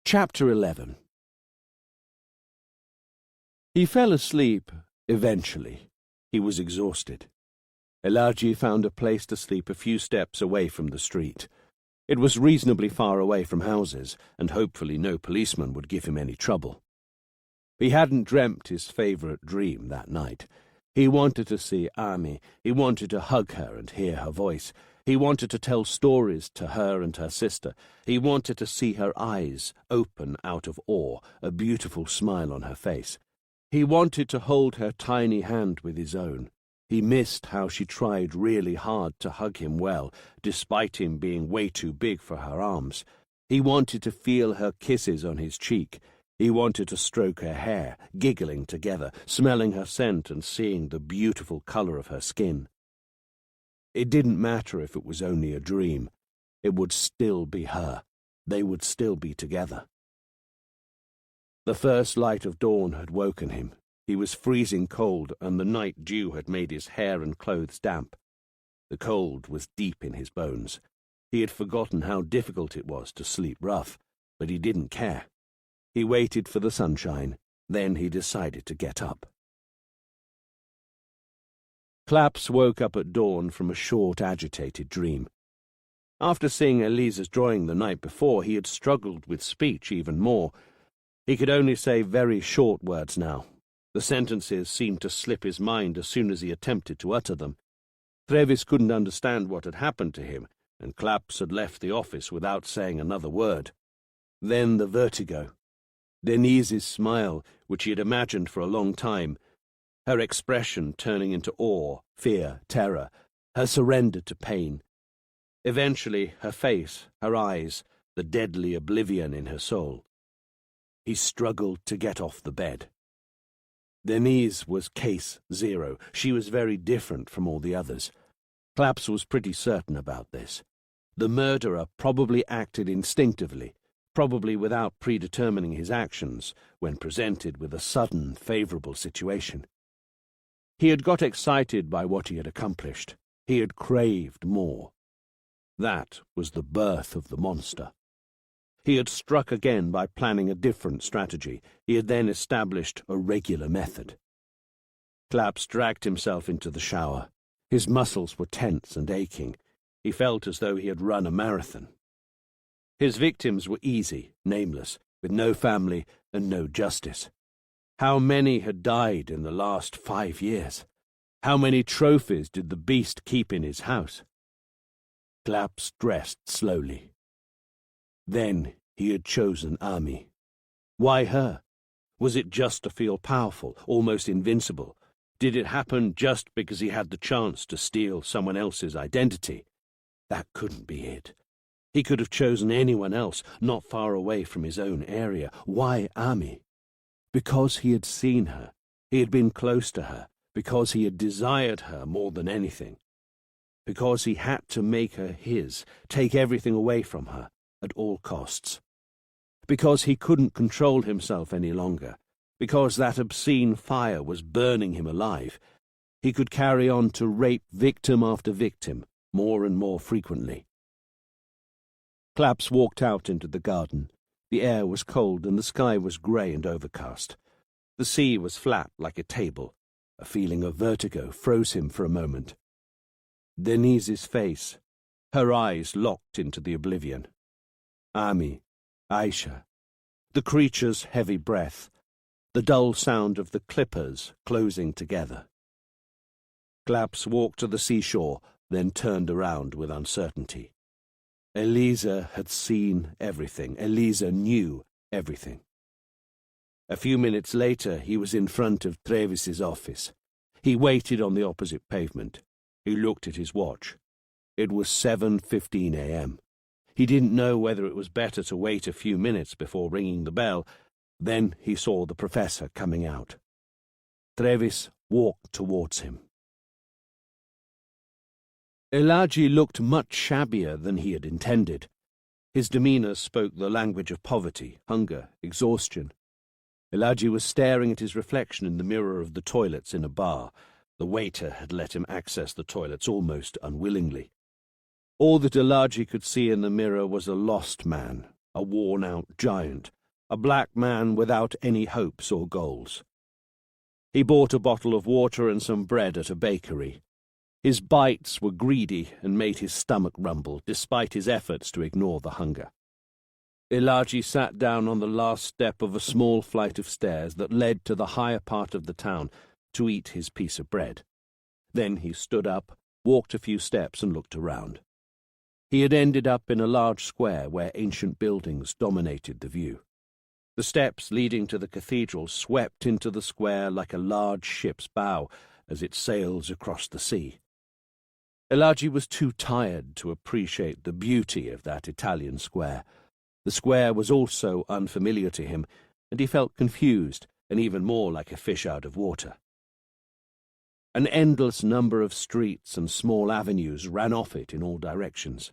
Chapter 11. He fell asleep, eventually. He was exhausted. Elaji found a place to sleep a few steps away from the street. It was reasonably far away from houses, and hopefully no policeman would give him any trouble. He hadn't dreamt his favourite dream that night. He wanted to see Ami. He wanted to hug her and hear her voice. He wanted to tell stories to her and her sister. He wanted to see her eyes open out of awe, a beautiful smile on her face. He wanted to hold her tiny hand with his own. He missed how she tried really hard to hug him well, despite him being way too big for her arms. He wanted to feel her kisses on his cheek. He wanted to stroke her hair, giggling together, smelling her scent and seeing the beautiful colour of her skin. It didn't matter if it was only a dream. It would still be her. They would still be together. The first light of dawn had woken him. He was freezing cold, and the night dew had made his hair and clothes damp. The cold was deep in his bones. He had forgotten how difficult it was to sleep rough, but he didn't care. He waited for the sunshine. Then he decided to get up. Claps woke up at dawn from a short, agitated dream. After seeing Eliza's drawing the night before, he had struggled with speech even more. He could only say very short words now. The sentences seemed to slip his mind as soon as he attempted to utter them. Trevis couldn't understand what had happened to him, and Claps had left the office without saying another word. Then the vertigo. Denise's smile, which he had imagined for a long time, her expression turning into awe, fear, terror, her surrender to pain. Eventually, her face, her eyes, the deadly oblivion in her soul. He struggled to get off the bed. Denise was case 0. She was very different from all the others. Claps was pretty certain about this. The murderer probably acted instinctively, probably without predetermining his actions, when presented with a sudden, favourable situation. He had got excited by what he had accomplished. He had craved more. That was the birth of the monster. He had struck again by planning a different strategy. He had then established a regular method. Claps dragged himself into the shower. His muscles were tense and aching. He felt as though he had run a marathon. His victims were easy, nameless, with no family and no justice. How many had died in the last 5 years? How many trophies did the beast keep in his house? Claps dressed slowly. Then he had chosen Ami. Why her? Was it just to feel powerful, almost invincible? Did it happen just because he had the chance to steal someone else's identity? That couldn't be it. He could have chosen anyone else, not far away from his own area. Why Ami? Because he had seen her. He had been close to her. Because he had desired her more than anything. Because he had to make her his, take everything away from her, at all costs. Because he couldn't control himself any longer. Because that obscene fire was burning him alive. He could carry on to rape victim after victim, more and more frequently. Claps walked out into the garden. The air was cold and the sky was grey and overcast. The sea was flat like a table. A feeling of vertigo froze him for a moment. Denise's face, her eyes locked into the oblivion. Ami, Aisha, the creature's heavy breath, the dull sound of the clippers closing together. Claps walked to the seashore, then turned around with uncertainty. Eliza had seen everything. Eliza knew everything. A few minutes later, he was in front of Trevis's office. He waited on the opposite pavement. He looked at his watch. It was 7:15 a.m. He didn't know whether it was better to wait a few minutes before ringing the bell. Then he saw the professor coming out. Trevis walked towards him. Elagi looked much shabbier than he had intended. His demeanour spoke the language of poverty, hunger, exhaustion. Elagi was staring at his reflection in the mirror of the toilets in a bar. The waiter had let him access the toilets almost unwillingly. All that Elagi could see in the mirror was a lost man, a worn-out giant, a black man without any hopes or goals. He bought a bottle of water and some bread at a bakery. His bites were greedy and made his stomach rumble, despite his efforts to ignore the hunger. Elagi sat down on the last step of a small flight of stairs that led to the higher part of the town to eat his piece of bread. Then he stood up, walked a few steps and looked around. He had ended up in a large square where ancient buildings dominated the view. The steps leading to the cathedral swept into the square like a large ship's bow as it sails across the sea. Elagi was too tired to appreciate the beauty of that Italian square. The square was also unfamiliar to him, and he felt confused and even more like a fish out of water. An endless number of streets and small avenues ran off it in all directions.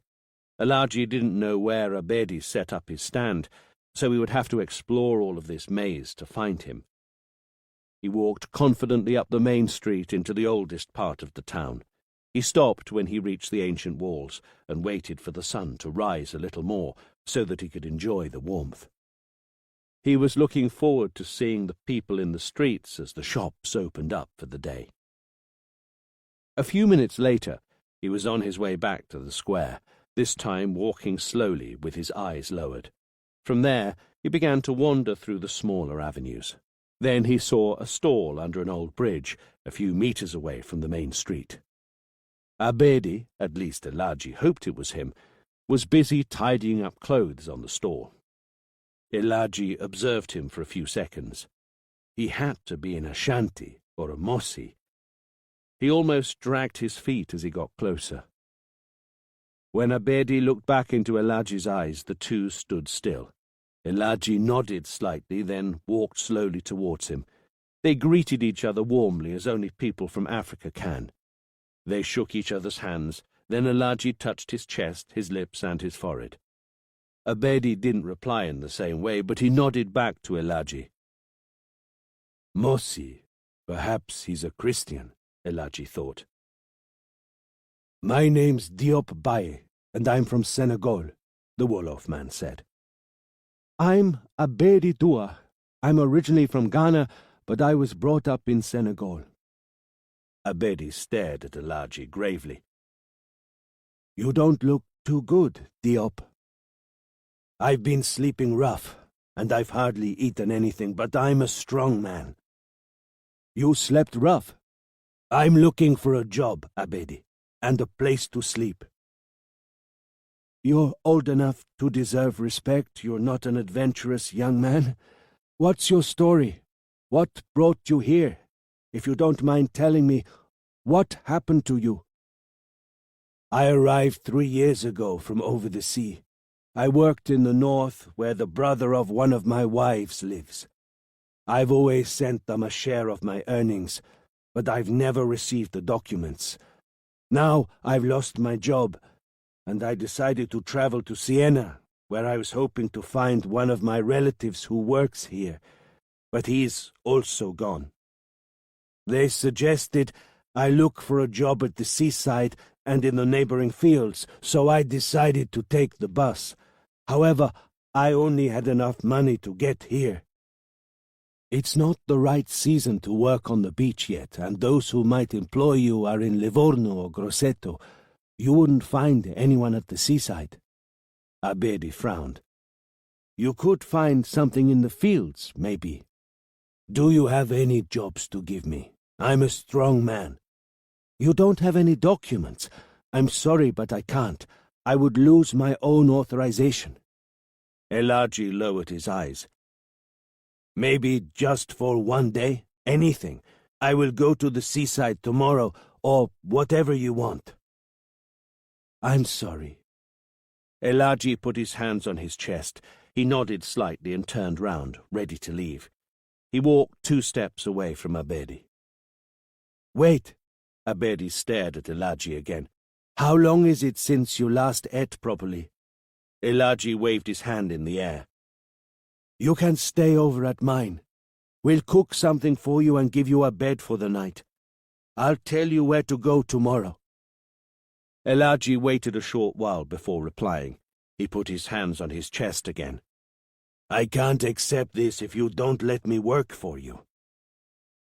Elagi didn't know where Abedi set up his stand, so he would have to explore all of this maze to find him. He walked confidently up the main street into the oldest part of the town. He stopped when he reached the ancient walls and waited for the sun to rise a little more so that he could enjoy the warmth. He was looking forward to seeing the people in the streets as the shops opened up for the day. A few minutes later, he was on his way back to the square, this time walking slowly with his eyes lowered. From there, he began to wander through the smaller avenues. Then he saw a stall under an old bridge, a few meters away from the main street. Abedi, at least Elagi hoped it was him, was busy tidying up clothes on the stall. Elagi observed him for a few seconds. He had to be in a shanty or a mossi. He almost dragged his feet as he got closer. When Abedi looked back into Elagi's eyes, the two stood still. Elagi nodded slightly, then walked slowly towards him. They greeted each other warmly, as only people from Africa can. They shook each other's hands, then Elagi touched his chest, his lips, and his forehead. Abedi didn't reply in the same way, but he nodded back to Elagi. Mossi, perhaps he's a Christian, Elagi thought. My name's Diop Baye, and I'm from Senegal, the Wolof man said. I'm Abedi Dua. I'm originally from Ghana, but I was brought up in Senegal. Abedi stared at Elagi gravely. You don't look too good, Diop. I've been sleeping rough, and I've hardly eaten anything, but I'm a strong man. You slept rough? I'm looking for a job, Abedi, and a place to sleep. You're old enough to deserve respect. You're not an adventurous young man. What's your story? What brought you here? If you don't mind telling me, what happened to you? I arrived 3 years ago from over the sea. I worked in the north, where the brother of one of my wives lives. I've always sent them a share of my earnings, but I've never received the documents. Now I've lost my job, and I decided to travel to Siena, where I was hoping to find one of my relatives who works here, but he's also gone. They suggested I look for a job at the seaside and in the neighboring fields, so I decided to take the bus. However, I only had enough money to get here. It's not the right season to work on the beach yet, and those who might employ you are in Livorno or Grosseto. You wouldn't find anyone at the seaside. Abedi frowned. You could find something in the fields, maybe. Do you have any jobs to give me? I'm a strong man. You don't have any documents. I'm sorry, but I can't. I would lose my own authorization. Elagi lowered his eyes. Maybe just for 1 day? Anything. I will go to the seaside tomorrow, or whatever you want. I'm sorry. Elagi put his hands on his chest. He nodded slightly and turned round, ready to leave. He walked 2 steps away from Abedi. Wait. Abedi stared at Elagi again. How long is it since you last ate properly? Elagi waved his hand in the air. You can stay over at mine. We'll cook something for you and give you a bed for the night. I'll tell you where to go tomorrow. Elagi waited a short while before replying. He put his hands on his chest again. I can't accept this if you don't let me work for you.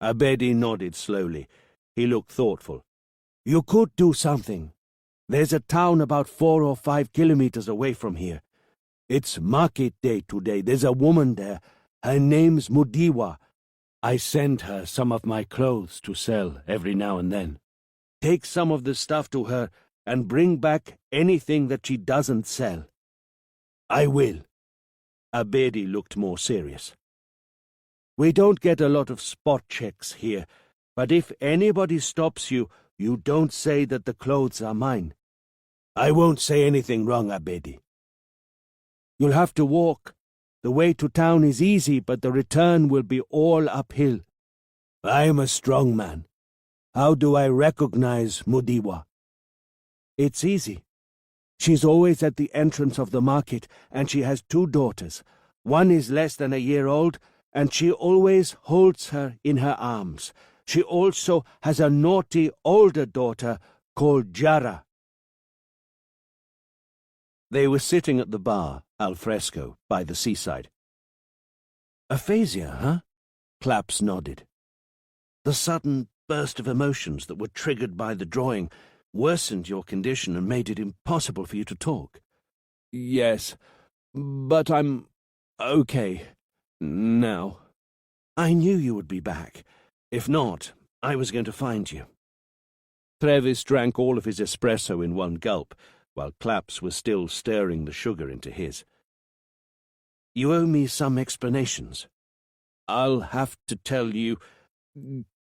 Abedi nodded slowly. He looked thoughtful. You could do something. There's a town about 4 or 5 kilometers away from here. It's market day today. There's a woman there. Her name's Mudiwa. I send her some of my clothes to sell every now and then. Take some of the stuff to her and bring back anything that she doesn't sell. I will. Abedi looked more serious. We don't get a lot of spot checks here, but if anybody stops you, you don't say that the clothes are mine. I won't say anything wrong, Abedi. You'll have to walk. The way to town is easy, but the return will be all uphill. I'm a strong man. How do I recognize Mudiwa? It's easy. She's always at the entrance of the market, and she has 2 daughters. One is less than a year old, and she always holds her in her arms. She also has a naughty older daughter called Jara. They were sitting at the bar, al fresco, by the seaside. Aphasia, huh? Claps nodded. The sudden burst of emotions that were triggered by the drawing worsened your condition and made it impossible for you to talk. Yes, but I'm okay now. I knew you would be back. If not, I was going to find you. Trevis drank all of his espresso in one gulp, while Claps was still stirring the sugar into his. You owe me some explanations. I'll have to tell you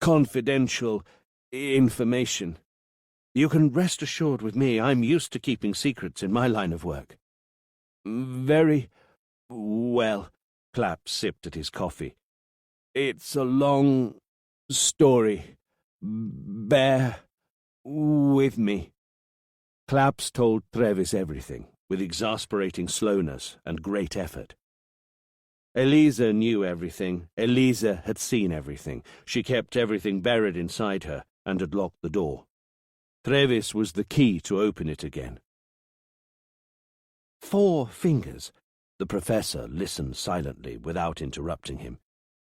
confidential information. You can rest assured with me I'm used to keeping secrets in my line of work. Very well. Claps sipped at his coffee. It's a long story. Bear with me. Claps told Trevis everything, with exasperating slowness and great effort. Elisa knew everything. Elisa had seen everything. She kept everything buried inside her and had locked the door. Trevis was the key to open it again. 4 fingers. The professor listened silently without interrupting him.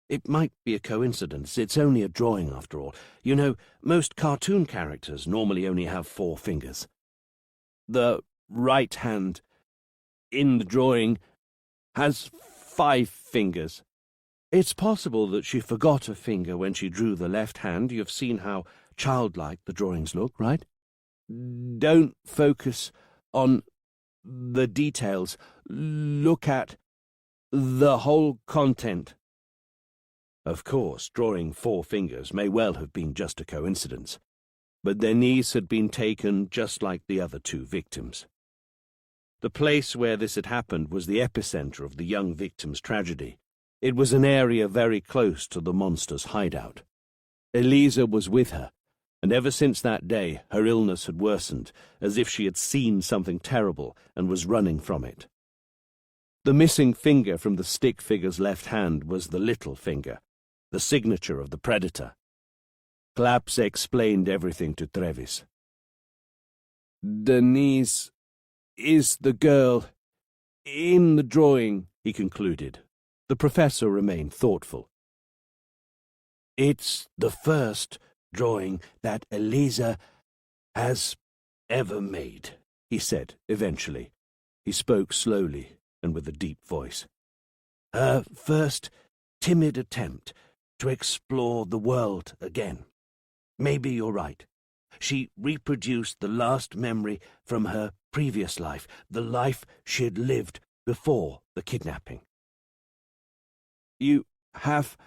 It might be a coincidence. It's only a drawing, after all. You know, most cartoon characters normally only have 4 fingers. The right hand in the drawing has 5 fingers. It's possible that she forgot a finger when she drew the left hand. You've seen how childlike the drawings look, right? Don't focus on the details. Look at the whole content. Of course, drawing 4 fingers may well have been just a coincidence, but their niece had been taken just like the other 2 victims. The place where this had happened was the epicenter of the young victim's tragedy. It was an area very close to the monster's hideout. Eliza was with her, and ever since that day her illness had worsened, as if she had seen something terrible and was running from it. The missing finger from the stick figure's left hand was the little finger, the signature of the predator. Claps explained everything to Trevis. "Denise is the girl in the drawing," he concluded. The professor remained thoughtful. "It's the first drawing that Eliza has ever made," he said eventually. He spoke slowly and with a deep voice. "Her first timid attempt to explore the world again. Maybe you're right. She reproduced the last memory from her previous life, the life she'd lived before the kidnapping." "You have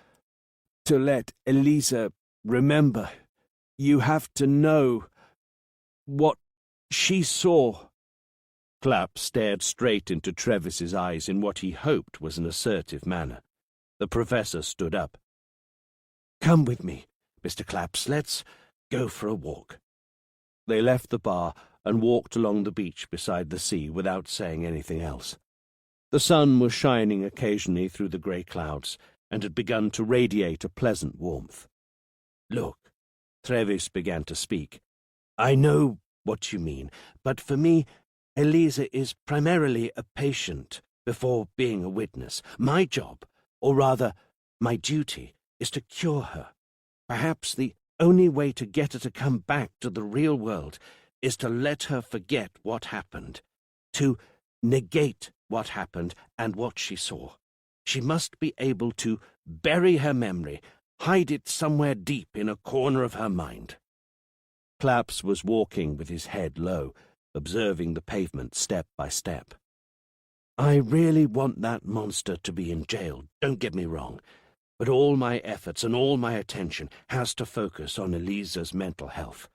to let Eliza remember. You have to know what she saw." Clapp stared straight into Trevis's eyes in what he hoped was an assertive manner. The professor stood up. "Come with me, Mr. Claps. Let's go for a walk." They left the bar and walked along the beach beside the sea without saying anything else. The sun was shining occasionally through the grey clouds and had begun to radiate a pleasant warmth. "Look," Trevis began to speak, "I know what you mean, but for me, Eliza is primarily a patient before being a witness. My job, or rather my duty, is to cure her. Perhaps the only way to get her to come back to the real world is to let her forget what happened, to negate what happened and what she saw. She must be able to bury her memory, hide it somewhere deep in a corner of her mind." Claps was walking with his head low, observing the pavement step by step. "I really want that monster to be in jail, don't get me wrong, but all my efforts and all my attention has to focus on Eliza's mental health.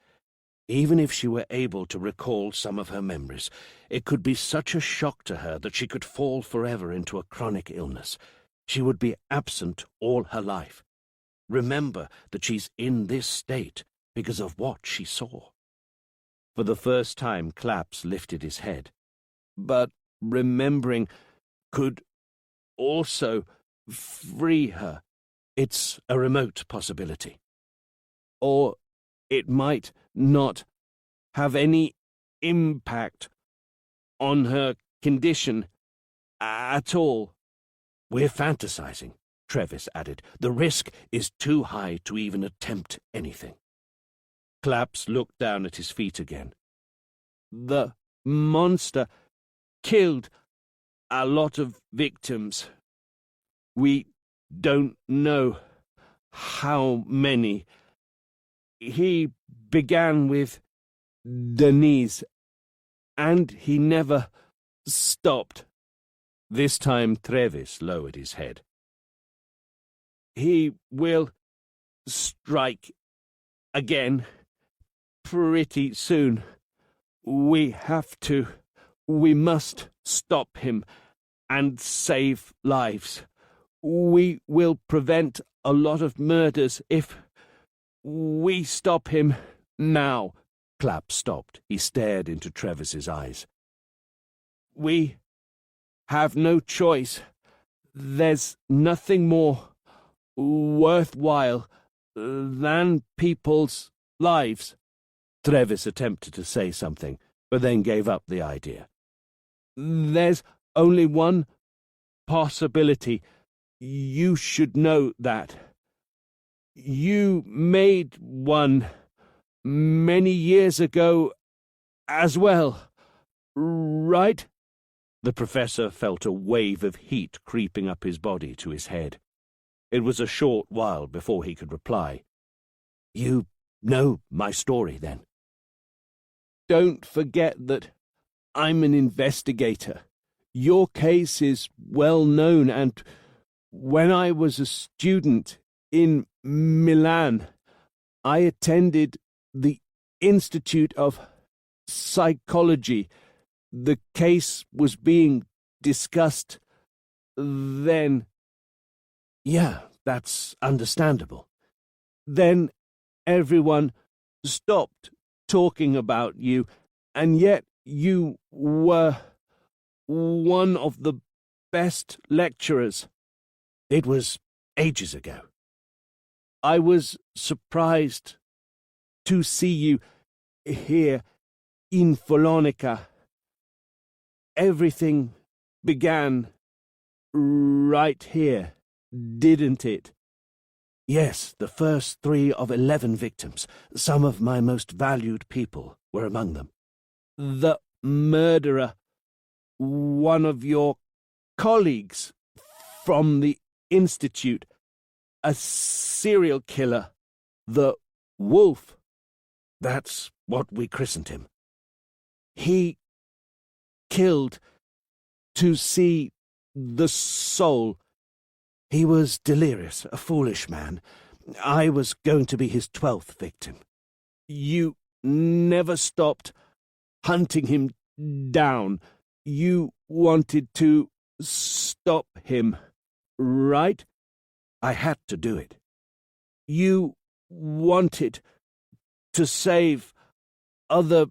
Even if she were able to recall some of her memories, it could be such a shock to her that she could fall forever into a chronic illness. She would be absent all her life. Remember that she's in this state because of what she saw." For the first time, Claps lifted his head. "But remembering could also free her. It's a remote possibility. Or it might not have any impact on her condition at all." "We're fantasizing," Trevis added. "The risk is too high to even attempt anything." Claps looked down at his feet again. "The monster killed a lot of victims. We don't know how many. He began with Denise, and he never stopped." This time Trevis lowered his head. "He will strike again pretty soon. We must stop him and save lives. We will prevent a lot of murders if we stop him now." Clapp stopped. He stared into Trevis's eyes. "We have no choice. There's nothing more worthwhile than people's lives." Trevis attempted to say something, but then gave up the idea. "There's only one possibility. you should know that. You made one many years ago as well, right?" The professor felt a wave of heat creeping up his body to his head. It was a short while before he could reply. "You know my story, then?" "Don't forget that I'm an investigator. Your case is well known, and when I was a student in Milan, I attended the Institute of Psychology. The case was being discussed then." "Yeah, that's understandable." "Then everyone stopped talking about you, and yet you were one of the best lecturers." "It was ages ago." "I was surprised to see you here in Follonica. Everything began right here, didn't it?" "Yes, the first 3 of 11 victims. Some of my most valued people were among them." "The murderer, one of your colleagues from the Institute, a serial killer, the Wolf." "That's what we christened him." "He killed to see the soul. He was delirious, a foolish man. I was going to be his 12th victim." "You never stopped hunting him down. You wanted to stop him, right?" "I had to do it." "You wanted to save other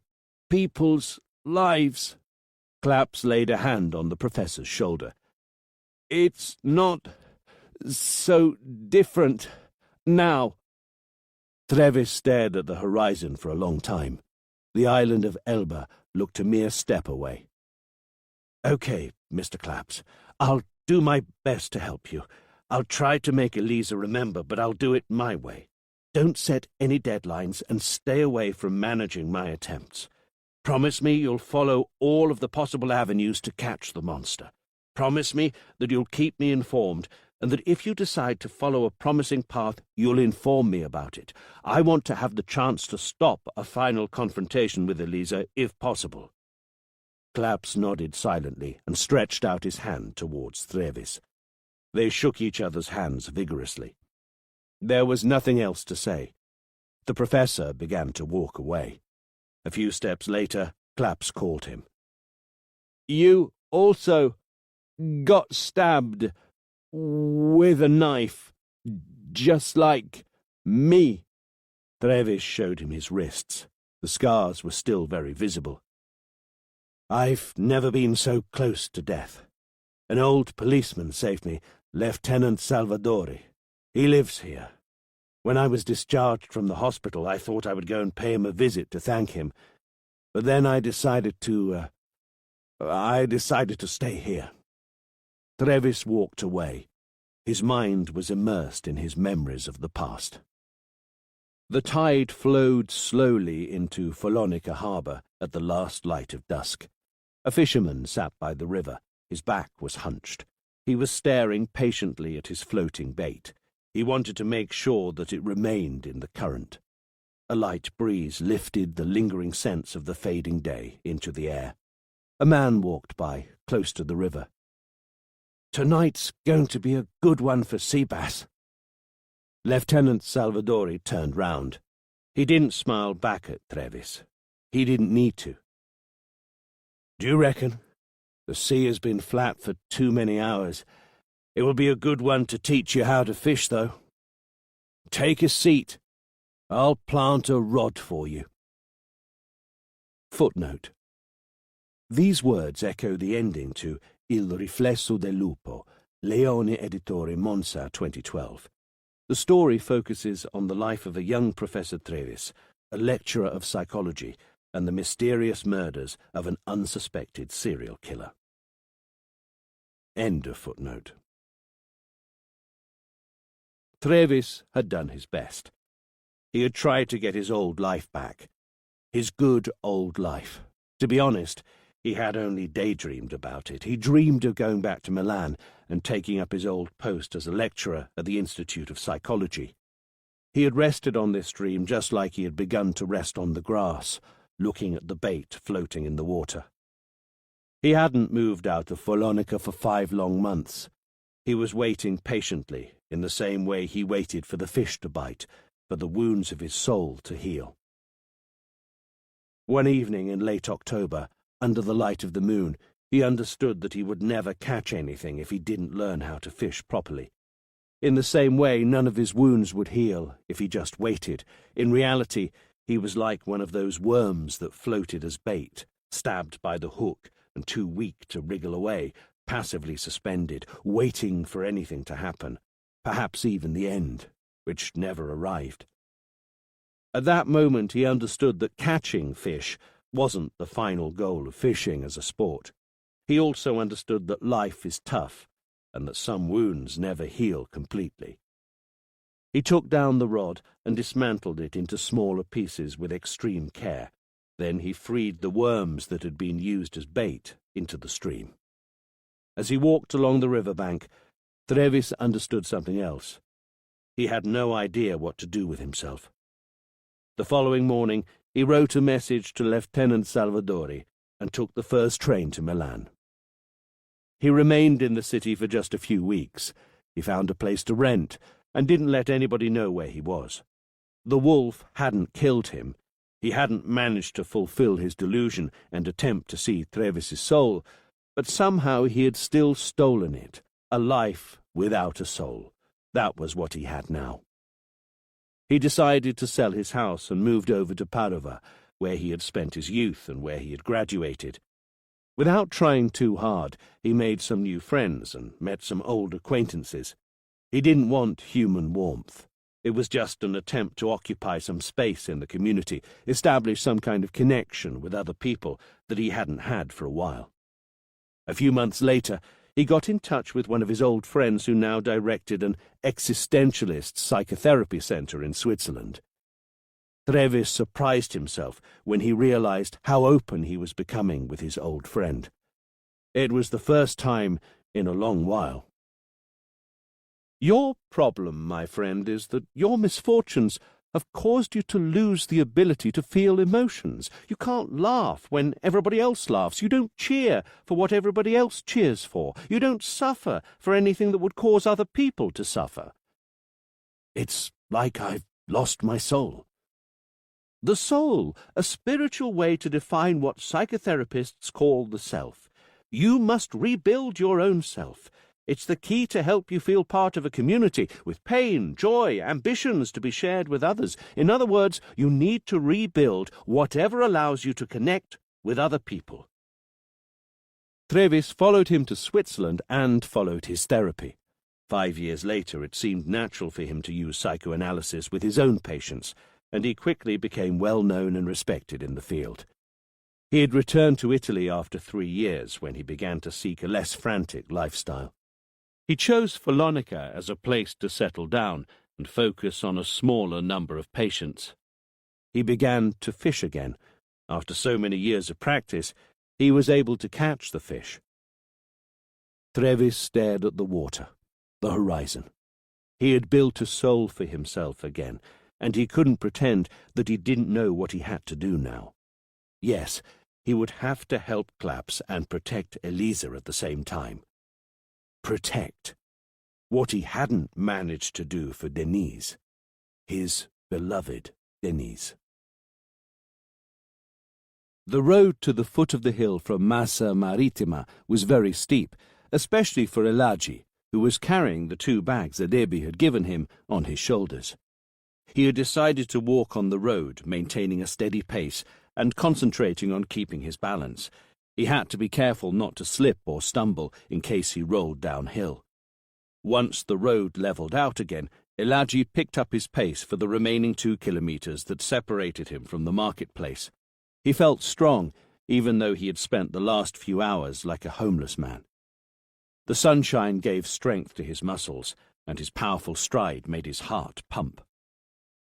people's lives." Claps laid a hand on the professor's shoulder. "It's not so different now." Trevis stared at the horizon for a long time. The island of Elba looked a mere step away. "Okay, Mr. Claps, I'll do my best to help you. I'll try to make Eliza remember, but I'll do it my way. Don't set any deadlines and stay away from managing my attempts. Promise me you'll follow all of the possible avenues to catch the monster. Promise me that you'll keep me informed, and that if you decide to follow a promising path, you'll inform me about it. I want to have the chance to stop a final confrontation with Eliza, if possible." Claps nodded silently and stretched out his hand towards Trevis. They shook each other's hands vigorously. There was nothing else to say. The professor began to walk away. A few steps later, Claps called him. "You also got stabbed with a knife, just like me." Trevis showed him his wrists. The scars were still very visible. "I've never been so close to death. An old policeman saved me, Lieutenant Salvadori. He lives here. When I was discharged from the hospital, I thought I would go and pay him a visit to thank him. But then I decided to stay here." Trevis walked away. His mind was immersed in his memories of the past. The tide flowed slowly into Follonica harbour at the last light of dusk. A fisherman sat by the river. His back was hunched. He was staring patiently at his floating bait. He wanted to make sure that it remained in the current. A light breeze lifted the lingering scents of the fading day into the air. A man walked by, close to the river. "Tonight's going to be a good one for sea bass." Lieutenant Salvadori turned round. He didn't smile back at Trevis. He didn't need to. "Do you reckon? The sea has been flat for too many hours. It will be a good one to teach you how to fish, though. Take a seat. I'll plant a rod for you." Footnote. These words echo the ending to Il riflesso del lupo, Leone Editore Monza 2012. The story focuses on the life of a young Professor Trevis, a lecturer of psychology, and the mysterious murders of an unsuspected serial killer. End of footnote. Trevis had done his best. He had tried to get his old life back. His good old life. To be honest, he had only daydreamed about it. He dreamed of going back to Milan and taking up his old post as a lecturer at the Institute of Psychology. He had rested on this dream just like he had begun to rest on the grass, looking at the bait floating in the water. He hadn't moved out of Follonica for 5 long months. He was waiting patiently, in the same way he waited for the fish to bite, for the wounds of his soul to heal. One evening in late October, under the light of the moon, he understood that he would never catch anything if he didn't learn how to fish properly. In the same way, none of his wounds would heal if he just waited. In reality, he was like one of those worms that floated as bait, stabbed by the hook and too weak to wriggle away, passively suspended, waiting for anything to happen, perhaps even the end, which never arrived. At that moment he understood that catching fish wasn't the final goal of fishing as a sport. He also understood that life is tough, and that some wounds never heal completely. He took down the rod and dismantled it into smaller pieces with extreme care. Then he freed the worms that had been used as bait into the stream. As he walked along the riverbank, Trevis understood something else. He had no idea what to do with himself. The following morning, he wrote a message to Lieutenant Salvadori and took the first train to Milan. He remained in the city for just a few weeks. He found a place to rent and didn't let anybody know where he was. The wolf hadn't killed him. He hadn't managed to fulfill his delusion and attempt to see Trevis's soul, but somehow he had still stolen it, a life without a soul. That was what he had now. He decided to sell his house and moved over to Padova, where he had spent his youth and where he had graduated. Without trying too hard, he made some new friends and met some old acquaintances. He didn't want human warmth. It was just an attempt to occupy some space in the community, establish some kind of connection with other people that he hadn't had for a while. A few months later, he got in touch with one of his old friends who now directed an existentialist psychotherapy center in Switzerland. Trevis surprised himself when he realized how open he was becoming with his old friend. It was the first time in a long while. "Your problem, my friend, is that your misfortunes have caused you to lose the ability to feel emotions. You can't laugh when everybody else laughs. You don't cheer for what everybody else cheers for. You don't suffer for anything that would cause other people to suffer. It's like I've lost my soul." The soul, a spiritual way to define what psychotherapists call the self. You must rebuild your own self. It's the key to help you feel part of a community, with pain, joy, ambitions to be shared with others. In other words, you need to rebuild whatever allows you to connect with other people. Trevis followed him to Switzerland and followed his therapy. 5 years later, it seemed natural for him to use psychoanalysis with his own patients, and he quickly became well known and respected in the field. He had returned to Italy after 3 years when he began to seek a less frantic lifestyle. He chose Follonica as a place to settle down and focus on a smaller number of patients. He began to fish again. After so many years of practice, he was able to catch the fish. Trevis stared at the water, the horizon. He had built a soul for himself again, and he couldn't pretend that he didn't know what he had to do now. Yes, he would have to help Claps and protect Elisa at the same time. Protect what he hadn't managed to do for Denise, his beloved Denise. The road to the foot of the hill from Massa Marittima was very steep, especially for Elagi, who was carrying the 2 bags that Ebi had given him on his shoulders. He had decided to walk on the road, maintaining a steady pace and concentrating on keeping his balance. He had to be careful not to slip or stumble in case he rolled downhill. Once the road levelled out again, Elagi picked up his pace for the remaining 2 kilometres that separated him from the marketplace. He felt strong, even though he had spent the last few hours like a homeless man. The sunshine gave strength to his muscles, and his powerful stride made his heart pump.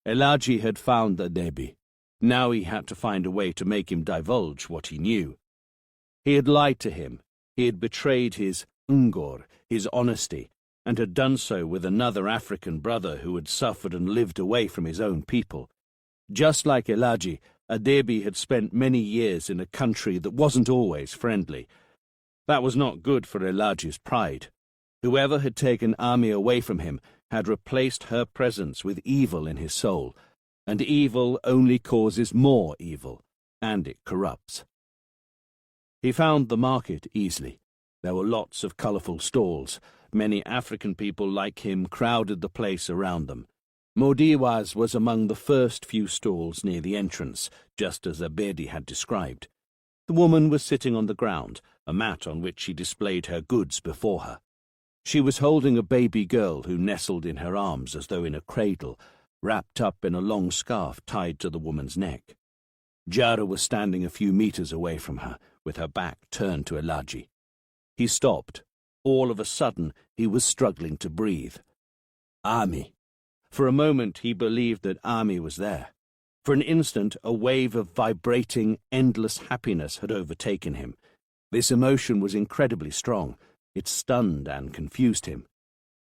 Elagi had found the Debi. Now he had to find a way to make him divulge what he knew. He had lied to him. He had betrayed his Ngor, his honesty, and had done so with another African brother who had suffered and lived away from his own people. Just like Elagi, Adebi had spent many years in a country that wasn't always friendly. That was not good for Elagi's pride. Whoever had taken Ami away from him had replaced her presence with evil in his soul, and evil only causes more evil, and it corrupts. He found the market easily. There were lots of colourful stalls. Many African people like him crowded the place around them. Modiwa's was among the first few stalls near the entrance, just as Abedi had described. The woman was sitting on the ground, a mat on which she displayed her goods before her. She was holding a baby girl who nestled in her arms as though in a cradle, wrapped up in a long scarf tied to the woman's neck. Jara was standing a few meters away from her, with her back turned to Elagi. He stopped. All of a sudden, he was struggling to breathe. Ami. For a moment, he believed that Ami was there. For an instant, a wave of vibrating, endless happiness had overtaken him. This emotion was incredibly strong. It stunned and confused him.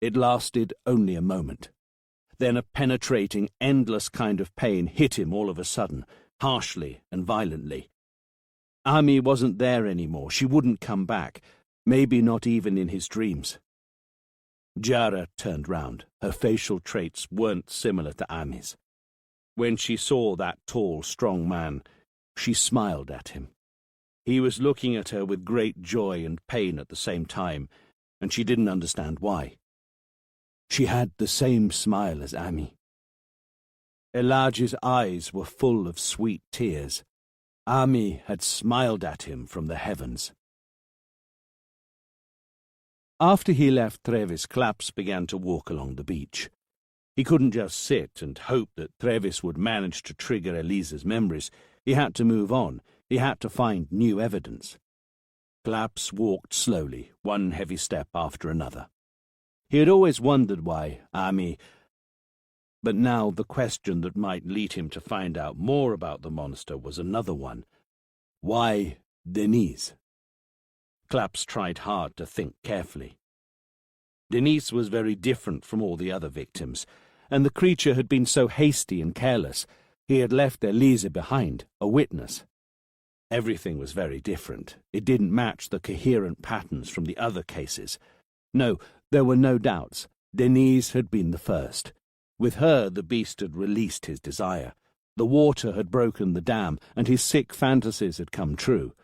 It lasted only a moment. Then a penetrating, endless kind of pain hit him all of a sudden, harshly and violently. Ami wasn't there anymore. She wouldn't come back, maybe not even in his dreams. Jara turned round. Her facial traits weren't similar to Ami's. When she saw that tall, strong man, she smiled at him. He was looking at her with great joy and pain at the same time, and she didn't understand why. She had the same smile as Ami. Elagi's eyes were full of sweet tears. Ami had smiled at him from the heavens. After he left Trevis, Claps began to walk along the beach. He couldn't just sit and hope that Trevis would manage to trigger Elisa's memories. He had to move on. He had to find new evidence. Claps walked slowly, one heavy step after another. He had always wondered why Ami... But now the question that might lead him to find out more about the monster was another one. Why Denise? Claps tried hard to think carefully. Denise was very different from all the other victims, and the creature had been so hasty and careless. He had left Elisa behind, a witness. Everything was very different. It didn't match the coherent patterns from the other cases. No, there were no doubts. Denise had been the first. With her, the beast had released his desire. The water had broken the dam, and his sick fantasies had come true.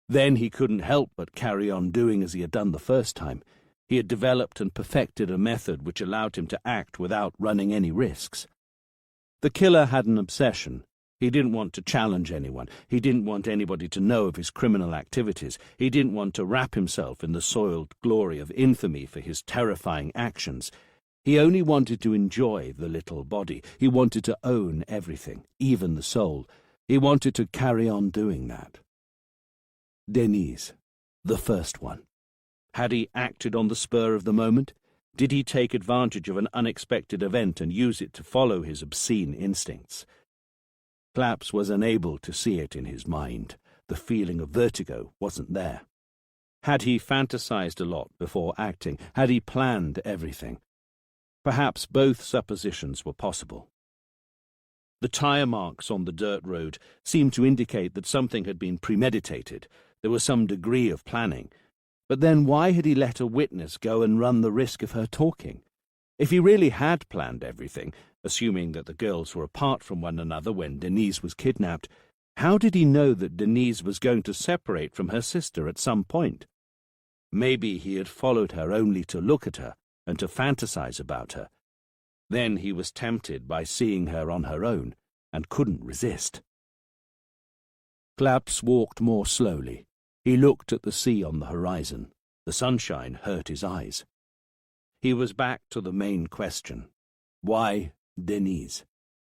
Then he couldn't help but carry on doing as he had done the first time. He had developed and perfected a method which allowed him to act without running any risks. The killer had an obsession. He didn't want to challenge anyone. He didn't want anybody to know of his criminal activities. He didn't want to wrap himself in the soiled glory of infamy for his terrifying actions. He only wanted to enjoy the little body. He wanted to own everything, even the soul. He wanted to carry on doing that. Denise, the first one. Had he acted on the spur of the moment? Did he take advantage of an unexpected event and use it to follow his obscene instincts? Claps was unable to see it in his mind. The feeling of vertigo wasn't there. Had he fantasized a lot before acting? Had he planned everything? Perhaps both suppositions were possible. The tire marks on the dirt road seemed to indicate that something had been premeditated. There was some degree of planning. But then why had he let a witness go and run the risk of her talking? If he really had planned everything, assuming that the girls were apart from one another when Denise was kidnapped, how did he know that Denise was going to separate from her sister at some point? Maybe he had followed her only to look at her and to fantasize about her. Then he was tempted by seeing her on her own and couldn't resist. Claps walked more slowly. He looked at the sea on the horizon. The sunshine hurt his eyes. He was back to the main question. Why Denise?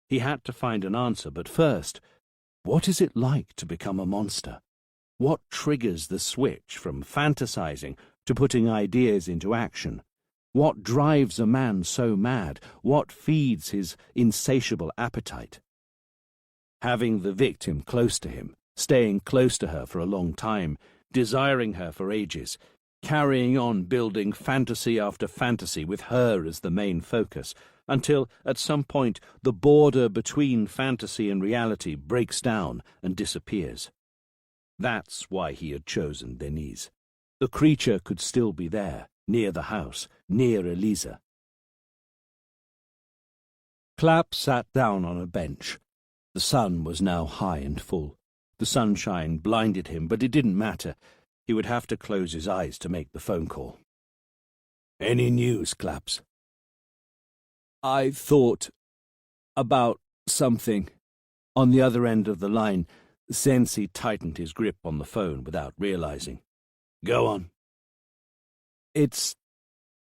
He had to find an answer, but first, what is it like to become a monster? What triggers the switch from fantasizing to putting ideas into action? What drives a man so mad? What feeds his insatiable appetite? Having the victim close to him, staying close to her for a long time, desiring her for ages, carrying on building fantasy after fantasy with her as the main focus, until at some point the border between fantasy and reality breaks down and disappears. That's why he had chosen Denise. The creature could still be there, near the house, near Eliza. Clapp sat down on a bench. The sun was now high and full. The sunshine blinded him, but it didn't matter. He would have to close his eyes to make the phone call. "Any news, Claps?" "I thought about something." On the other end of the line, Sensi tightened his grip on the phone without realizing. "Go on." "It's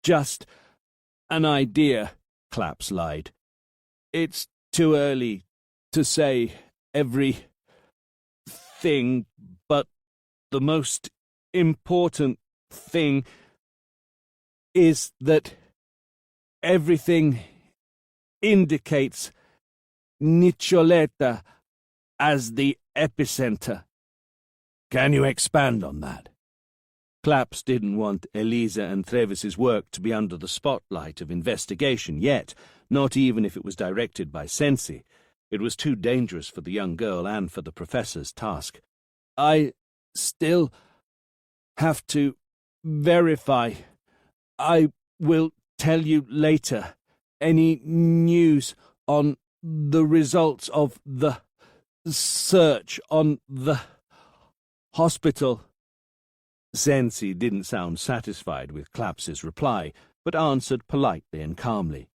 just an idea," Claps lied. "It's too early to say everything, but the most important thing is that everything indicates Nicoletta as the epicenter." "Can you expand on that?" Claps didn't want Eliza and Trevis's work to be under the spotlight of investigation yet, not even if it was directed by Sensi. It was too dangerous for the young girl and for the professor's task. "I still have to verify. I will tell you later. Any news on the results of the search on the hospital?" Sensi didn't sound satisfied with Claps's reply, but answered politely and calmly.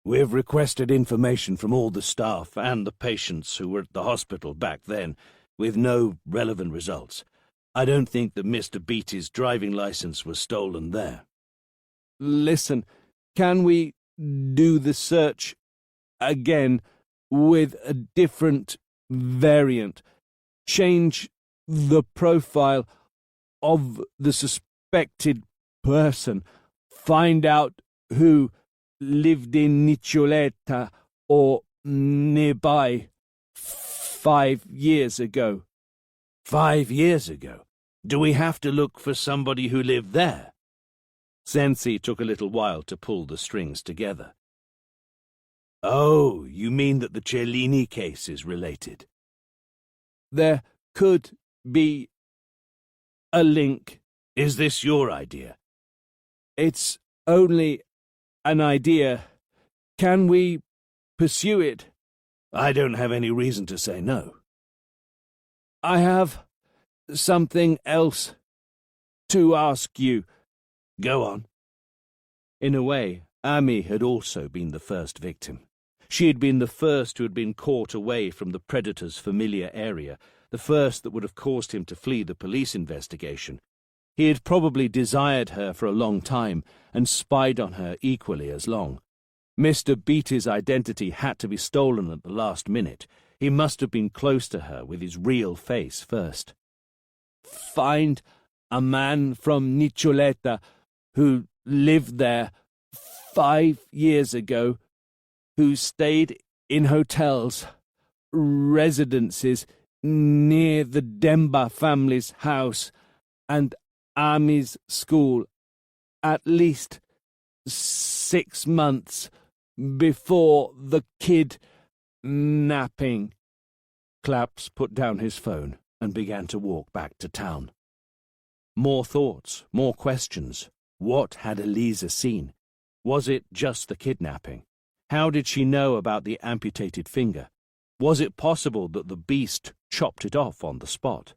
"We've requested information from all the staff and the patients who were at the hospital back then, with no relevant results. I don't think that Mr. Beatty's driving license was stolen there." "Listen, can we do the search again with a different variant? Change the profile of the suspected person. Find out who lived in Nicoletta or nearby 5 years ago." 5 years ago? Do we have to look for somebody who lived there? Sensi took a little while to pull the strings together. "Oh, you mean that the Cellini case is related?" "There could be a link." "Is this your idea?" "It's only an idea. Can we pursue it?" "I don't have any reason to say no." "I have something else to ask you." "Go on." In a way, Ami had also been the first victim. She had been the first who had been caught away from the predator's familiar area, the first that would have caused him to flee the police investigation. He had probably desired her for a long time and spied on her equally as long. Mr. Beatty's identity had to be stolen at the last minute. He must have been close to her with his real face first. "Find a man from Nicoletta who lived there 5 years ago, who stayed in hotels, residences near the Demba family's house and Ami's school, at least 6 months before the kidnapping." Claps put down his phone and began to walk back to town. More thoughts, more questions. What had Eliza seen? Was it just the kidnapping? How did she know about the amputated finger? Was it possible that the beast chopped it off on the spot?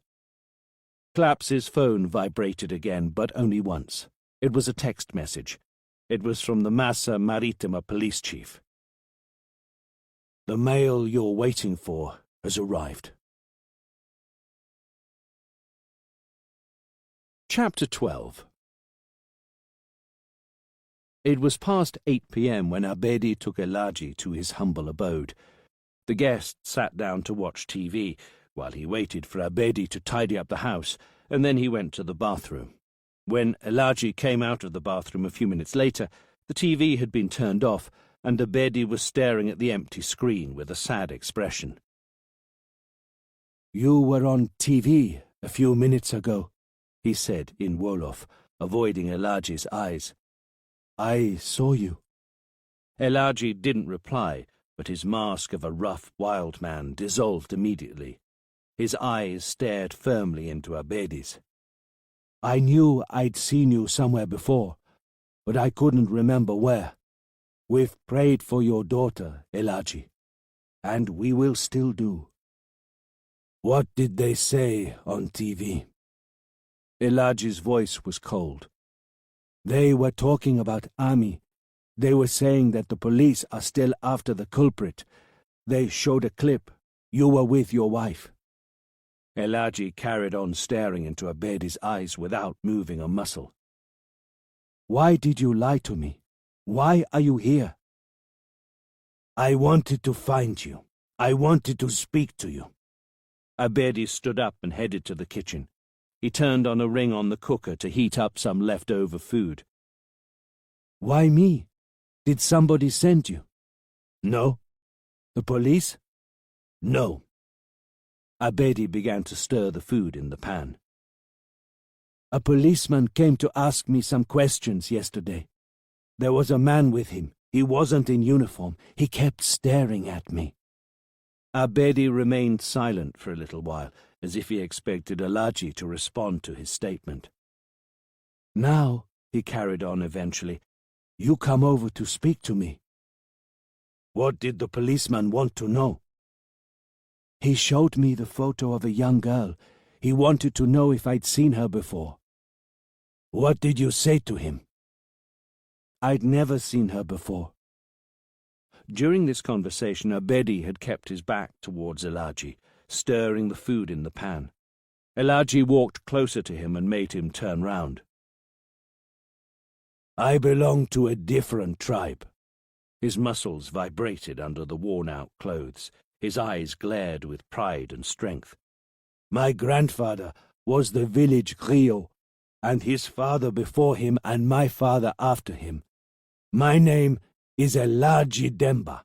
Claps's phone vibrated again, but only once. It was a text message. It was from the Massa Marittima police chief. "The mail you're waiting for has arrived." Chapter 12. It was past 8 p.m. when Abedi took Elagi to his humble abode. The guest sat down to watch TV, while he waited for Abedi to tidy up the house, and then he went to the bathroom. When Elaji came out of the bathroom a few minutes later, the TV had been turned off, and Abedi was staring at the empty screen with a sad expression. "You were on TV a few minutes ago," he said in Wolof, avoiding Elaji's eyes. "I saw you." Elaji didn't reply, but his mask of a rough wild man dissolved immediately. His eyes stared firmly into Abedi's. "I knew I'd seen you somewhere before, but I couldn't remember where. We've prayed for your daughter, Elaji, and we will still do." "What did they say on TV?" Elaji's voice was cold. "They were talking about Ami. They were saying that the police are still after the culprit. They showed a clip. You were with your wife." Elaji carried on staring into Abedi's eyes without moving a muscle. "Why did you lie to me? Why are you here?" "I wanted to find you. I wanted to speak to you." Abedi stood up and headed to the kitchen. He turned on a ring on the cooker to heat up some leftover food. "Why me? Did somebody send you?" "No." "The police?" "No." Abedi began to stir the food in the pan. "A policeman came to ask me some questions yesterday. There was a man with him. He wasn't in uniform. He kept staring at me." Abedi remained silent for a little while, as if he expected Elaji to respond to his statement. "Now," he carried on eventually, "you come over to speak to me." "What did the policeman want to know?" "He showed me the photo of a young girl. He wanted to know if I'd seen her before." "What did you say to him?" "I'd never seen her before." During this conversation, Abedi had kept his back towards Elaji, stirring the food in the pan. Elaji walked closer to him and made him turn round. "I belong to a different tribe." His muscles vibrated under the worn-out clothes. His eyes glared with pride and strength. "My grandfather was the village griot, and his father before him and my father after him. My name is Elaji Demba,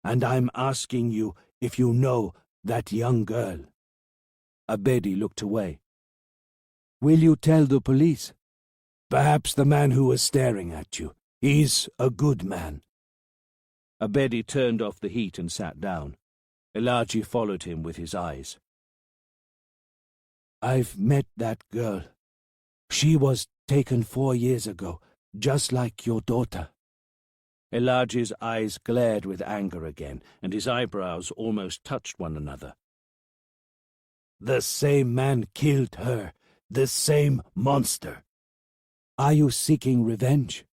and I'm asking you if you know that young girl." Abedi looked away. "Will you tell the police?" "Perhaps the man who was staring at you. He's a good man." Abedi turned off the heat and sat down. Elaji followed him with his eyes. "I've met that girl. She was taken 4 years ago, just like your daughter." Elaji's eyes glared with anger again, and his eyebrows almost touched one another. "The same man killed her, the same monster." "Are you seeking revenge?"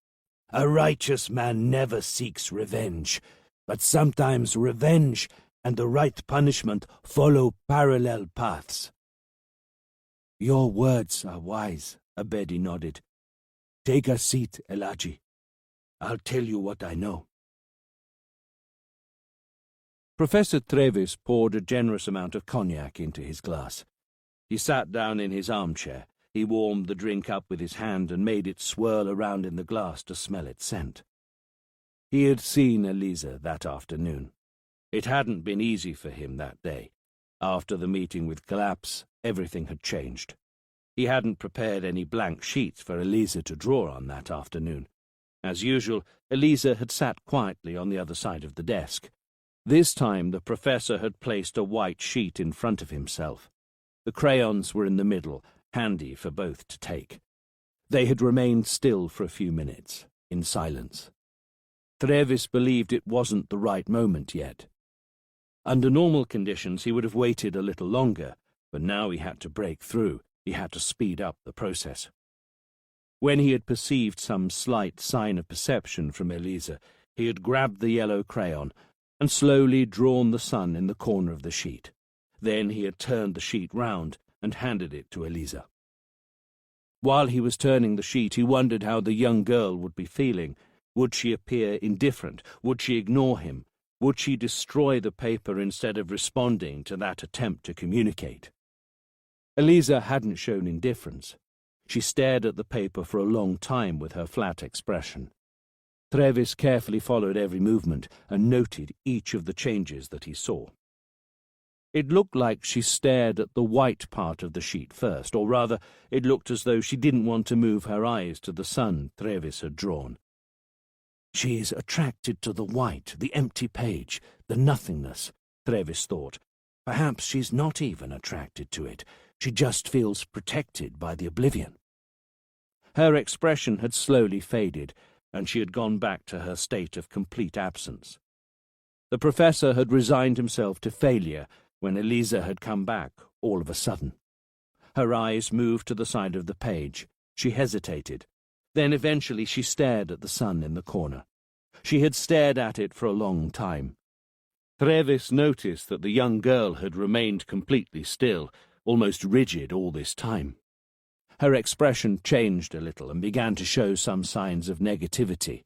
"A righteous man never seeks revenge, but sometimes revenge and the right punishment follow parallel paths." "Your words are wise," Abedi nodded. "Take a seat, Elaji. I'll tell you what I know." Professor Trevis poured a generous amount of cognac into his glass. He sat down in his armchair. He warmed the drink up with his hand and made it swirl around in the glass to smell its scent. He had seen Eliza that afternoon. It hadn't been easy for him that day. After the meeting with Glaps, everything had changed. He hadn't prepared any blank sheets for Eliza to draw on that afternoon. As usual, Eliza had sat quietly on the other side of the desk. This time the professor had placed a white sheet in front of himself. The crayons were in the middle, handy for both to take. They had remained still for a few minutes, in silence. Trevis believed it wasn't the right moment yet. Under normal conditions he would have waited a little longer, but now he had to break through. He had to speed up the process. When he had perceived some slight sign of perception from Eliza, he had grabbed the yellow crayon and slowly drawn the sun in the corner of the sheet. Then he had turned the sheet round and handed it to Eliza. While he was turning the sheet, he wondered how the young girl would be feeling. Would she appear indifferent? Would she ignore him? Would she destroy the paper instead of responding to that attempt to communicate? Eliza hadn't shown indifference. She stared at the paper for a long time with her flat expression. Trevis carefully followed every movement and noted each of the changes that he saw. It looked like she stared at the white part of the sheet first, or rather, it looked as though she didn't want to move her eyes to the sun Trevis had drawn. She's attracted to the white, the empty page, the nothingness, Trevis thought. Perhaps she's not even attracted to it. She just feels protected by the oblivion. Her expression had slowly faded, and she had gone back to her state of complete absence. The professor had resigned himself to failure when Eliza had come back all of a sudden. Her eyes moved to the side of the page. She hesitated. Then eventually she stared at the sun in the corner. She had stared at it for a long time. Trevis noticed that the young girl had remained completely still, almost rigid all this time. Her expression changed a little and began to show some signs of negativity.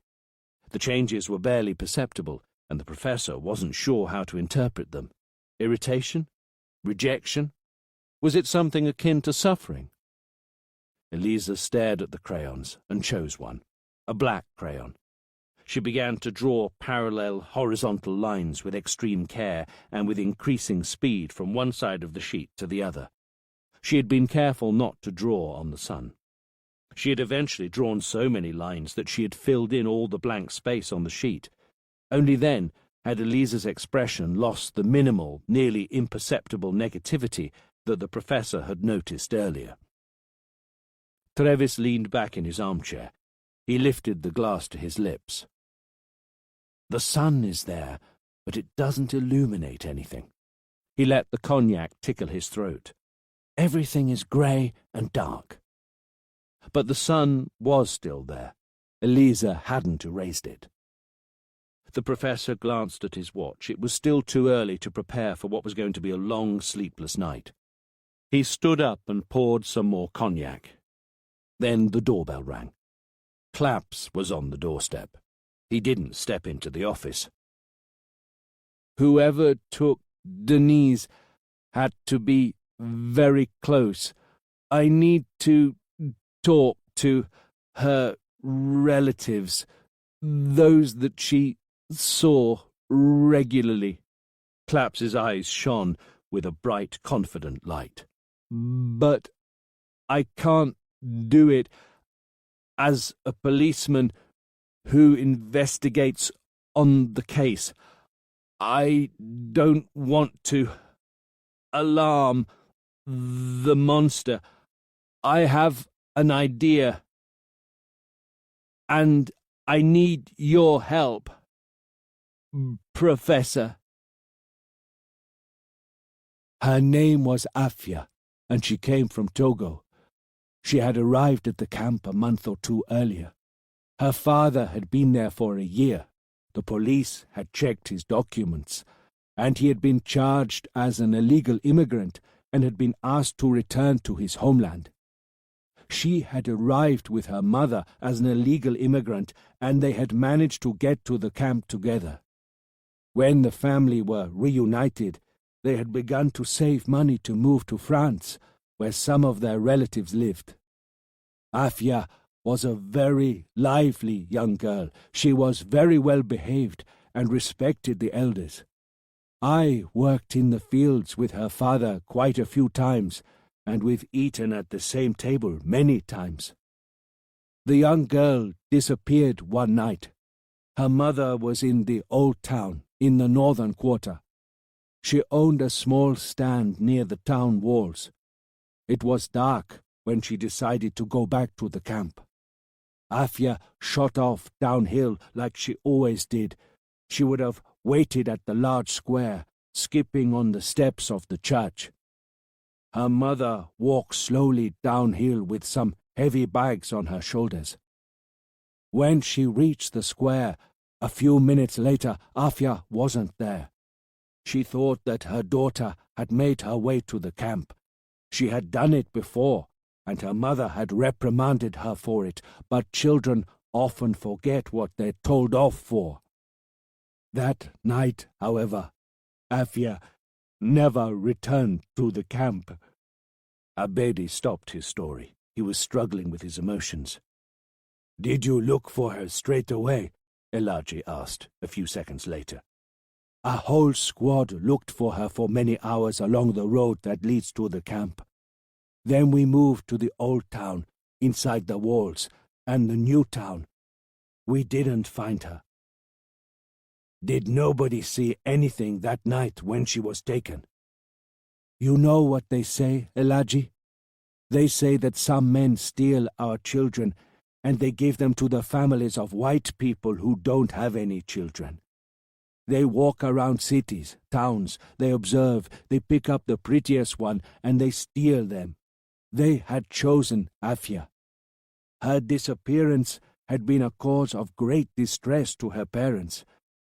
The changes were barely perceptible, and the professor wasn't sure how to interpret them. Irritation? Rejection? Was it something akin to suffering? Eliza stared at the crayons and chose one, a black crayon. She began to draw parallel horizontal lines with extreme care and with increasing speed from one side of the sheet to the other. She had been careful not to draw on the sun. She had eventually drawn so many lines that she had filled in all the blank space on the sheet. Only then had Eliza's expression lost the minimal, nearly imperceptible negativity that the professor had noticed earlier. Trevis leaned back in his armchair. He lifted the glass to his lips. The sun is there, but it doesn't illuminate anything. He let the cognac tickle his throat. Everything is grey and dark. But the sun was still there. Eliza hadn't erased it. The professor glanced at his watch. It was still too early to prepare for what was going to be a long, sleepless night. He stood up and poured some more cognac. Then the doorbell rang. Claps was on the doorstep. He didn't step into the office. Whoever took Denise had to be very close. I need to talk to her relatives, those that she saw regularly. Claps's eyes shone with a bright, confident light. But I can't do it as a policeman who investigates on the case. I don't want to alarm the monster. I have an idea, and I need your help, Professor. Her name was Afia, and she came from Togo. She had arrived at the camp a month or two earlier. Her father had been there for a year. The police had checked his documents, and he had been charged as an illegal immigrant and had been asked to return to his homeland. She had arrived with her mother as an illegal immigrant, and they had managed to get to the camp together. When the family were reunited, they had begun to save money to move to France, where some of their relatives lived. Afia was a very lively young girl. She was very well behaved and respected the elders. I worked in the fields with her father quite a few times, and we've eaten at the same table many times. The young girl disappeared one night. Her mother was in the old town, in the northern quarter. She owned a small stand near the town walls. It was dark when she decided to go back to the camp. Afia shot off downhill like she always did. She would have waited at the large square, skipping on the steps of the church. Her mother walked slowly downhill with some heavy bags on her shoulders. When she reached the square, a few minutes later, Afia wasn't there. She thought that her daughter had made her way to the camp. She had done it before, and her mother had reprimanded her for it, but children often forget what they're told off for. That night, however, Afia never returned to the camp. Abedi stopped his story. He was struggling with his emotions. "Did you look for her straight away?" Elaji asked, a few seconds later. "A whole squad looked for her for many hours along the road that leads to the camp. Then we moved to the old town, inside the walls, and the new town. We didn't find her." "Did nobody see anything that night when she was taken?" "You know what they say, Elaji? They say that some men steal our children, and they give them to the families of white people who don't have any children. They walk around cities, towns, they observe, they pick up the prettiest one, and they steal them. They had chosen Afia. Her disappearance had been a cause of great distress to her parents,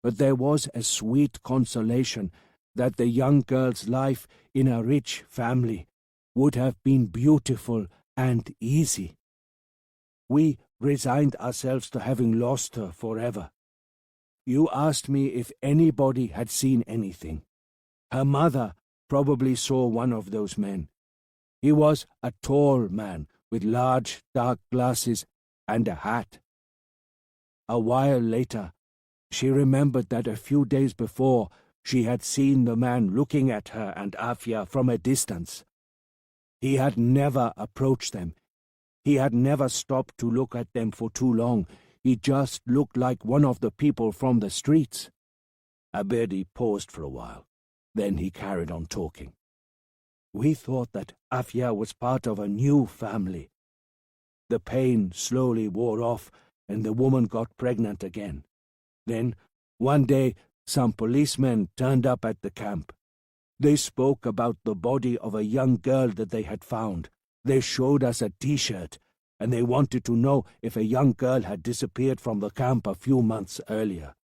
but there was a sweet consolation that the young girl's life in a rich family would have been beautiful and easy. We resigned ourselves to having lost her forever. You asked me if anybody had seen anything. Her mother probably saw one of those men. He was a tall man with large dark glasses and a hat. A while later, she remembered that a few days before she had seen the man looking at her and Afia from a distance. He had never approached them. He had never stopped to look at them for too long. He just looked like one of the people from the streets. Abedi paused for a while. Then he carried on talking. We thought that Afia was part of a new family. The pain slowly wore off, and the woman got pregnant again. Then, one day, some policemen turned up at the camp. They spoke about the body of a young girl that they had found. They showed us a T-shirt, and they wanted to know if a young girl had disappeared from the camp a few months earlier.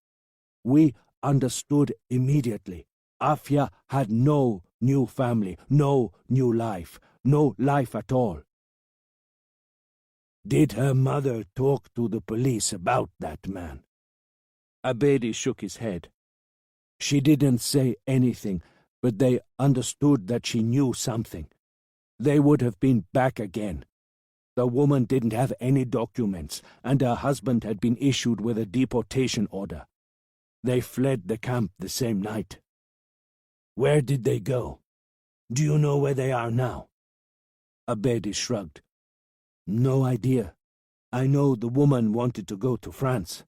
We understood immediately. Afia had no new family, no new life, no life at all. Did her mother talk to the police about that man? Abedi shook his head. She didn't say anything, but they understood that she knew something. They would have been back again. The woman didn't have any documents, and her husband had been issued with a deportation order. They fled the camp the same night. Where did they go? Do you know where they are now? Abedi shrugged. No idea. I know the woman wanted to go to France.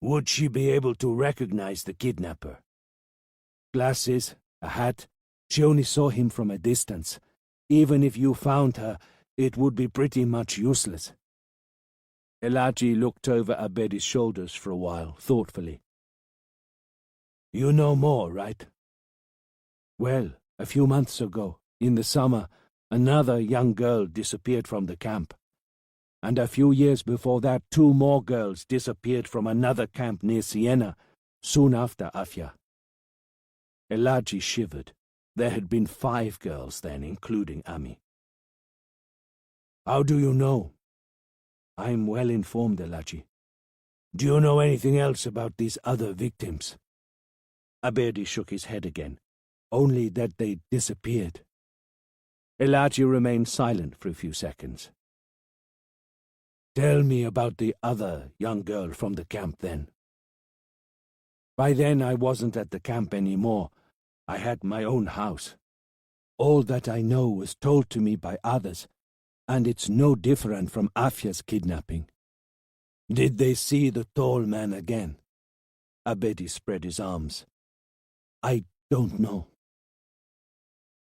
Would she be able to recognize the kidnapper? Glasses, a hat. She only saw him from a distance. Even if you found her, it would be pretty much useless. Elaji looked over Abedi's shoulders for a while, thoughtfully. You know more, right? Well, a few months ago, in the summer, another young girl disappeared from the camp. And a few years before that, 2 more girls disappeared from another camp near Siena, soon after Afia. Elaji shivered. There had been 5 girls then, including Ami. How do you know? I'm well informed, Elaji. Do you know anything else about these other victims? Abedi shook his head again. Only that they disappeared. Elaji remained silent for a few seconds. Tell me about the other young girl from the camp then. By then I wasn't at the camp anymore. I had my own house. All that I know was told to me by others, and it's no different from Afia's kidnapping. Did they see the tall man again? Abedi spread his arms. I don't know.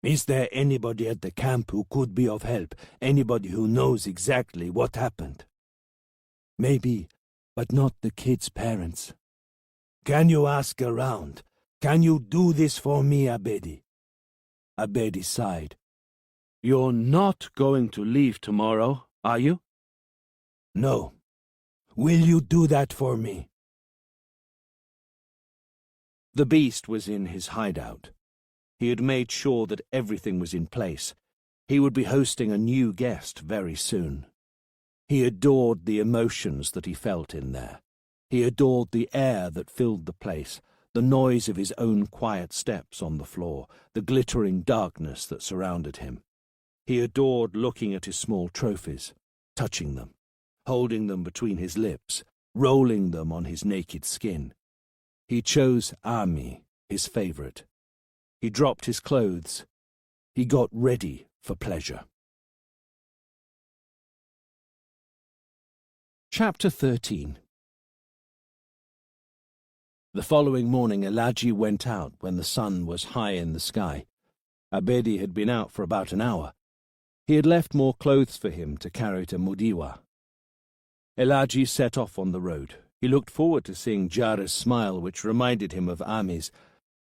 Is there anybody at the camp who could be of help? Anybody who knows exactly what happened? Maybe, but not the kids' parents. Can you ask around? Can you do this for me, Abedi? Abedi sighed. You're not going to leave tomorrow, are you? No. Will you do that for me? The beast was in his hideout. He had made sure that everything was in place. He would be hosting a new guest very soon. He adored the emotions that he felt in there. He adored the air that filled the place, the noise of his own quiet steps on the floor, the glittering darkness that surrounded him. He adored looking at his small trophies, touching them, holding them between his lips, rolling them on his naked skin. He chose Ami, his favourite. He dropped his clothes. He got ready for pleasure. Chapter 13. The following morning Elaji went out when the sun was high in the sky. Abedi had been out for about an hour. He had left more clothes for him to carry to Mudiwa. Elaji set off on the road. He looked forward to seeing Jara's smile, which reminded him of Ami's.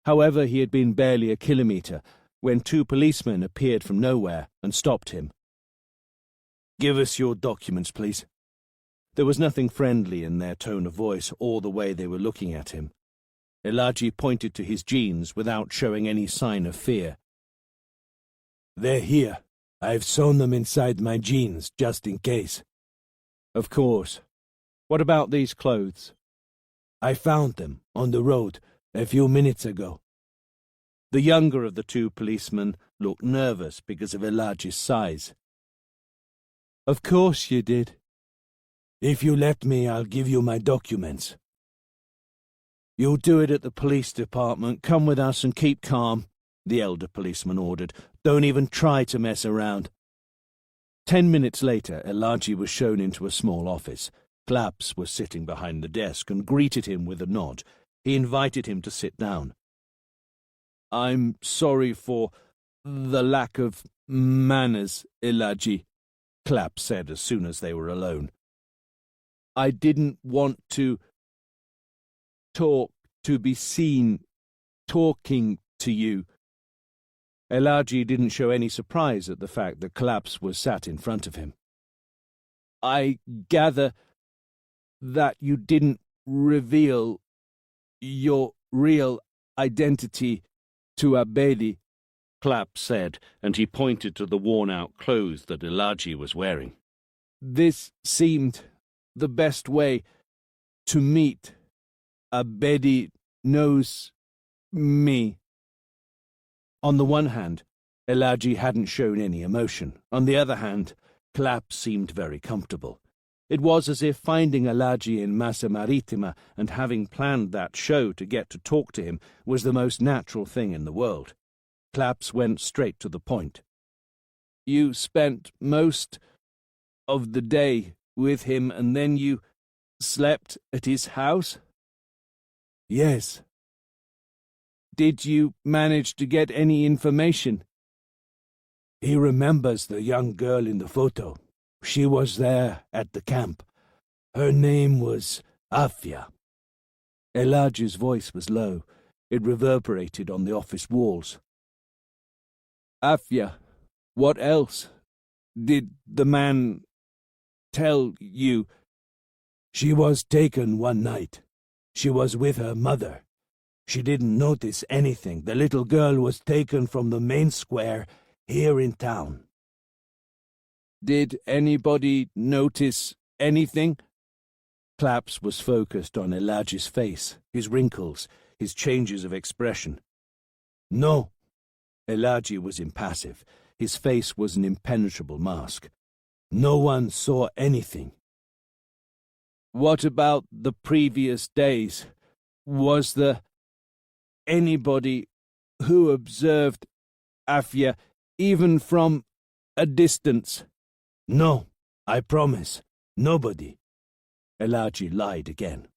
However, he had been barely a kilometre when two policemen appeared from nowhere and stopped him. "Give us your documents, please." There was nothing friendly in their tone of voice or the way they were looking at him. Elaji pointed to his jeans without showing any sign of fear. "They're here. I've sewn them inside my jeans, just in case." "Of course. What about these clothes?" "I found them on the road a few minutes ago." The younger of the two policemen looked nervous because of Elaji's size. "Of course you did." "If you let me, I'll give you my documents." "You'll do it at the police department. Come with us and keep calm," the elder policeman ordered. "Don't even try to mess around." 10 minutes later, Elaji was shown into a small office. Claps was sitting behind the desk and greeted him with a nod. He invited him to sit down. "I'm sorry for the lack of manners, Elaji," Claps said as soon as they were alone. "I didn't want to be seen talking to you." Elaji didn't show any surprise at the fact that Claps was sat in front of him. "I gather that you didn't reveal your real identity to Abedi," Claps said, and he pointed to the worn-out clothes that Elaji was wearing. "This seemed the best way to meet. Abedi knows me." On the one hand, Elaji hadn't shown any emotion. On the other hand, Claps seemed very comfortable. It was as if finding Elaji in Massa Marittima and having planned that show to get to talk to him was the most natural thing in the world. Claps went straight to the point. "You spent most of the day with him and then you slept at his house?" "Yes." "Did you manage to get any information?" "He remembers the young girl in the photo. She was there at the camp. Her name was Afia." Elaji's voice was low. It reverberated on the office walls. "Afia, what else? Did the man tell you?" "She was taken one night. She was with her mother. She didn't notice anything. The little girl was taken from the main square here in town." "Did anybody notice anything?" Claps was focused on Elaji's face, his wrinkles, his changes of expression. "No." Elaji was impassive. His face was an impenetrable mask. "No one saw anything." "What about the previous days? Was there anybody who observed Afia, even from a distance?" "No, I promise. Nobody." Elaji lied again.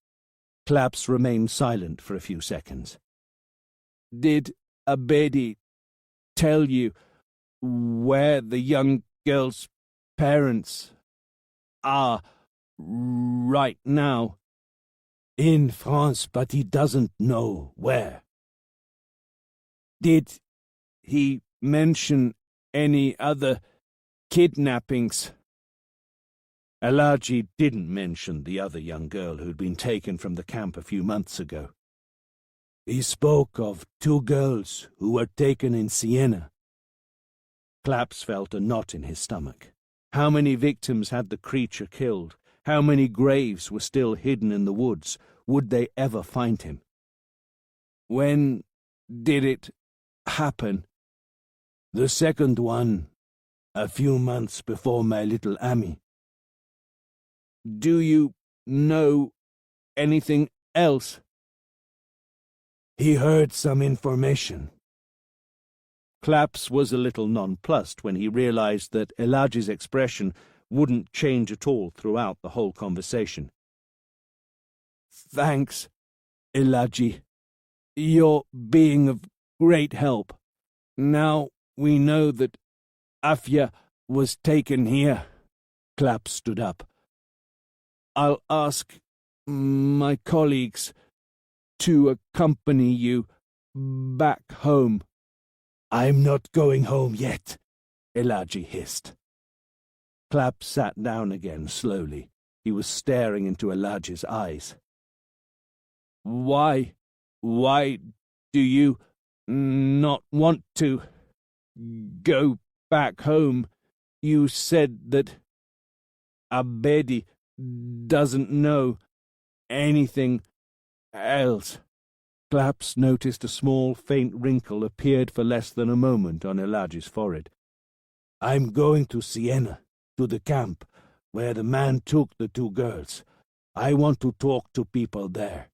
Claps remained silent for a few seconds. "Did Abedi tell you where the young girl's parents are right now?" "In France, but he doesn't know where." "Did he mention any other kidnappings?" Elaji didn't mention the other young girl who'd been taken from the camp a few months ago. "He spoke of 2 girls who were taken in Siena." Claps felt a knot in his stomach. How many victims had the creature killed? How many graves were still hidden in the woods? Would they ever find him? "When did it happen?" "The second one A few months before my little Ami. Do you know anything else? He heard some information. Claps was a little nonplussed when he realized that Elaji's expression wouldn't change at all throughout the whole conversation. Thanks, Elaji. You're being of great help. Now we know that Afia was taken here. Claps stood up. I'll ask my colleagues to accompany you back home. I'm not going home yet, Elaji hissed. Claps sat down again slowly. He was staring into Elaji's eyes. Why do you not want to go back home? You said that Abedi doesn't know anything else. Claps noticed a small, faint wrinkle appeared for less than a moment on Elaji's forehead. I'm going to Siena, to the camp, where the man took the two girls. I want to talk to people there.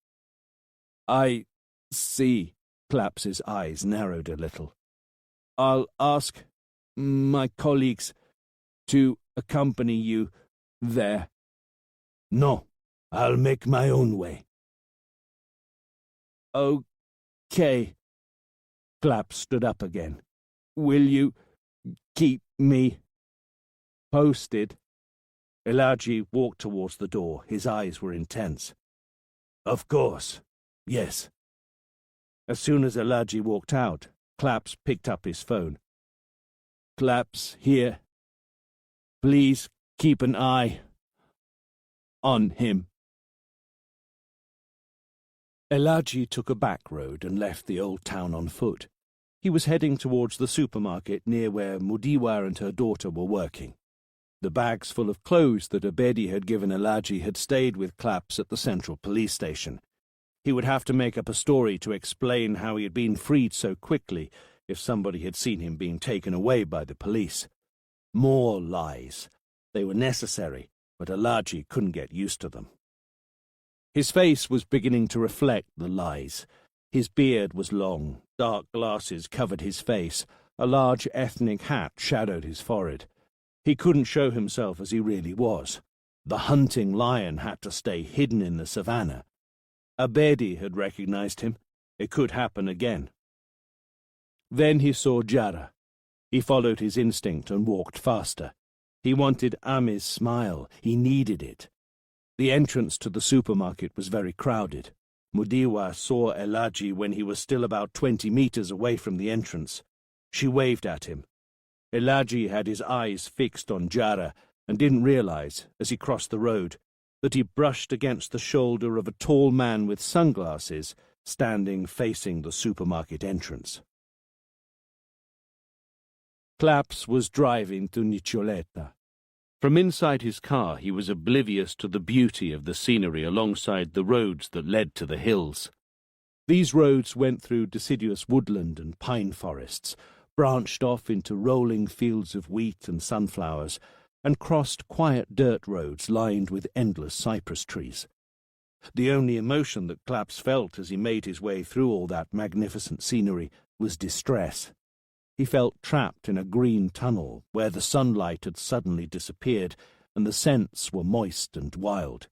I see. Claps's eyes narrowed a little. I'll ask my colleagues to accompany you there. No, I'll make my own way. Okay. Claps stood up again. Will you keep me posted? Elaji walked towards the door. His eyes were intense. Of course. Yes. As soon as Elaji walked out, Claps picked up his phone. Claps here. Please keep an eye on him. Elaji took a back road and left the old town on foot. He was heading towards the supermarket near where Mudiwa and her daughter were working. The bags full of clothes that Abedi had given Elaji had stayed with Claps at the central police station. He would have to make up a story to explain how he had been freed so quickly if somebody had seen him being taken away by the police. More lies. They were necessary, but Elaji couldn't get used to them. His face was beginning to reflect the lies. His beard was long, dark glasses covered his face, a large ethnic hat shadowed his forehead. He couldn't show himself as he really was. The hunting lion had to stay hidden in the savannah. Abedi had recognized him. It could happen again. Then he saw Jara. He followed his instinct and walked faster. He wanted Ami's smile. He needed it. The entrance to the supermarket was very crowded. Mudiwa saw Elaji when he was still about 20 meters away from the entrance. She waved at him. Elaji had his eyes fixed on Jara and didn't realize, as he crossed the road, that he brushed against the shoulder of a tall man with sunglasses standing facing the supermarket entrance. Claps was driving to Niccioletta. From inside his car he was oblivious to the beauty of the scenery alongside the roads that led to the hills. These roads went through deciduous woodland and pine forests, branched off into rolling fields of wheat and sunflowers, and crossed quiet dirt roads lined with endless cypress trees. The only emotion that Claps felt as he made his way through all that magnificent scenery was distress. He felt trapped in a green tunnel where the sunlight had suddenly disappeared and the scents were moist and wild.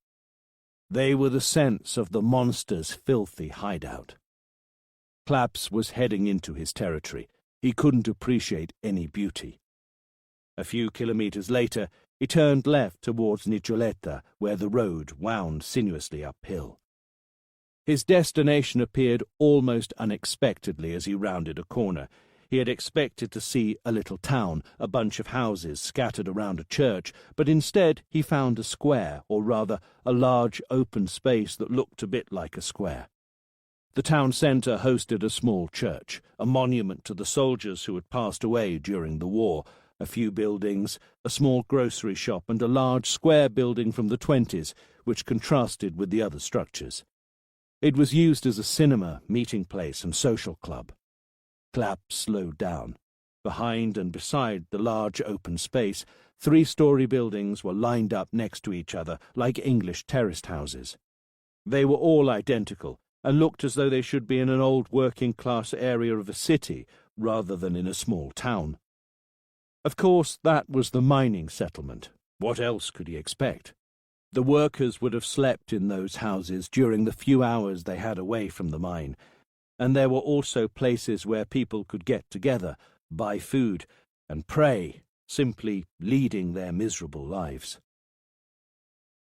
They were the scents of the monster's filthy hideout. Claps was heading into his territory. He couldn't appreciate any beauty. A few kilometers later, he turned left towards Niccioletta, where the road wound sinuously uphill. His destination appeared almost unexpectedly as he rounded a corner. He had expected to see a little town, a bunch of houses scattered around a church, but instead he found a square, or rather a large open space that looked a bit like a square. The town centre hosted a small church, a monument to the soldiers who had passed away during the war, a few buildings, a small grocery shop, and a large square building from the 20s, which contrasted with the other structures. It was used as a cinema, meeting place, and social club. Claps slowed down. Behind and beside the large open space, 3-story buildings were lined up next to each other like English terraced houses. They were all identical and looked as though they should be in an old working-class area of a city rather than in a small town. Of course, that was the mining settlement. What else could he expect? The workers would have slept in those houses during the few hours they had away from the mine, and there were also places where people could get together, buy food, and pray, simply leading their miserable lives.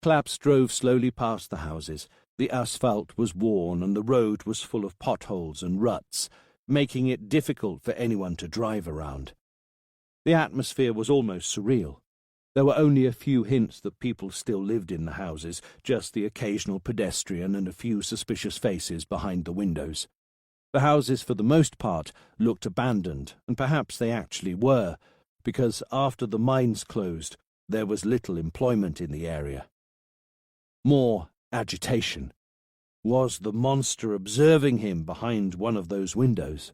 Claps drove slowly past the houses. The asphalt was worn and the road was full of potholes and ruts, making it difficult for anyone to drive around. The atmosphere was almost surreal. There were only a few hints that people still lived in the houses, just the occasional pedestrian and a few suspicious faces behind the windows. The houses, for the most part, looked abandoned, and perhaps they actually were, because after the mines closed, there was little employment in the area. More agitation. Was the monster observing him behind one of those windows?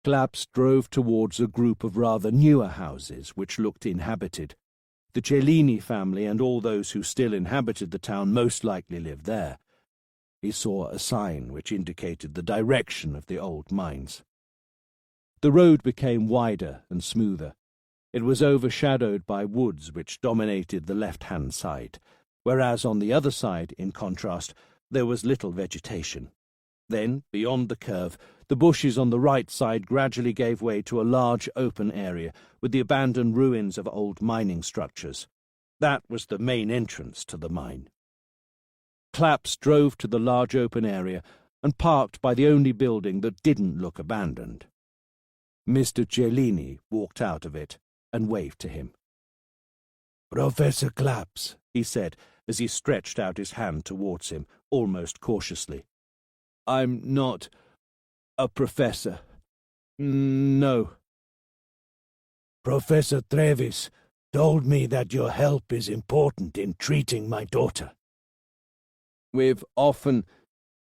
Claps drove towards a group of rather newer houses which looked inhabited. The Cellini family and all those who still inhabited the town most likely lived there. He saw a sign which indicated the direction of the old mines. The road became wider and smoother. It was overshadowed by woods which dominated the left-hand side, whereas on the other side, in contrast, there was little vegetation. Then, beyond the curve, the bushes on the right side gradually gave way to a large open area with the abandoned ruins of old mining structures. That was the main entrance to the mine. Claps drove to the large open area and parked by the only building that didn't look abandoned. Mr. Cellini walked out of it and waved to him. "Professor Claps," he said as he stretched out his hand towards him, almost cautiously. "I'm not a professor. No." "Professor Trevis told me that your help is important in treating my daughter." "We've often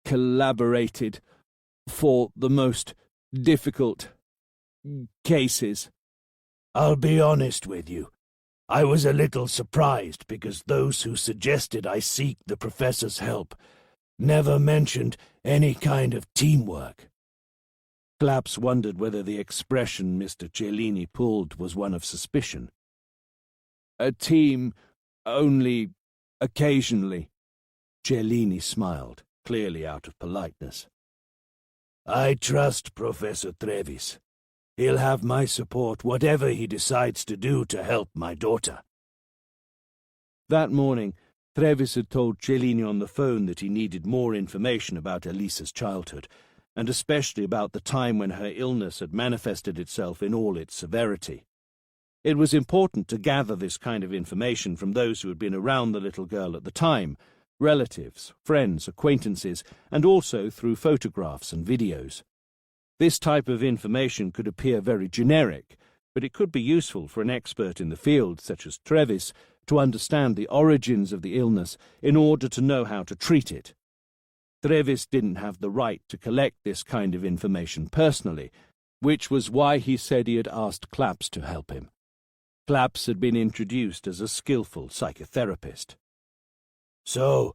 collaborated for the most difficult cases." "I'll be honest with you. I was a little surprised because those who suggested I seek the professor's help never mentioned any kind of teamwork." Claps wondered whether the expression Mr. Cellini pulled was one of suspicion. "A team only occasionally." Cellini smiled, clearly out of politeness. "I trust Professor Trevis. He'll have my support whatever he decides to do to help my daughter." That morning, Trevis had told Cellini on the phone that he needed more information about Elisa's childhood, and especially about the time when her illness had manifested itself in all its severity. It was important to gather this kind of information from those who had been around the little girl at the time, relatives, friends, acquaintances, and also through photographs and videos. This type of information could appear very generic, but it could be useful for an expert in the field, such as Trevis, to understand the origins of the illness in order to know how to treat it. Trevis didn't have the right to collect this kind of information personally, which was why he said he had asked Claps to help him. Claps had been introduced as a skillful psychotherapist. "So,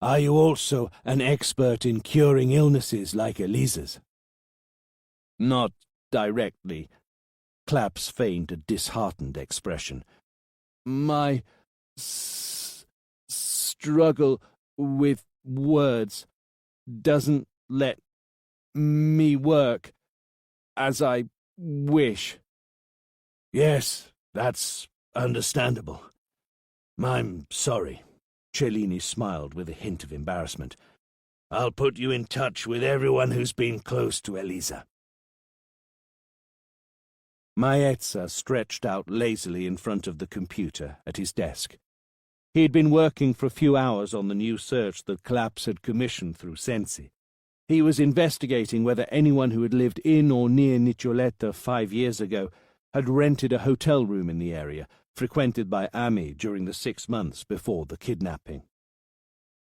are you also an expert in curing illnesses like Elisa's?" "Not directly." Claps feigned a disheartened expression. "My struggle with words doesn't let me work as I wish." "Yes, that's understandable. I'm sorry." Cellini smiled with a hint of embarrassment. "I'll put you in touch with everyone who's been close to Elisa." Maezza stretched out lazily in front of the computer at his desk. He had been working for a few hours on the new search that Claps had commissioned through Sensi. He was investigating whether anyone who had lived in or near Nicoletta 5 years ago had rented a hotel room in the area, frequented by Ami during the 6 months before the kidnapping.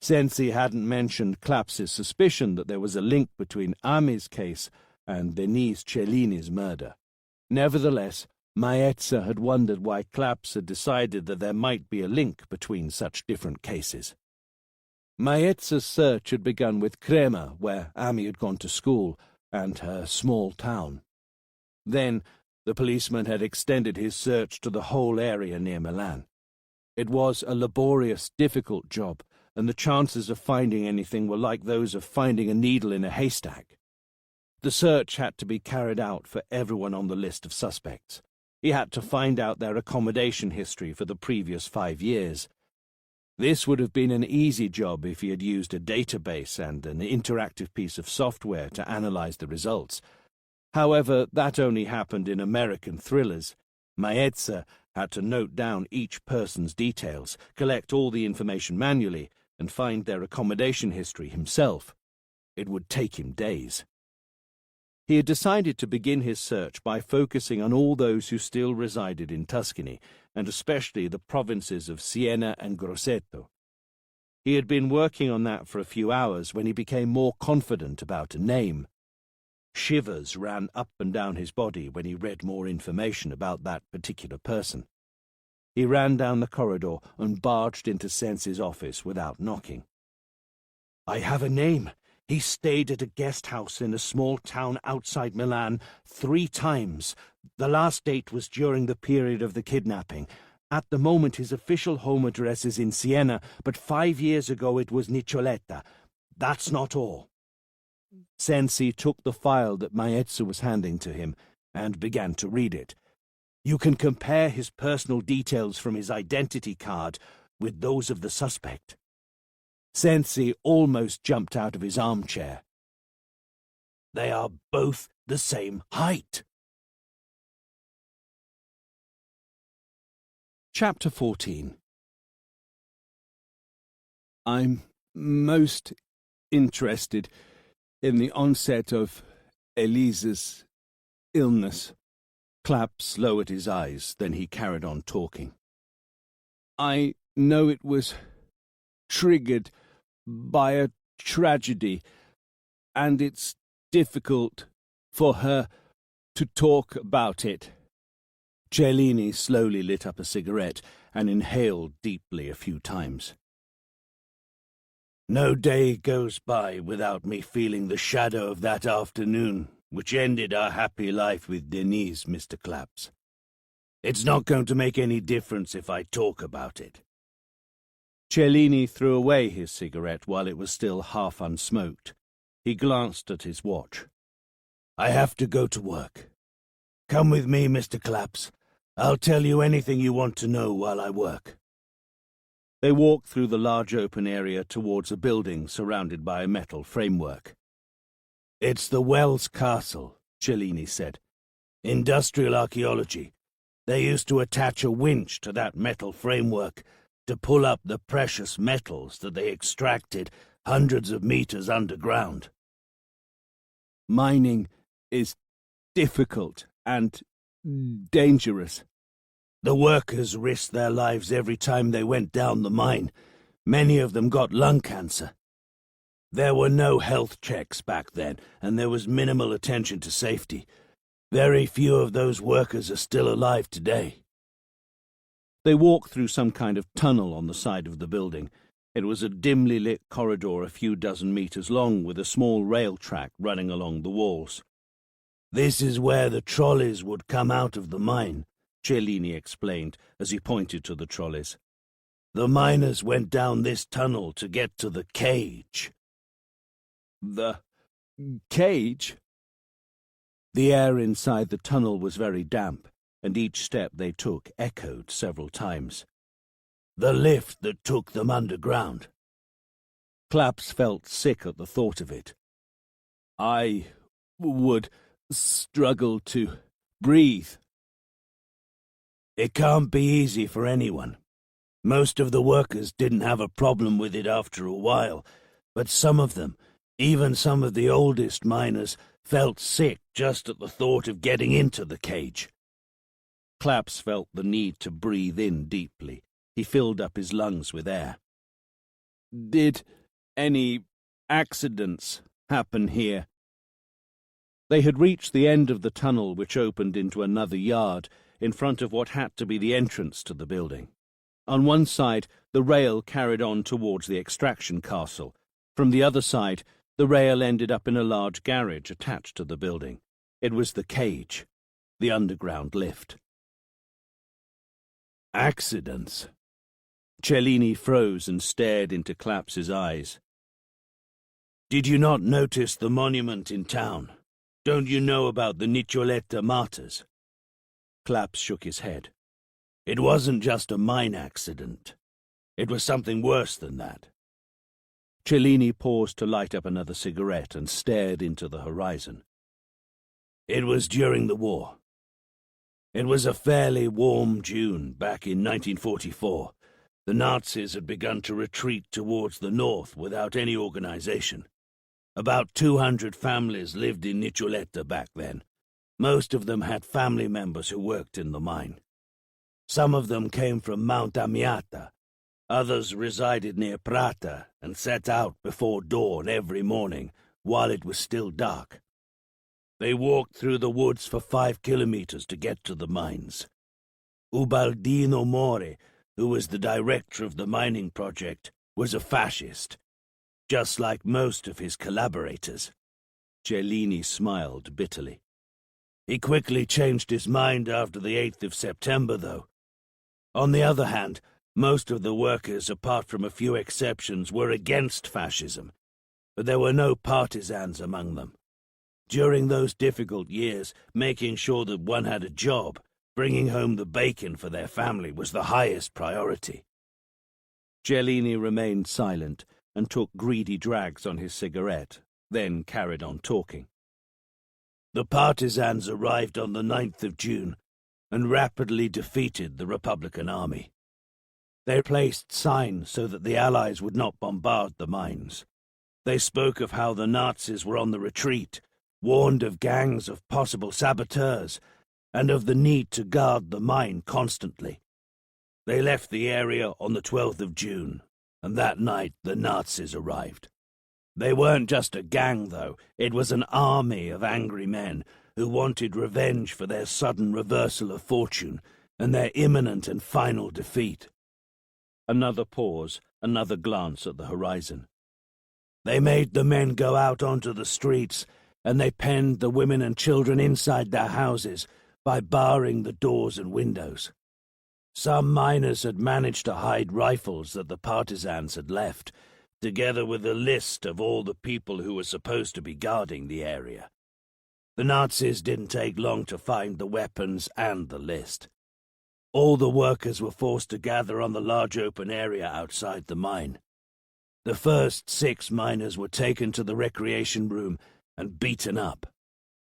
Sensi hadn't mentioned Claps's suspicion that there was a link between Ami's case and Denise Cellini's murder. Nevertheless, Maetza had wondered why Claps had decided that there might be a link between such different cases. Maetza's search had begun with Crema, where Ami had gone to school, and her small town. Then, the policeman had extended his search to the whole area near Milan. It was a laborious, difficult job, and the chances of finding anything were like those of finding a needle in a haystack. The search had to be carried out for everyone on the list of suspects. He had to find out their accommodation history for the previous 5 years. This would have been an easy job if he had used a database and an interactive piece of software to analyze the results. However, that only happened in American thrillers. Maetza had to note down each person's details, collect all the information manually, and find their accommodation history himself. It would take him days. He had decided to begin his search by focusing on all those who still resided in Tuscany, and especially the provinces of Siena and Grosseto. He had been working on that for a few hours when he became more confident about a name. Shivers ran up and down his body when he read more information about that particular person. He ran down the corridor and barged into Sensi's office without knocking. "I have a name. He stayed at a guest house in a small town outside Milan 3 times. The last date was during the period of the kidnapping. At the moment his official home address is in Siena, but 5 years ago it was Nicoletta. That's not all." Sensi took the file that Maetza was handing to him and began to read it. "You can compare his personal details from his identity card with those of the suspect." Sensi almost jumped out of his armchair. "They are both the same height." Chapter 14. I'm most interested in the onset of Elise's illness. Claps lowered his eyes, then he carried on talking. "I know it was triggered by a tragedy, and it's difficult for her to talk about it." Cellini slowly lit up a cigarette and inhaled deeply a few times. "No day goes by without me feeling the shadow of that afternoon which ended our happy life with Denise, Mr. Claps. It's not going to make any difference if I talk about it." Cellini threw away his cigarette while it was still half unsmoked. He glanced at his watch. "I have to go to work. Come with me, Mr. Claps. I'll tell you anything you want to know while I work." They walked through the large open area towards a building surrounded by a metal framework. "It's the Wells Castle," Cellini said. "Industrial archaeology. They used to attach a winch to that metal framework to pull up the precious metals that they extracted hundreds of meters underground." "Mining is difficult and dangerous." "The workers risked their lives every time they went down the mine. Many of them got lung cancer. There were no health checks back then, and there was minimal attention to safety. Very few of those workers are still alive today." They walked through some kind of tunnel on the side of the building. It was a dimly lit corridor a few dozen meters long with a small rail track running along the walls. "This is where the trolleys would come out of the mine," Cellini explained as he pointed to the trolleys. "The miners went down this tunnel to get to the cage." "The cage?" The air inside the tunnel was very damp, and each step they took echoed several times. "The lift that took them underground." Claps felt sick at the thought of it. "I would struggle to breathe." "It can't be easy for anyone. Most of the workers didn't have a problem with it after a while, but some of them, even some of the oldest miners, felt sick just at the thought of getting into the cage." Claps felt the need to breathe in deeply. He filled up his lungs with air. "Did any accidents happen here?" They had reached the end of the tunnel, which opened into another yard in front of what had to be the entrance to the building. On one side, the rail carried on towards the extraction castle. From the other side, the rail ended up in a large garage attached to the building. It was the cage, the underground lift. Accidents. Cellini froze and stared into Clapps's eyes. Did you not notice the monument in town? Don't you know about the Niccioletta martyrs? Claps shook his head. It wasn't just a mine accident. It was something worse than that. Cellini paused to light up another cigarette and stared into the horizon. It was during the war. It was a fairly warm June back in 1944. The Nazis had begun to retreat towards the north without any organization. About 200 families lived in Niccioletta back then. Most of them had family members who worked in the mine. Some of them came from Mount Amiata. Others resided near Prata and set out before dawn every morning while it was still dark. They walked through the woods for 5 kilometers to get to the mines. Ubaldino Mori, who was the director of the mining project, was a fascist, just like most of his collaborators. Cellini smiled bitterly. He quickly changed his mind after the 8th of September, though. On the other hand, most of the workers, apart from a few exceptions, were against fascism, but there were no partisans among them. During those difficult years, making sure that one had a job, bringing home the bacon for their family was the highest priority. Cellini remained silent and took greedy drags on his cigarette, then carried on talking. The partisans arrived on the 9th of June and rapidly defeated the Republican Army. They placed signs so that the Allies would not bombard the mines. They spoke of how the Nazis were on the retreat, warned of gangs of possible saboteurs, and of the need to guard the mine constantly. They left the area on the 12th of June, and that night the Nazis arrived. They weren't just a gang, though. It was an army of angry men who wanted revenge for their sudden reversal of fortune and their imminent and final defeat. Another pause, another glance at the horizon. They made the men go out onto the streets, and they penned the women and children inside their houses by barring the doors and windows. Some miners had managed to hide rifles that the partisans had left, together with a list of all the people who were supposed to be guarding the area. The Nazis didn't take long to find the weapons and the list. All the workers were forced to gather on the large open area outside the mine. The first 6 miners were taken to the recreation room and beaten up.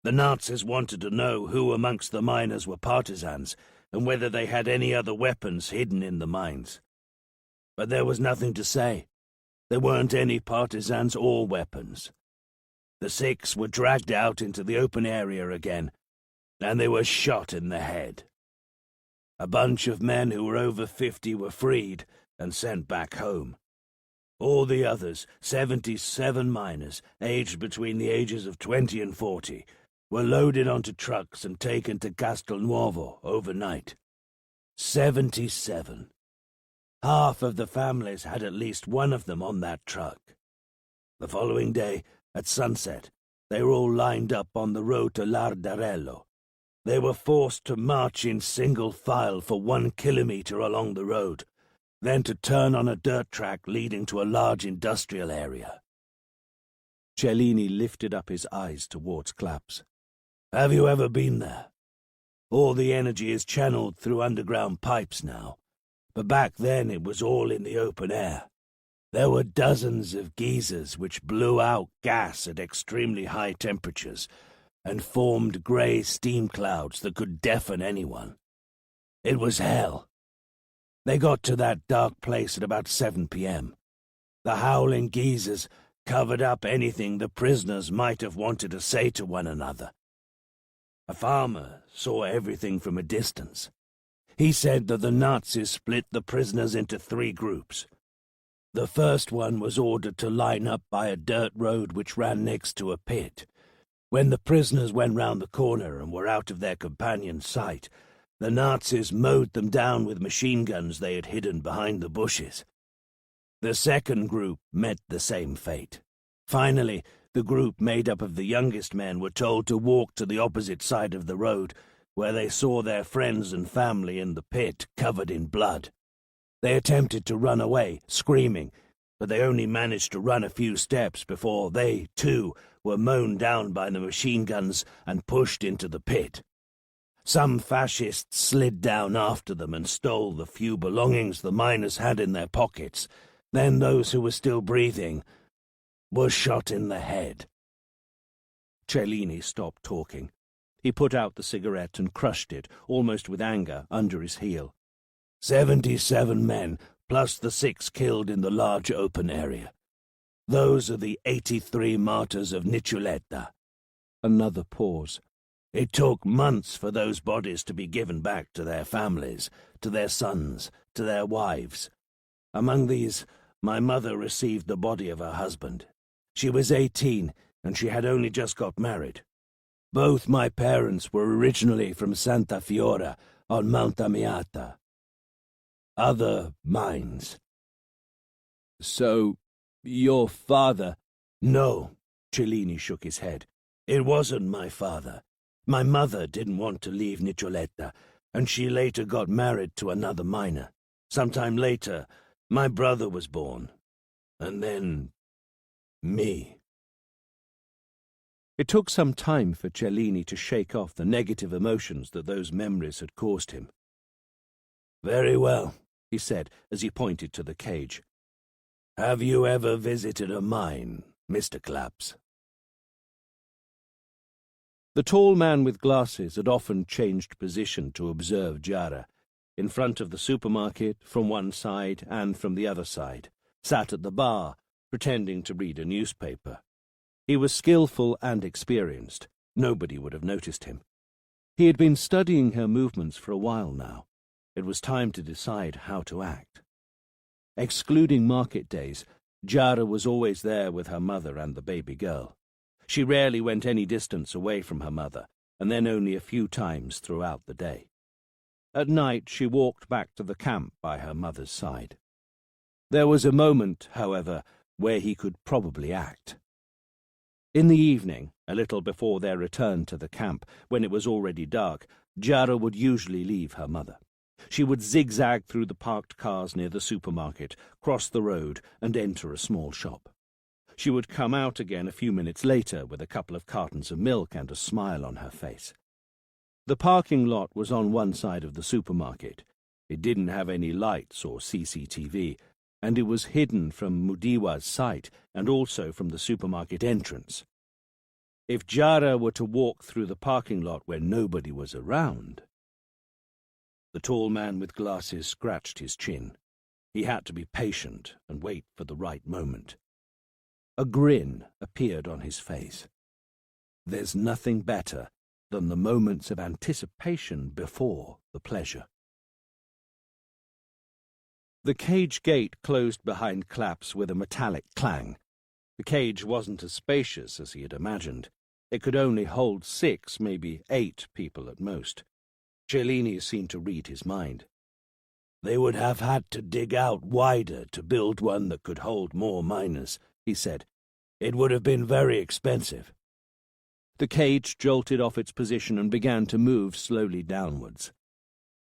The Nazis wanted to know who amongst the miners were partisans and whether they had any other weapons hidden in the mines. But there was nothing to say. There weren't any partisans or weapons. The 6 were dragged out into the open area again, and they were shot in the head. A bunch of men who were over 50 were freed and sent back home. All the others, 77 miners, aged between the ages of 20 and 40, were loaded onto trucks and taken to Castelnuovo overnight. 77. Half of the families had at least one of them on that truck. The following day, at sunset, they were all lined up on the road to Lardarello. They were forced to march in single file for 1 kilometer along the road, then to turn on a dirt track leading to a large industrial area. Cellini lifted up his eyes towards Claps. Have you ever been there? All the energy is channeled through underground pipes now, but back then it was all in the open air. There were dozens of geysers which blew out gas at extremely high temperatures and formed grey steam clouds that could deafen anyone. It was hell. They got to that dark place at about 7 p.m. The howling geysers covered up anything the prisoners might have wanted to say to one another. A farmer saw everything from a distance. He said that the Nazis split the prisoners into 3 groups. The first one was ordered to line up by a dirt road which ran next to a pit. When the prisoners went round the corner and were out of their companions' sight, the Nazis mowed them down with machine guns they had hidden behind the bushes. The second group met the same fate. Finally, the group made up of the youngest men were told to walk to the opposite side of the road, where they saw their friends and family in the pit covered in blood. They attempted to run away, screaming, but they only managed to run a few steps before they, too, were mown down by the machine guns and pushed into the pit. Some fascists slid down after them and stole the few belongings the miners had in their pockets. Then those who were still breathing were shot in the head. Cellini stopped talking. He put out the cigarette and crushed it, almost with anger, under his heel. 77 men, plus the 6 killed in the large open area. Those are the 83 martyrs of Nicoletta. Another pause. It took months for those bodies to be given back to their families, to their sons, to their wives. Among these, my mother received the body of her husband. She was 18, and she had only just got married. Both my parents were originally from Santa Fiora on Mount Amiata. Other mines. So, your father— No, Cellini shook his head. It wasn't my father. My mother didn't want to leave Nicoletta, and she later got married to another miner. Sometime later, my brother was born. And then, me. It took some time for Cellini to shake off the negative emotions that those memories had caused him. Very well, he said as he pointed to the cage. Have you ever visited a mine, Mr. Claps? The tall man with glasses had often changed position to observe Giara, in front of the supermarket, from one side and from the other side, sat at the bar, pretending to read a newspaper. He was skillful and experienced. Nobody would have noticed him. He had been studying her movements for a while now. It was time to decide how to act. Excluding market days, Giara was always there with her mother and the baby girl. She rarely went any distance away from her mother, and then only a few times throughout the day. At night she walked back to the camp by her mother's side. There was a moment, however, where he could probably act. In the evening, a little before their return to the camp, when it was already dark, Giara would usually leave her mother. She would zigzag through the parked cars near the supermarket, cross the road, and enter a small shop. She would come out again a few minutes later with a couple of cartons of milk and a smile on her face. The parking lot was on one side of the supermarket. It didn't have any lights or CCTV, and it was hidden from Mudiwa's sight and also from the supermarket entrance. If Giara were to walk through the parking lot where nobody was around— The tall man with glasses scratched his chin. He had to be patient and wait for the right moment. A grin appeared on his face. There's nothing better than the moments of anticipation before the pleasure. The cage gate closed behind Claps with a metallic clang. The cage wasn't as spacious as he had imagined. It could only hold 6, maybe 8 people at most. Cellini seemed to read his mind. They would have had to dig out wider to build one that could hold more miners, he said. It would have been very expensive. The cage jolted off its position and began to move slowly downwards.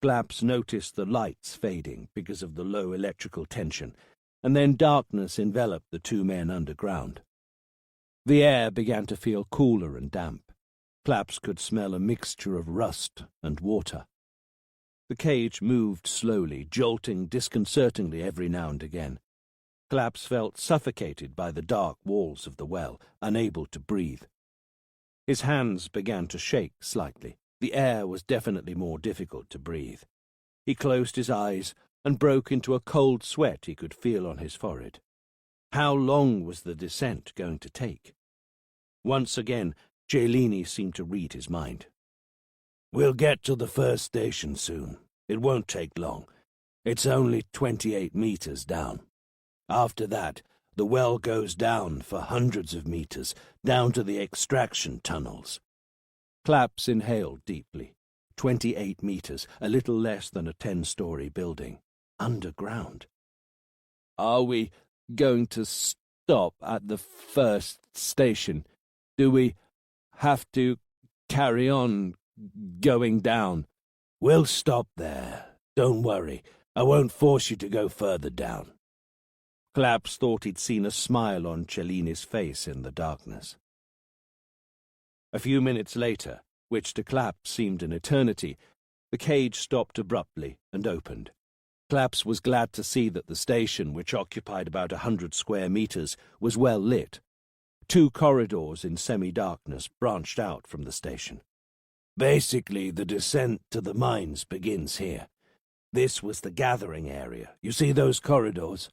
Claps noticed the lights fading because of the low electrical tension, and then darkness enveloped the 2 men underground. The air began to feel cooler and damp. Claps could smell a mixture of rust and water. The cage moved slowly, jolting disconcertingly every now and again. Claps felt suffocated by the dark walls of the well, unable to breathe. His hands began to shake slightly. The air was definitely more difficult to breathe. He closed his eyes and broke into a cold sweat he could feel on his forehead. How long was the descent going to take? Once again, Cellini seemed to read his mind. We'll get to the first station soon. It won't take long. It's only 28 meters down. After that, The well goes down for hundreds of meters, down to the extraction tunnels. Claps inhaled deeply. 28 meters, a little less than a 10-story building. Underground. Are we going to stop at the first station? Do we have to carry on going down? We'll stop there. Don't worry. I won't force you to go further down. Claps thought he'd seen a smile on Cellini's face in the darkness. A few minutes later, which to Claps seemed an eternity, the cage stopped abruptly and opened. Claps was glad to see that the station, which occupied about 100 square meters, was well lit. 2 corridors in semi-darkness branched out from the station. Basically, the descent to the mines begins here. This was the gathering area. You see those corridors?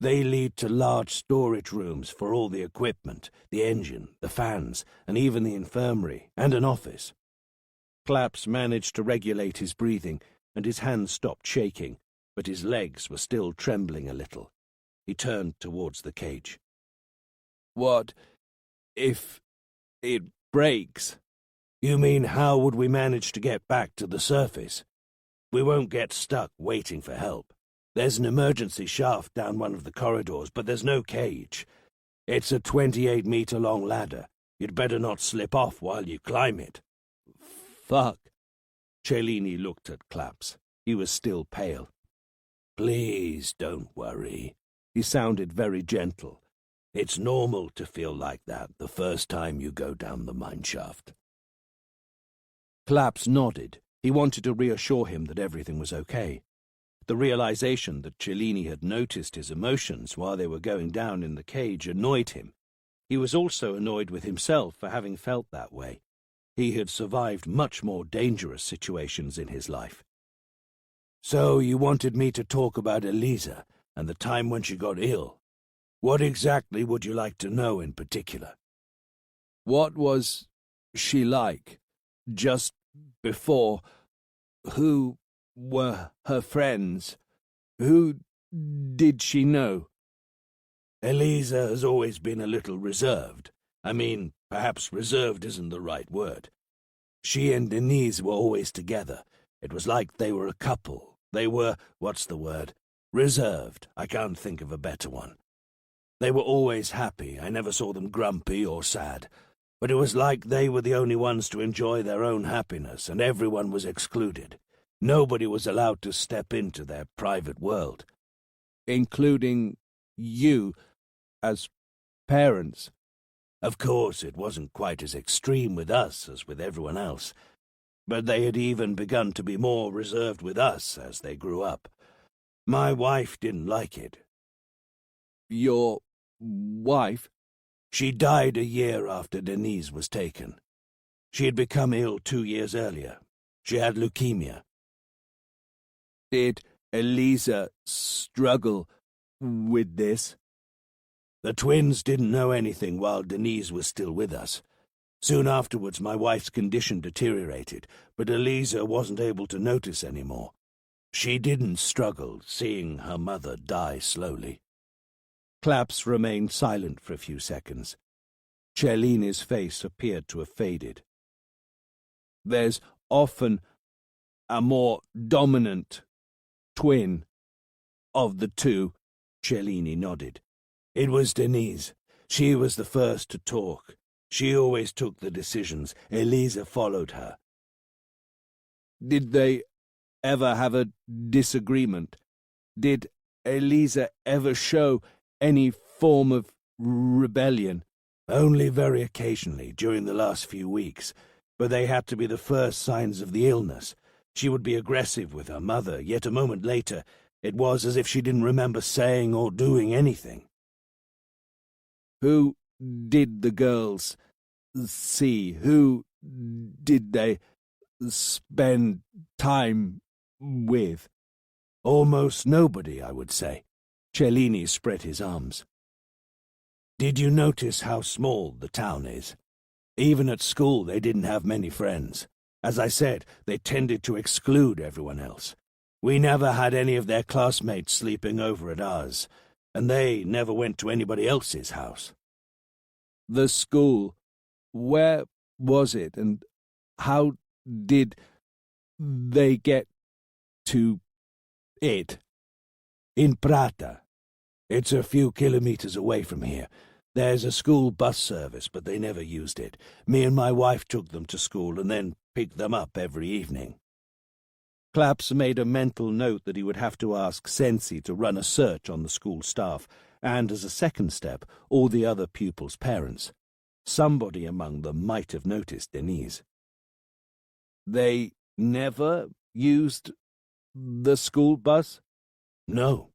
They lead to large storage rooms for all the equipment, the engine, the fans, and even the infirmary, and an office. Claps managed to regulate his breathing, and his hands stopped shaking, but his legs were still trembling a little. He turned towards the cage. What if it breaks? You mean how would we manage to get back to the surface? We won't get stuck waiting for help. There's an emergency shaft down one of the corridors, but there's no cage. It's a 28-meter-long ladder. You'd better not slip off while you climb it. Fuck. Cellini looked at Claps. He was still pale. Please don't worry. He sounded very gentle. It's normal to feel like that the first time you go down the mine shaft. Claps nodded. He wanted to reassure him that everything was okay. The realization that Cellini had noticed his emotions while they were going down in the cage annoyed him. He was also annoyed with himself for having felt that way. He had survived much more dangerous situations in his life. So you wanted me to talk about Eliza and the time when she got ill. What exactly would you like to know in particular? What was she like just before? Who were her friends? Who did she know? Eliza has always been a little reserved. I mean, perhaps reserved isn't the right word. She and Denise were always together. It was like they were a couple. They were, what's the word? Reserved. I can't think of a better one. They were always happy. I never saw them grumpy or sad. But it was like they were the only ones to enjoy their own happiness, and everyone was excluded. Nobody was allowed to step into their private world. Including you, as parents. Of course, it wasn't quite as extreme with us as with everyone else, but they had even begun to be more reserved with us as they grew up. My wife didn't like it. Your wife? She died a year after Denise was taken. She had become ill 2 years earlier. She had leukemia. Did Eliza struggle with this? The twins didn't know anything while Denise was still with us. Soon afterwards, my wife's condition deteriorated, but Eliza wasn't able to notice anymore. She didn't struggle, seeing her mother die slowly. Claps remained silent for a few seconds. Cellini's face appeared to have faded. There's often a more dominant twin of the two. Cellini nodded. It was Denise. She was the first to talk. She always took the decisions. Eliza followed her. Did they ever have a disagreement? Did Eliza ever show any form of rebellion? Only very occasionally, during the last few weeks. But they had to be the first signs of the illness. She would be aggressive with her mother, yet a moment later it was as if she didn't remember saying or doing anything. Who did the girls see? Who did they spend time with? Almost nobody, I would say. Cellini spread his arms. Did you notice how small the town is? Even at school they didn't have many friends. As I said, they tended to exclude everyone else. We never had any of their classmates sleeping over at ours. And they never went to anybody else's house. The school, where was it, and how did they get to it? In Prata. It's a few kilometers away from here. There's a school bus service, but they never used it. Me and my wife took them to school and then picked them up every evening. Claps made a mental note that he would have to ask Sensi to run a search on the school staff, and as a second step, all the other pupils' parents. Somebody among them might have noticed Denise. They never used the school bus? No.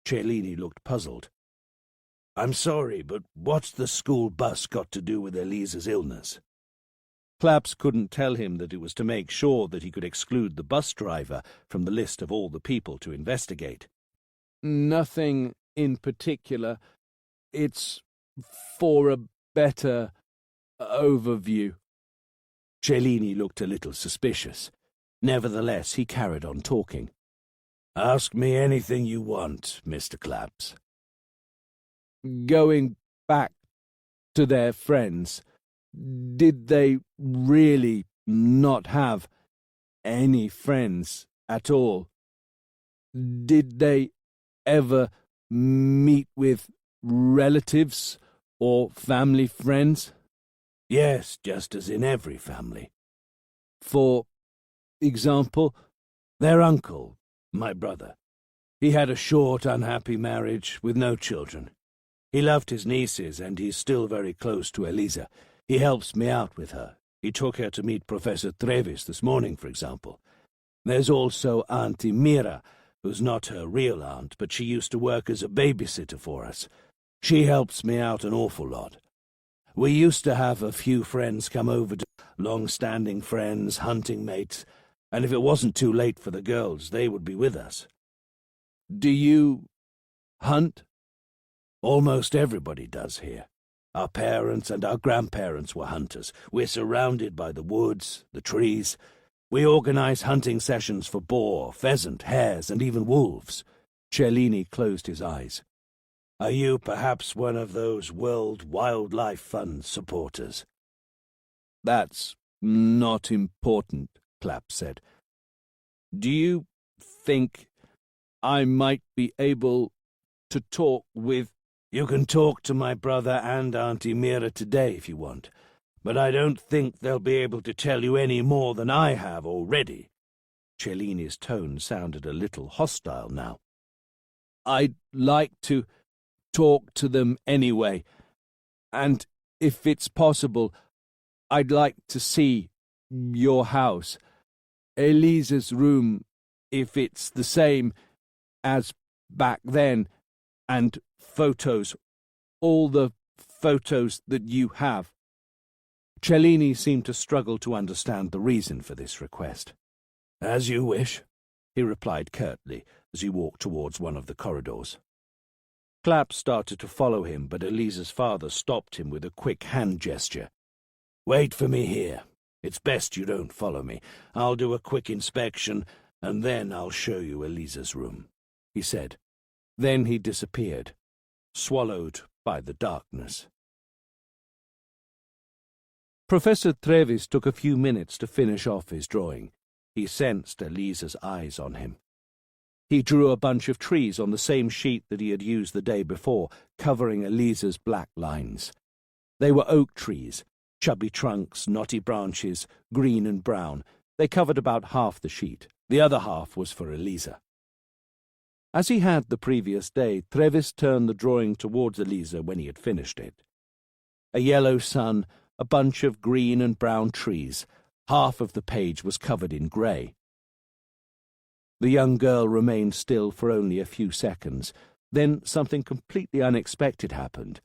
Cellini looked puzzled. I'm sorry, but what's the school bus got to do with Elisa's illness? Claps couldn't tell him that it was to make sure that he could exclude the bus driver from the list of all the people to investigate. Nothing in particular. It's for a better overview. Cellini looked a little suspicious. Nevertheless, he carried on talking. Ask me anything you want, Mr. Claps. Going back to their friends, did they really not have any friends at all? Did they ever meet with relatives or family friends? Yes, just as in every family. For example, their uncle, my brother. He had a short, unhappy marriage with no children. He loved his nieces, and he's still very close to Elisa. He helps me out with her. He took her to meet Professor Trevis this morning, for example. There's also Auntie Mira, who's not her real aunt, but she used to work as a babysitter for us. She helps me out an awful lot. We used to have a few friends come over, long-standing friends, hunting mates, and if it wasn't too late for the girls, they would be with us. Do you hunt? Almost everybody does here. Our parents and our grandparents were hunters. We're surrounded by the woods, the trees. We organize hunting sessions for boar, pheasant, hares, and even wolves. Cellini closed his eyes. Are you perhaps one of those World Wildlife Fund supporters? That's not important, Clapp said. Do you think I might be able to talk with... You can talk to my brother and Auntie Mira today if you want, but I don't think they'll be able to tell you any more than I have already. Cellini's tone sounded a little hostile now. I'd like to talk to them anyway, and if it's possible, I'd like to see your house, Elisa's room, if it's the same as back then, and photos, all the photos that you have. Cellini seemed to struggle to understand the reason for this request. As you wish, he replied curtly as he walked towards one of the corridors. Clapp started to follow him, but Elisa's father stopped him with a quick hand gesture. Wait for me here. It's best you don't follow me. I'll do a quick inspection, and then I'll show you Elisa's room, he said. Then he disappeared, swallowed by the darkness. Professor Trevis took a few minutes to finish off his drawing. He sensed Elisa's eyes on him. He drew a bunch of trees on the same sheet that he had used the day before, covering Elisa's black lines. They were oak trees, chubby trunks, knotty branches, green and brown. They covered about half the sheet. The other half was for Elisa. As he had the previous day, Trevis turned the drawing towards Elisa when he had finished it. A yellow sun, a bunch of green and brown trees. Half of the page was covered in grey. The young girl remained still for only a few seconds. Then something completely unexpected happened.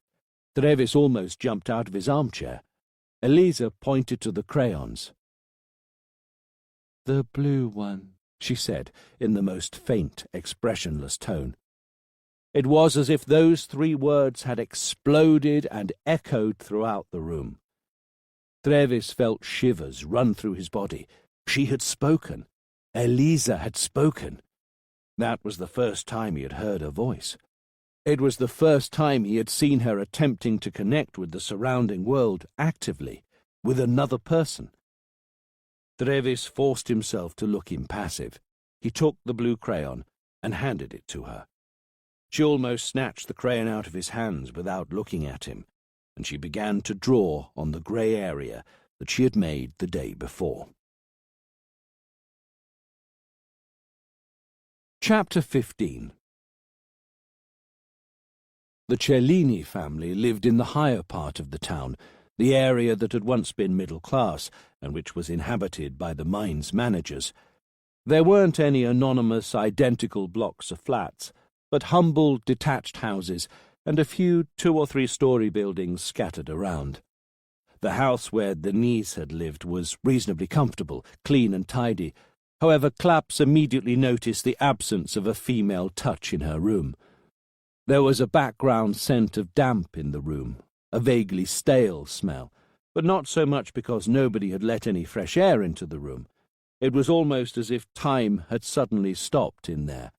Trevis almost jumped out of his armchair. Elisa pointed to the crayons. "The blue one," she said, in the most faint, expressionless tone. It was as if those 3 words had exploded and echoed throughout the room. Trevis felt shivers run through his body. She had spoken. Elisa had spoken. That was the first time he had heard her voice. It was the first time he had seen her attempting to connect with the surrounding world actively, with another person. Trevis forced himself to look impassive. He took the blue crayon and handed it to her. She almost snatched the crayon out of his hands without looking at him, and she began to draw on the grey area that she had made the day before. Chapter 15. The Cellini family lived in the higher part of the town, the area that had once been middle class and which was inhabited by the mine's managers. There weren't any anonymous, identical blocks of flats, but humble, detached houses and a few 2- or 3-story buildings scattered around. The house where Denise had lived was reasonably comfortable, clean and tidy. However, Claps immediately noticed the absence of a female touch in her room. There was a background scent of damp in the room, a vaguely stale smell, but not so much because nobody had let any fresh air into the room. It was almost as if time had suddenly stopped in there,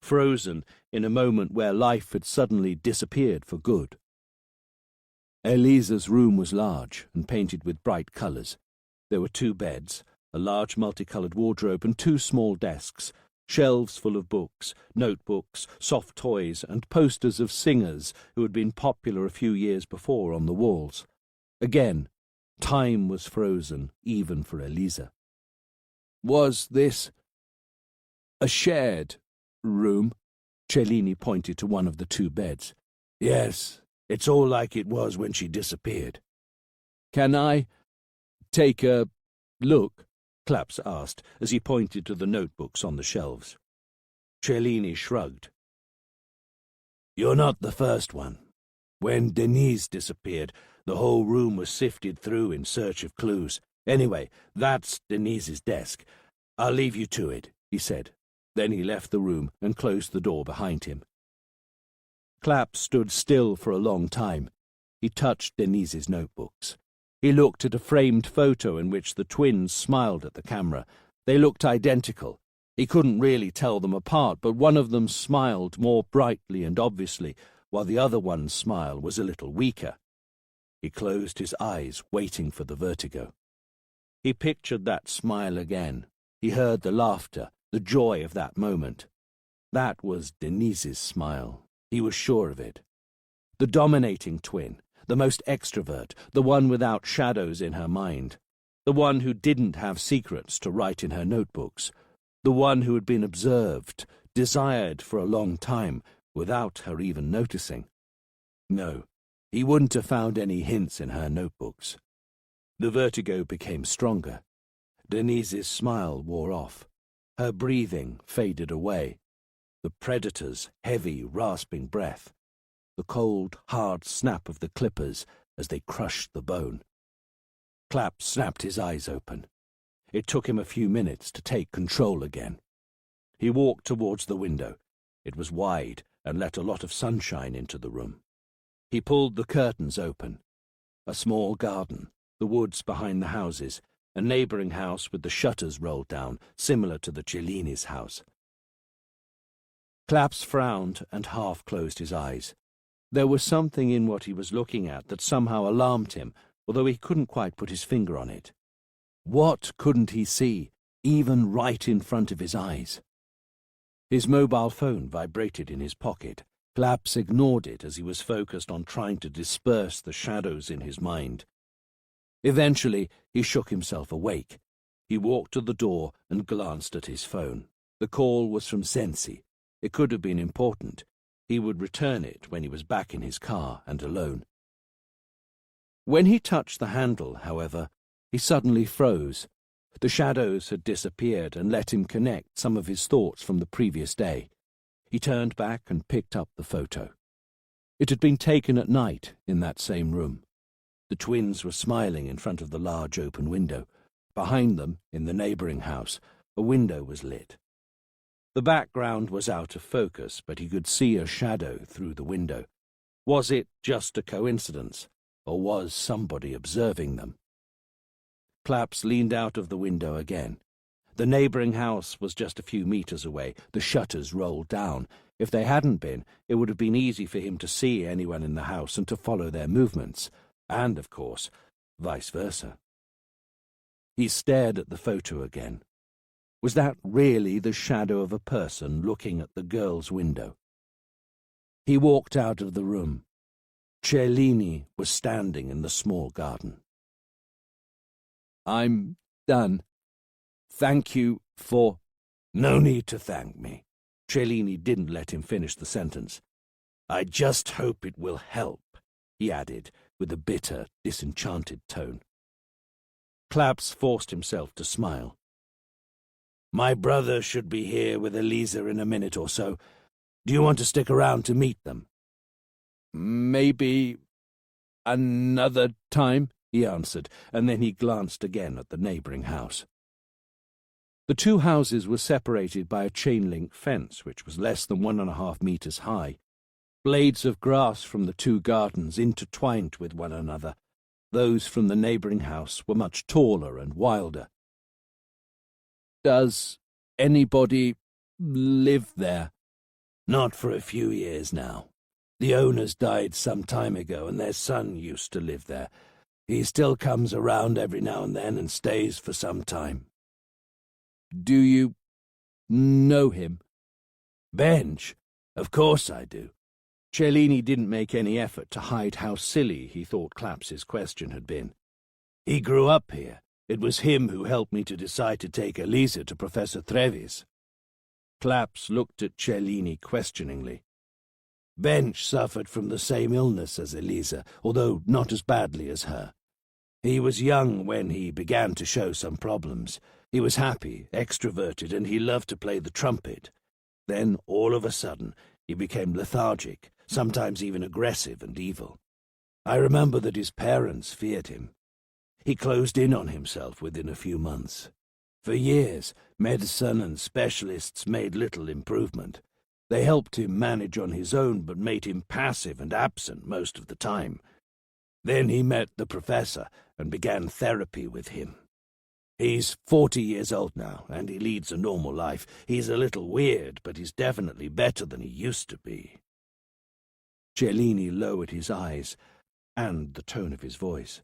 frozen in a moment where life had suddenly disappeared for good. Elisa's room was large and painted with bright colours. There were 2 beds, a large multicoloured wardrobe and 2 small desks, shelves full of books, notebooks, soft toys and posters of singers who had been popular a few years before on the walls. Again, time was frozen, even for Elisa. Was this a shared room? Cellini pointed to one of the 2 beds. Yes, it's all like it was when she disappeared. Can I take a look? Claps asked, as he pointed to the notebooks on the shelves. Cellini shrugged. You're not the first one. When Denise disappeared, the whole room was sifted through in search of clues. Anyway, that's Denise's desk. I'll leave you to it, he said. Then he left the room and closed the door behind him. Claps stood still for a long time. He touched Denise's notebooks. He looked at a framed photo in which the twins smiled at the camera. They looked identical. He couldn't really tell them apart, but one of them smiled more brightly and obviously, while the other one's smile was a little weaker. He closed his eyes, waiting for the vertigo. He pictured that smile again. He heard the laughter, the joy of that moment. That was Denise's smile. He was sure of it. The dominating twin, the most extrovert, the one without shadows in her mind, the one who didn't have secrets to write in her notebooks, the one who had been observed, desired for a long time, without her even noticing. No, he wouldn't have found any hints in her notebooks. The vertigo became stronger. Denise's smile wore off. Her breathing faded away. The predator's heavy, rasping breath. The cold, hard snap of the clippers as they crushed the bone. Clapp snapped his eyes open. It took him a few minutes to take control again. He walked towards the window. It was wide and let a lot of sunshine into the room. He pulled the curtains open. A small garden, the woods behind the houses, a neighbouring house with the shutters rolled down, similar to the Cellini's house. Claps frowned and half closed his eyes. There was something in what he was looking at that somehow alarmed him, although he couldn't quite put his finger on it. What couldn't he see, even right in front of his eyes? His mobile phone vibrated in his pocket. Claps ignored it as he was focused on trying to disperse the shadows in his mind. Eventually, he shook himself awake. He walked to the door and glanced at his phone. The call was from Sensi. It could have been important. He would return it when he was back in his car and alone. When he touched the handle, however, he suddenly froze. The shadows had disappeared and let him connect some of his thoughts from the previous day. He turned back and picked up the photo. It had been taken at night in that same room. The twins were smiling in front of the large open window. Behind them, in the neighbouring house, a window was lit. The background was out of focus, but he could see a shadow through the window. Was it just a coincidence, or was somebody observing them? Claps leaned out of the window again. The neighbouring house was just a few metres away, the shutters rolled down. If they hadn't been, it would have been easy for him to see anyone in the house and to follow their movements, and, of course, vice versa. He stared at the photo again. Was that really the shadow of a person looking at the girl's window? He walked out of the room. Cellini was standing in the small garden. "I'm done. Thank you for—" "No need to thank me." Cellini didn't let him finish the sentence. "I just hope it will help," he added, with a bitter, disenchanted tone. Claps forced himself to smile. "My brother should be here with Eliza in a minute or so. Do you want to stick around to meet them?" "Maybe another time," he answered, and then he glanced again at the neighbouring house. The two houses were separated by a chain-link fence which was less than 1.5 meters high. Blades of grass from the two gardens intertwined with one another. Those from the neighbouring house were much taller and wilder. "Does anybody live there?" "Not for a few years now. The owners died some time ago, and their son used to live there. He still comes around every now and then and stays for some time." "Do you know him?" "Bench? Of course I do." Cellini didn't make any effort to hide how silly he thought Claps's question had been. "He grew up here. It was him who helped me to decide to take Eliza to Professor Trevi's." Claps looked at Cellini questioningly. "Bench suffered from the same illness as Eliza, although not as badly as her. He was young when he began to show some problems. He was happy, extroverted, and he loved to play the trumpet. Then, all of a sudden, he became lethargic, sometimes even aggressive and evil. I remember that his parents feared him. He closed in on himself within a few months. For years, medicine and specialists made little improvement. They helped him manage on his own, but made him passive and absent most of the time. Then he met the professor and began therapy with him. He's 40 years old now, and he leads a normal life. He's a little weird, but he's definitely better than he used to be." Cellini lowered his eyes and the tone of his voice.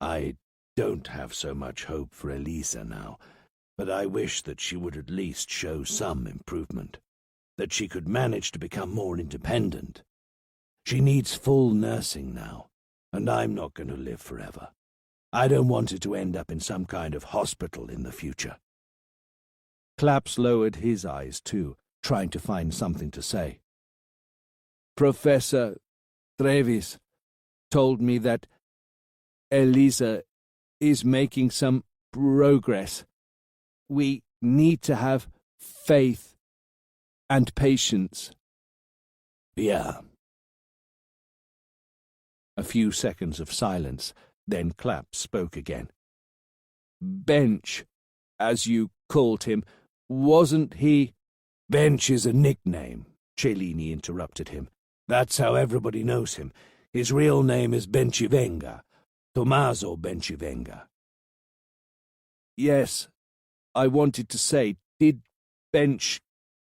"I don't have so much hope for Eliza now, but I wish that she would at least show some improvement, that she could manage to become more independent. She needs full nursing now, and I'm not going to live forever. I don't want her to end up in some kind of hospital in the future." Claps lowered his eyes too, trying to find something to say. "Professor Trevis told me that Eliza is making some progress. We need to have faith and patience." "Yeah." A few seconds of silence, then Claps spoke again. "Bench, as you called him, wasn't he—" "Bench is a nickname," Cellini interrupted him. "That's how everybody knows him. His real name is Bencivenga, Tommaso Bencivenga." "Yes, I wanted to say, did Bench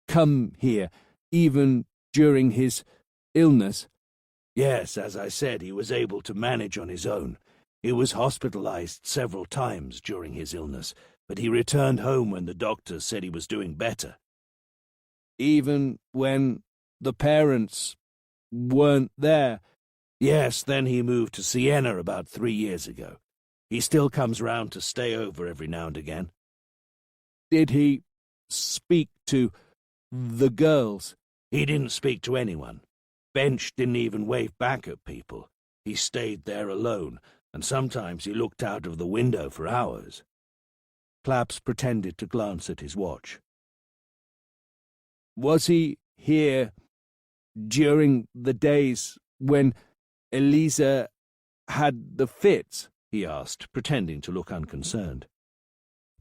come here, even during his illness?" "Yes, as I said, he was able to manage on his own. He was hospitalized several times during his illness, but he returned home when the doctors said he was doing better." "Even when the parents weren't there?" "Yes, then he moved to Siena about 3 years ago. He still comes round to stay over every now and again." "Did he speak to the girls?" "He didn't speak to anyone. Bench didn't even wave back at people. He stayed there alone, and sometimes he looked out of the window for hours." Claps pretended to glance at his watch. "Was he here during the days when Eliza had the fits?" he asked, pretending to look unconcerned.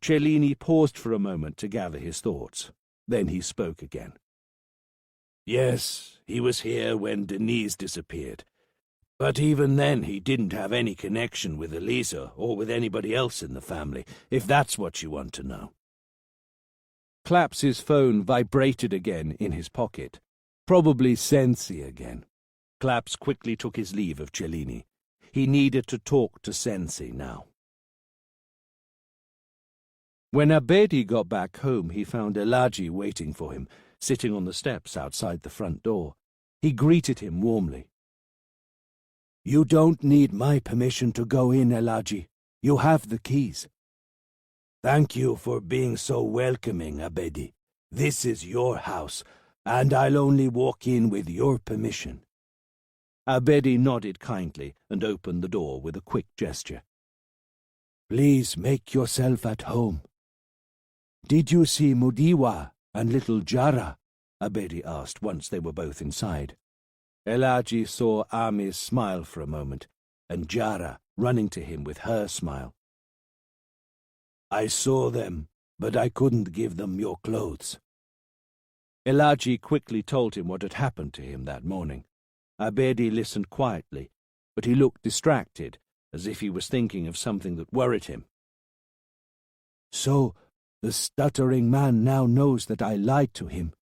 Cellini paused for a moment to gather his thoughts. Then he spoke again. "Yes, he was here when Denise disappeared. But even then he didn't have any connection with Eliza or with anybody else in the family, if that's what you want to know." Clapps's phone vibrated again in his pocket. Probably Sensi again. Claps quickly took his leave of Cellini. He needed to talk to Sensi now. When Abedi got back home, he found Elagi waiting for him, sitting on the steps outside the front door. He greeted him warmly. "You don't need my permission to go in, Elagi. You have the keys." "Thank you for being so welcoming, Abedi. This is your house, and I'll only walk in with your permission." Abedi nodded kindly and opened the door with a quick gesture. "Please make yourself at home." "Did you see Mudiwa and little Jara?" Abedi asked once they were both inside. Elagi saw Amir's smile for a moment, and Jara running to him with her smile. "I saw them, but I couldn't give them your clothes." Elagi quickly told him what had happened to him that morning. Abedi listened quietly, but he looked distracted, as if he was thinking of something that worried him. "So, the stuttering man now knows that I lied to him."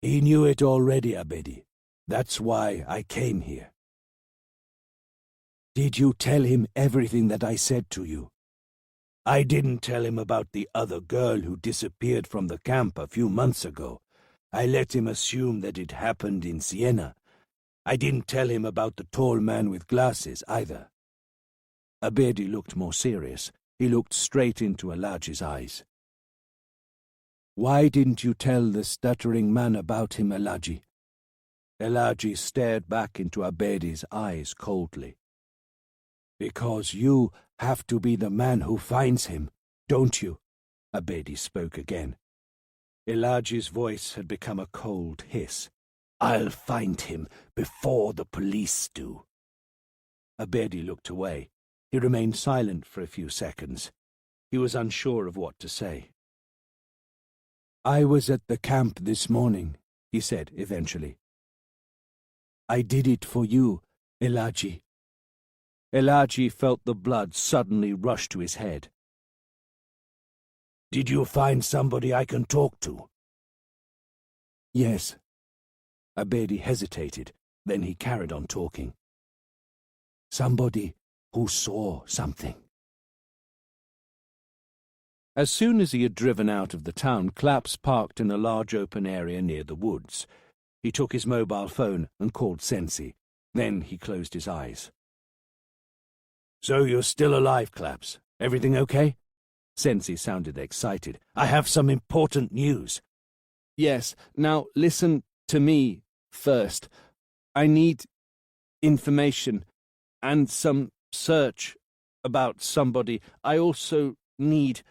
"He knew it already, Abedi. That's why I came here." "Did you tell him everything that I said to you?" "I didn't tell him about the other girl who disappeared from the camp a few months ago. I let him assume that it happened in Siena. I didn't tell him about the tall man with glasses either." Abedi looked more serious. He looked straight into Elagi's eyes. "Why didn't you tell the stuttering man about him, Elagi?" Elagi stared back into Abedi's eyes coldly. "Because you have to be the man who finds him, don't you?" Abedi spoke again. Elagi's voice had become a cold hiss. "I'll find him before the police do." Abedi looked away. He remained silent for a few seconds. He was unsure of what to say. "I was at the camp this morning," he said eventually. "I did it for you, Elagi." Elagi felt the blood suddenly rush to his head. "Did you find somebody I can talk to?" "Yes." Abedi hesitated, then he carried on talking. "Somebody who saw something." As soon as he had driven out of the town, Claps parked in a large open area near the woods. He took his mobile phone and called Sensi. Then he closed his eyes. "So you're still alive, Claps? Everything okay?" Sensi sounded excited. "I have some important news." "Yes, now listen to me first. I need information and some search about somebody. I also need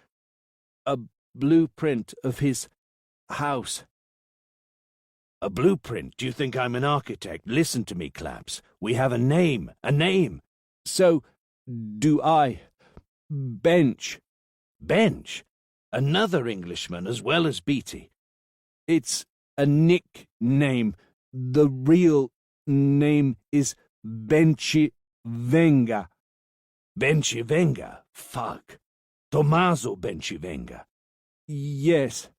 a blueprint of his house." "A blueprint? Do you think I'm an architect? Listen to me, Claps. We have a name. A name." "So do I. Bench." "Bench? Another Englishman as well as Beatty." "It's a nickname. The real name is Bencivenga." "Bencivenga? Fuck. Tommaso Bencivenga." "Yes."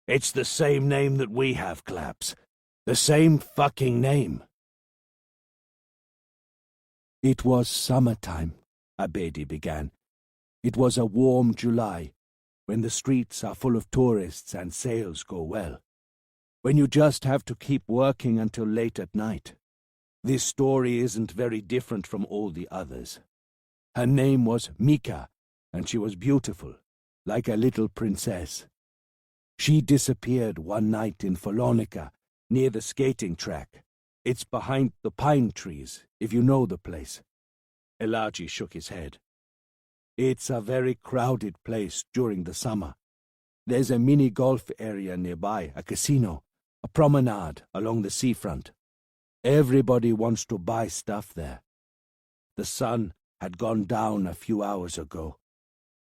"It's the same name that we have, Claps. The same fucking name." "It was summertime," Abedi began. "It was a warm July, when the streets are full of tourists and sales go well. When you just have to keep working until late at night. This story isn't very different from all the others. Her name was Mika, and she was beautiful, like a little princess. She disappeared one night in Follonica, near the skating track. It's behind the pine trees, if you know the place." Elagi shook his head. "It's a very crowded place during the summer. There's a mini golf area nearby, a casino, a promenade along the seafront. Everybody wants to buy stuff there. The sun had gone down a few hours ago,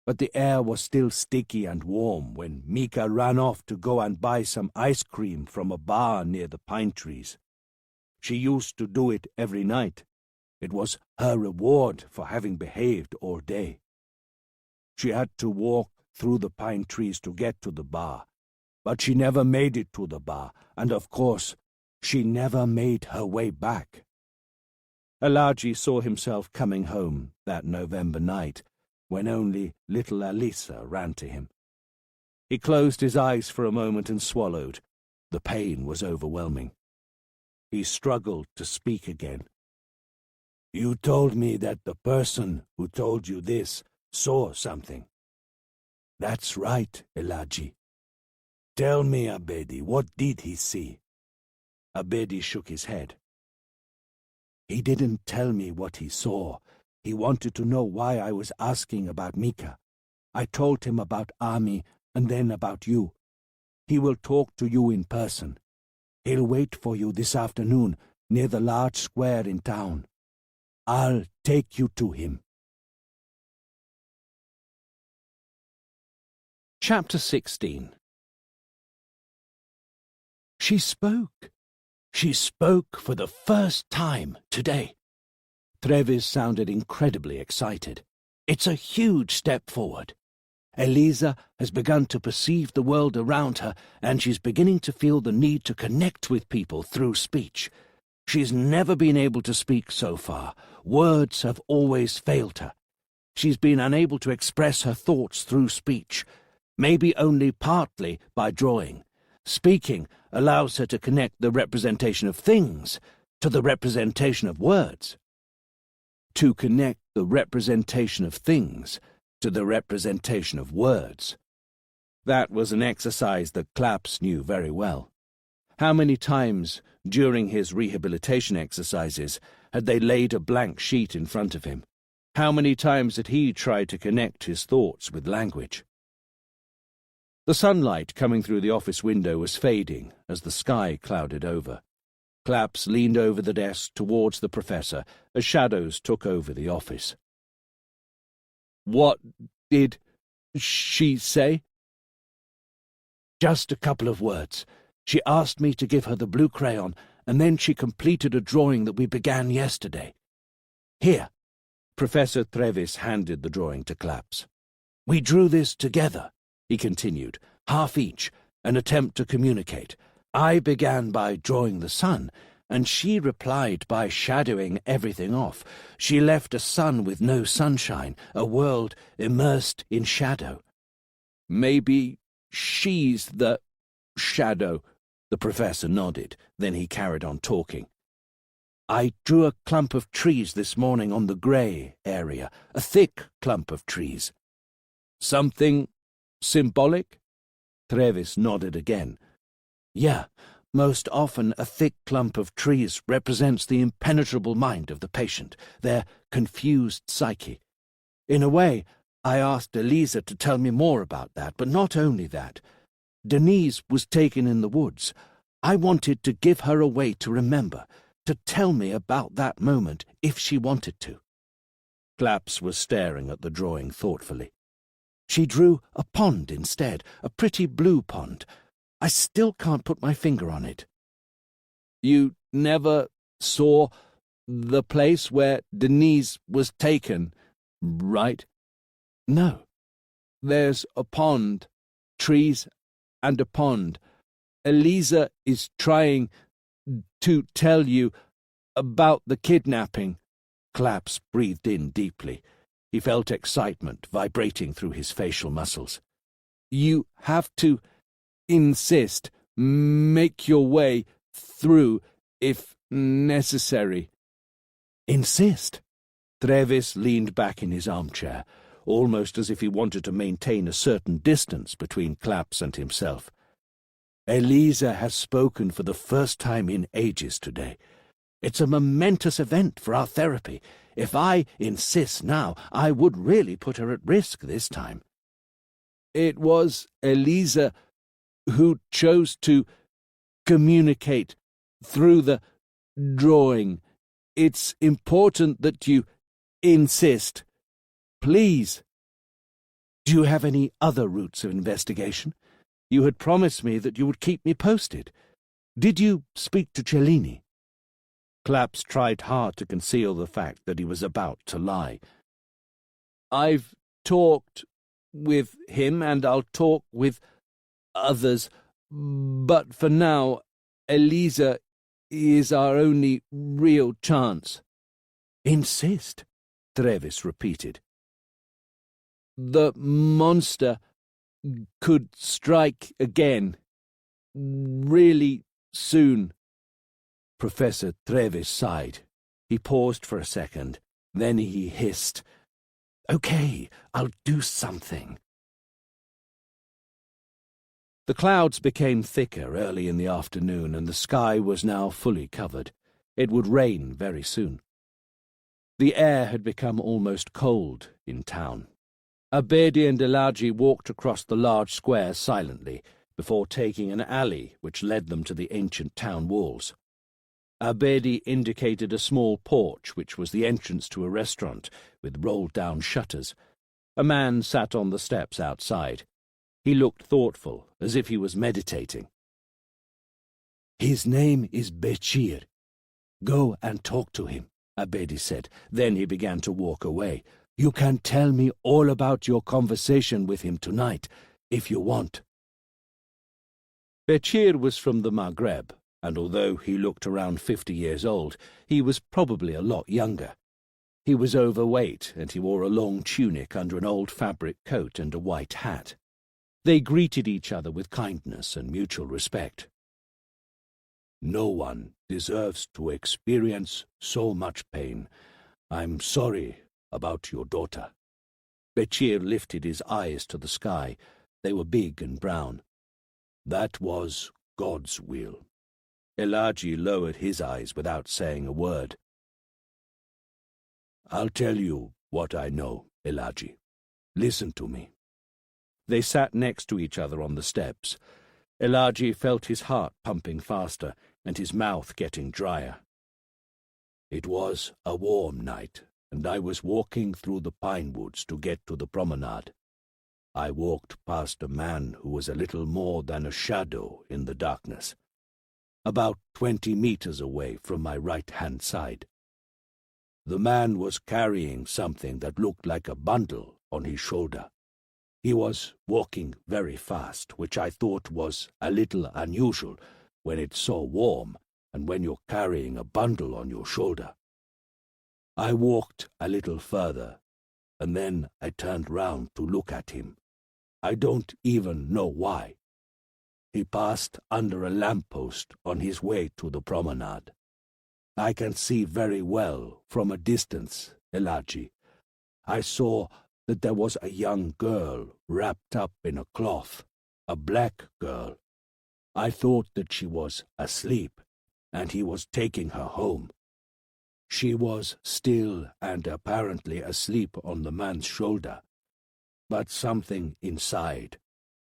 but the air was still sticky and warm when Mika ran off to go and buy some ice cream from a bar near the pine trees. She used to do it every night. It was her reward for having behaved all day. She had to walk through the pine trees to get to the bar, But she never made it to the bar, and of course, she never made her way back. Elagi saw himself coming home that November night, when only little Elisa ran to him. He closed his eyes for a moment and swallowed. The pain was overwhelming. He struggled to speak again. You told me that the person who told you this saw something. That's right, Elagi. Tell me, Abedi, what did he see? Abedi shook his head. He didn't tell me what he saw. He wanted to know why I was asking about Mika. I told him about Ami and then about you. He will talk to you in person. He'll wait for you this afternoon near the large square in town. I'll take you to him. Chapter 16. She spoke. She spoke for the first time today. Trevis sounded incredibly excited. It's a huge step forward. Elisa has begun to perceive the world around her, and she's beginning to feel the need to connect with people through speech. She's never been able to speak so far. Words have always failed her. She's been unable to express her thoughts through speech, maybe only partly by drawing. Speaking allows her to connect the representation of things to the representation of words. To connect the representation of things to the representation of words. That was an exercise that Claps knew very well. How many times during his rehabilitation exercises had they laid a blank sheet in front of him? How many times had he tried to connect his thoughts with language? The sunlight coming through the office window was fading as the sky clouded over. Claps leaned over the desk towards the professor as shadows took over the office. What did she say? Just a couple of words. She asked me to give her the blue crayon, and then she completed a drawing that we began yesterday. Here. Professor Trevis handed the drawing to Claps. We drew this together, he continued, half each, an attempt to communicate. I began by drawing the sun, and she replied by shadowing everything off. She left a sun with no sunshine, a world immersed in shadow. Maybe she's the shadow, the professor nodded. Then he carried on talking. I drew a clump of trees this morning on the grey area, a thick clump of trees. Something symbolic? Trevis nodded again. Yeah, most often a thick clump of trees represents the impenetrable mind of the patient, their confused psyche. In a way, I asked Elisa to tell me more about that, but not only that. Denise was taken in the woods. I wanted to give her a way to remember, to tell me about that moment if she wanted to. Claps was staring at the drawing thoughtfully. She drew a pond instead, a pretty blue pond. I still can't put my finger on it. You never saw the place where Denise was taken, right? No. There's a pond, trees and a pond. Elisa is trying to tell you about the kidnapping. Claps breathed in deeply. He felt excitement vibrating through his facial muscles. You have to insist, make your way through if necessary. Insist? Trevis leaned back in his armchair, almost as if he wanted to maintain a certain distance between Claps and himself. Elisa has spoken for the first time in ages today. It's a momentous event for our therapy. If I insist now, I would really put her at risk this time. It was Elisa who chose to communicate through the drawing. It's important that you insist. Please. Do you have any other routes of investigation? You had promised me that you would keep me posted. Did you speak to Cellini? Claps tried hard to conceal the fact that he was about to lie. I've talked with him, and I'll talk with others But for now, Eliza is our only real chance." "Insist," Trevis repeated. "The monster could strike again, really soon." Professor Trevis sighed. He paused for a second. Then he hissed, "Okay, I'll do something." The clouds became thicker early in the afternoon, and the sky was now fully covered. It would rain very soon. The air had become almost cold in town. Abedi and Elaji walked across the large square silently, before taking an alley which led them to the ancient town walls. Abedi indicated a small porch which was the entrance to a restaurant with rolled-down shutters. A man sat on the steps outside. He looked thoughtful, as if he was meditating. "His name is Bechir. Go and talk to him," Abedi said. Then he began to walk away. "You can tell me all about your conversation with him tonight, if you want." Bechir was from the Maghreb, and although he looked around 50 years old, he was probably a lot younger. He was overweight, and he wore a long tunic under an old fabric coat and a white hat. They greeted each other with kindness and mutual respect. "No one deserves to experience so much pain. I'm sorry about your daughter." Bechir lifted his eyes to the sky. They were big and brown. "That was God's will." Elaji lowered his eyes without saying a word. "I'll tell you what I know, Elaji. Listen to me." They sat next to each other on the steps. Elaji felt his heart pumping faster and his mouth getting drier. "It was a warm night, and I was walking through the pine woods to get to the promenade. I walked past a man who was a little more than a shadow in the darkness, about 20 meters away from my right-hand side. The man was carrying something that looked like a bundle on his shoulder. He was walking very fast, which I thought was a little unusual when it's so warm and when you're carrying a bundle on your shoulder. I walked a little further, and then I turned round to look at him. I don't even know why. He passed under a lamppost on his way to the promenade. I can see very well from a distance, Elaji. I saw that there was a young girl wrapped up in a cloth, a black girl. I thought that she was asleep, and he was taking her home. She was still and apparently asleep on the man's shoulder, but something inside,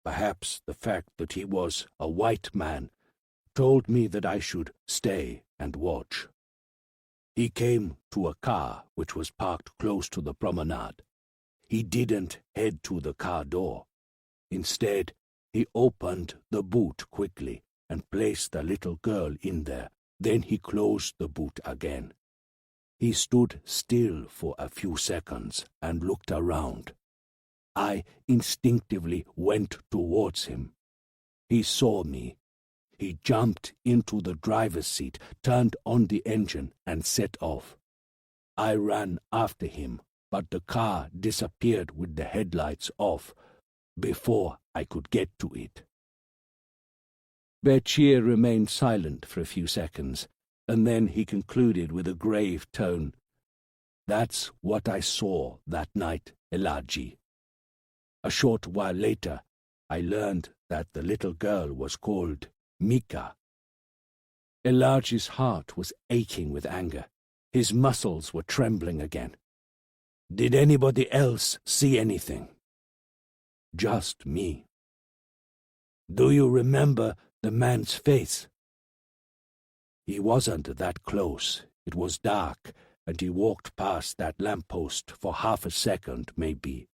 perhaps the fact that he was a white man, told me that I should stay and watch. He came to a car which was parked close to the promenade. He didn't head to the car door. Instead, he opened the boot quickly and placed the little girl in there. Then he closed the boot again. He stood still for a few seconds and looked around. I instinctively went towards him. He saw me. He jumped into the driver's seat, turned on the engine, and set off. I ran after him, but the car disappeared with the headlights off before I could get to it. Bechir remained silent for a few seconds, and then he concluded with a grave tone. That's what I saw that night, Elaji. A short while later, I learned that the little girl was called Mika. Elaji's heart was aching with anger. His muscles were trembling again. Did anybody else see anything? Just me. Do you remember the man's face? He wasn't that close. It was dark, and he walked past that lamppost for half a second, maybe.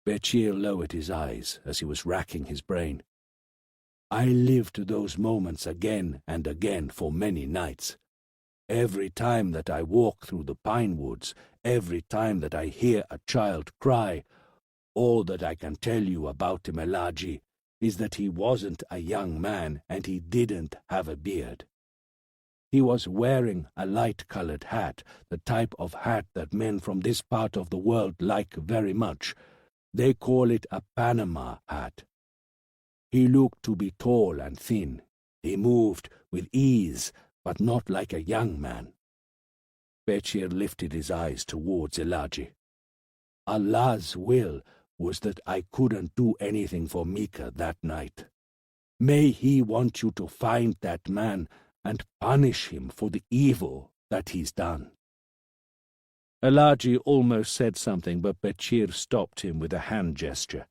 Bechir lowered his eyes as he was racking his brain. I lived those moments again and again for many nights. Every time that I walk through the pine woods, every time that I hear a child cry, all that I can tell you about him, Elaji, is that he wasn't a young man and he didn't have a beard. He was wearing a light-colored hat, the type of hat that men from this part of the world like very much. They call it a Panama hat. He looked to be tall and thin. He moved with ease, but not like a young man. Bechir lifted his eyes towards Elaji. Allah's will was that I couldn't do anything for Mika that night. May he want you to find that man and punish him for the evil that he's done. Elaji almost said something, but Bechir stopped him with a hand gesture.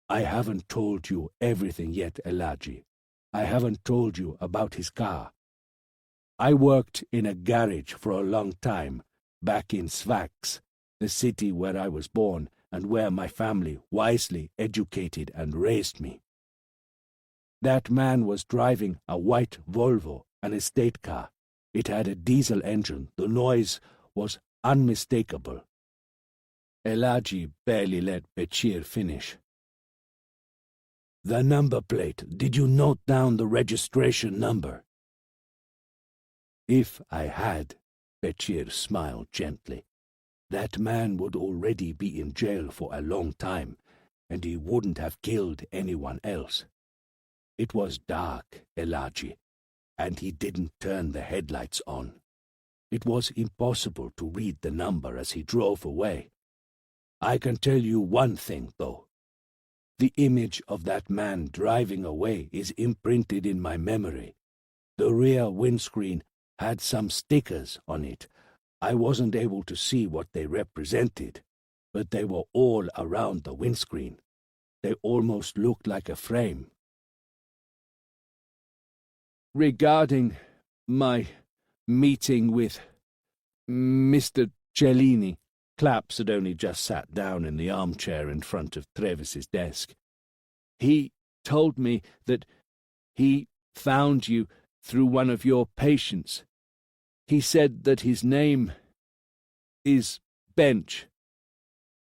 I haven't told you everything yet, Elaji. I haven't told you about his car. I worked in a garage for a long time, back in Sfax, the city where I was born and where my family wisely educated and raised me. That man was driving a white Volvo, an estate car. It had a diesel engine. The noise was unmistakable. Elaji barely let Bechir finish. The number plate. Did you note down the registration number? If I had, Bechir smiled gently, that man would already be in jail for a long time, and he wouldn't have killed anyone else. It was dark, Elaji, and he didn't turn the headlights on. It was impossible to read the number as he drove away. I can tell you one thing, though. The image of that man driving away is imprinted in my memory. The rear windscreen had some stickers on it. I wasn't able to see what they represented, but they were all around the windscreen. They almost looked like a frame. Regarding my meeting with Mr. Cellini, Claps had only just sat down in the armchair in front of Trevis's desk. He told me that he found you through one of your patients. He said that his name is Bench.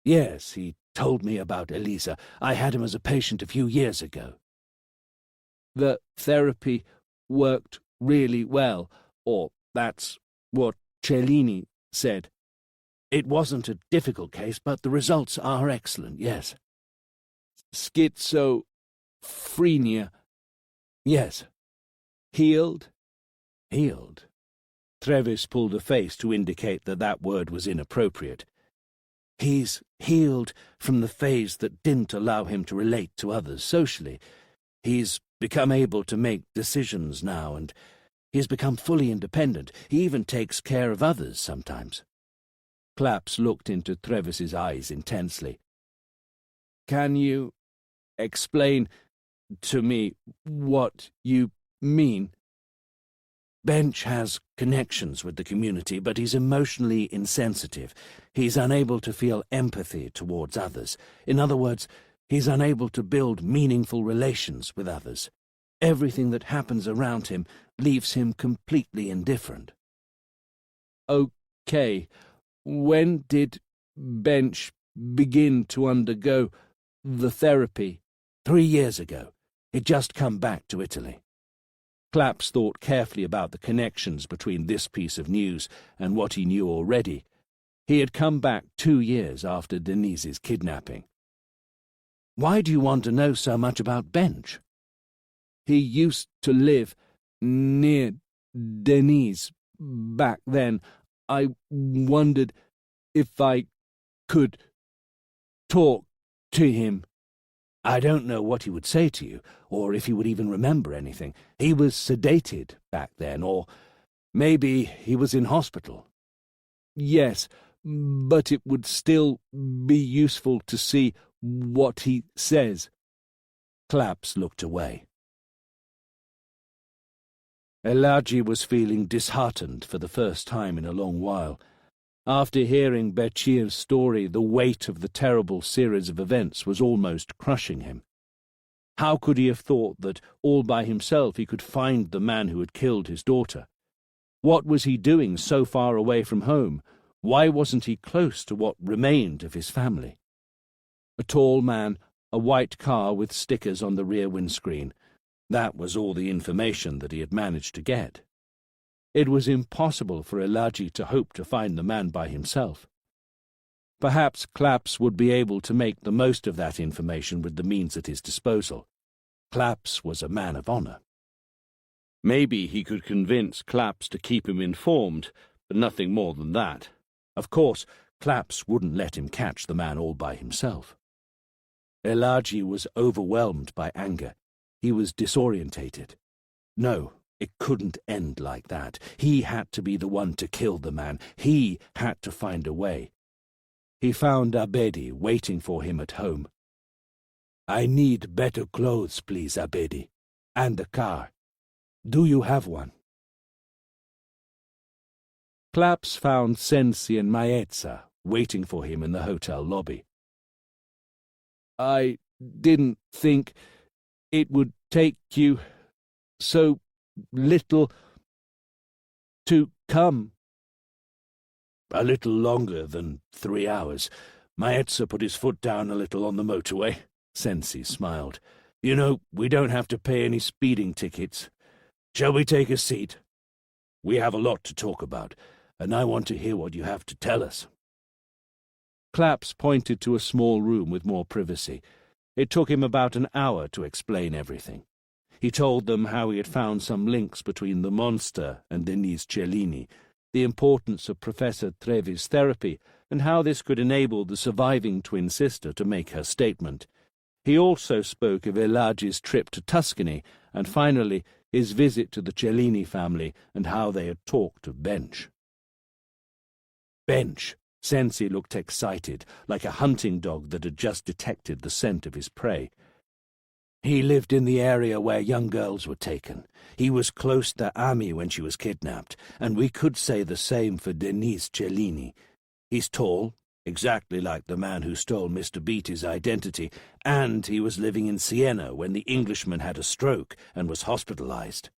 Yes, he told me about Elisa. I had him as a patient a few years ago. The therapy worked really well, or that's what Cellini said. It wasn't a difficult case, but the results are excellent, yes. Schizophrenia. Yes. Healed? Healed. Trevis pulled a face to indicate that that word was inappropriate. He's healed from the phase that didn't allow him to relate to others socially. He's become able to make decisions now, and he's become fully independent. He even takes care of others sometimes. Claps looked into Trevis's eyes intensely. Can you explain to me what you mean? Bench has connections with the community, but he's emotionally insensitive. He's unable to feel empathy towards others. In other words, he's unable to build meaningful relations with others. Everything that happens around him leaves him completely indifferent. Okay. When did Bench begin to undergo the therapy? 3 years ago. He'd just come back to Italy. Claps thought carefully about the connections between this piece of news and what he knew already. He had come back 2 years after Denise's kidnapping. Why do you want to know so much about Bench? He used to live near Denise back then. I wondered if I could talk to him. I don't know what he would say to you, or if he would even remember anything. He was sedated back then, or maybe he was in hospital. Yes, but it would still be useful to see what he says. Claps looked away. Elaji was feeling disheartened for the first time in a long while. After hearing Bechir's story, the weight of the terrible series of events was almost crushing him. How could he have thought that, all by himself, he could find the man who had killed his daughter? What was he doing so far away from home? Why wasn't he close to what remained of his family? A tall man, a white car with stickers on the rear windscreen. That was all the information that he had managed to get. It was impossible for Elagi to hope to find the man by himself. Perhaps Claps would be able to make the most of that information with the means at his disposal. Claps was a man of honour. Maybe he could convince Claps to keep him informed, but nothing more than that. Of course, Claps wouldn't let him catch the man all by himself. Elagi was overwhelmed by anger. He was disorientated. No, it couldn't end like that. He had to be the one to kill the man. He had to find a way. He found Abedi waiting for him at home. "I need better clothes, please, Abedi, and a car. Do you have one?" Claps found Sensi and Maezza waiting for him in the hotel lobby. "I didn't think it would take you so little to come." "A little longer than 3 hours. Maezza put his foot down a little on the motorway." Sensi smiled. "You know, we don't have to pay any speeding tickets. Shall we take a seat? We have a lot to talk about, and I want to hear what you have to tell us." Claps pointed to a small room with more privacy. It took him about an hour to explain everything. He told them how he had found some links between the monster and Denise Cellini, the importance of Professor Trevi's therapy, and how this could enable the surviving twin sister to make her statement. He also spoke of Elagi's trip to Tuscany, and finally his visit to the Cellini family and how they had talked of Bench. Bench! Sensi looked excited, like a hunting dog that had just detected the scent of his prey. "He lived in the area where young girls were taken. He was close to Ami when she was kidnapped, and we could say the same for Denise Cellini. He's tall, exactly like the man who stole Mr. Beattie's identity, and he was living in Siena when the Englishman had a stroke and was hospitalized."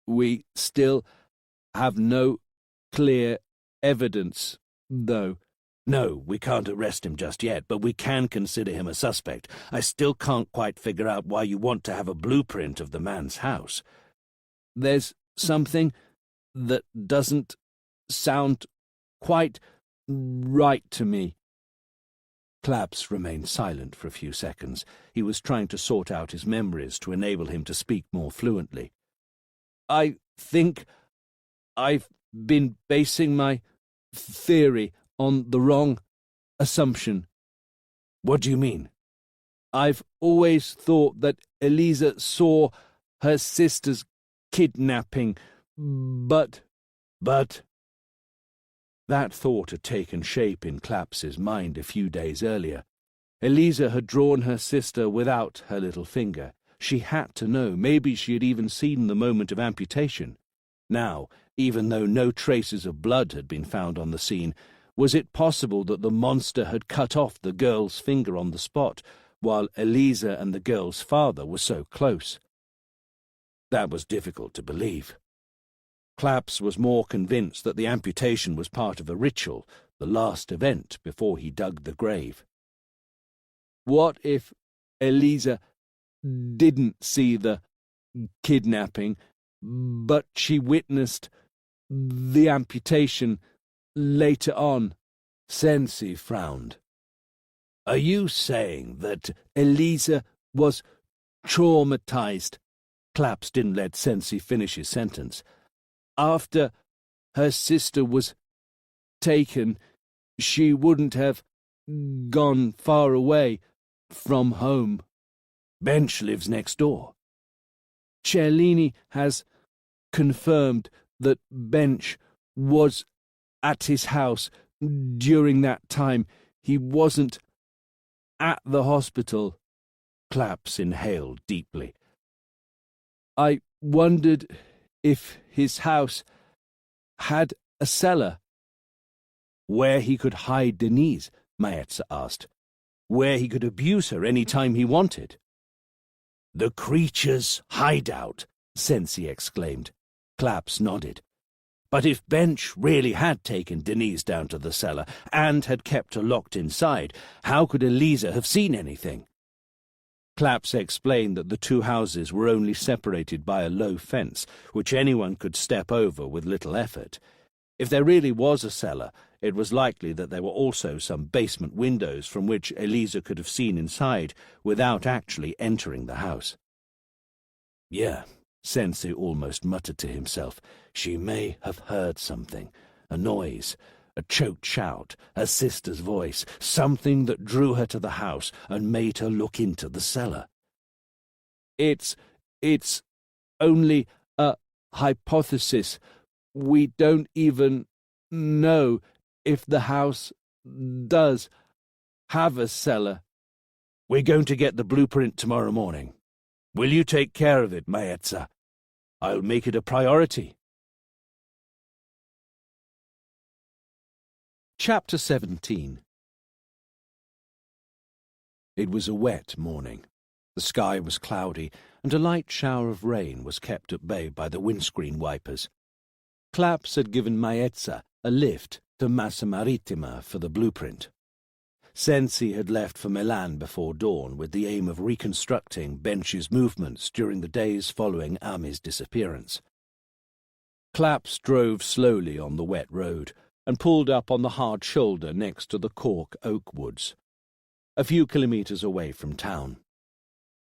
"We still have no clear evidence, though." "No, we can't arrest him just yet, but we can consider him a suspect. I still can't quite figure out why you want to have a blueprint of the man's house." "There's something that doesn't sound quite right to me." Claps remained silent for a few seconds. He was trying to sort out his memories to enable him to speak more fluently. "I think I've been basing my theory on the wrong assumption." "What do you mean?" "I've always thought that Elisa saw her sister's kidnapping, but... That thought had taken shape in Claps's mind a few days earlier. Elisa had drawn her sister without her little finger. She had to know. Maybe she had even seen the moment of amputation. Now, even though no traces of blood had been found on the scene, was it possible that the monster had cut off the girl's finger on the spot, while Elisa and the girl's father were so close? That was difficult to believe. Claps was more convinced that the amputation was part of a ritual, the last event before he dug the grave. What if Elisa didn't see the kidnapping, but she witnessed the amputation later on? Sensi frowned. "Are you saying that Elisa was traumatized?" Claps didn't let Sensi finish his sentence. "After her sister was taken, she wouldn't have gone far away from home." "Bench lives next door." "Cellini has confirmed that Bench was at his house during that time. He wasn't at the hospital." Claps inhaled deeply. "I wondered if his house had a cellar." "Where he could hide Denise?" Maezza asked. "Where he could abuse her any time he wanted?" "The creature's hideout," Sensi exclaimed. Claps nodded. But if Bench really had taken Denise down to the cellar and had kept her locked inside, how could Elisa have seen anything? Claps explained that the two houses were only separated by a low fence, which anyone could step over with little effort. If there really was a cellar, it was likely that there were also some basement windows from which Eliza could have seen inside without actually entering the house. Yeah, Sensei almost muttered to himself. She may have heard something, a noise, a choked shout, her sister's voice, something that drew her to the house and made her look into the cellar. It's only a hypothesis. We don't even know if the house does have a cellar. We're going to get the blueprint tomorrow morning. Will you take care of it, Maetza? I'll make it a priority. Chapter 17. It was a wet morning. The sky was cloudy, and a light shower of rain was kept at bay by the windscreen wipers. Claps had given Maetza a lift to Massa Marittima for the blueprint. Sensei had left for Milan before dawn with the aim of reconstructing Bench's movements during the days following Ami's disappearance. Claps drove slowly on the wet road and pulled up on the hard shoulder next to the cork oak woods, a few kilometres away from town.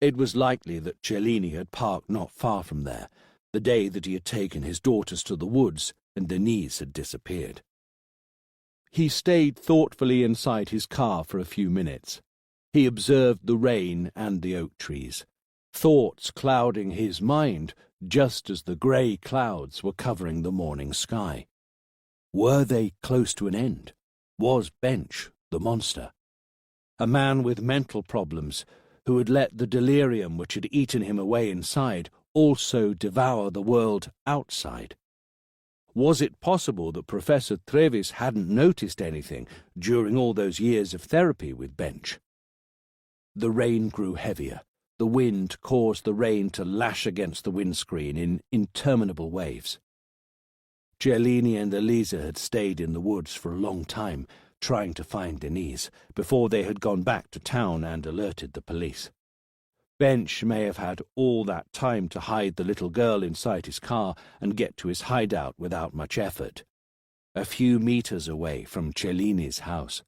It was likely that Cellini had parked not far from there, the day that he had taken his daughters to the woods and Denise had disappeared. He stayed thoughtfully inside his car for a few minutes. He observed the rain and the oak trees, thoughts clouding his mind just as the grey clouds were covering the morning sky. Were they close to an end? Was Bench the monster? A man with mental problems who had let the delirium which had eaten him away inside also devour the world outside? Was it possible that Professor Trevis hadn't noticed anything during all those years of therapy with Bench? The rain grew heavier. The wind caused the rain to lash against the windscreen in interminable waves. Cellini and Eliza had stayed in the woods for a long time, trying to find Denise, before they had gone back to town and alerted the police. Bench may have had all that time to hide the little girl inside his car and get to his hideout without much effort, a few meters away from Cellini's house.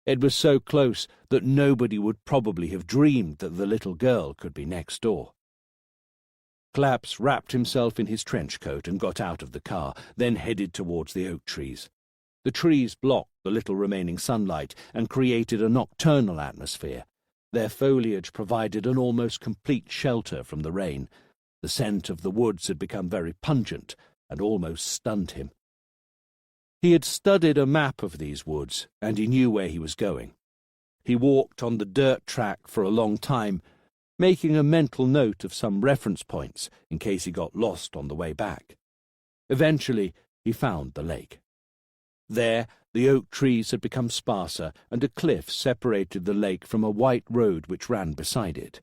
It was so close that nobody would probably have dreamed that the little girl could be next door. Claps wrapped himself in his trench coat and got out of the car, then headed towards the oak trees. The trees blocked the little remaining sunlight and created a nocturnal atmosphere. Their foliage provided an almost complete shelter from the rain. The scent of the woods had become very pungent and almost stunned him. He had studied a map of these woods, and he knew where he was going. He walked on the dirt track for a long time, making a mental note of some reference points in case he got lost on the way back. Eventually, he found the lake. There, the oak trees had become sparser, and a cliff separated the lake from a white road which ran beside it.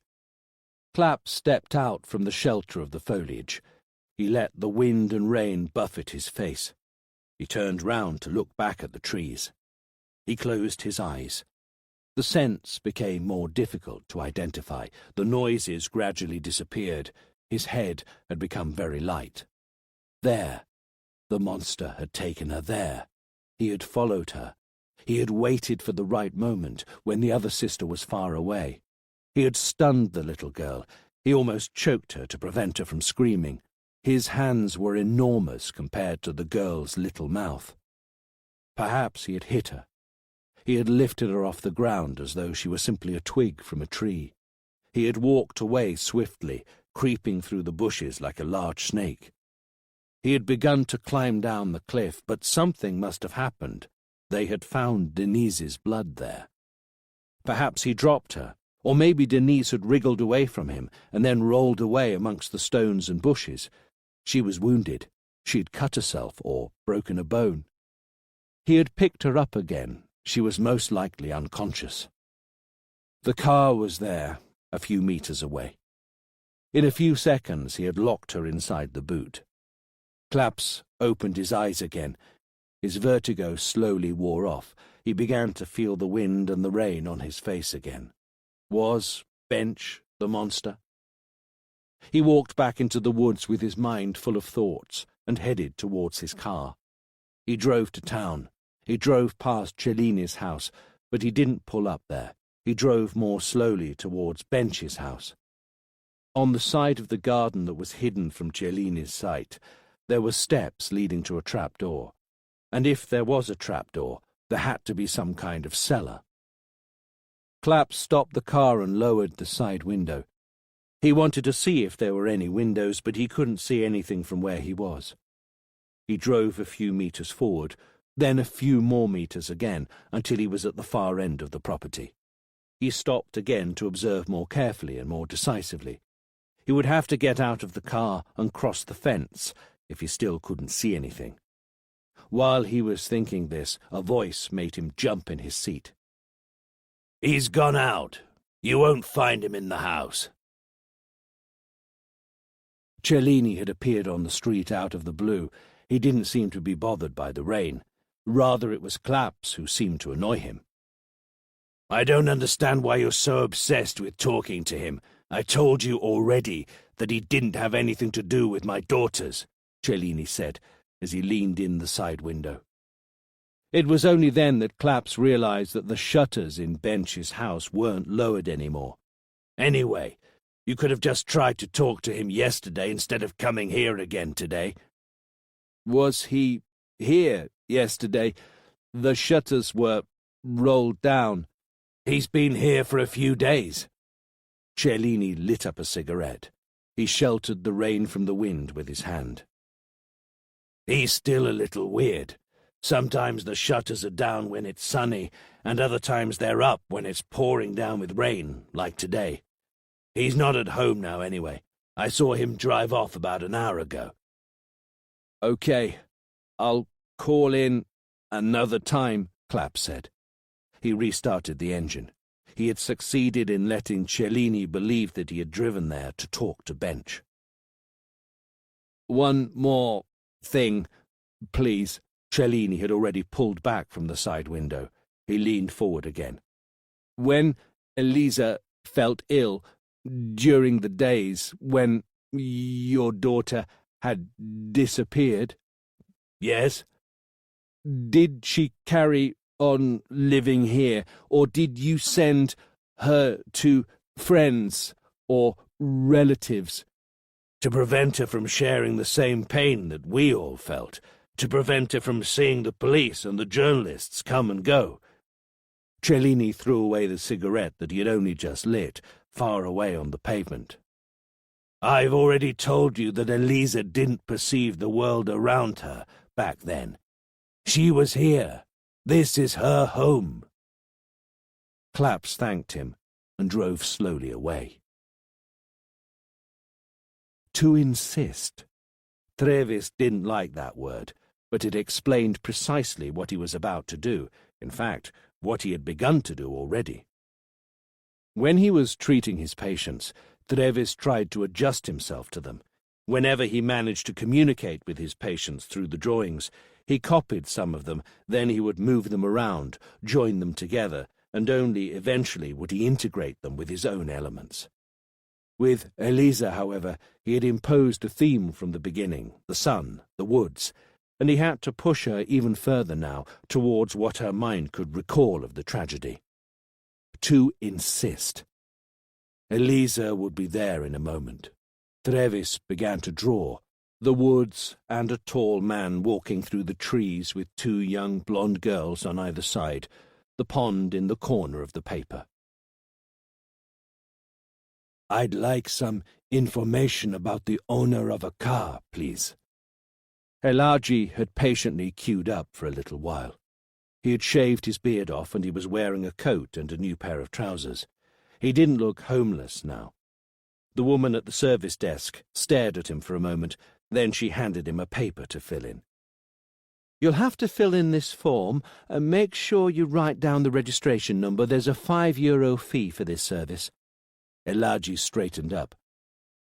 Clapp stepped out from the shelter of the foliage. He let the wind and rain buffet his face. He turned round to look back at the trees. He closed his eyes. The scents became more difficult to identify. The noises gradually disappeared. His head had become very light. There, the monster had taken her there. He had followed her. He had waited for the right moment when the other sister was far away. He had stunned the little girl. He almost choked her to prevent her from screaming. His hands were enormous compared to the girl's little mouth. Perhaps he had hit her. He had lifted her off the ground as though she were simply a twig from a tree. He had walked away swiftly, creeping through the bushes like a large snake. He had begun to climb down the cliff, but something must have happened. They had found Denise's blood there. Perhaps he dropped her, or maybe Denise had wriggled away from him and then rolled away amongst the stones and bushes. She was wounded. She had cut herself or broken a bone. He had picked her up again. She was most likely unconscious. The car was there, a few meters away. In a few seconds he had locked her inside the boot. Claps opened his eyes again. His vertigo slowly wore off. He began to feel the wind and the rain on his face again. Was Bench, the monster? He walked back into the woods with his mind full of thoughts and headed towards his car. He drove to town. He drove past Cellini's house, but he didn't pull up there. He drove more slowly towards Bench's house. On the side of the garden that was hidden from Cellini's sight, there were steps leading to a trapdoor, and if there was a trapdoor, there had to be some kind of cellar. Clapp stopped the car and lowered the side window. He wanted to see if there were any windows, but he couldn't see anything from where he was. He drove a few meters forward, then a few more meters again, until he was at the far end of the property. He stopped again to observe more carefully and more decisively. He would have to get out of the car and cross the fence if he still couldn't see anything. While he was thinking this, a voice made him jump in his seat. "He's gone out. You won't find him in the house." Cellini had appeared on the street out of the blue. He didn't seem to be bothered by the rain. Rather, it was Clapp's who seemed to annoy him. "I don't understand why you're so obsessed with talking to him. I told you already that he didn't have anything to do with my daughters," Cellini said, as he leaned in the side window. It was only then that Claps realized that the shutters in Bench's house weren't lowered anymore. "Anyway, you could have just tried to talk to him yesterday instead of coming here again today." Was he here yesterday? The shutters were rolled down. "He's been here for a few days." Cellini lit up a cigarette. He sheltered the rain from the wind with his hand. "He's still a little weird. Sometimes the shutters are down when it's sunny, and other times they're up when it's pouring down with rain, like today. He's not at home now anyway. I saw him drive off about an hour ago." "Okay, I'll call in another time," Clapp said. He restarted the engine. He had succeeded in letting Cellini believe that he had driven there to talk to Bench. "One more thing, please." Cellini had already pulled back from the side window. He leaned forward again. "When Elisa felt ill, during the days when your daughter had disappeared—" "Yes?" "Did she carry on living here, or did you send her to friends or relatives?" "To prevent her from sharing the same pain that we all felt. To prevent her from seeing the police and the journalists come and go." Cellini threw away the cigarette that he had only just lit, far away on the pavement. "I've already told you that Elisa didn't perceive the world around her back then. She was here. This is her home." Claps thanked him and drove slowly away. To insist. Trevis didn't like that word, but it explained precisely what he was about to do, in fact, what he had begun to do already. When he was treating his patients, Trevis tried to adjust himself to them. Whenever he managed to communicate with his patients through the drawings, he copied some of them, then he would move them around, join them together, and only eventually would he integrate them with his own elements. With Elisa, however, he had imposed a theme from the beginning, the sun, the woods, and he had to push her even further now towards what her mind could recall of the tragedy. To insist. Elisa would be there in a moment. Trevis began to draw. The woods and a tall man walking through the trees with two young blonde girls on either side, the pond in the corner of the paper. "I'd like some information about the owner of a car, please." Elagi had patiently queued up for a little while. He had shaved his beard off and he was wearing a coat and a new pair of trousers. He didn't look homeless now. The woman at the service desk stared at him for a moment, then she handed him a paper to fill in. "You'll have to fill in this form and make sure you write down the registration number. There's a €5 fee for this service." Elagi straightened up.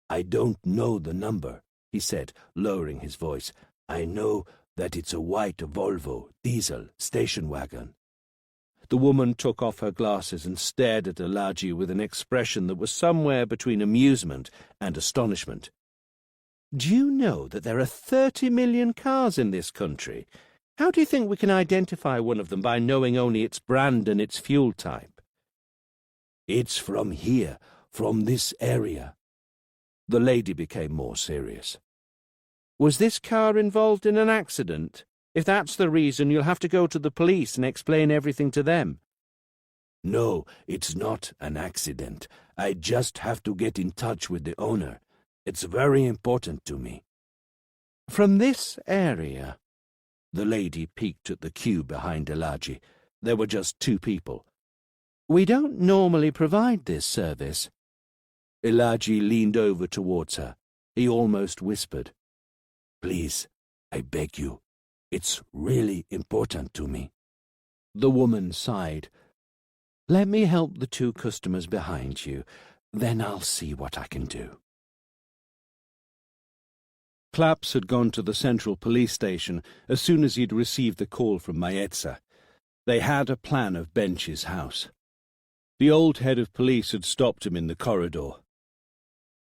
"I don't know the number," he said, lowering his voice. "I know that it's a white Volvo diesel station wagon." The woman took off her glasses and stared at Elagi with an expression that was somewhere between amusement and astonishment. "Do you know that there are 30 million cars in this country? How do you think we can identify one of them by knowing only its brand and its fuel type?" "It's from here, from this area." The lady became more serious. "Was this car involved in an accident? If that's the reason, you'll have to go to the police and explain everything to them." "No, it's not an accident. I just have to get in touch with the owner. It's very important to me." "From this area?" The lady peeked at the queue behind Elagi. There were just 2 people. "We don't normally provide this service." Elagi leaned over towards her. He almost whispered, "Please, I beg you. It's really important to me." The woman sighed. "Let me help the 2 customers behind you. Then I'll see what I can do." Claps had gone to the central police station as soon as he'd received the call from Maetza. They had a plan of Bench's house. The old head of police had stopped him in the corridor.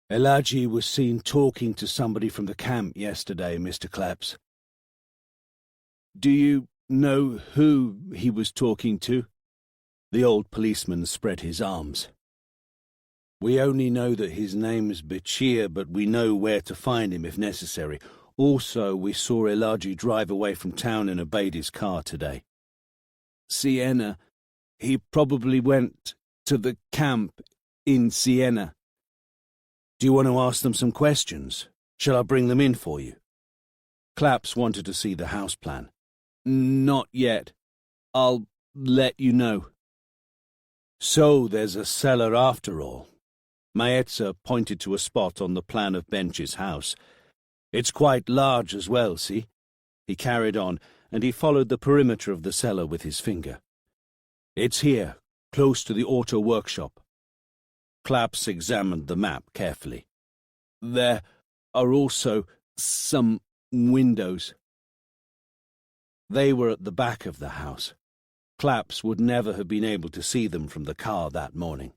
"Elagi was seen talking to somebody from the camp yesterday, Mr. Claps." "Do you know who he was talking to?" The old policeman spread his arms. "We only know that his name's Bachir, but we know where to find him if necessary. Also, we saw Elagi drive away from town in a Beatty's car today." "Siena. He probably went to the camp in Siena." "Do you want to ask them some questions? Shall I bring them in for you?" Claps wanted to see the house plan. "Not yet. I'll let you know." "So there's a cellar after all." Maetza pointed to a spot on the plan of Bench's house. "It's quite large as well, see?" He carried on, and he followed the perimeter of the cellar with his finger. "It's here, close to the auto workshop." Claps examined the map carefully. "There are also some windows." They were at the back of the house. Claps would never have been able to see them from the car that morning.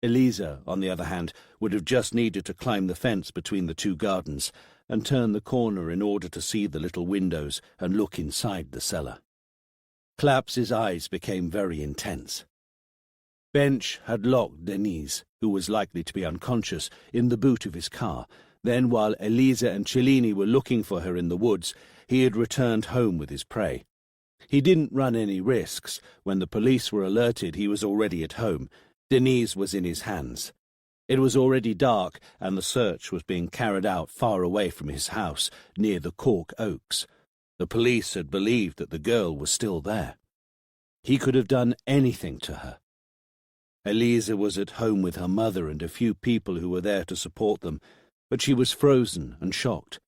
Eliza, on the other hand, would have just needed to climb the fence between the 2 gardens and turn the corner in order to see the little windows and look inside the cellar. Claps's eyes became very intense. Bench had locked Denise, who was likely to be unconscious, in the boot of his car. Then, while Eliza and Cellini were looking for her in the woods, he had returned home with his prey. He didn't run any risks. When the police were alerted, he was already at home. Denise was in his hands. It was already dark, and the search was being carried out far away from his house, near the cork oaks. The police had believed that the girl was still there. He could have done anything to her. Eliza was at home with her mother and a few people who were there to support them, but she was frozen and shocked.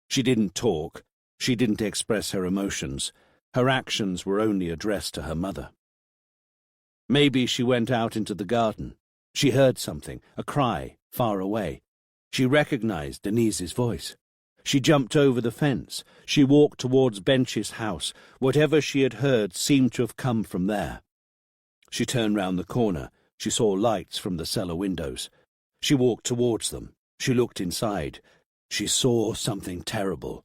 She didn't talk. She didn't express her emotions. Her actions were only addressed to her mother. Maybe she went out into the garden. She heard something, a cry, far away. She recognized Denise's voice. She jumped over the fence. She walked towards Bench's house. Whatever she had heard seemed to have come from there. She turned round the corner. She saw lights from the cellar windows. She walked towards them. She looked inside. She saw something terrible.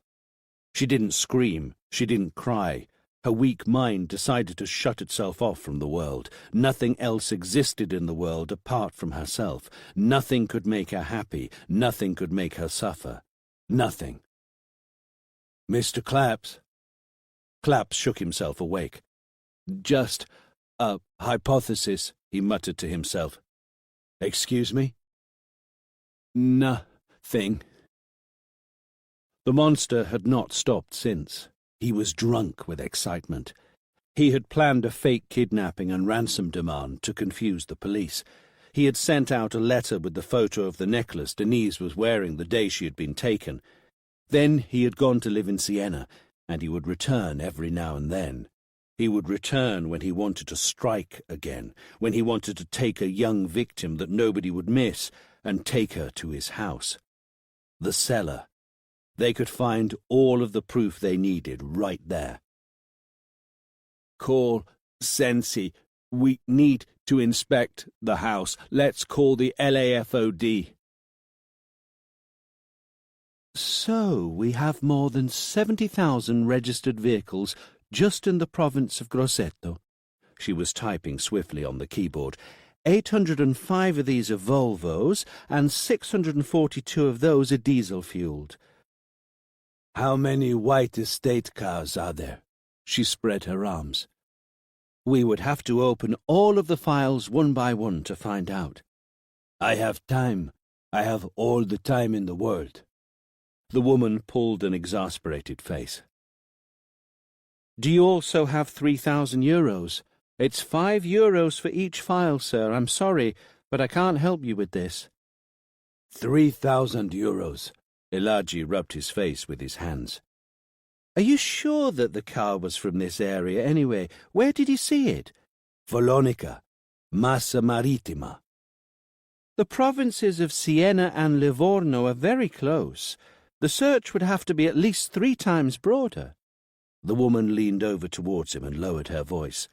She didn't scream. She didn't cry. Her weak mind decided to shut itself off from the world. Nothing else existed in the world apart from herself. Nothing could make her happy. Nothing could make her suffer. Nothing. "Mr. Claps?" Claps shook himself awake. "Just a hypothesis," he muttered to himself. "Excuse me?" "Nothing." The monster had not stopped since. He was drunk with excitement. He had planned a fake kidnapping and ransom demand to confuse the police. He had sent out a letter with the photo of the necklace Denise was wearing the day she had been taken. Then he had gone to live in Siena, and he would return every now and then. He would return when he wanted to strike again, when he wanted to take a young victim that nobody would miss and take her to his house. The cellar. They could find all of the proof they needed right there. "Call Sensi, we need to inspect the house. Let's call the LAFOD. So, we have more than 70,000 registered vehicles just in the province of Grosseto. She was typing swiftly on the keyboard. 805 of these are Volvos, and 642 of those are diesel-fueled. How many white estate cars are there? She spread her arms. We would have to open all of the files one by one to find out. I have time. I have all the time in the world. The woman pulled an exasperated face. Do you also have 3,000 euros? It's €5 for each file, sir. I'm sorry, but I can't help you with this. 3,000 euros. Elagi rubbed his face with his hands. Are you sure that the car was from this area anyway? Where did you see it? Follonica, Massa Marittima. The provinces of Siena and Livorno are very close. The search would have to be at least 3 times broader. The woman leaned over towards him and lowered her voice.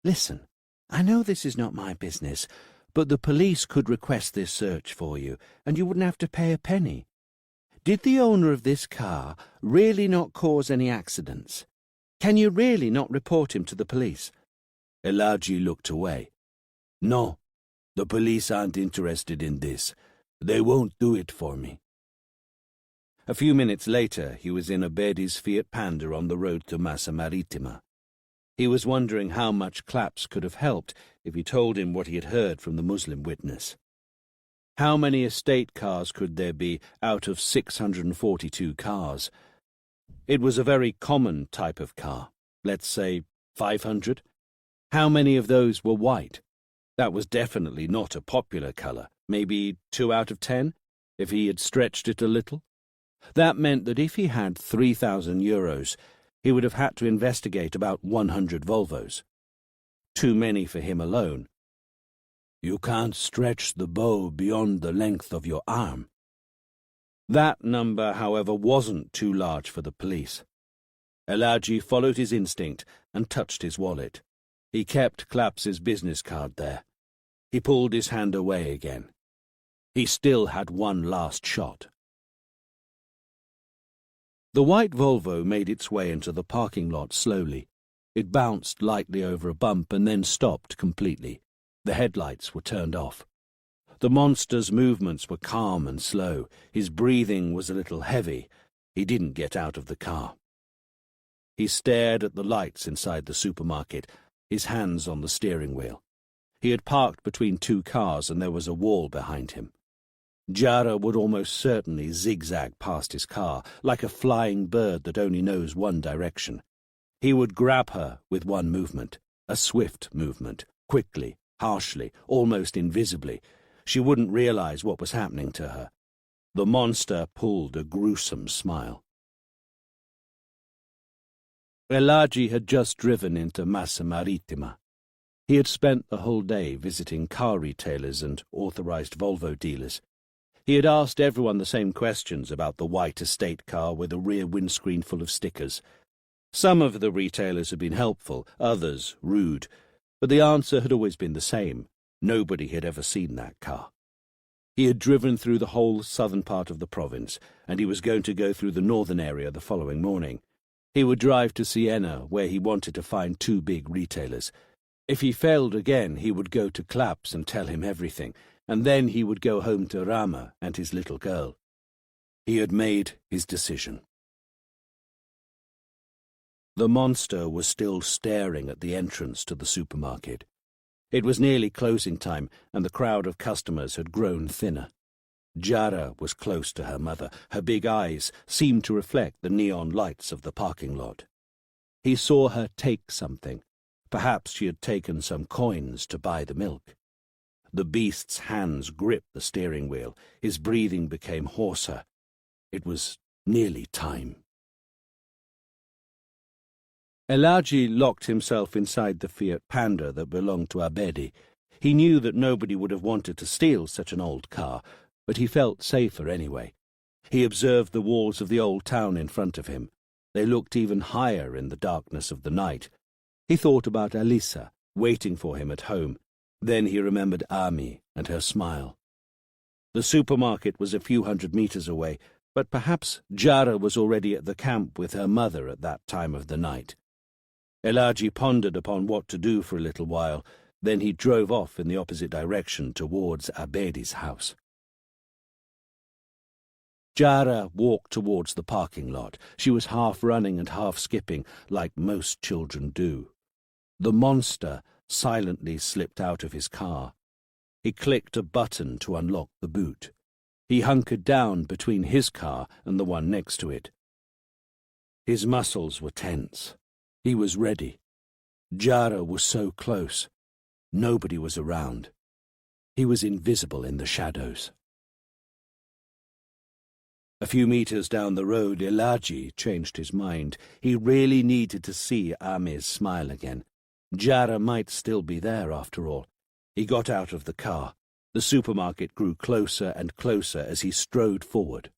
Listen, I know this is not my business, but the police could request this search for you, and you wouldn't have to pay a penny. Did the owner of this car really not cause any accidents? Can you really not report him to the police? Elagi looked away. No, the police aren't interested in this. They won't do it for me. A few minutes later, he was in Abedi's Fiat Panda on the road to Massa Marittima. He was wondering how much Claps could have helped if he told him what he had heard from the Muslim witness. How many estate cars could there be out of 642 cars? It was a very common type of car, let's say 500. How many of those were white? That was definitely not a popular colour, maybe 2 out of 10, if he had stretched it a little. That meant that if he had 3,000 euros, he would have had to investigate about 100 Volvos. Too many for him alone. You can't stretch the bow beyond the length of your arm. That number, however, wasn't too large for the police. Elagi followed his instinct and touched his wallet. He kept Claps's business card there. He pulled his hand away again. He still had one last shot. The white Volvo made its way into the parking lot slowly. It bounced lightly over a bump and then stopped completely. The headlights were turned off. The monster's movements were calm and slow. His breathing was a little heavy. He didn't get out of the car. He stared at the lights inside the supermarket, his hands on the steering wheel. He had parked between 2 cars and there was a wall behind him. Jara would almost certainly zigzag past his car, like a flying bird that only knows one direction. He would grab her with one movement, a swift movement, quickly, harshly, almost invisibly. She wouldn't realize what was happening to her. The monster pulled a gruesome smile. Elagi had just driven into Massa Marittima. He had spent the whole day visiting car retailers and authorized Volvo dealers. He had asked everyone the same questions about the white estate car with a rear windscreen full of stickers. Some of the retailers had been helpful, others rude, but the answer had always been the same. Nobody had ever seen that car. He had driven through the whole southern part of the province, and he was going to go through the northern area the following morning. He would drive to Siena, where he wanted to find 2 big retailers. If he failed again, he would go to Claps and tell him everything, and then he would go home to Rama and his little girl. He had made his decision. The monster was still staring at the entrance to the supermarket. It was nearly closing time, and the crowd of customers had grown thinner. Jara was close to her mother. Her big eyes seemed to reflect the neon lights of the parking lot. He saw her take something. Perhaps she had taken some coins to buy the milk. The beast's hands gripped the steering wheel. His breathing became hoarser. It was nearly time. Elagi locked himself inside the Fiat Panda that belonged to Abedi. He knew that nobody would have wanted to steal such an old car, but he felt safer anyway. He observed the walls of the old town in front of him. They looked even higher in the darkness of the night. He thought about Alisa, waiting for him at home. Then he remembered Ami and her smile. The supermarket was a few hundred meters away, but perhaps Jara was already at the camp with her mother at that time of the night. Elaji pondered upon what to do for a little while. Then he drove off in the opposite direction towards Abedi's house. Jara walked towards the parking lot. She was half running and half skipping, like most children do. The monster silently slipped out of his car. He clicked a button to unlock the boot. He hunkered down between his car and the one next to it. His muscles were tense. He was ready. Jara was so close. Nobody was around. He was invisible in the shadows. A few meters down the road, Elaji changed his mind. He really needed to see Ami's smile again. Jara might still be there, after all. He got out of the car. The supermarket grew closer and closer as he strode forward.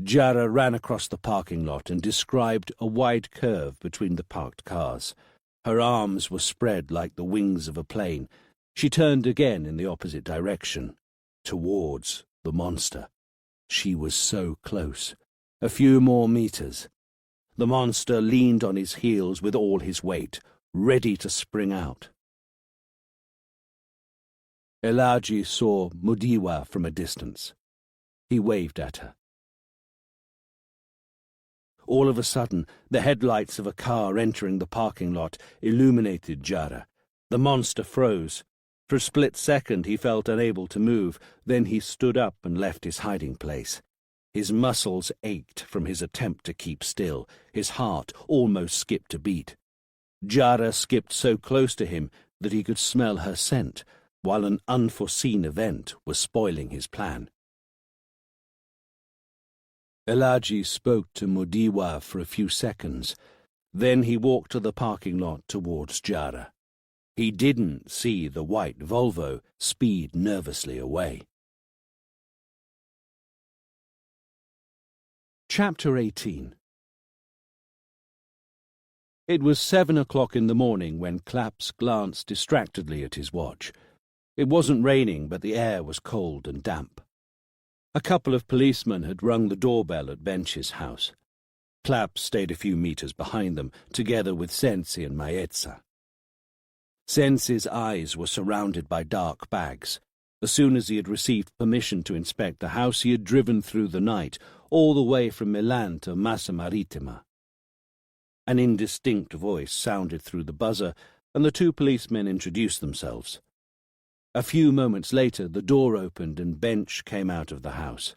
Jara ran across the parking lot and described a wide curve between the parked cars. Her arms were spread like the wings of a plane. She turned again in the opposite direction, towards the monster. She was so close. A few more meters. The monster leaned on his heels with all his weight, ready to spring out. Elaji saw Mudiwa from a distance. He waved at her. All of a sudden, the headlights of a car entering the parking lot illuminated Jara. The monster froze. For a split second he felt unable to move. Then he stood up and left his hiding place. His muscles ached from his attempt to keep still. His heart almost skipped a beat. Jara skipped so close to him that he could smell her scent, while an unforeseen event was spoiling his plan. Elaji spoke to Mudiwa for a few seconds. Then he walked to the parking lot towards Jara. He didn't see the white Volvo speed nervously away. Chapter 18. It was 7 o'clock in the morning when Claps glanced distractedly at his watch. It wasn't raining, but the air was cold and damp. A couple of policemen had rung the doorbell at Bench's house. Claps stayed a few meters behind them, together with Sensi and Maetza. Sensi's eyes were surrounded by dark bags. As soon as he had received permission to inspect the house, he had driven through the night, all the way from Milan to Massa Marittima. An indistinct voice sounded through the buzzer, and the two policemen introduced themselves. A few moments later, the door opened and Bench came out of the house.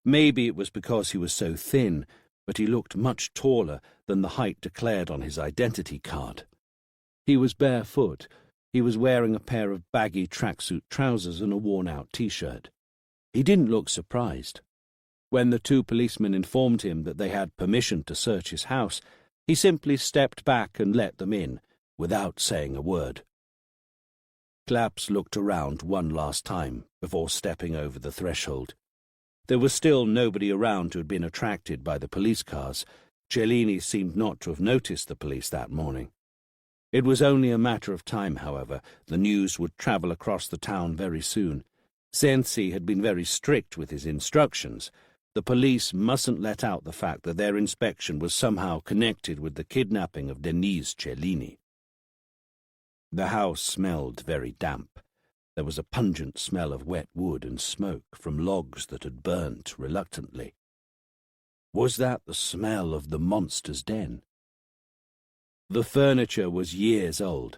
Maybe it was because he was so thin, but he looked much taller than the height declared on his identity card. He was barefoot. He was wearing a pair of baggy tracksuit trousers and a worn-out T-shirt. He didn't look surprised. When the two policemen informed him that they had permission to search his house, he simply stepped back and let them in, without saying a word. Claps looked around one last time before stepping over the threshold. There was still nobody around who had been attracted by the police cars. Cellini seemed not to have noticed the police that morning. It was only a matter of time, however. The news would travel across the town very soon. Sensi had been very strict with his instructions. The police mustn't let out the fact that their inspection was somehow connected with the kidnapping of Denise Cellini. The house smelled very damp. There was a pungent smell of wet wood and smoke from logs that had burnt reluctantly. Was that the smell of the monster's den? The furniture was years old.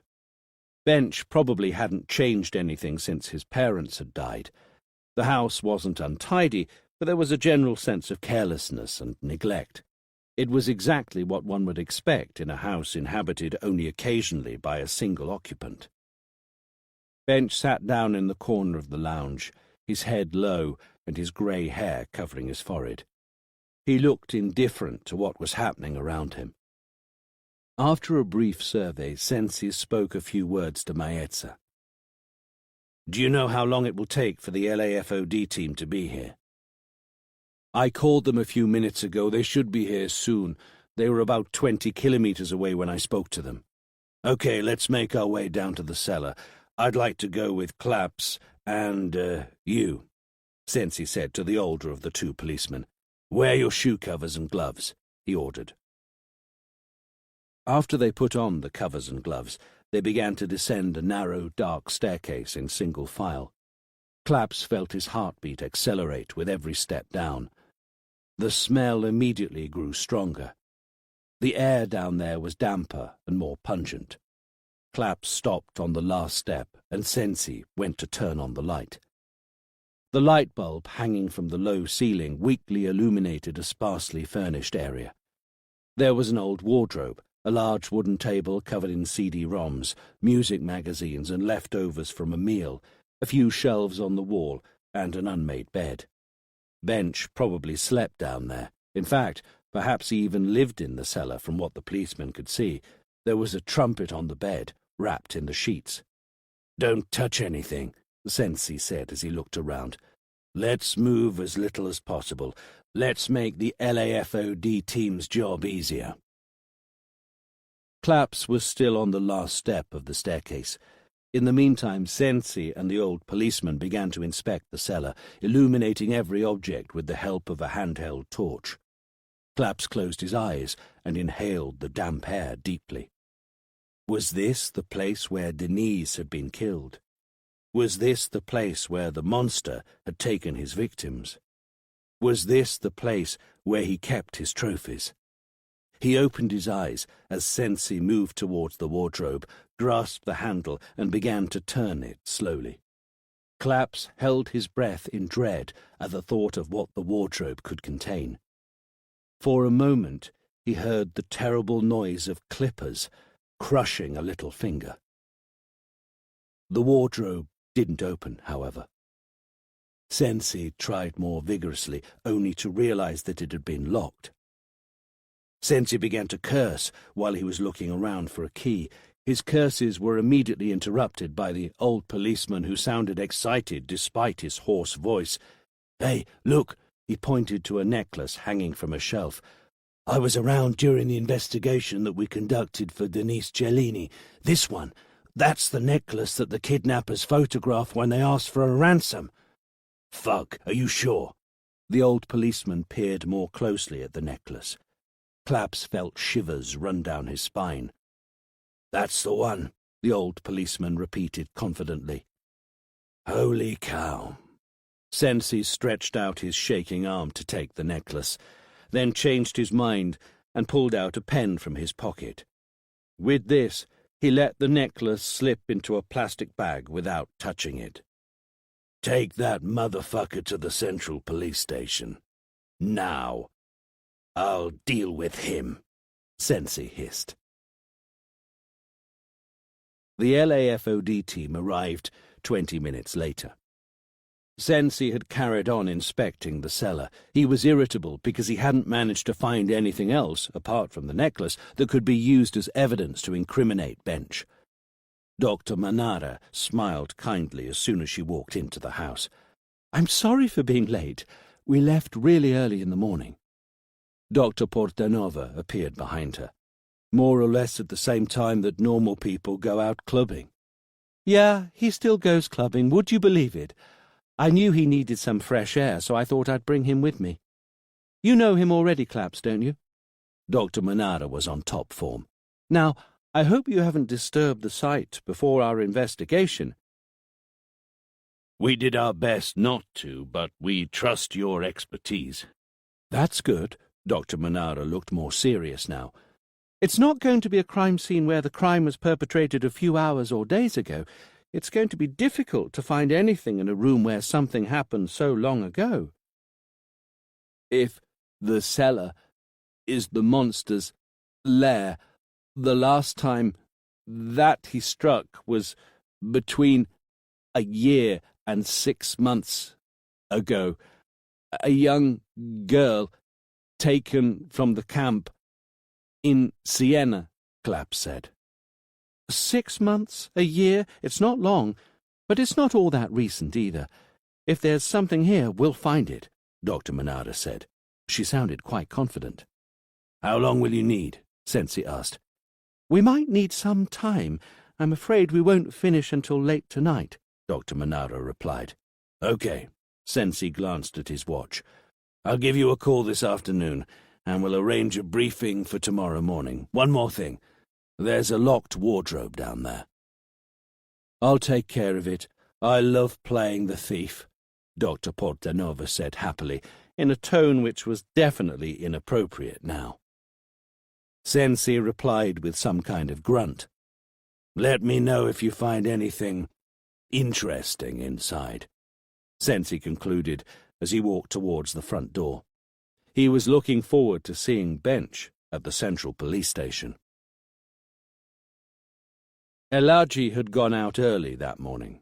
Bench probably hadn't changed anything since his parents had died. The house wasn't untidy, but there was a general sense of carelessness and neglect. It was exactly what one would expect in a house inhabited only occasionally by a single occupant. Bench sat down in the corner of the lounge, his head low and his grey hair covering his forehead. He looked indifferent to what was happening around him. After a brief survey, Sensi spoke a few words to Maetza. "Do you know how long it will take for the LAFOD team to be here?" "I called them a few minutes ago. They should be here soon. They were about 20 kilometers away when I spoke to them. Okay, let's make our way down to the cellar. I'd like to go with Claps and, you, Sensi said to the older of the two policemen. Wear your shoe covers and gloves, he ordered. After they put on the covers and gloves, they began to descend a narrow, dark staircase in single file. Claps felt his heartbeat accelerate with every step down. The smell immediately grew stronger. The air down there was damper and more pungent. Claps stopped on the last step, and Sensi went to turn on the light. The light bulb hanging from the low ceiling weakly illuminated a sparsely furnished area. There was an old wardrobe, a large wooden table covered in CD-ROMs, music magazines and leftovers from a meal, a few shelves on the wall, and an unmade bed. Bench probably slept down there. In fact, perhaps he even lived in the cellar from what the policeman could see. There was a trumpet on the bed, wrapped in the sheets. Don't touch anything, Sensi said as he looked around. Let's move as little as possible. Let's make the LAFOD team's job easier. Claps was still on the last step of the staircase. In the meantime, Sensi and the old policeman began to inspect the cellar, illuminating every object with the help of a handheld torch. Claps closed his eyes and inhaled the damp air deeply. Was this the place where Denise had been killed? Was this the place where the monster had taken his victims? Was this the place where he kept his trophies? He opened his eyes as Sensi moved towards the wardrobe, grasped the handle and began to turn it slowly. Claps held his breath in dread at the thought of what the wardrobe could contain. For a moment he heard the terrible noise of clippers crushing a little finger. The wardrobe didn't open, however. Sensi tried more vigorously, only to realize that it had been locked. Sensi began to curse while he was looking around for a key. His curses were immediately interrupted by the old policeman, who sounded excited despite his hoarse voice. Hey, look! He pointed to a necklace hanging from a shelf. I was around during the investigation that we conducted for Denise Cellini. This one. That's the necklace that the kidnappers photographed when they asked for a ransom. Fuck, are you sure? The old policeman peered more closely at the necklace. Claps felt shivers run down his spine. That's the one, the old policeman repeated confidently. Holy cow. Sensi stretched out his shaking arm to take the necklace, then changed his mind and pulled out a pen from his pocket. With this, he let the necklace slip into a plastic bag without touching it. Take that motherfucker to the Central Police Station. Now. I'll deal with him, Sensi hissed. The LAFOD team arrived 20 minutes later. Sensi had carried on inspecting the cellar. He was irritable because he hadn't managed to find anything else, apart from the necklace, that could be used as evidence to incriminate Bench. Dr. Manara smiled kindly as soon as she walked into the house. I'm sorry for being late. We left really early in the morning. Dr. Portanova appeared behind her, more or less at the same time that normal people go out clubbing. Yeah, he still goes clubbing, would you believe it? I knew he needed some fresh air, so I thought I'd bring him with me. You know him already, Claps, don't you? Dr. Manara was on top form. Now, I hope you haven't disturbed the site before our investigation. We did our best not to, but we trust your expertise. That's good. Dr. Manara looked more serious now. It's not going to be a crime scene where the crime was perpetrated a few hours or days ago. It's going to be difficult to find anything in a room where something happened so long ago. If the cellar is the monster's lair, the last time that he struck was between a year and 6 months ago. A young girl taken from the camp in Siena, Claps said. 6 months? A year? It's not long, but it's not all that recent either. If there's something here, we'll find it, Dr. Manara said. She sounded quite confident. How long will you need? Sensi asked. We might need some time. I'm afraid we won't finish until late tonight, Dr. Monaro replied. Okay. Sensi glanced at his watch. I'll give you a call this afternoon, and we'll arrange a briefing for tomorrow morning. One more thing. There's a locked wardrobe down there. I'll take care of it. I love playing the thief, Dr. Portanova said happily, in a tone which was definitely inappropriate now. Sensi replied with some kind of grunt. Let me know if you find anything interesting inside, Sensi concluded as he walked towards the front door. He was looking forward to seeing Bench at the central police station. Elagi had gone out early that morning.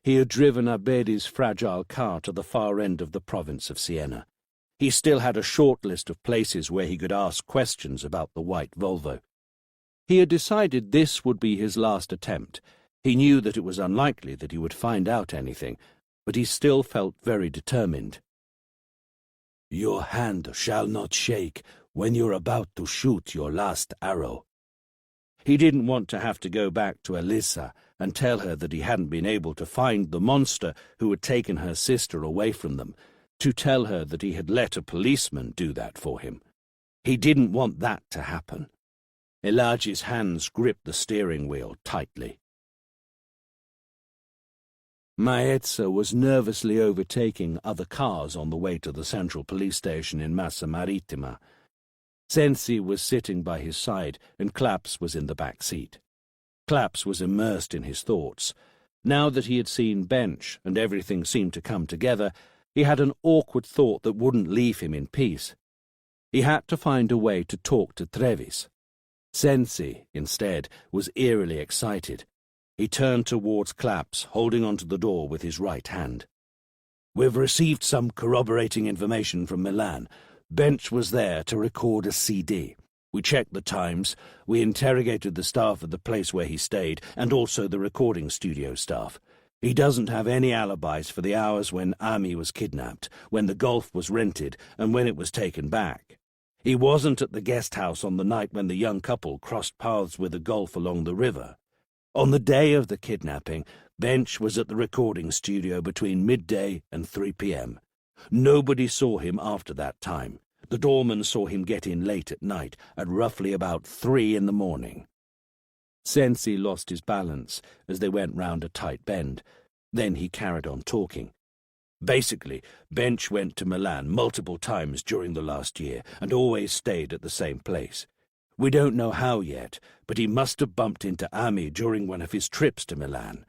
He had driven Abedi's fragile car to the far end of the province of Siena. He still had a short list of places where he could ask questions about the white Volvo. He had decided this would be his last attempt. He knew that it was unlikely that he would find out anything, but he still felt very determined. Your hand shall not shake when you're about to shoot your last arrow. He didn't want to have to go back to Elissa and tell her that he hadn't been able to find the monster who had taken her sister away from them, to tell her that he had let a policeman do that for him. He didn't want that to happen. Elagi's hands gripped the steering wheel tightly. Maezza was nervously overtaking other cars on the way to the central police station in Massa Marittima. Sensi was sitting by his side, and Claps was in the back seat. Claps was immersed in his thoughts. Now that he had seen Bench and everything seemed to come together, he had an awkward thought that wouldn't leave him in peace. He had to find a way to talk to Trevis. Sensi, instead, was eerily excited. He turned towards Claps, holding onto the door with his right hand. We've received some corroborating information from Milan. Bench was there to record a CD. We checked the times, we interrogated the staff at the place where he stayed, and also the recording studio staff. He doesn't have any alibis for the hours when Ami was kidnapped, when the Golf was rented, and when it was taken back. He wasn't at the guest house on the night when the young couple crossed paths with the Golf along the river. On the day of the kidnapping, Bench was at the recording studio between midday and 3 p.m. Nobody saw him after that time. The doorman saw him get in late at night, at roughly about 3 in the morning. Sensi lost his balance as they went round a tight bend. Then he carried on talking. Basically, Bench went to Milan multiple times during the last year and always stayed at the same place. We don't know how yet, but he must have bumped into Ami during one of his trips to Milan.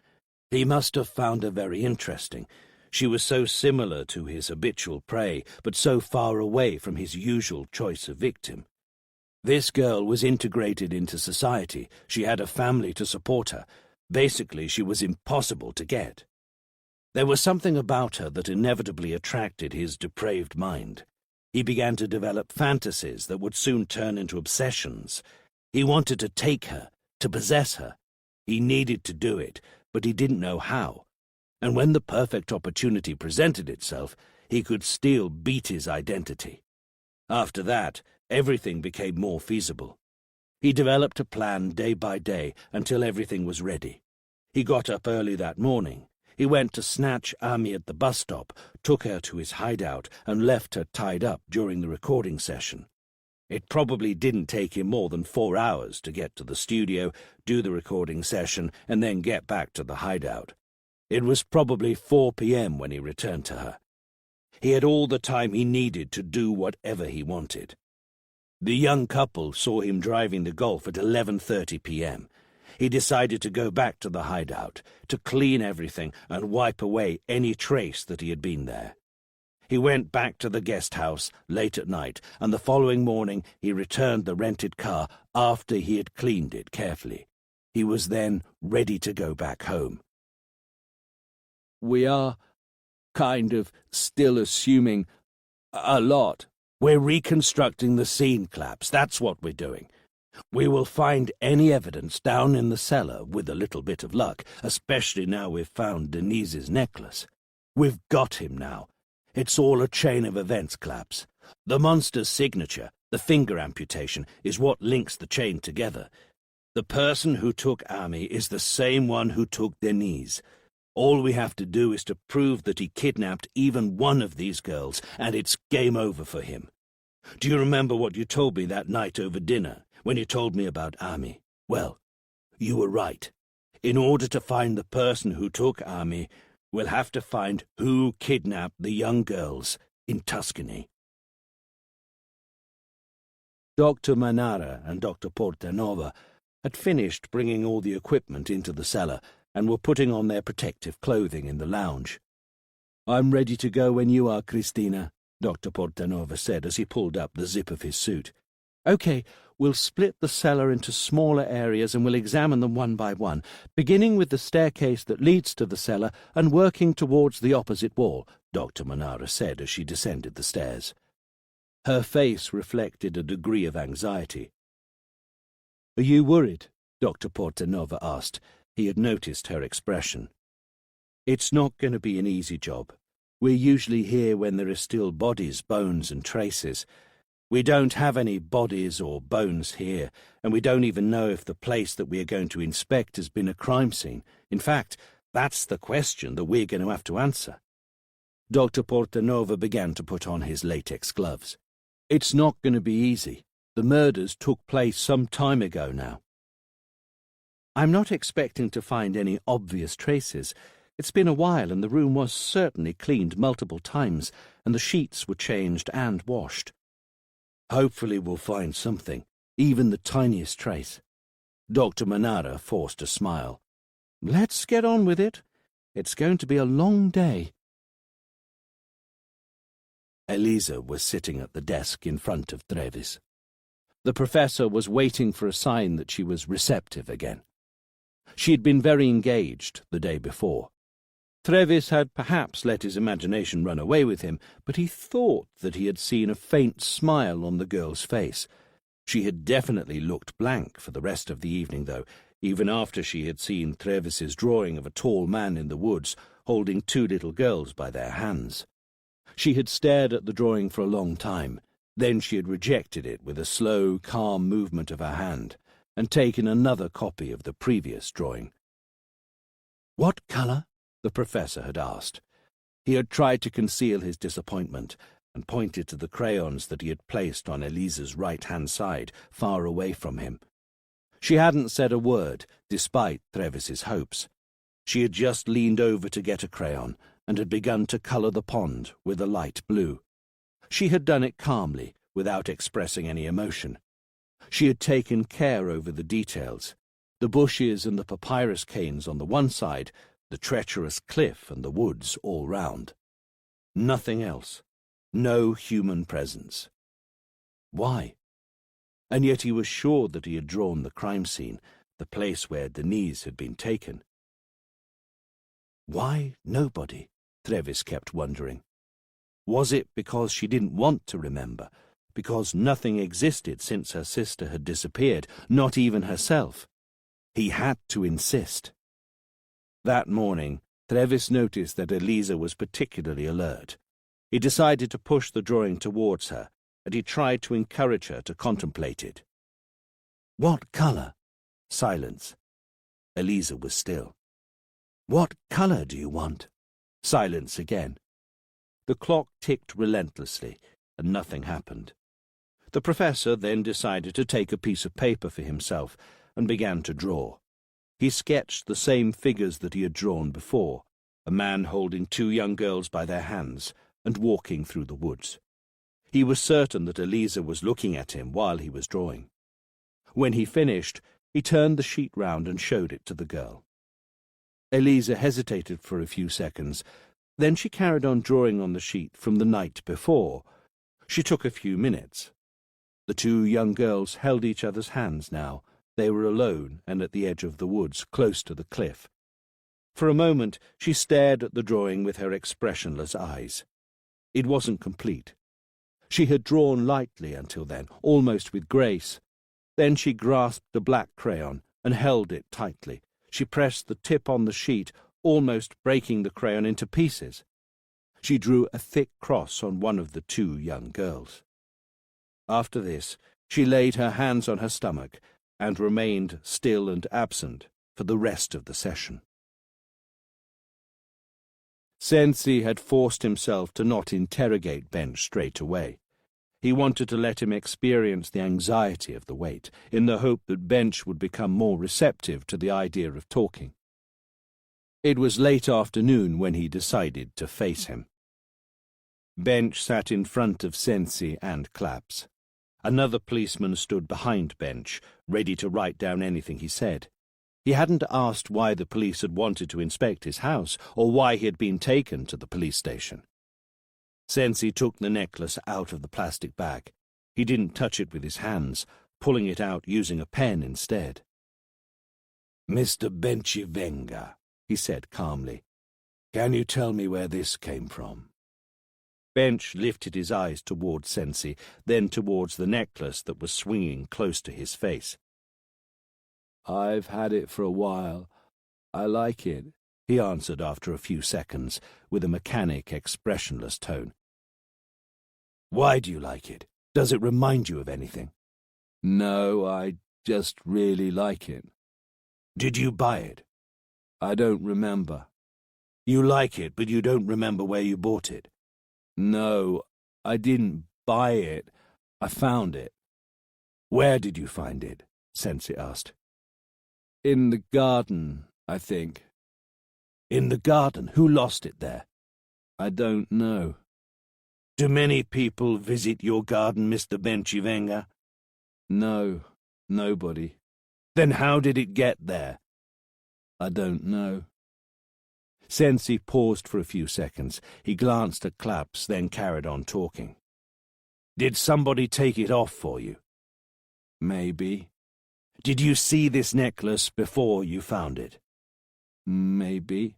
He must have found her very interesting. She was so similar to his habitual prey, but so far away from his usual choice of victim. This girl was integrated into society. She had a family to support her. Basically, she was impossible to get. There was something about her that inevitably attracted his depraved mind. He began to develop fantasies that would soon turn into obsessions. He wanted to take her, to possess her. He needed to do it, but he didn't know how. And when the perfect opportunity presented itself, he could still beat his identity. After that, everything became more feasible. He developed a plan day by day until everything was ready. He got up early that morning. He went to snatch Ami at the bus stop, took her to his hideout, and left her tied up during the recording session. It probably didn't take him more than 4 hours to get to the studio, do the recording session, and then get back to the hideout. It was probably 4 p.m. when he returned to her. He had all the time he needed to do whatever he wanted. The young couple saw him driving the Golf at 11:30 p.m. He decided to go back to the hideout, to clean everything and wipe away any trace that he had been there. He went back to the guest house late at night, and the following morning he returned the rented car after he had cleaned it carefully. He was then ready to go back home. We are kind of still assuming a lot. We're reconstructing the scene, Claps. That's what we're doing. We will find any evidence down in the cellar with a little bit of luck, especially now we've found Denise's necklace. We've got him now. It's all a chain of events, Claps. The monster's signature, the finger amputation, is what links the chain together. The person who took Ami is the same one who took Denise. All we have to do is to prove that he kidnapped even one of these girls, and it's game over for him. Do you remember what you told me that night over dinner, when you told me about Ami? Well, you were right. In order to find the person who took Ami, we'll have to find who kidnapped the young girls in Tuscany. Dr. Manara and Dr. Portanova had finished bringing all the equipment into the cellar and were putting on their protective clothing in the lounge. "I'm ready to go when you are, Christina," Dr. Portanova said as he pulled up the zip of his suit. "Okay, we'll split the cellar into smaller areas and we'll examine them one by one, beginning with the staircase that leads to the cellar and working towards the opposite wall," Dr. Manara said as she descended the stairs. Her face reflected a degree of anxiety. "Are you worried?" Dr. Portanova asked. He had noticed her expression. "It's not going to be an easy job. We're usually here when there are still bodies, bones, and traces. We don't have any bodies or bones here, and we don't even know if the place that we are going to inspect has been a crime scene. In fact, that's the question that we're going to have to answer." Dr. Portanova began to put on his latex gloves. "It's not going to be easy. The murders took place some time ago now. I'm not expecting to find any obvious traces. It's been a while, and the room was certainly cleaned multiple times, and the sheets were changed and washed. Hopefully we'll find something, even the tiniest trace." Dr. Manara forced a smile. "Let's get on with it. It's going to be a long day." Elisa was sitting at the desk in front of Trevis. The professor was waiting for a sign that she was receptive again. She had been very engaged the day before. Trevis had perhaps let his imagination run away with him, but he thought that he had seen a faint smile on the girl's face. She had definitely looked blank for the rest of the evening, though, even after she had seen Trevis's drawing of a tall man in the woods holding two little girls by their hands. She had stared at the drawing for a long time. Then she had rejected it with a slow, calm movement of her hand, and taken another copy of the previous drawing. "What colour?" the professor had asked. He had tried to conceal his disappointment, and pointed to the crayons that he had placed on Elisa's right-hand side, far away from him. She hadn't said a word, despite Trevis's hopes. She had just leaned over to get a crayon, and had begun to colour the pond with a light blue. She had done it calmly, without expressing any emotion. She had taken care over the details, the bushes and the papyrus canes on the one side, the treacherous cliff and the woods all round. Nothing else. No human presence. Why? And yet he was sure that he had drawn the crime scene, the place where Denise had been taken. Why nobody? Trevis kept wondering. Was it because she didn't want to remember? Because nothing existed since her sister had disappeared, not even herself? He had to insist. That morning, Trevis noticed that Elisa was particularly alert. He decided to push the drawing towards her, and he tried to encourage her to contemplate it. "What colour?" Silence. Elisa was still. "What colour do you want?" Silence again. The clock ticked relentlessly, and nothing happened. The professor then decided to take a piece of paper for himself and began to draw. He sketched the same figures that he had drawn before, a man holding two young girls by their hands and walking through the woods. He was certain that Elisa was looking at him while he was drawing. When he finished, he turned the sheet round and showed it to the girl. Elisa hesitated for a few seconds. Then she carried on drawing on the sheet from the night before. She took a few minutes. The two young girls held each other's hands now. They were alone and at the edge of the woods, close to the cliff. For a moment she stared at the drawing with her expressionless eyes. It wasn't complete. She had drawn lightly until then, almost with grace. Then she grasped a black crayon and held it tightly. She pressed the tip on the sheet, almost breaking the crayon into pieces. She drew a thick cross on one of the two young girls. After this, she laid her hands on her stomach and remained still and absent for the rest of the session. Sensi had forced himself to not interrogate Bench straight away. He wanted to let him experience the anxiety of the wait, in the hope that Bench would become more receptive to the idea of talking. It was late afternoon when he decided to face him. Bench sat in front of Sensi and Claps. Another policeman stood behind Bench, ready to write down anything he said. He hadn't asked why the police had wanted to inspect his house, or why he had been taken to the police station. Sensi took the necklace out of the plastic bag. He didn't touch it with his hands, pulling it out using a pen instead. "Mr. Benchivenga," he said calmly, "can you tell me where this came from?" Bench lifted his eyes towards Sensi, then towards the necklace that was swinging close to his face. "I've had it for a while. I like it," he answered after a few seconds, with a mechanic, expressionless tone. "Why do you like it? Does it remind you of anything?" "No, I just really like it." "Did you buy it?" "I don't remember." "You like it, but you don't remember where you bought it?" "No, I didn't buy it. I found it." "Where did you find it?" Sensi asked. "In the garden, I think." "In the garden? Who lost it there?" "I don't know." "Do many people visit your garden, Mr. Benchivenga?" "No, nobody." "Then how did it get there?" "I don't know." Sensi paused for a few seconds. He glanced at Claps, then carried on talking. "Did somebody take it off for you?" "Maybe." "Did you see this necklace before you found it?" "Maybe."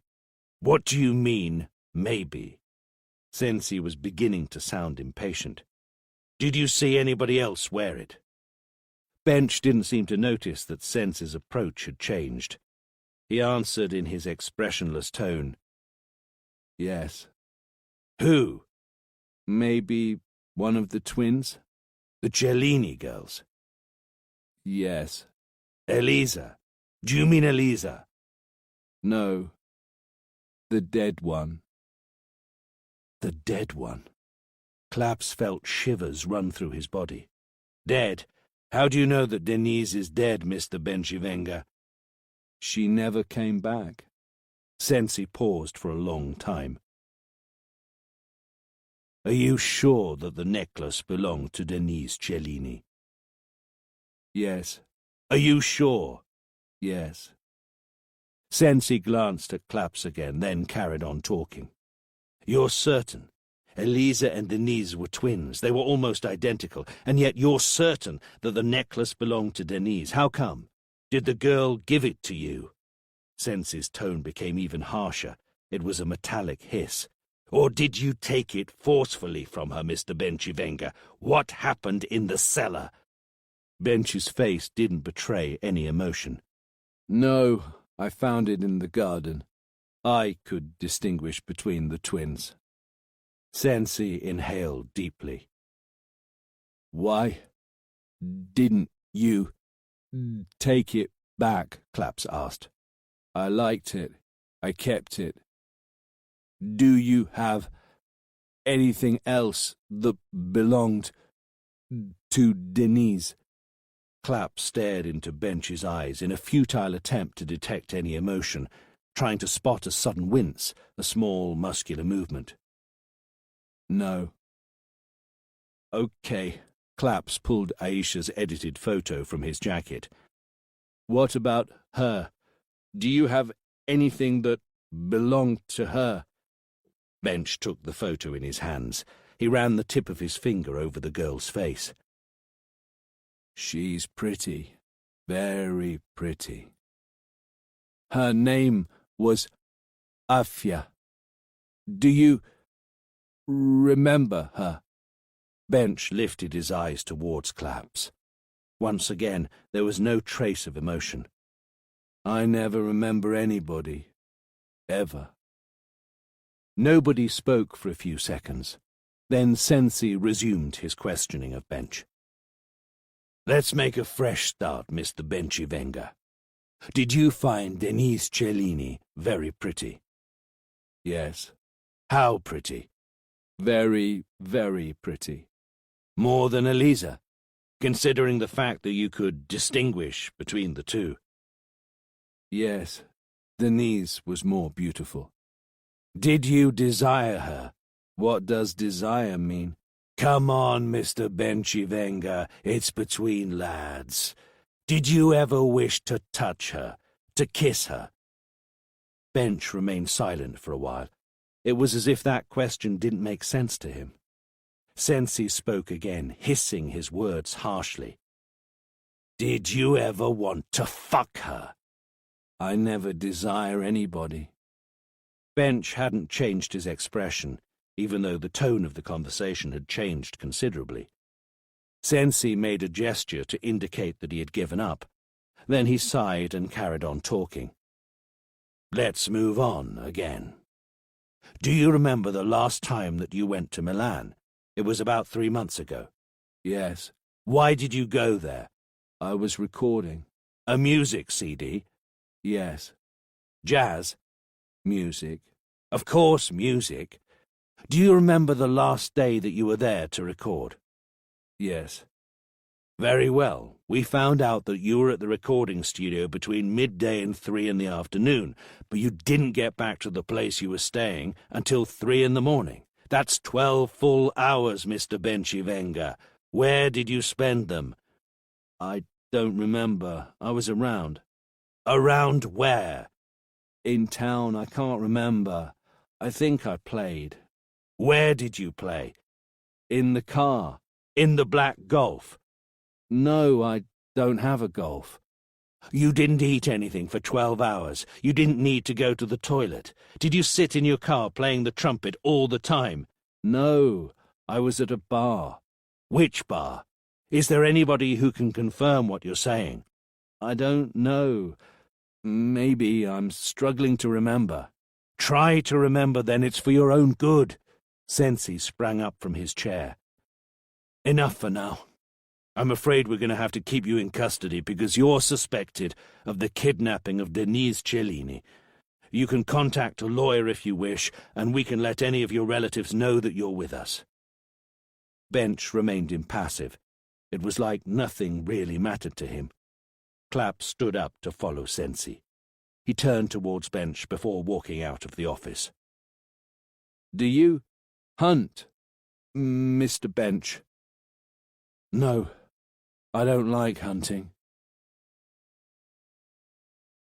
"What do you mean, maybe?" Sensi was beginning to sound impatient. "Did you see anybody else wear it?" Bench didn't seem to notice that Sensi's approach had changed. He answered in his expressionless tone, "Yes." "Who?" "Maybe one of the twins." "The Cellini girls?" "Yes." "Elisa? Do you mean Elisa?" "No. The dead one." The dead one. Claps felt shivers run through his body. "Dead? How do you know that Denise is dead, Mr. Benchivenga?" "She never came back." Sensi paused for a long time. "Are you sure that the necklace belonged to Denise Cellini?" "Yes." "Are you sure?" "Yes." Sensi glanced at Claps again, then carried on talking. "You're certain? Elisa and Denise were twins. They were almost identical, and yet you're certain that the necklace belonged to Denise. How come? Did the girl give it to you?" Sensi's tone became even harsher. It was a metallic hiss. "Or did you take it forcefully from her, Mr. Benchivenga? What happened in the cellar?" Bench's face didn't betray any emotion. "No, I found it in the garden. I could distinguish between the twins." Sensi inhaled deeply. "Why didn't you take it back?" Claps asked. "I liked it. I kept it." "Do you have anything else that belonged to Denise?" Claps stared into Bench's eyes in a futile attempt to detect any emotion, trying to spot a sudden wince, a small muscular movement. "No." "Okay." Claps pulled Aisha's edited photo from his jacket. "What about her? Do you have anything that belonged to her?" Bench took the photo in his hands. He ran the tip of his finger over the girl's face. "She's pretty. Very pretty. Her name was Afia. Do you remember her?" Bench lifted his eyes towards Claps. Once again, there was no trace of emotion. "I never remember anybody. Ever." Nobody spoke for a few seconds. Then Sensi resumed his questioning of Bench. Let's make a fresh start, Mr. Benchivenga. Did you find Denise Cellini very pretty? Yes. How pretty? Very, very pretty. More than Eliza, considering the fact that you could distinguish between the two. Yes, Denise was more beautiful. Did you desire her? What does desire mean? Come on, Mr. Benchivenga, it's between lads. Did you ever wish to touch her, to kiss her? Bench remained silent for a while. It was as if that question didn't make sense to him. Sensi spoke again, hissing his words harshly. Did you ever want to fuck her? I never desire anybody. Bench hadn't changed his expression, even though the tone of the conversation had changed considerably. Sensi made a gesture to indicate that he had given up. Then he sighed and carried on talking. Let's move on again. Do you remember the last time that you went to Milan? It was about 3 months ago. Yes. Why did you go there? I was recording. A music CD? Yes. Jazz? Music. Of course, music. Do you remember the last day that you were there to record? Yes. Very well. We found out that you were at the recording studio between midday and 3 in the afternoon, but you didn't get back to the place you were staying until 3 in the morning. That's 12 full hours, Mr. Benchivenga. Where did you spend them? I don't remember. I was around. Around where? In town. I can't remember. I think I played. Where did you play? In the car. In the black Golf? No, I don't have a Golf. You didn't eat anything for 12 hours. You didn't need to go to the toilet. Did you sit in your car playing the trumpet all the time? No, I was at a bar. Which bar? Is there anybody who can confirm what you're saying? I don't know. Maybe. I'm struggling to remember. Try to remember, then. It's for your own good. Sensi sprang up from his chair. Enough for now. I'm afraid we're going to have to keep you in custody because you're suspected of the kidnapping of Denise Cellini. You can contact a lawyer if you wish, and we can let any of your relatives know that you're with us. Bench remained impassive. It was like nothing really mattered to him. Clapp stood up to follow Sensi. He turned towards Bench before walking out of the office. Do you hunt, Mr. Bench? No, I don't like hunting.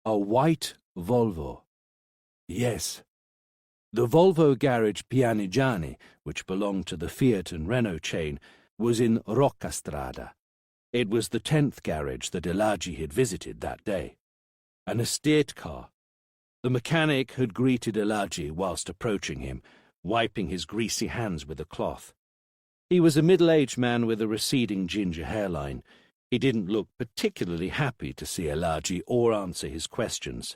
A white Volvo. Yes. The Volvo garage Pianigiani, which belonged to the Fiat and Renault chain, was in Roccastrada. It was the 10th garage that Elagi had visited that day. An estate car. The mechanic had greeted Elagi whilst approaching him, wiping his greasy hands with a cloth. He was a middle-aged man with a receding ginger hairline. He didn't look particularly happy to see Elagi or answer his questions.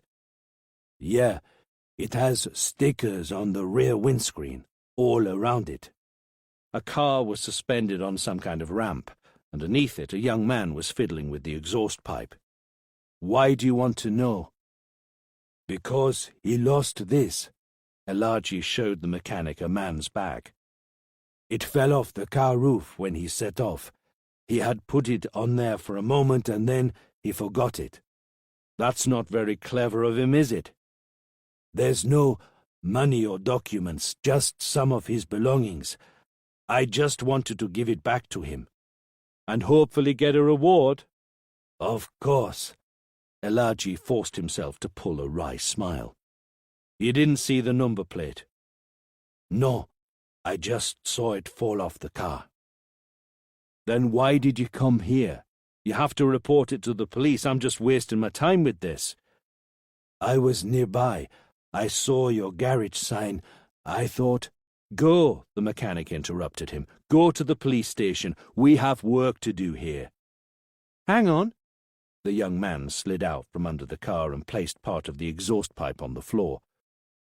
Yeah, it has stickers on the rear windscreen, all around it. A car was suspended on some kind of ramp. Underneath it, a young man was fiddling with the exhaust pipe. Why do you want to know? Because he lost this. Elagi showed the mechanic a man's bag. It fell off the car roof when he set off. He had put it on there for a moment and then he forgot it. That's not very clever of him, is it? There's no money or documents, just some of his belongings. I just wanted to give it back to him. And hopefully get a reward? Of course. Elagi forced himself to pull a wry smile. You didn't see the number plate? No, I just saw it fall off the car. Then why did you come here? You have to report it to the police. I'm just wasting my time with this. I was nearby. I saw your garage sign. I thought... Go, the mechanic interrupted him. Go to the police station. We have work to do here. Hang on. The young man slid out from under the car and placed part of the exhaust pipe on the floor.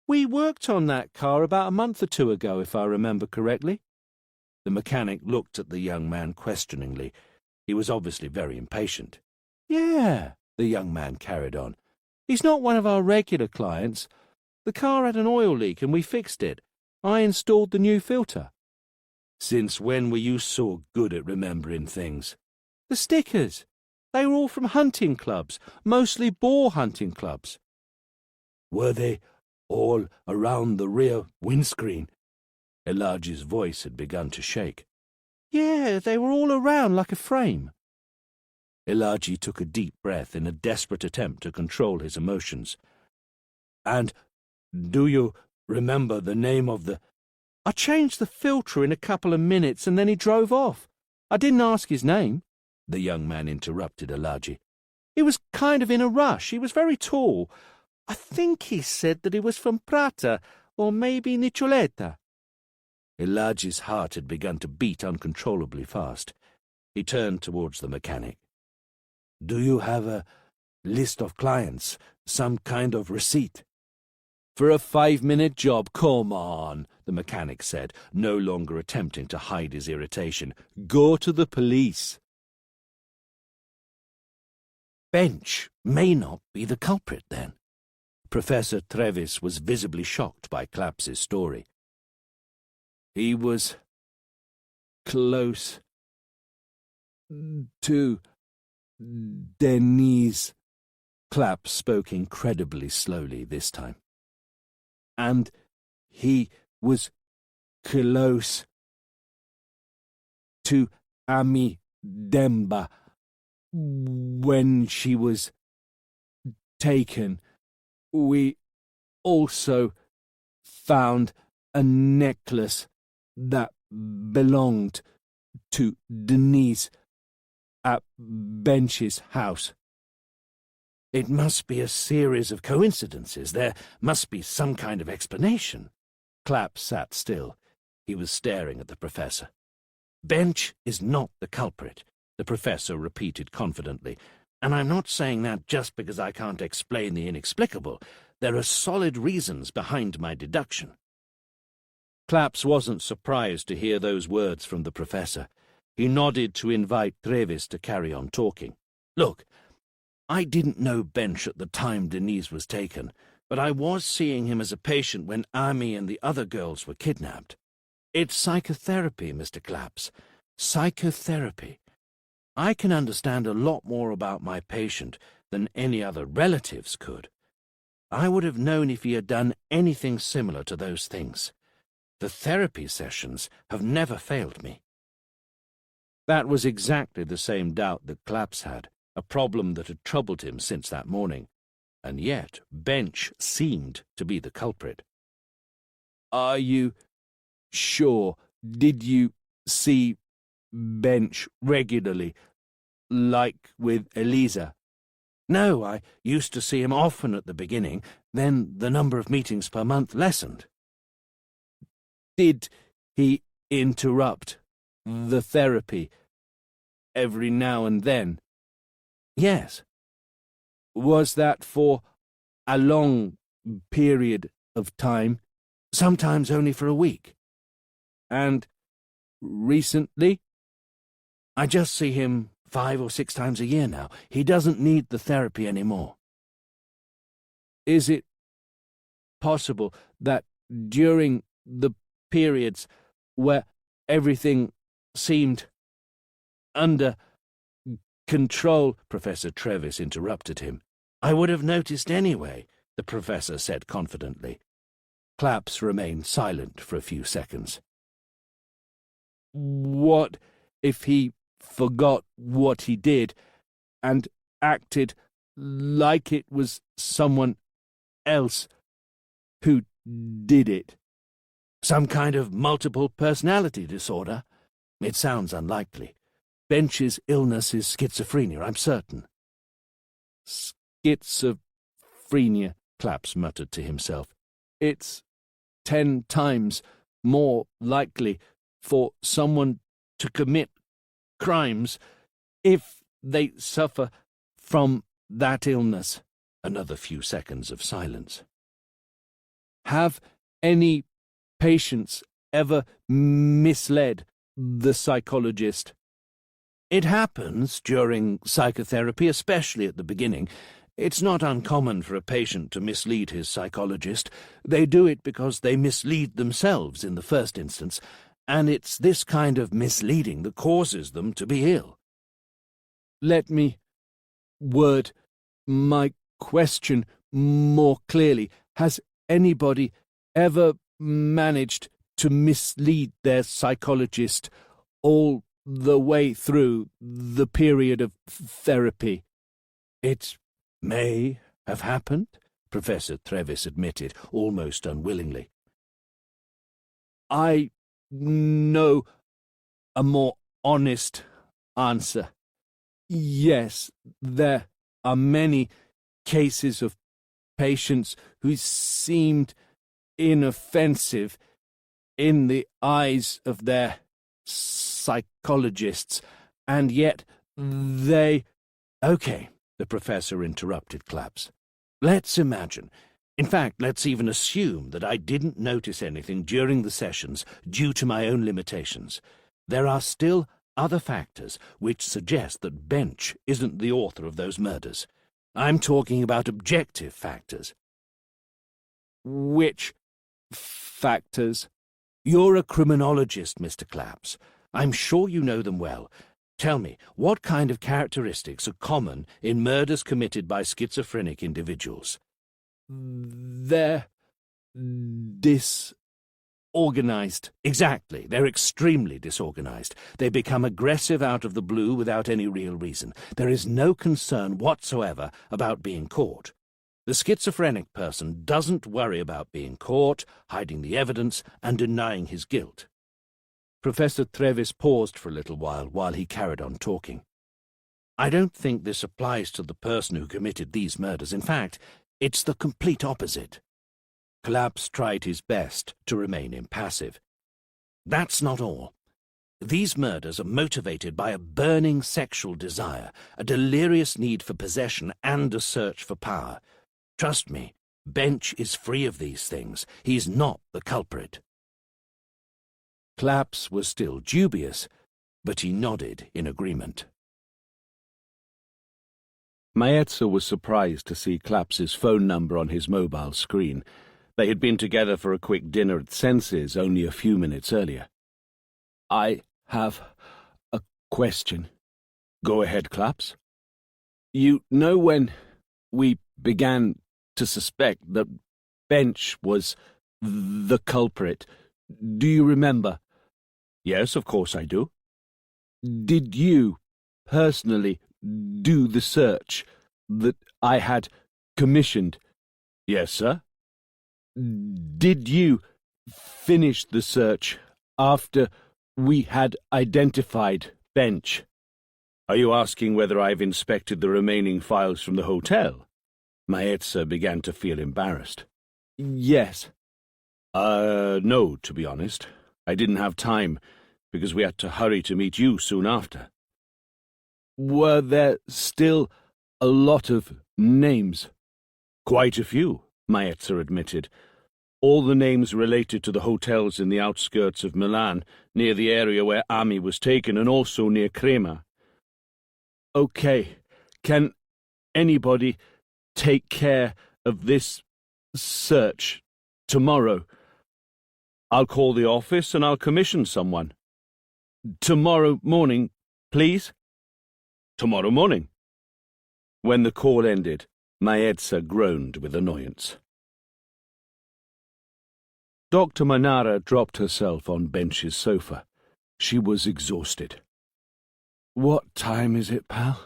We worked on that car about a month or two ago, if I remember correctly. The mechanic looked at the young man questioningly. He was obviously very impatient. Yeah, the young man carried on. He's not one of our regular clients. The car had an oil leak and we fixed it. I installed the new filter. Since when were you so good at remembering things? The stickers. They were all from hunting clubs, mostly boar hunting clubs. Were they all around the rear windscreen? Elijah's voice had begun to shake. Yeah, they were all around like a frame. Elijah took a deep breath in a desperate attempt to control his emotions. And do you remember the name of the... I changed the filter in a couple of minutes and then he drove off. I didn't ask his name. The young man interrupted Elijah. He was kind of in a rush. He was very tall. I think he said that he was from Prata, or maybe Nicoletta. Elijah's heart had begun to beat uncontrollably fast. He turned towards the mechanic. Do you have a list of clients, some kind of receipt? For a 5-minute job, come on, the mechanic said, no longer attempting to hide his irritation. Go to the police. Bench may not be the culprit, then. Professor Trevis was visibly shocked by Clapps's story. He was close to Denise. Clapp spoke incredibly slowly this time. And he was close to Ami Demba when she was taken. We also found a necklace that belonged to Denise at Bench's house. It must be a series of coincidences. There must be some kind of explanation. Clapp sat still. He was staring at the professor. Bench is not the culprit, the professor repeated confidently. And I'm not saying that just because I can't explain the inexplicable. There are solid reasons behind my deduction. Claps wasn't surprised to hear those words from the professor. He nodded to invite Trevis to carry on talking. Look, I didn't know Bench at the time Denise was taken, but I was seeing him as a patient when Ami and the other girls were kidnapped. It's psychotherapy, Mr. Claps. Psychotherapy. I can understand a lot more about my patient than any other relatives could. I would have known if he had done anything similar to those things. The therapy sessions have never failed me. That was exactly the same doubt that Claps had, a problem that had troubled him since that morning. And yet Bench seemed to be the culprit. Are you sure? Did you see Bench regularly, like with Eliza? No, I used to see him often at the beginning, then the number of meetings per month lessened. Did he interrupt the therapy every now and then? Yes. Was that for a long period of time? Sometimes only for a week. And recently? I just see him 5 or 6 times a year now. He doesn't need the therapy anymore. Is it possible that during the periods where everything seemed under control, Professor Trevis interrupted him. I would have noticed anyway, the professor said confidently. Claps remained silent for a few seconds. What if he forgot what he did and acted like it was someone else who did it? Some kind of multiple personality disorder? It sounds unlikely. Bench's illness is schizophrenia, I'm certain. Schizophrenia, Claps muttered to himself. It's 10 times more likely for someone to commit crimes if they suffer from that illness. Another few seconds of silence. Have any patients ever misled the psychologist? It happens during psychotherapy, especially at the beginning. It's not uncommon for a patient to mislead his psychologist. They do it because they mislead themselves in the first instance, and it's this kind of misleading that causes them to be ill. Let me word my question more clearly. Has anybody ever managed to mislead their psychologist all the way through the period of therapy? It may have happened, Professor Trevis admitted, almost unwillingly. I know a more honest answer. Yes, there are many cases of patients who seemed inoffensive in the eyes of their psychologists, and yet they— Okay, the professor interrupted Claps. Let's imagine. In fact, let's even assume that I didn't notice anything during the sessions due to my own limitations. There are still other factors which suggest that Bench isn't the author of those murders. I'm talking about objective factors. Which factors? You're a criminologist, Mr. Claps. I'm sure you know them well. Tell me, what kind of characteristics are common in murders committed by schizophrenic individuals? They're disorganized. Exactly. They're extremely disorganized. They become aggressive out of the blue without any real reason. There is no concern whatsoever about being caught. The schizophrenic person doesn't worry about being caught, hiding the evidence, and denying his guilt. Professor Trevis paused for a little while he carried on talking. I don't think this applies to the person who committed these murders. In fact, it's the complete opposite. Claps tried his best to remain impassive. That's not all. These murders are motivated by a burning sexual desire, a delirious need for possession, and a search for power. Trust me, Bench is free of these things. He's not the culprit. Claps was still dubious, but he nodded in agreement. Maetza was surprised to see Claps's phone number on his mobile screen. They had been together for a quick dinner at Sense's only a few minutes earlier. I have a question. Go ahead, Claps. You know when we began to suspect that Bench was the culprit, do you remember? Yes, of course I do. Did you personally do the search that I had commissioned? Yes, sir. Did you finish the search after we had identified Bench? Are you asking whether I've inspected the remaining files from the hotel? Maetza began to feel embarrassed. Yes. No, to be honest. I didn't have time, because we had to hurry to meet you soon after. Were there still a lot of names? Quite a few, Maetza admitted. All the names related to the hotels in the outskirts of Milan, near the area where Ami was taken, and also near Crema. Okay. Can anybody take care of this search tomorrow? I'll call the office and I'll commission someone. Tomorrow morning, please? Tomorrow morning. When the call ended, Maetza groaned with annoyance. Dr. Manara dropped herself on Bench's sofa. She was exhausted. What time is it, pal?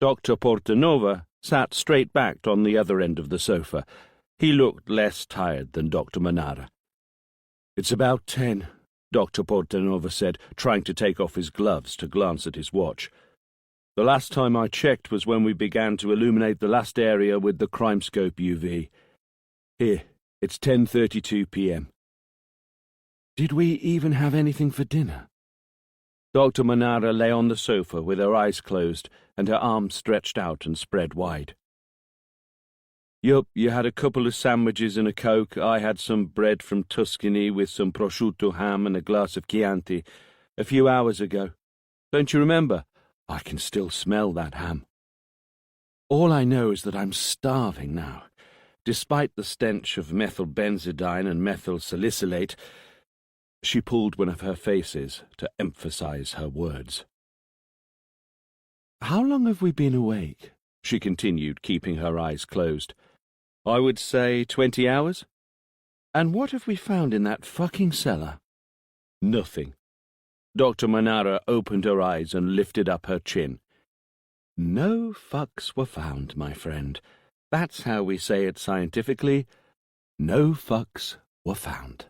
Dr. Portanova sat straight-backed on the other end of the sofa. He looked less tired than Dr. Manara. It's about 10, Dr. Portanova said, trying to take off his gloves to glance at his watch. The last time I checked was when we began to illuminate the last area with the CrimeScope UV. Here, it's 10:32 p.m. Did we even have anything for dinner? Dr. Manara lay on the sofa with her eyes closed and her arms stretched out and spread wide. Yup, you had a couple of sandwiches and a Coke. I had some bread from Tuscany with some prosciutto ham and a glass of Chianti a few hours ago. Don't you remember? I can still smell that ham. All I know is that I'm starving now. Despite the stench of methylbenzidine and methyl salicylate, she pulled one of her faces to emphasize her words. How long have we been awake? She continued, keeping her eyes closed. I would say 20 hours. And what have we found in that fucking cellar? Nothing. Dr. Manara opened her eyes and lifted up her chin. No fucks were found, my friend. That's how we say it scientifically. No fucks were found.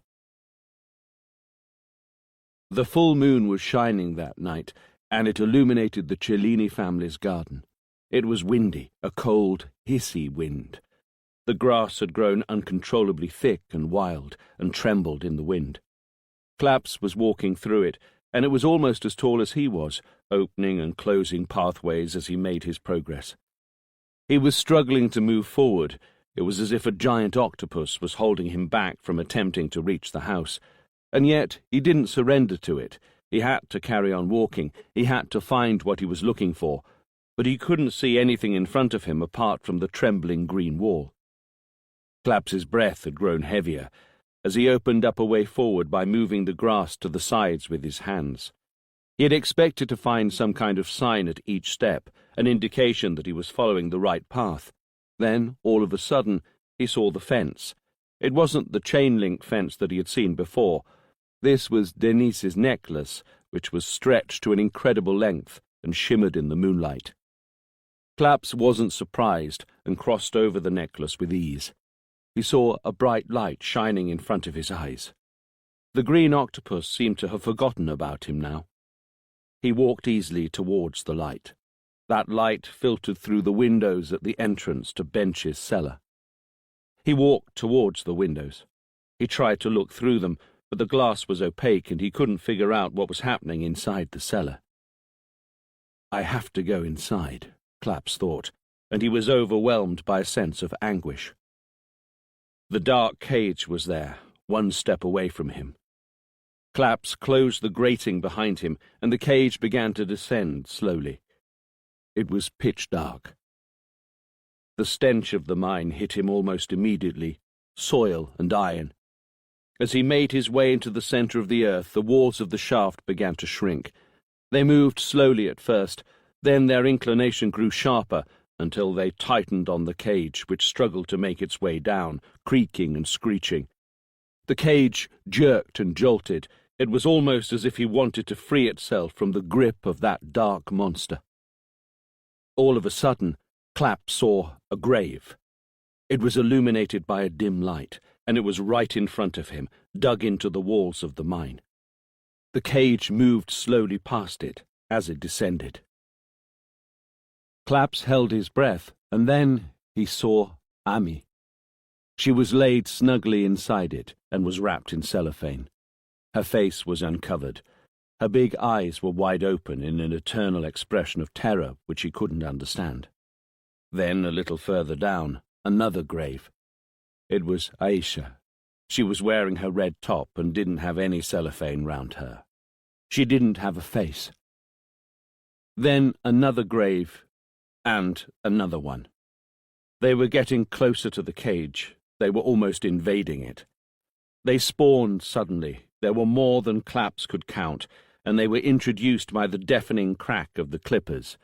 The full moon was shining that night, and it illuminated the Cellini family's garden. It was windy, a cold, hissy wind. The grass had grown uncontrollably thick and wild, and trembled in the wind. Claps was walking through it, and it was almost as tall as he was, opening and closing pathways as he made his progress. He was struggling to move forward. It was as if a giant octopus was holding him back from attempting to reach the house. And yet he didn't surrender to it. He had to carry on walking. He had to find what he was looking for. But he couldn't see anything in front of him apart from the trembling green wall. Claps's breath had grown heavier as he opened up a way forward by moving the grass to the sides with his hands. He had expected to find some kind of sign at each step, an indication that he was following the right path. Then, all of a sudden, he saw the fence. It wasn't the chain-link fence that he had seen before. This was Denise's necklace, which was stretched to an incredible length and shimmered in the moonlight. Claps wasn't surprised and crossed over the necklace with ease. He saw a bright light shining in front of his eyes. The green octopus seemed to have forgotten about him now. He walked easily towards the light. That light filtered through the windows at the entrance to Bench's cellar. He walked towards the windows. He tried to look through them, but the glass was opaque and he couldn't figure out what was happening inside the cellar. I have to go inside, Claps thought, and he was overwhelmed by a sense of anguish. The dark cage was there, one step away from him. Claps closed the grating behind him, and the cage began to descend slowly. It was pitch dark. The stench of the mine hit him almost immediately, soil and iron. As he made his way into the centre of the earth, the walls of the shaft began to shrink. They moved slowly at first, then their inclination grew sharper until they tightened on the cage, which struggled to make its way down, creaking and screeching. The cage jerked and jolted. It was almost as if he wanted to free itself from the grip of that dark monster. All of a sudden, Clap saw a grave. It was illuminated by a dim light, and it was right in front of him, dug into the walls of the mine. The cage moved slowly past it as it descended. Claps held his breath, and then he saw Ami. She was laid snugly inside it and was wrapped in cellophane. Her face was uncovered. Her big eyes were wide open in an eternal expression of terror which he couldn't understand. Then, a little further down, another grave. It was Aisha. She was wearing her red top and didn't have any cellophane round her. She didn't have a face. Then another grave, and another one. They were getting closer to the cage. They were almost invading it. They spawned suddenly. There were more than Claps could count, and they were introduced by the deafening crack of the clippers.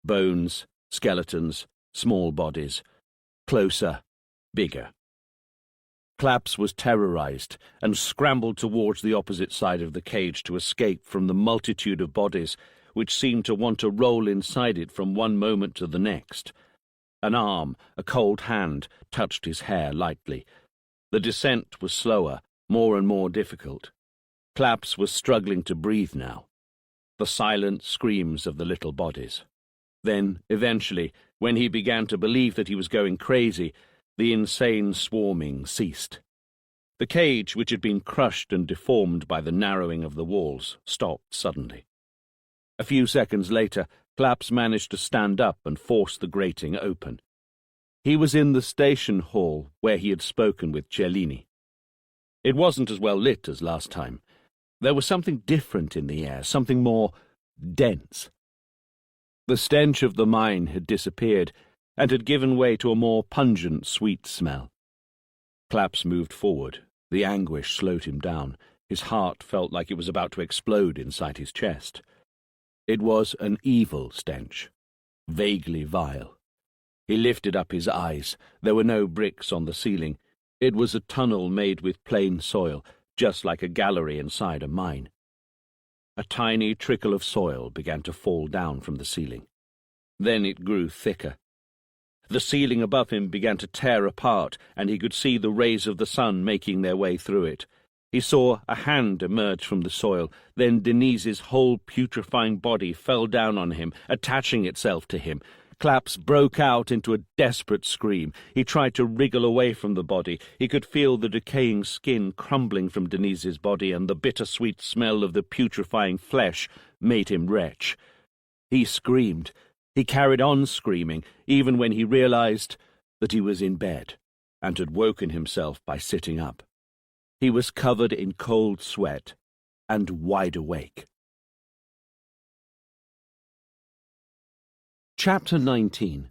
Bones, skeletons, small bodies. Closer, bigger. Claps was terrorized and scrambled towards the opposite side of the cage to escape from the multitude of bodies which seemed to want to roll inside it from one moment to the next. An arm, a cold hand, touched his hair lightly. The descent was slower, more and more difficult. Claps was struggling to breathe now. The silent screams of the little bodies. Then, eventually, when he began to believe that he was going crazy, the insane swarming ceased. The cage, which had been crushed and deformed by the narrowing of the walls, stopped suddenly. A few seconds later, Claps managed to stand up and force the grating open. He was in the station hall where he had spoken with Cellini. It wasn't as well lit as last time. There was something different in the air, something more dense. The stench of the mine had disappeared and had given way to a more pungent, sweet smell. Claps moved forward. The anguish slowed him down. His heart felt like it was about to explode inside his chest. It was an evil stench, vaguely vile. He lifted up his eyes. There were no bricks on the ceiling. It was a tunnel made with plain soil, just like a gallery inside a mine. A tiny trickle of soil began to fall down from the ceiling. Then it grew thicker. The ceiling above him began to tear apart, and he could see the rays of the sun making their way through it. He saw a hand emerge from the soil. Then Denise's whole putrefying body fell down on him, attaching itself to him. Claps broke out into a desperate scream. He tried to wriggle away from the body. He could feel the decaying skin crumbling from Denise's body, and the bittersweet smell of the putrefying flesh made him retch. He screamed. He carried on screaming, even when he realized that he was in bed and had woken himself by sitting up. He was covered in cold sweat and wide awake. Chapter 19.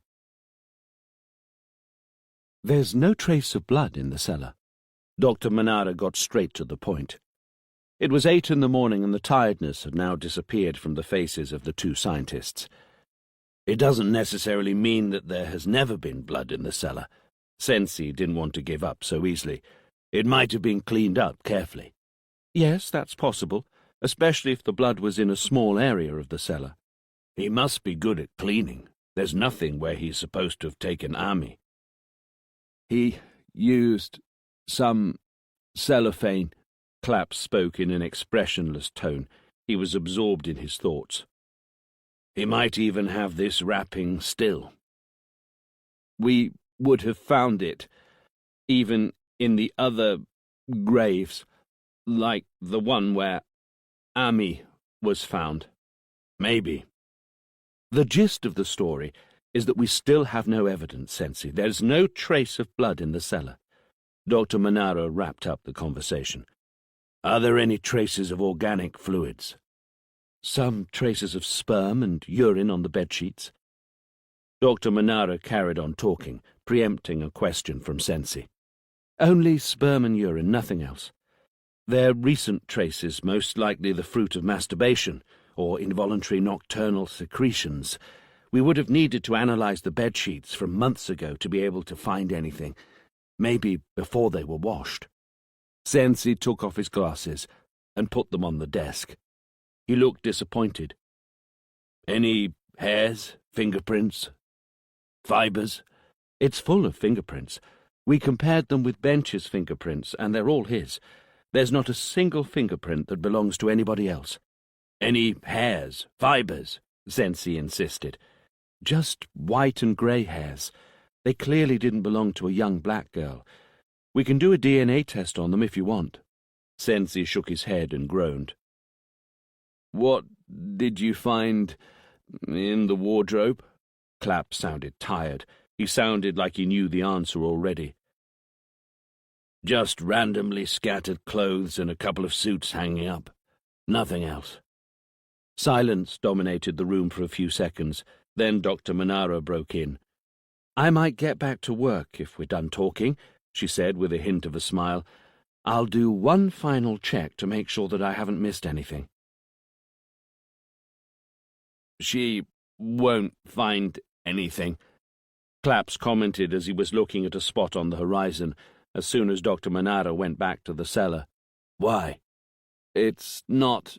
There's no trace of blood in the cellar. Dr. Manara got straight to the point. It was 8 in the morning, and the tiredness had now disappeared from the faces of the two scientists. It doesn't necessarily mean that there has never been blood in the cellar. Sensi didn't want to give up so easily. It might have been cleaned up carefully. Yes, that's possible, especially if the blood was in a small area of the cellar. He must be good at cleaning. There's nothing where he's supposed to have taken Ami. He used some cellophane. Claps spoke in an expressionless tone. He was absorbed in his thoughts. He might even have this wrapping still. We would have found it, even in the other graves, like the one where Ami was found. Maybe. The gist of the story is that we still have no evidence, Sensi. There's no trace of blood in the cellar. Dr. Manara wrapped up the conversation. Are there any traces of organic fluids? Some traces of sperm and urine on the bedsheets. Dr. Manara carried on talking, preempting a question from Sensi. Only sperm and urine, nothing else. They're recent traces, most likely the fruit of masturbation or involuntary nocturnal secretions. We would have needed to analyze the bedsheets from months ago to be able to find anything, maybe before they were washed. Sensi took off his glasses and put them on the desk. He looked disappointed. Any hairs, fingerprints, fibers? It's full of fingerprints. We compared them with Bench's fingerprints, and they're all his. There's not a single fingerprint that belongs to anybody else. Any hairs, fibers? Sensi insisted. Just white and grey hairs. They clearly didn't belong to a young black girl. We can do a DNA test on them if you want. Sensi shook his head and groaned. What did you find in the wardrobe? Clapp sounded tired. He sounded like he knew the answer already. Just randomly scattered clothes and a couple of suits hanging up. Nothing else. Silence dominated the room for a few seconds. Then Dr. Manara broke in. I might get back to work if we're done talking, she said with a hint of a smile. I'll do one final check to make sure that I haven't missed anything. She won't find anything, Claps commented as he was looking at a spot on the horizon as soon as Dr. Manara went back to the cellar. Why? It's not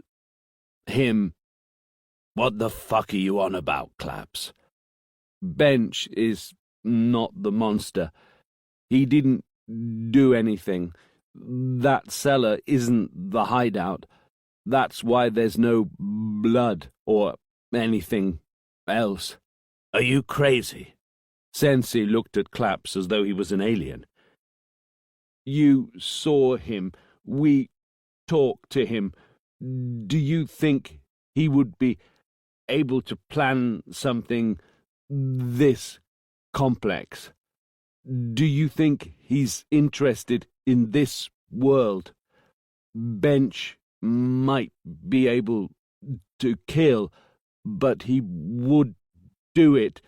him. What the fuck are you on about, Claps? Bench is not the monster. He didn't do anything. That cellar isn't the hideout. That's why there's no blood or anything else. Are you crazy? Sensi looked at Claps as though he was an alien. You saw him. We talked to him. Do you think he would be able to plan something this complex? Do you think he's interested in this world? Bench might be able to kill, but he would do it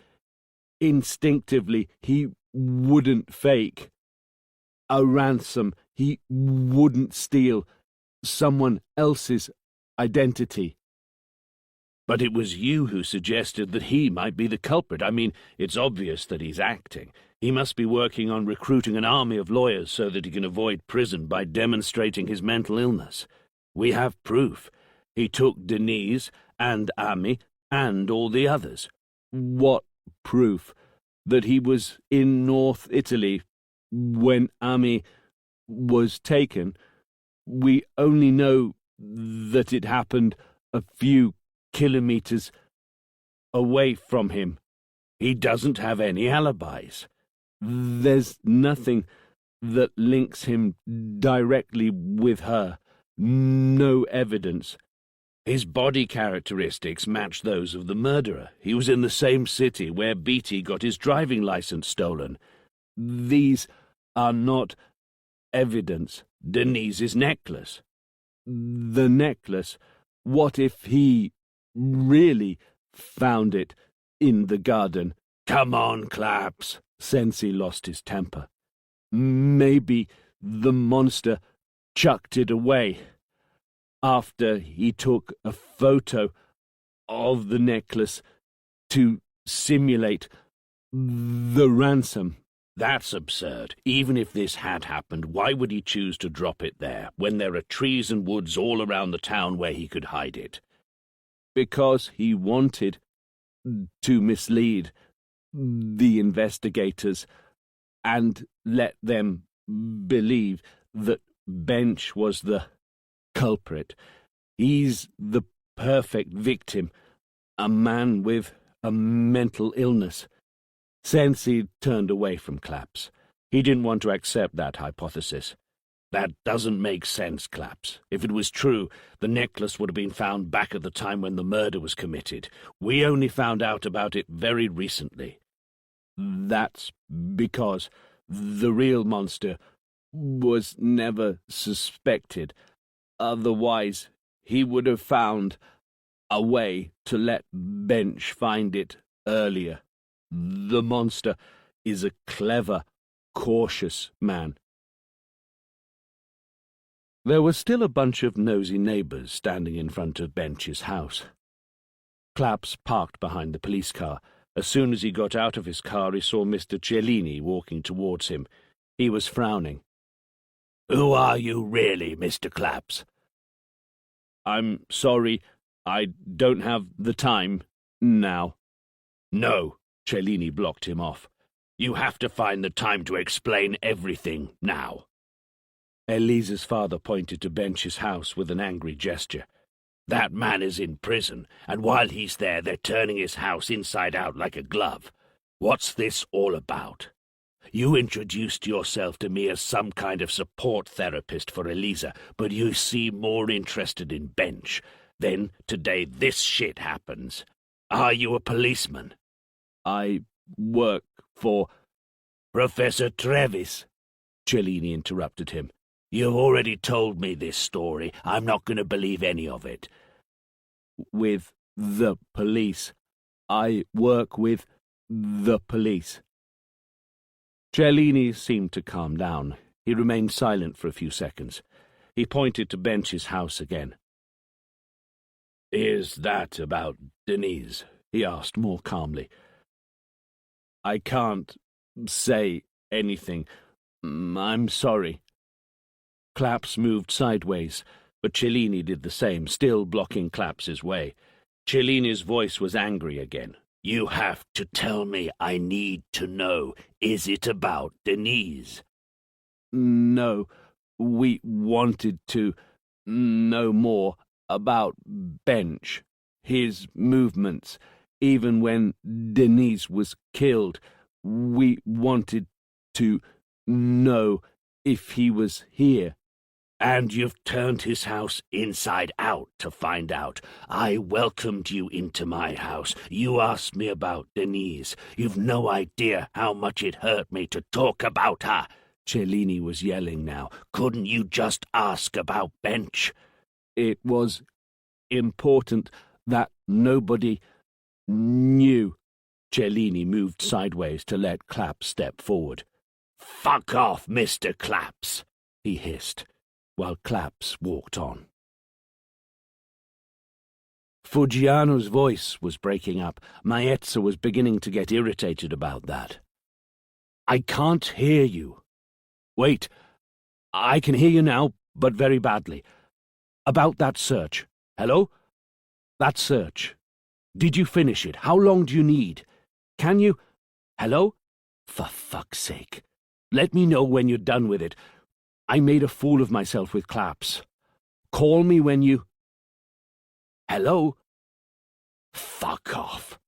instinctively. He wouldn't fake a ransom. He wouldn't steal someone else's identity. But it was you who suggested that he might be the culprit. I mean, it's obvious that he's acting. He must be working on recruiting an army of lawyers so that he can avoid prison by demonstrating his mental illness. We have proof. He took Denise and Ami and all the others. What proof? That he was in North Italy when Ami was taken? We only know that it happened a few kilometers away from him. He doesn't have any alibis. There's nothing that links him directly with her. No evidence. His body characteristics match those of the murderer. He was in the same city where Beatty got his driving license stolen. These are not evidence. Denise's necklace. The necklace. What if he really found it in the garden? Come on, Claps. Sensi lost his temper. Maybe the monster chucked it away after he took a photo of the necklace to simulate the ransom. That's absurd. Even if this had happened, why would he choose to drop it there, when there are trees and woods all around the town where he could hide it? Because he wanted to mislead the investigators and let them believe that Bench was the culprit. He's the perfect victim, a man with a mental illness. Sensi turned away from Claps. He didn't want to accept that hypothesis. That doesn't make sense, Claps. If it was true, the necklace would have been found back at the time when the murder was committed. We only found out about it very recently. That's because the real monster was never suspected. Otherwise, he would have found a way to let Bench find it earlier. The monster is a clever, cautious man. There was still a bunch of nosy neighbours standing in front of Bench's house. Claps parked behind the police car. As soon as he got out of his car, he saw Mr. Cellini walking towards him. He was frowning. "Who are you really, Mr. Claps?" "I'm sorry, I don't have the time now." "No," Cellini blocked him off. "You have to find the time to explain everything now." Elisa's father pointed to Bench's house with an angry gesture. "That man is in prison, and while he's there, they're turning his house inside out like a glove. What's this all about? You introduced yourself to me as some kind of support therapist for Elisa, but you seem more interested in Bench. Then, today, this shit happens. Are you a policeman?" "I work for—" "Professor Trevis," Cellini interrupted him. "You've already told me this story. I'm not going to believe any of it." "With the police. I work with the police." Cellini seemed to calm down. He remained silent for a few seconds. He pointed to Bench's house again. "Is that about Denise?" he asked more calmly. "I can't say anything. I'm sorry." Claps moved sideways, but Cellini did the same, still blocking Claps's way. Cellini's voice was angry again. "You have to tell me. I need to know. Is it about Denise?" "No, we wanted to know more about Bench, his movements. Even when Denise was killed, we wanted to know if he was here." And you've turned his house inside out to find out. I welcomed you into my house. You asked me about Denise. You've no idea how much it hurt me to talk about her. Cellini was yelling now. Couldn't you just ask about Bench? It was important that nobody knew. Cellini moved sideways to let Claps step forward. Fuck off, Mr. Claps, he hissed, while Claps walked on. Fuggiano's voice was breaking up. Maezza was beginning to get irritated about that. I can't hear you. Wait, I can hear you now, but very badly. About that search. Hello? That search. Did you finish it? How long do you need? Can you... Hello? For fuck's sake. Let me know when you're done with it. I made a fool of myself with Claps. Call me when you... Hello? Fuck off,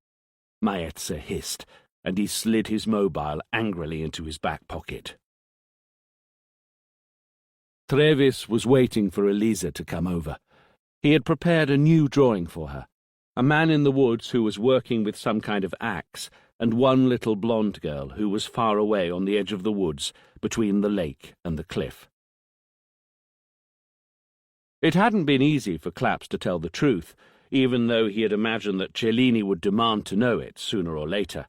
Maezza hissed, and he slid his mobile angrily into his back pocket. Trevis was waiting for Elisa to come over. He had prepared a new drawing for her. A man in the woods who was working with some kind of axe, and one little blonde girl who was far away on the edge of the woods, between the lake and the cliff. It hadn't been easy for Claps to tell the truth, even though he had imagined that Cellini would demand to know it sooner or later.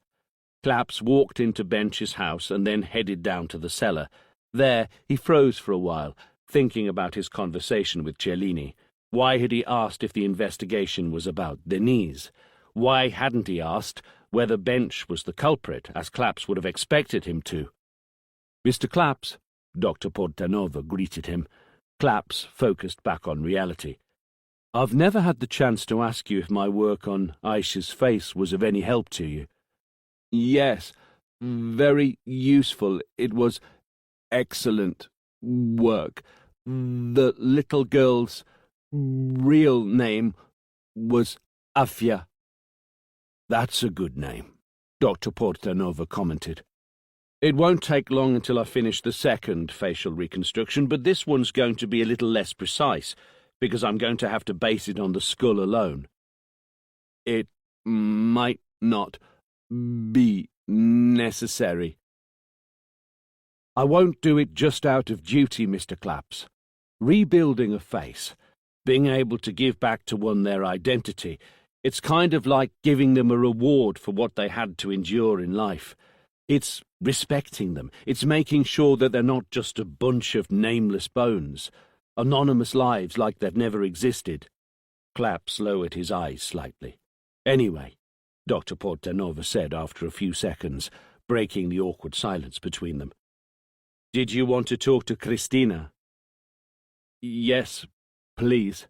Claps walked into Bench's house and then headed down to the cellar. There he froze for a while, thinking about his conversation with Cellini. Why had he asked if the investigation was about Denise? Why hadn't he asked whether Bench was the culprit, as Claps would have expected him to? "Mr. Claps," Dr. Portanova greeted him. Claps focused back on reality. "I've never had the chance to ask you if my work on Aisha's face was of any help to you." "Yes, very useful. It was excellent work. The little girl's real name was Afia." "That's a good name," Dr. Portanova commented. "It won't take long until I finish the second facial reconstruction, but this one's going to be a little less precise, because I'm going to have to base it on the skull alone." "It might not be necessary." "I won't do it just out of duty, Mr. Claps. Rebuilding a face, being able to give back to one their identity, it's kind of like giving them a reward for what they had to endure in life. It's respecting them. It's making sure that they're not just a bunch of nameless bones, anonymous lives like they've never existed." Claps lowered his eyes slightly. "Anyway," Dr. Portanova said after a few seconds, breaking the awkward silence between them. "Did you want to talk to Christina?" "Yes, please."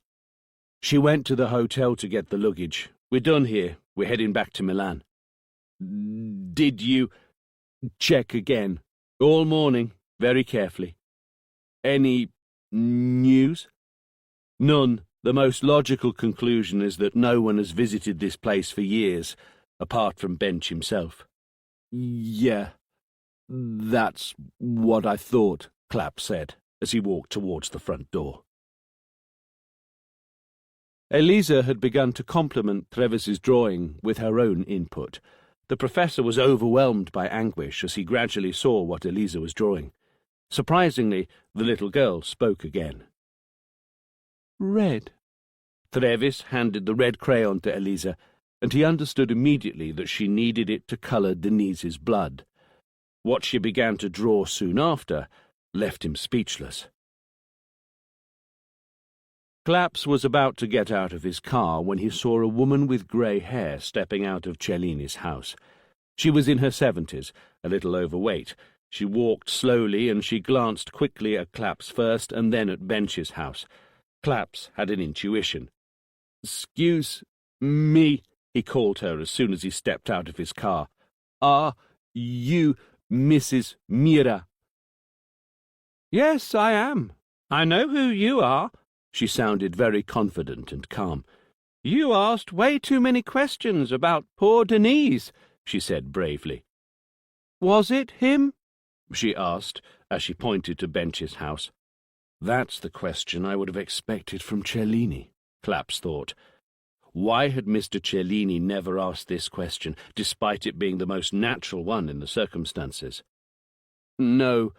"She went to the hotel to get the luggage. We're done here. We're heading back to Milan." "Did you check again?" "All morning, very carefully." "Any news?" "None. The most logical conclusion is that no one has visited this place for years, apart from Bench himself." "Yeah, that's what I thought," Clapp said, as he walked towards the front door. Elisa had begun to compliment Trevis's drawing with her own input. The professor was overwhelmed by anguish as he gradually saw what Elisa was drawing. Surprisingly, the little girl spoke again. "Red." Trevis handed the red crayon to Elisa, and he understood immediately that she needed it to colour Denise's blood. What she began to draw soon after left him speechless. Claps was about to get out of his car when he saw a woman with grey hair stepping out of Cellini's house. She was in her 70s, a little overweight. She walked slowly and she glanced quickly at Claps first and then at Bench's house. Claps had an intuition. "Excuse me," he called her as soon as he stepped out of his car. "Are you Mrs. Mira?" "Yes, I am. I know who you are." She sounded very confident and calm. "You asked way too many questions about poor Denise," she said bravely. "Was it him?" she asked, as she pointed to Bench's house. That's the question I would have expected from Cellini, Claps thought. Why had Mr. Cellini never asked this question, despite it being the most natural one in the circumstances? No,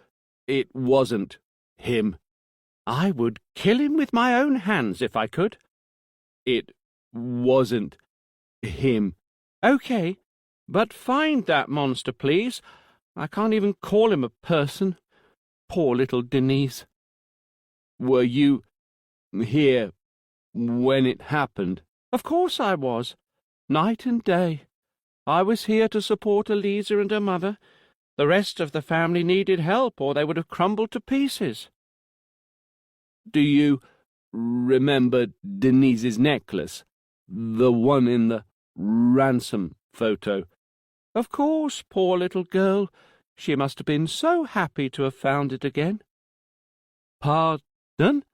it wasn't him. I would kill him with my own hands if I could. It wasn't him. Okay, but find that monster, please. I can't even call him a person. Poor little Denise. Were you here when it happened? Of course I was. Night and day. I was here to support Eliza and her mother. The rest of the family needed help, or they would have crumbled to pieces. Do you remember Denise's necklace? The one in the ransom photo? Of course, poor little girl. She must have been so happy to have found it again. Pardon?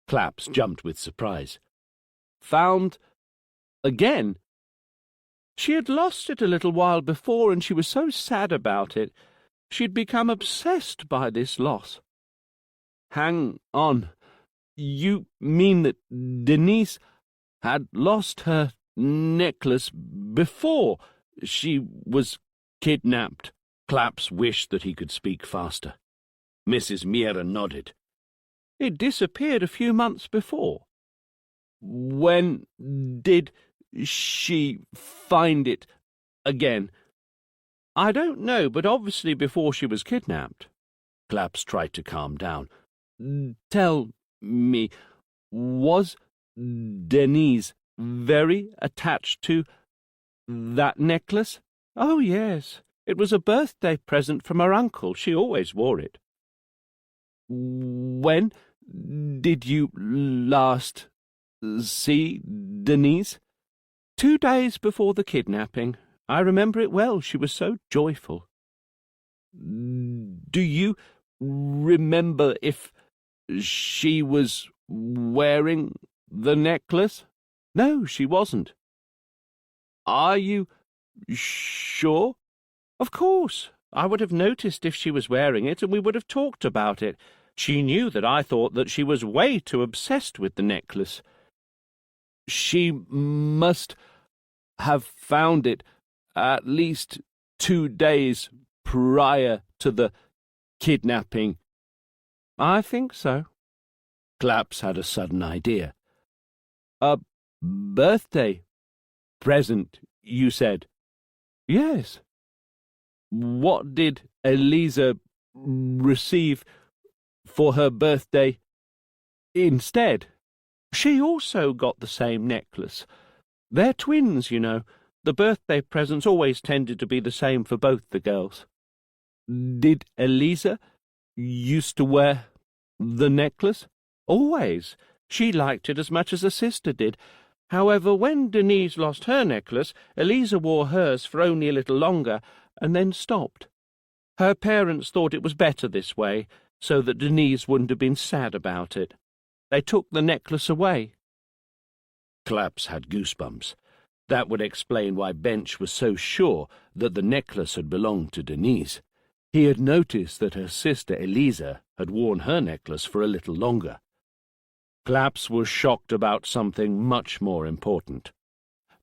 Claps jumped with surprise. Found again? She had lost it a little while before, and she was so sad about it. She'd become obsessed by this loss. Hang on. You mean that Denise had lost her necklace before she was kidnapped? Claps wished that he could speak faster. Mrs. Miera nodded. It disappeared a few months before. When did she find it again? I don't know, but obviously before she was kidnapped. Claps tried to calm down. Tell me, was Denise very attached to that necklace? Oh, yes. It was a birthday present from her uncle. She always wore it. When did you last see Denise? 2 days before the kidnapping. I remember it well. She was so joyful. Do you remember if she was wearing the necklace? No, she wasn't. Are you sure? Of course. I would have noticed if she was wearing it, and we would have talked about it. She knew that I thought that she was way too obsessed with the necklace. She must have found it at least 2 days prior to the kidnapping. I think so. Claps had a sudden idea. A birthday present, you said? Yes. What did Eliza receive for her birthday instead? She also got the same necklace. They're twins, you know. The birthday presents always tended to be the same for both the girls. Did Eliza used to wear the necklace? Always. She liked it as much as her sister did. However, when Denise lost her necklace, Eliza wore hers for only a little longer, and then stopped. Her parents thought it was better this way, so that Denise wouldn't have been sad about it. They took the necklace away. Claps had goosebumps. That would explain why Bench was so sure that the necklace had belonged to Denise. He had noticed that her sister Eliza had worn her necklace for a little longer. Claps was shocked about something much more important.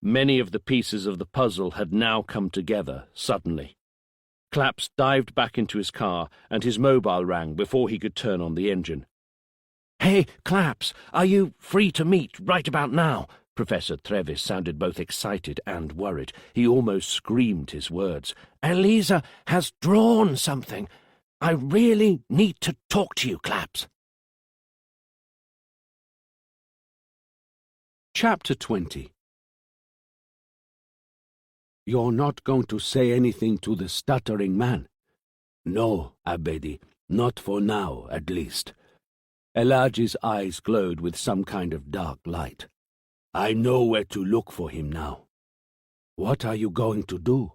Many of the pieces of the puzzle had now come together suddenly. Claps dived back into his car, and his mobile rang before he could turn on the engine. "Hey, Claps, are you free to meet right about now?" Professor Trevis sounded both excited and worried. He almost screamed his words. "Eliza has drawn something. I really need to talk to you, Claps." Chapter 20. "You're not going to say anything to the stuttering man?" "No, Abedi, not for now, at least." Elijah's eyes glowed with some kind of dark light. "I know where to look for him now." "What are you going to do?"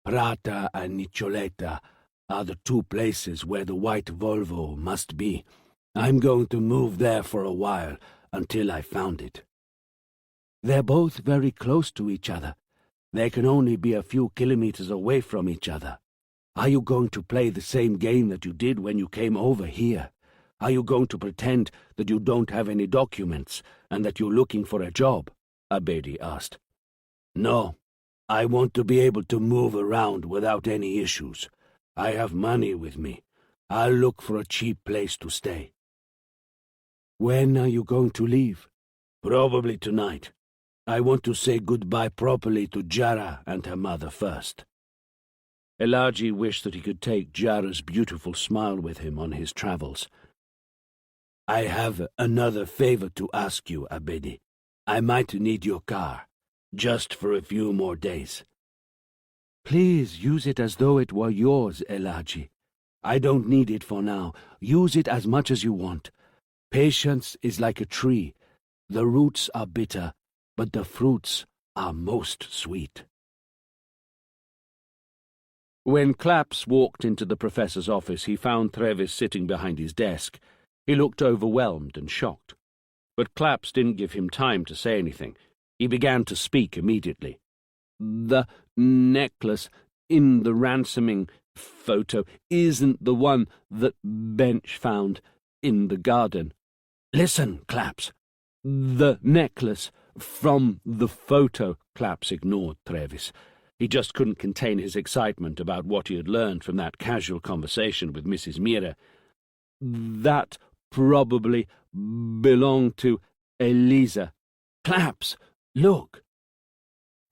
"Prata and Nicoletta are the 2 places where the white Volvo must be. I'm going to move there for a while, until I found it." "They're both very close to each other. They can only be a few kilometers away from each other. Are you going to play the same game that you did when you came over here? Are you going to pretend that you don't have any documents and that you're looking for a job? Abedi asked. No, I want to be able to move around without any issues. I have money with me. I'll look for a cheap place to stay. When are you going to leave? Probably tonight. I want to say goodbye properly to Jara and her mother first. Elaji wished that he could take Jara's beautiful smile with him on his travels. I have another favor to ask you, Abedi. I might need your car, just for a few more days. Please use it as though it were yours, Elaji. I don't need it for now. Use it as much as you want. Patience is like a tree. The roots are bitter, but the fruits are most sweet. When Claps walked into the professor's office, he found Trevis sitting behind his desk. He looked overwhelmed and shocked. But Claps didn't give him time to say anything. He began to speak immediately. The necklace in the ransoming photo isn't the one that Bench found in the garden. Listen, Claps. The necklace from the photo. Claps ignored Trevis. He just couldn't contain his excitement about what he had learned from that casual conversation with Mrs. Mira. That probably belonged to Eliza. Claps, look.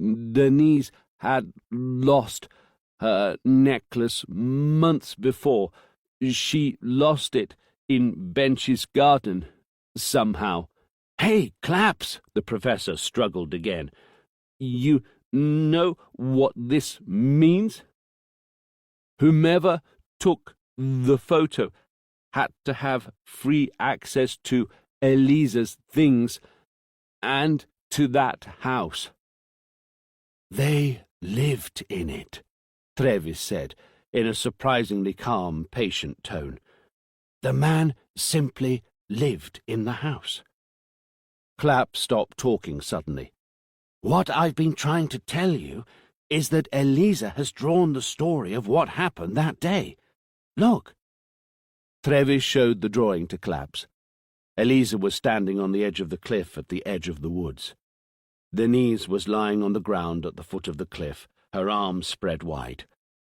Denise had lost her necklace months before. She lost it in Bench's garden, somehow. Hey, Claps, the professor struggled again. You know what this means? Whomever took the photo had to have free access to Eliza's things and to that house. They lived in it, Trevis said, in a surprisingly calm, patient tone. The man simply lived in the house. Clapp stopped talking suddenly. What I've been trying to tell you is that Eliza has drawn the story of what happened that day. Look. Trevis showed the drawing to Claps. Eliza was standing on the edge of the cliff at the edge of the woods. Denise was lying on the ground at the foot of the cliff, her arms spread wide.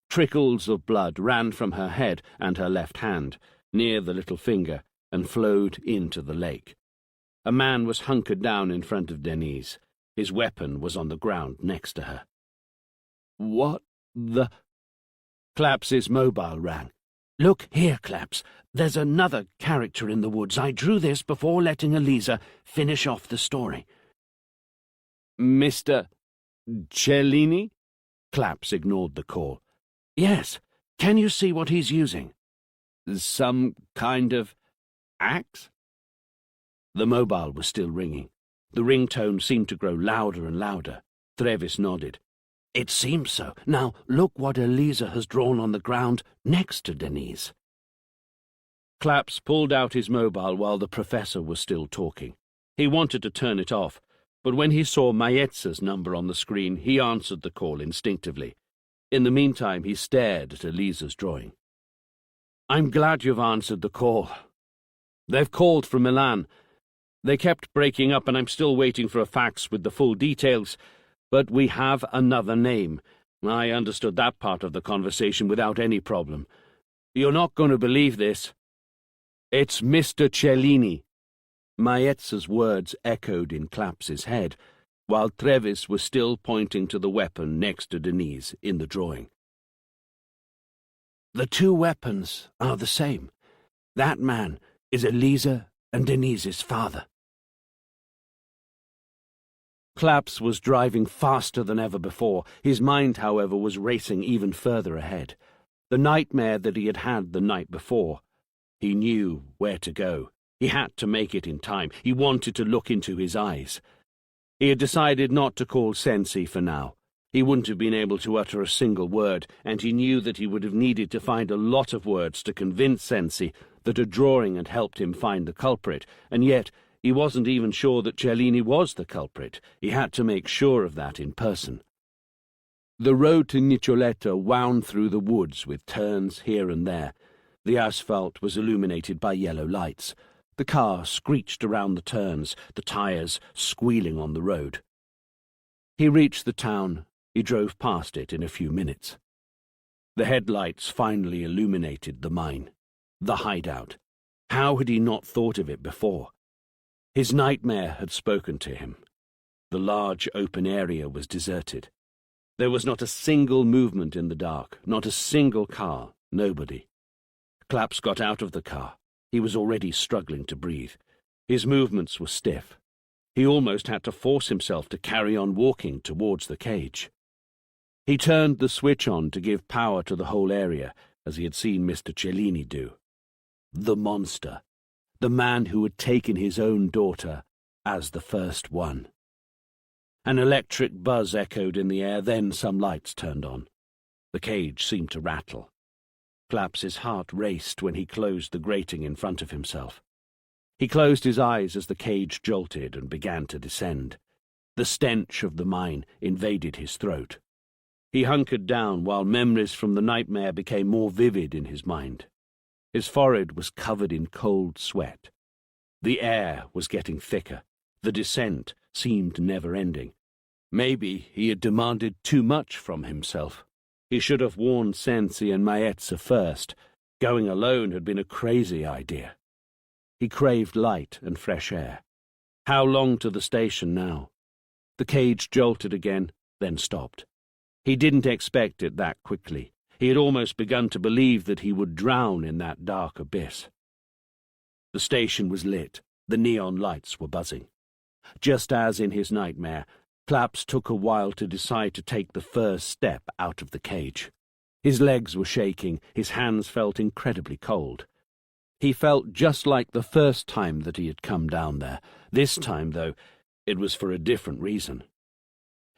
Trickles of blood ran from her head and her left hand, near the little finger, and flowed into the lake. A man was hunkered down in front of Denise. His weapon was on the ground next to her. What the... Claps's mobile rang. Look here, Claps. There's another character in the woods. I drew this before letting Eliza finish off the story. Mr. Cellini? Claps ignored the call. Yes. Can you see what he's using? Some kind of axe? The mobile was still ringing. The ringtone seemed to grow louder and louder. Trevis nodded. It seems so. Now, look what Eliza has drawn on the ground next to Denise. Claps pulled out his mobile while the professor was still talking. He wanted to turn it off, but when he saw Maetza's number on the screen, he answered the call instinctively. In the meantime, he stared at Eliza's drawing. I'm glad you've answered the call. They've called from Milan. They kept breaking up, and I'm still waiting for a fax with the full details, but we have another name. I understood that part of the conversation without any problem. You're not going to believe this. It's Mr. Cellini. Maetza's words echoed in Claps's head, while Trevis was still pointing to the weapon next to Denise in the drawing. The two weapons are the same. That man is Eliza and Denise's father. Claps was driving faster than ever before. His mind, however, was racing even further ahead. The nightmare that he had had the night before. He knew where to go. He had to make it in time. He wanted to look into his eyes. He had decided not to call Sensi for now. He wouldn't have been able to utter a single word, and he knew that he would have needed to find a lot of words to convince Sensi that a drawing had helped him find the culprit, and yet he wasn't even sure that Cellini was the culprit. He had to make sure of that in person. The road to Nicoletta wound through the woods with turns here and there. The asphalt was illuminated by yellow lights. The car screeched around the turns, the tyres squealing on the road. He reached the town. He drove past it in a few minutes. The headlights finally illuminated the mine, the hideout. How had he not thought of it before? His nightmare had spoken to him. The large open area was deserted. There was not a single movement in the dark, not a single car, nobody. Claps got out of the car. He was already struggling to breathe. His movements were stiff. He almost had to force himself to carry on walking towards the cage. He turned the switch on to give power to the whole area, as he had seen Mr. Cellini do. The monster, the man who had taken his own daughter as the first one. An electric buzz echoed in the air, then some lights turned on. The cage seemed to rattle. Claps's heart raced when he closed the grating in front of himself. He closed his eyes as the cage jolted and began to descend. The stench of the mine invaded his throat. He hunkered down while memories from the nightmare became more vivid in his mind. His forehead was covered in cold sweat. The air was getting thicker. The descent seemed never-ending. Maybe he had demanded too much from himself. He should have warned Sensi and Maetza first. Going alone had been a crazy idea. He craved light and fresh air. How long to the station now? The cage jolted again, then stopped. He didn't expect it that quickly. He had almost begun to believe that he would drown in that dark abyss. The station was lit. The neon lights were buzzing. Just as in his nightmare, Claps took a while to decide to take the first step out of the cage. His legs were shaking, his hands felt incredibly cold. He felt just like the first time that he had come down there. This time, though, it was for a different reason.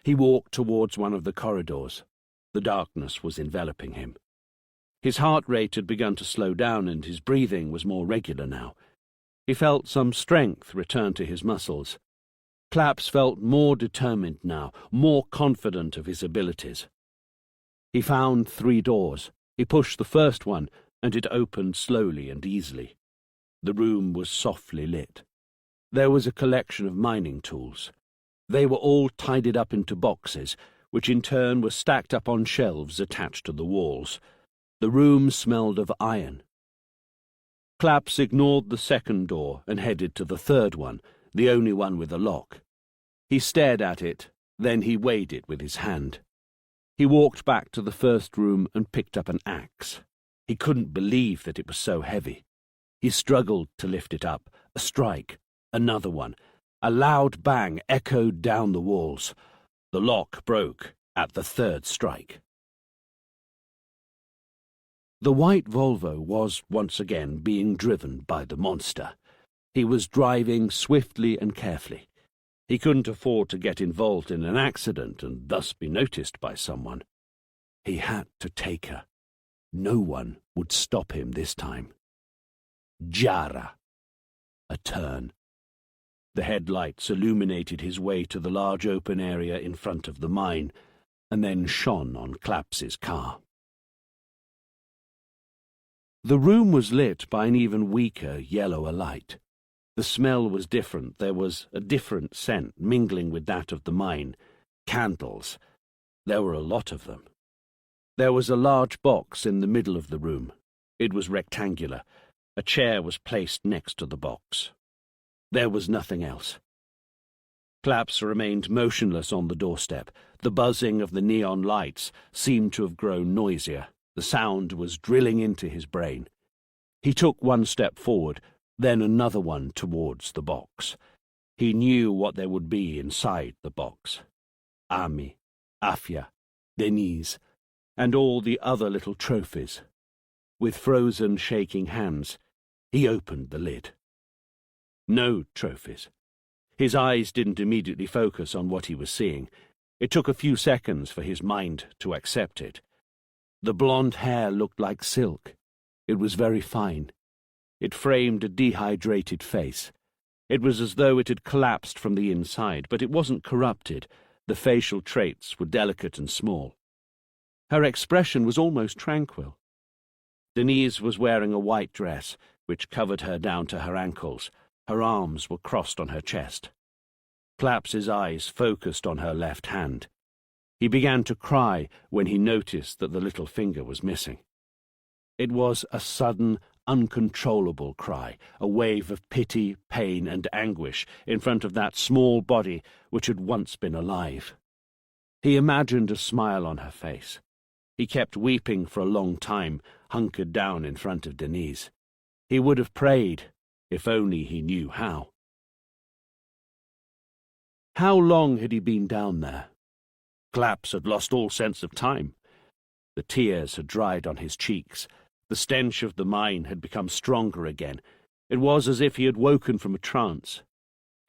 He walked towards one of the corridors. The darkness was enveloping him. His heart rate had begun to slow down and his breathing was more regular now. He felt some strength return to his muscles. Claps felt more determined now, more confident of his abilities. He found 3 doors. He pushed the first one, and it opened slowly and easily. The room was softly lit. There was a collection of mining tools. They were all tidied up into boxes, which in turn were stacked up on shelves attached to the walls. The room smelled of iron. Claps ignored the second door and headed to the third one, the only one with a lock. He stared at it, then he weighed it with his hand. He walked back to the first room and picked up an axe. He couldn't believe that it was so heavy. He struggled to lift it up. A strike, another one. A loud bang echoed down the walls. The lock broke at the third strike. The white Volvo was once again being driven by the monster. He was driving swiftly and carefully. He couldn't afford to get involved in an accident and thus be noticed by someone. He had to take her. No one would stop him this time. Jara. A turn. The headlights illuminated his way to the large open area in front of the mine, and then shone on Claps's car. The room was lit by an even weaker, yellower light. The smell was different. There was a different scent mingling with that of the mine. Candles. There were a lot of them. There was a large box in the middle of the room. It was rectangular. A chair was placed next to the box. There was nothing else. Claps remained motionless on the doorstep. The buzzing of the neon lights seemed to have grown noisier. The sound was drilling into his brain. He took one step forward, then another one towards the box. He knew what there would be inside the box. Ami, Afia, Denise, and all the other little trophies. With frozen, shaking hands, he opened the lid. No trophies. His eyes didn't immediately focus on what he was seeing. It took a few seconds for his mind to accept it. The blonde hair looked like silk. It was very fine. It framed a dehydrated face. It was as though it had collapsed from the inside, but it wasn't corrupted. The facial traits were delicate and small. Her expression was almost tranquil. Denise was wearing a white dress, which covered her down to her ankles. Her arms were crossed on her chest. Clapps's eyes focused on her left hand. He began to cry when he noticed that the little finger was missing. It was a sudden, uncontrollable cry, a wave of pity, pain, and anguish in front of that small body which had once been alive. He imagined a smile on her face. He kept weeping for a long time, hunkered down in front of Denise. He would have prayed, if only he knew how. How long had he been down there? Claps had lost all sense of time. The tears had dried on his cheeks. The stench of the mine had become stronger again. It was as if he had woken from a trance.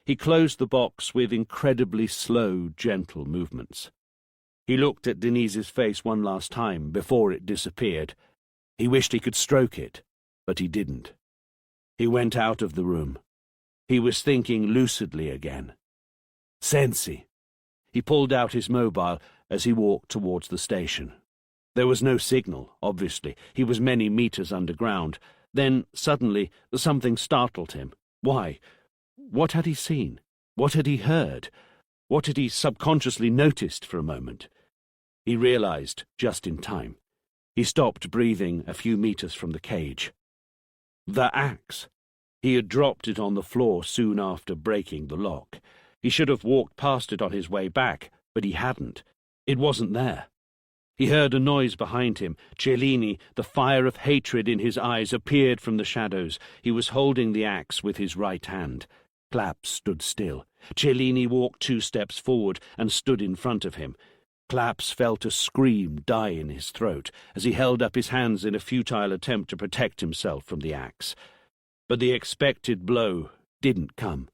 He closed the box with incredibly slow, gentle movements. He looked at Denise's face one last time before it disappeared. He wished he could stroke it, but he didn't. He went out of the room. He was thinking lucidly again. Sensi. He pulled out his mobile as he walked towards the station. There was no signal, obviously. He was many meters underground. Then, suddenly, something startled him. Why? What had he seen? What had he heard? What had he subconsciously noticed for a moment? He realized just in time. He stopped breathing a few meters from the cage. The axe. He had dropped it on the floor soon after breaking the lock. He should have walked past it on his way back, but he hadn't. It wasn't there. He heard a noise behind him. Cellini, the fire of hatred in his eyes, appeared from the shadows. He was holding the axe with his right hand. Claps stood still. Cellini walked 2 steps forward and stood in front of him. Claps felt a scream die in his throat as he held up his hands in a futile attempt to protect himself from the axe. But the expected blow didn't come.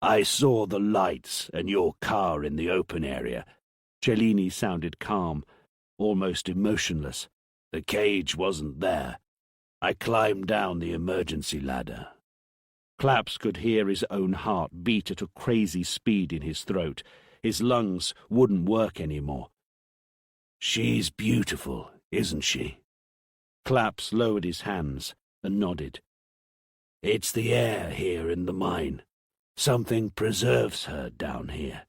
"I saw the lights and your car in the open area." Cellini sounded calm, almost emotionless. "The cage wasn't there. I climbed down the emergency ladder." Claps could hear his own heart beat at a crazy speed in his throat. His lungs wouldn't work anymore. "She's beautiful, isn't she?" Claps lowered his hands and nodded. "It's the air here in the mine. Something preserves her down here.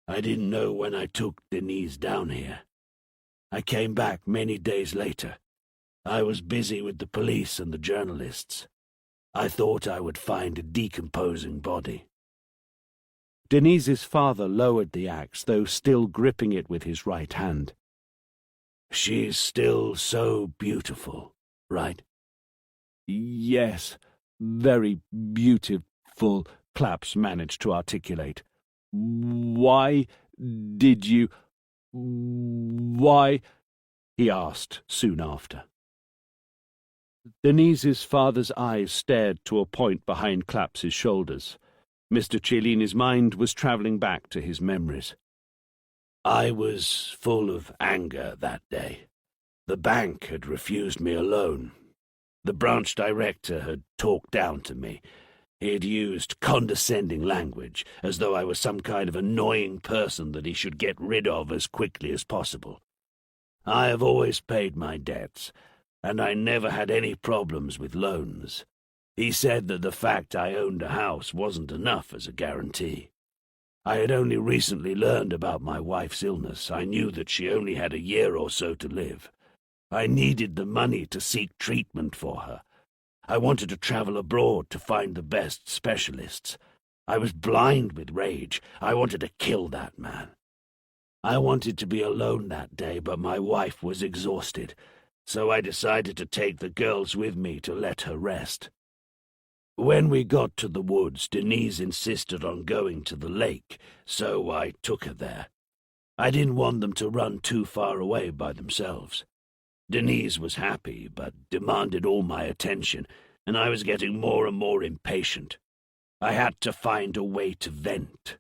I didn't know when I took Denise down here. I came back many days later. I was busy with the police and the journalists. I thought I would find a decomposing body." Denise's father lowered the axe, though still gripping it with his right hand. "She's still so beautiful, right?" "Yes, very beautiful," Claps managed to articulate. "Why did you... why?" he asked soon after. Denise's father's eyes stared to a point behind Claps's shoulders. Mr. Cellini's mind was travelling back to his memories. "I was full of anger that day. The bank had refused me a loan. The branch director had talked down to me. He had used condescending language, as though I was some kind of annoying person that he should get rid of as quickly as possible. I have always paid my debts, and I never had any problems with loans. He said that the fact I owned a house wasn't enough as a guarantee. I had only recently learned about my wife's illness. I knew that she only had a year or so to live. I needed the money to seek treatment for her. I wanted to travel abroad to find the best specialists. I was blind with rage. I wanted to kill that man. I wanted to be alone that day, but my wife was exhausted, so I decided to take the girls with me to let her rest. When we got to the woods, Denise insisted on going to the lake, so I took her there. I didn't want them to run too far away by themselves. Denise was happy, but demanded all my attention, and I was getting more and more impatient. I had to find a way to vent.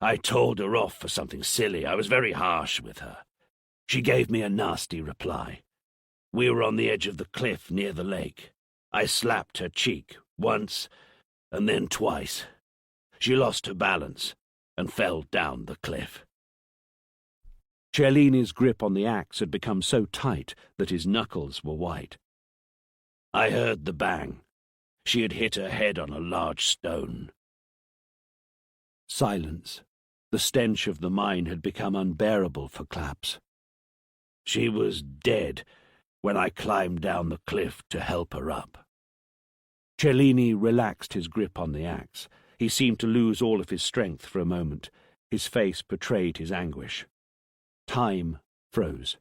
I told her off for something silly. I was very harsh with her. She gave me a nasty reply. We were on the edge of the cliff near the lake. I slapped her cheek, once, and then twice. She lost her balance and fell down the cliff. Cellini's grip on the axe had become so tight that his knuckles were white. I heard the bang. She had hit her head on a large stone. Silence. The stench of the mine had become unbearable for Claps. She was dead when I climbed down the cliff to help her up. Cellini relaxed his grip on the axe. He seemed to lose all of his strength for a moment. His face betrayed his anguish. Time froze.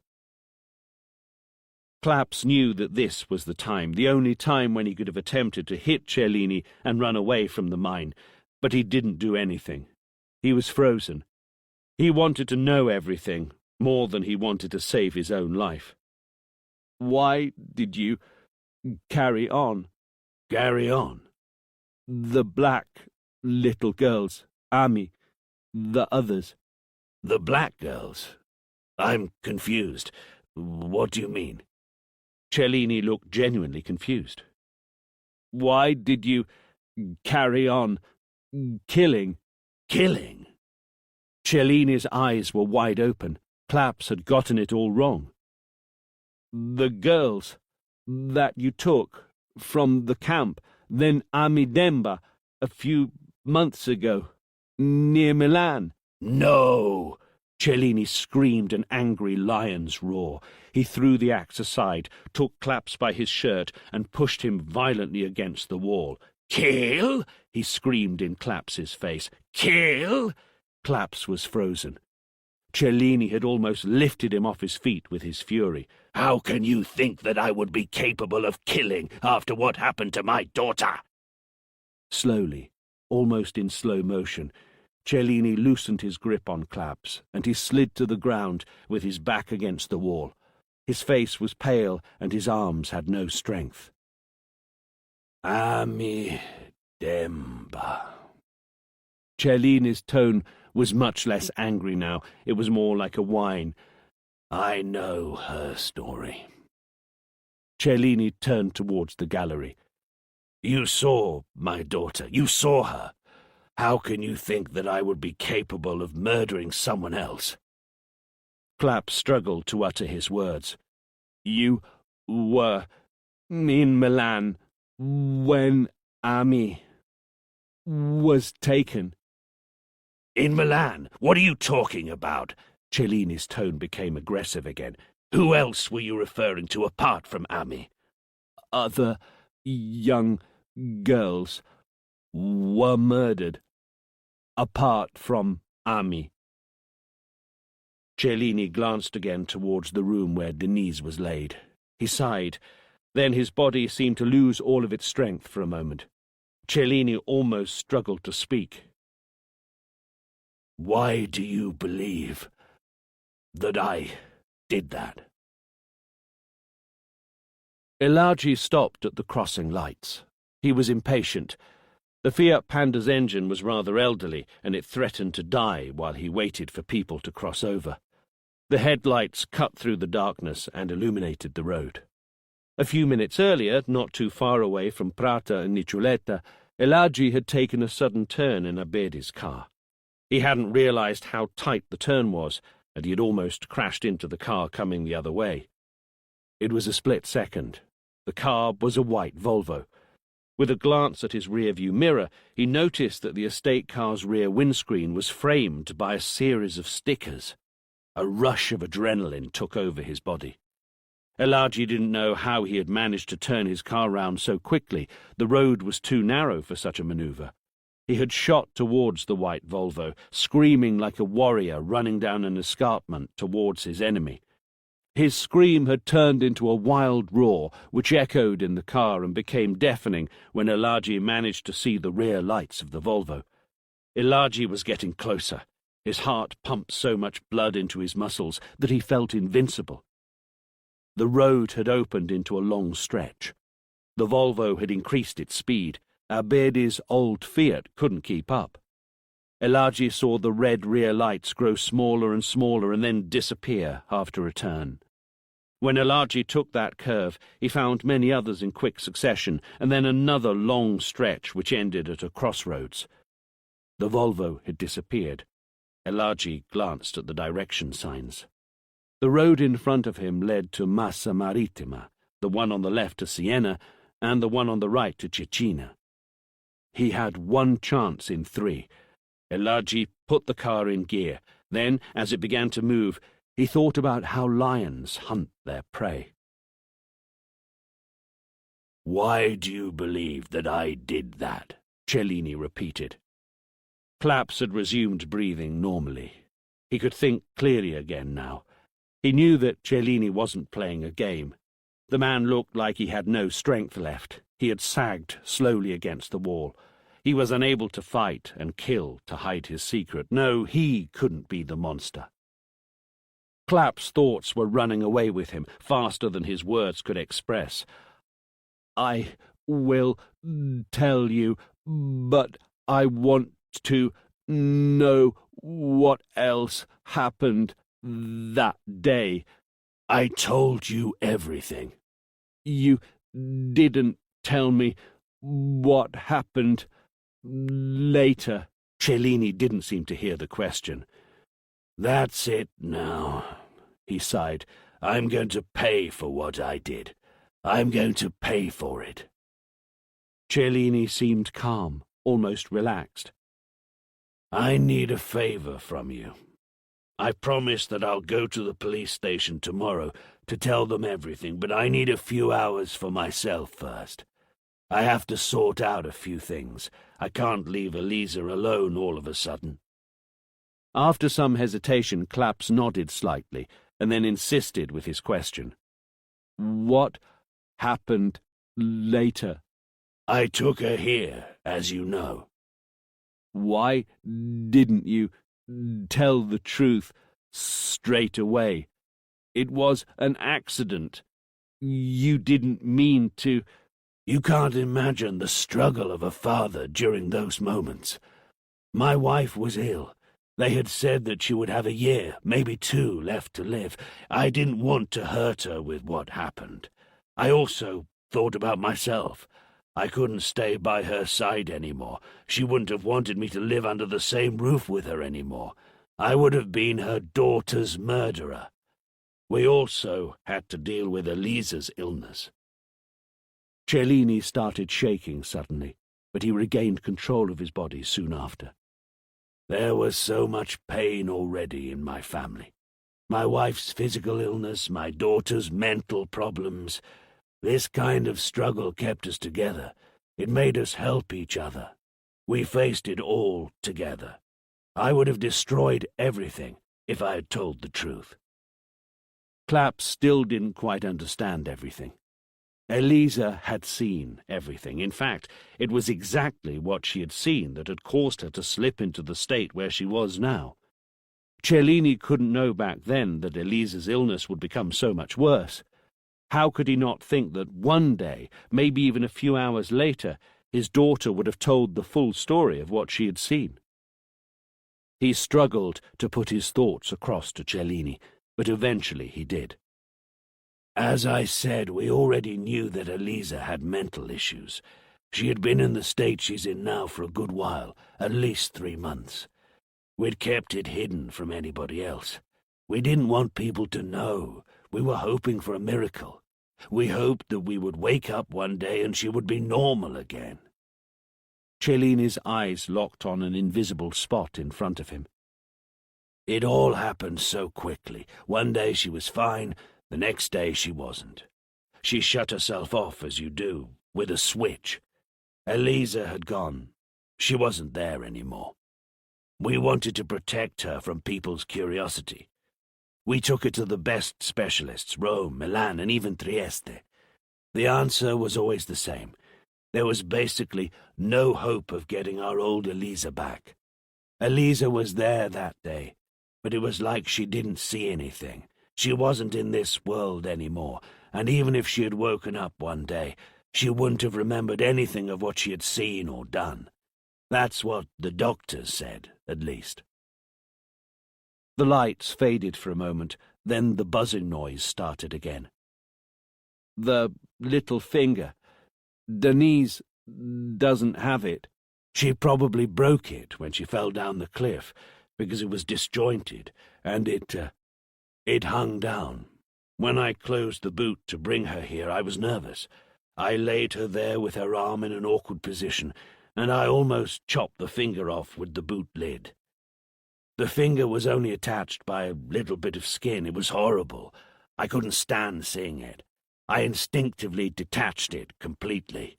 Claps knew that this was the time, the only time when he could have attempted to hit Cellini and run away from the mine, but he didn't do anything. He was frozen. He wanted to know everything, more than he wanted to save his own life. Why did you carry on? Carry on? The black little girls, Ami, the others. The black girls? I'm confused. What do you mean? Cellini looked genuinely confused. Why did you carry on killing? Killing? Cellini's eyes were wide open. Claps had gotten it all wrong. The girls that you took from the camp, then Amidemba, a few months ago, near Milan. No! Cellini screamed an angry lion's roar. He threw the axe aside, took Claps by his shirt, and pushed him violently against the wall. Kill? He screamed in Claps's face. Kill? Claps was frozen. Cellini had almost lifted him off his feet with his fury. How can you think that I would be capable of killing after what happened to my daughter? Slowly, almost in slow motion, Cellini loosened his grip on Claps, and he slid to the ground with his back against the wall. His face was pale, and his arms had no strength. Amidemba. Cellini's tone was much less angry now. It was more like a whine. I know her story. Cellini turned towards the gallery. You saw my daughter. You saw her. How can you think that I would be capable of murdering someone else? Claps struggled to utter his words. You were in Milan when Ami was taken. In Milan? What are you talking about? Cellini's tone became aggressive again. Who else were you referring to apart from Ami? Other young girls were murdered, apart from Ami. Cellini glanced again towards the room where Denise was laid. He sighed. Then his body seemed to lose all of its strength for a moment. Cellini almost struggled to speak. Why do you believe that I did that? Elagi stopped at the crossing lights. He was impatient. The Fiat Panda's engine was rather elderly, and it threatened to die while he waited for people to cross over. The headlights cut through the darkness and illuminated the road. A few minutes earlier, not too far away from Prata and Niculetta, Elagi had taken a sudden turn in Abedi's car. He hadn't realized how tight the turn was, and he had almost crashed into the car coming the other way. It was a split second. The car was a white Volvo. With a glance at his rear-view mirror, he noticed that the estate car's rear windscreen was framed by a series of stickers. A rush of adrenaline took over his body. Elagi didn't know how he had managed to turn his car round so quickly. The road was too narrow for such a manoeuvre. He had shot towards the white Volvo, screaming like a warrior running down an escarpment towards his enemy. His scream had turned into a wild roar, which echoed in the car and became deafening when Elagi managed to see the rear lights of the Volvo. Elagi was getting closer. His heart pumped so much blood into his muscles that he felt invincible. The road had opened into a long stretch. The Volvo had increased its speed. Abedi's old Fiat couldn't keep up. Elagi saw the red rear lights grow smaller and smaller and then disappear after a turn. When Elagi took that curve, he found many others in quick succession, and then another long stretch which ended at a crossroads. The Volvo had disappeared. Elagi glanced at the direction signs. The road in front of him led to Massa Marittima, the one on the left to Siena, and the one on the right to Cecina. He had one chance in 3. Elagi put the car in gear. Then, as it began to move, he thought about how lions hunt their prey. "Why do you believe that I did that?" Cellini repeated. Claps had resumed breathing normally. He could think clearly again now. He knew that Cellini wasn't playing a game. The man looked like he had no strength left. He had sagged slowly against the wall. He was unable to fight and kill to hide his secret. No, he couldn't be the monster. Clapp's thoughts were running away with him, faster than his words could express. "I will tell you, but I want to know what else happened that day." "I told you everything." "You didn't tell me what happened later." Cellini didn't seem to hear the question. "That's it now," he sighed. "I'm going to pay for what I did. I'm going to pay for it." Cellini seemed calm, almost relaxed. "I need a favor from you. I promise that I'll go to the police station tomorrow to tell them everything, but I need a few hours for myself first. I have to sort out a few things. I can't leave Elisa alone all of a sudden." After some hesitation, Claps nodded slightly, and then insisted with his question. "What happened later?" "I took her here, as you know." "Why didn't you tell the truth straight away? It was an accident. You didn't mean to—" "You can't imagine the struggle of a father during those moments. My wife was ill. They had said that she would have a year, maybe 2, left to live. I didn't want to hurt her with what happened. I also thought about myself. I couldn't stay by her side anymore. She wouldn't have wanted me to live under the same roof with her anymore. I would have been her daughter's murderer. We also had to deal with Elisa's illness." Cellini started shaking suddenly, but he regained control of his body soon after. "There was so much pain already in my family. My wife's physical illness, my daughter's mental problems. This kind of struggle kept us together. It made us help each other. We faced it all together. I would have destroyed everything if I had told the truth." Clapp still didn't quite understand everything. Elisa had seen everything. In fact, it was exactly what she had seen that had caused her to slip into the state where she was now. Cellini couldn't know back then that Elisa's illness would become so much worse. How could he not think that one day, maybe even a few hours later, his daughter would have told the full story of what she had seen? He struggled to put his thoughts across to Cellini, but eventually he did. "As I said, we already knew that Elisa had mental issues. She had been in the state she's in now for a good while, at least 3 months. We'd kept it hidden from anybody else. We didn't want people to know. We were hoping for a miracle. We hoped that we would wake up one day and she would be normal again." Cellini's eyes locked on an invisible spot in front of him. "It all happened so quickly. One day she was fine, the next day she wasn't. She shut herself off, as you do, with a switch. Elisa had gone. She wasn't there anymore. We wanted to protect her from people's curiosity. We took her to the best specialists, Rome, Milan, and even Trieste. The answer was always the same. There was basically no hope of getting our old Elisa back. Elisa was there that day, but it was like she didn't see anything. She wasn't in this world anymore, and even if she had woken up one day, she wouldn't have remembered anything of what she had seen or done. That's what the doctors said, at least." The lights faded for a moment, then the buzzing noise started again. "The little finger. Denise doesn't have it." "She probably broke it when she fell down the cliff, because it was disjointed, and it It hung down. When I closed the boot to bring her here, I was nervous. I laid her there with her arm in an awkward position, and I almost chopped the finger off with the boot lid. The finger was only attached by a little bit of skin. It was horrible. I couldn't stand seeing it. I instinctively detached it completely.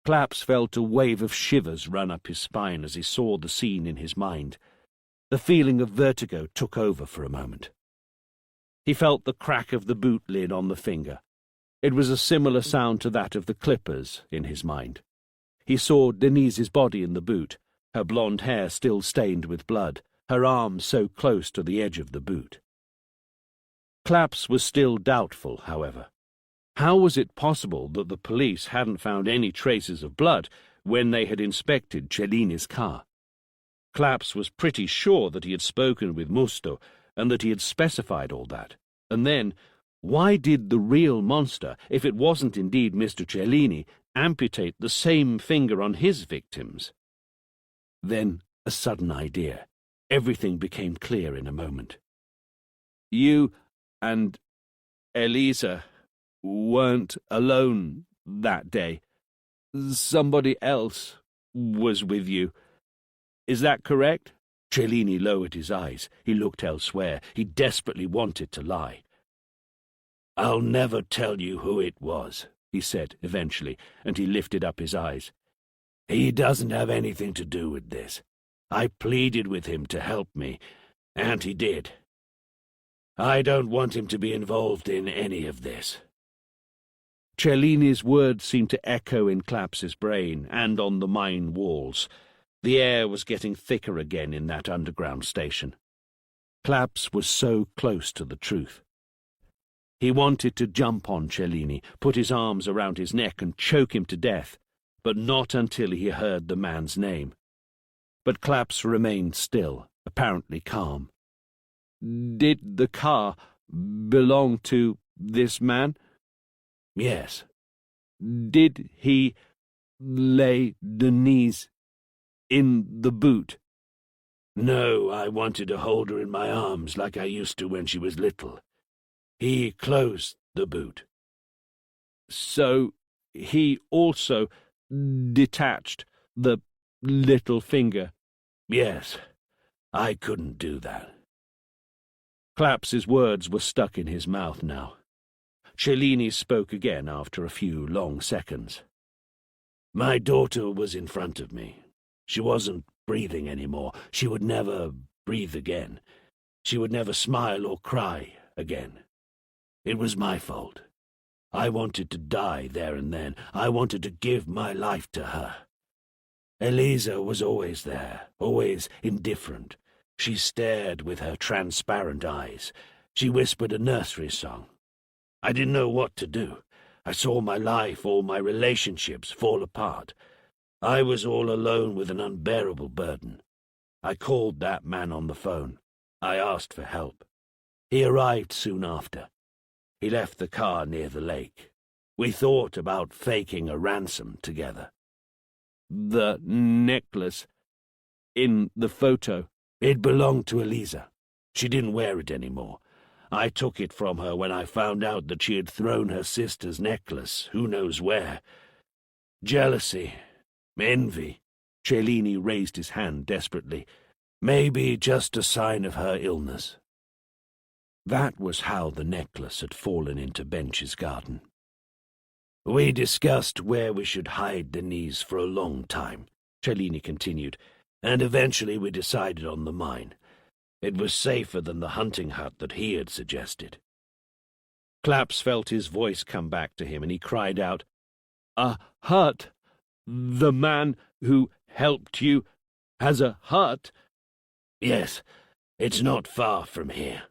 Claps felt a wave of shivers run up his spine as he saw the scene in his mind. The feeling of vertigo took over for a moment. He felt the crack of the boot lid on the finger. It was a similar sound to that of the clippers in his mind. He saw Denise's body in the boot, her blonde hair still stained with blood, her arm so close to the edge of the boot. Claps was still doubtful, however. How was it possible that the police hadn't found any traces of blood when they had inspected Cellini's car? Claps was pretty sure that he had spoken with Musto and that he had specified all that. And then, why did the real monster, if it wasn't indeed Mr. Cellini, amputate the same finger on his victims? Then a sudden idea. Everything became clear in a moment. You and Elisa weren't alone that day. Somebody else was with you. Is that correct? Cellini lowered his eyes. He looked elsewhere. He desperately wanted to lie. I'll never tell you who it was, he said eventually, and he lifted up his eyes. He doesn't have anything to do with this. I pleaded with him to help me, and he did. I don't want him to be involved in any of this. Cellini's words seemed to echo in Claps's brain and on the mine walls. The air was getting thicker again in that underground station. Claps was so close to the truth. He wanted to jump on Cellini, put his arms around his neck and choke him to death, but not until he heard the man's name. But Claps remained still, apparently calm. Did the car belong to this man? Yes. Did he lay Denise in the boot? No, I wanted to hold her in my arms like I used to when she was little. He closed the boot. So he also detached the little finger? Yes, I couldn't do that. Claps's words were stuck in his mouth now. Cellini spoke again after a few long seconds. My daughter was in front of me. She wasn't breathing anymore. She would never breathe again. She would never smile or cry again. It was my fault. I wanted to die there and then. I wanted to give my life to her. Elisa was always there, always indifferent. She stared with her transparent eyes. She whispered a nursery song. I didn't know what to do. I saw my life, all my relationships fall apart. I was all alone with an unbearable burden. I called that man on the phone. I asked for help. He arrived soon after. He left the car near the lake. We thought about faking a ransom together. The necklace in the photo. It belonged to Elisa. She didn't wear it anymore. I took it from her when I found out that she had thrown her sister's necklace who knows where. Jealousy, envy. Cellini raised his hand desperately. Maybe just a sign of her illness. That was how the necklace had fallen into Bench's garden. We discussed where we should hide Denise for a long time, Cellini continued, and eventually we decided on the mine. It was safer than the hunting hut that he had suggested. Claps felt his voice come back to him, and he cried out, A hut? The man who helped you has a hut? Yes, it's not far from here.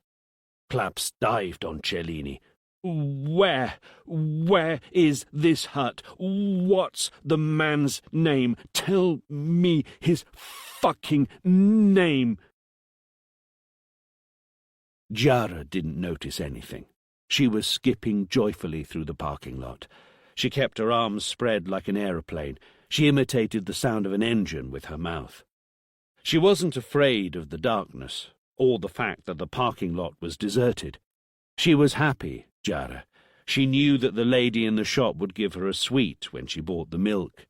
Claps dived on Cellini. Where is this hut? What's the man's name? Tell me his fucking name. Giara didn't notice anything. She was skipping joyfully through the parking lot. She kept her arms spread like an aeroplane. She imitated the sound of an engine with her mouth. She wasn't afraid of the darkness. or the fact that the parking lot was deserted. She was happy, Jara. She knew that the lady in the shop would give her a sweet when she bought the milk.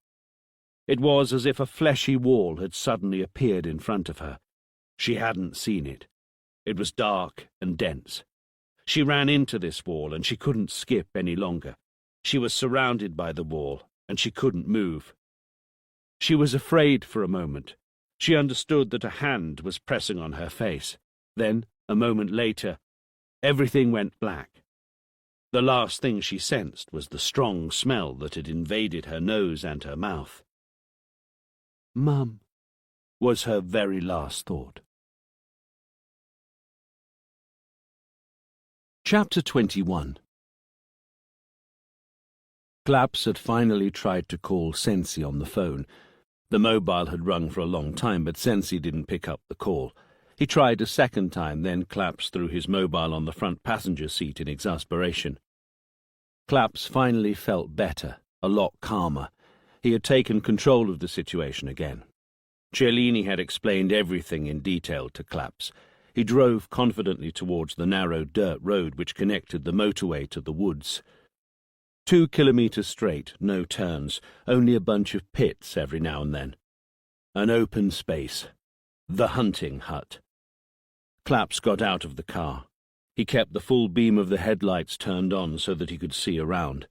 It was as if a fleshy wall had suddenly appeared in front of her. She hadn't seen it. It was dark and dense. She ran into this wall, and she couldn't skip any longer. She was surrounded by the wall, and she couldn't move. She was afraid for a moment. She understood that a hand was pressing on her face. Then, a moment later, everything went black. The last thing she sensed was the strong smell that had invaded her nose and her mouth. "Mum," was her very last thought. Chapter 21. Claps had finally tried to call Sensi on the phone. The mobile had rung for a long time, but Sensi didn't pick up the call. He tried a second time, then Claps threw his mobile on the front passenger seat in exasperation. Claps finally felt better, a lot calmer. He had taken control of the situation again. Cellini had explained everything in detail to Claps. He drove confidently towards the narrow dirt road which connected the motorway to the woods. 2 kilometres straight, no turns, only a bunch of pits every now and then. An open space. The hunting hut. Claps got out of the car. He kept the full beam of the headlights turned on so that he could see around.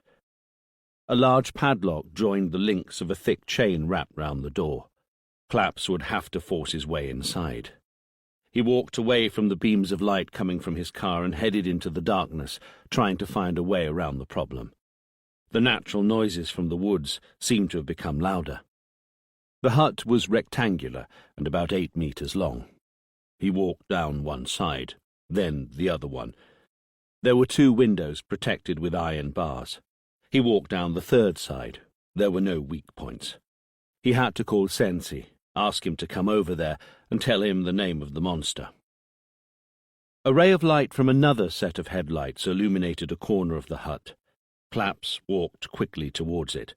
A large padlock joined the links of a thick chain wrapped round the door. Claps would have to force his way inside. He walked away from the beams of light coming from his car and headed into the darkness, trying to find a way around the problem. The natural noises from the woods seemed to have become louder. The hut was rectangular and about 8 meters long. He walked down one side, then the other one. There were 2 windows protected with iron bars. He walked down the third side. There were no weak points. He had to call Sensi, ask him to come over there, and tell him the name of the monster. A ray of light from another set of headlights illuminated a corner of the hut. Claps walked quickly towards it.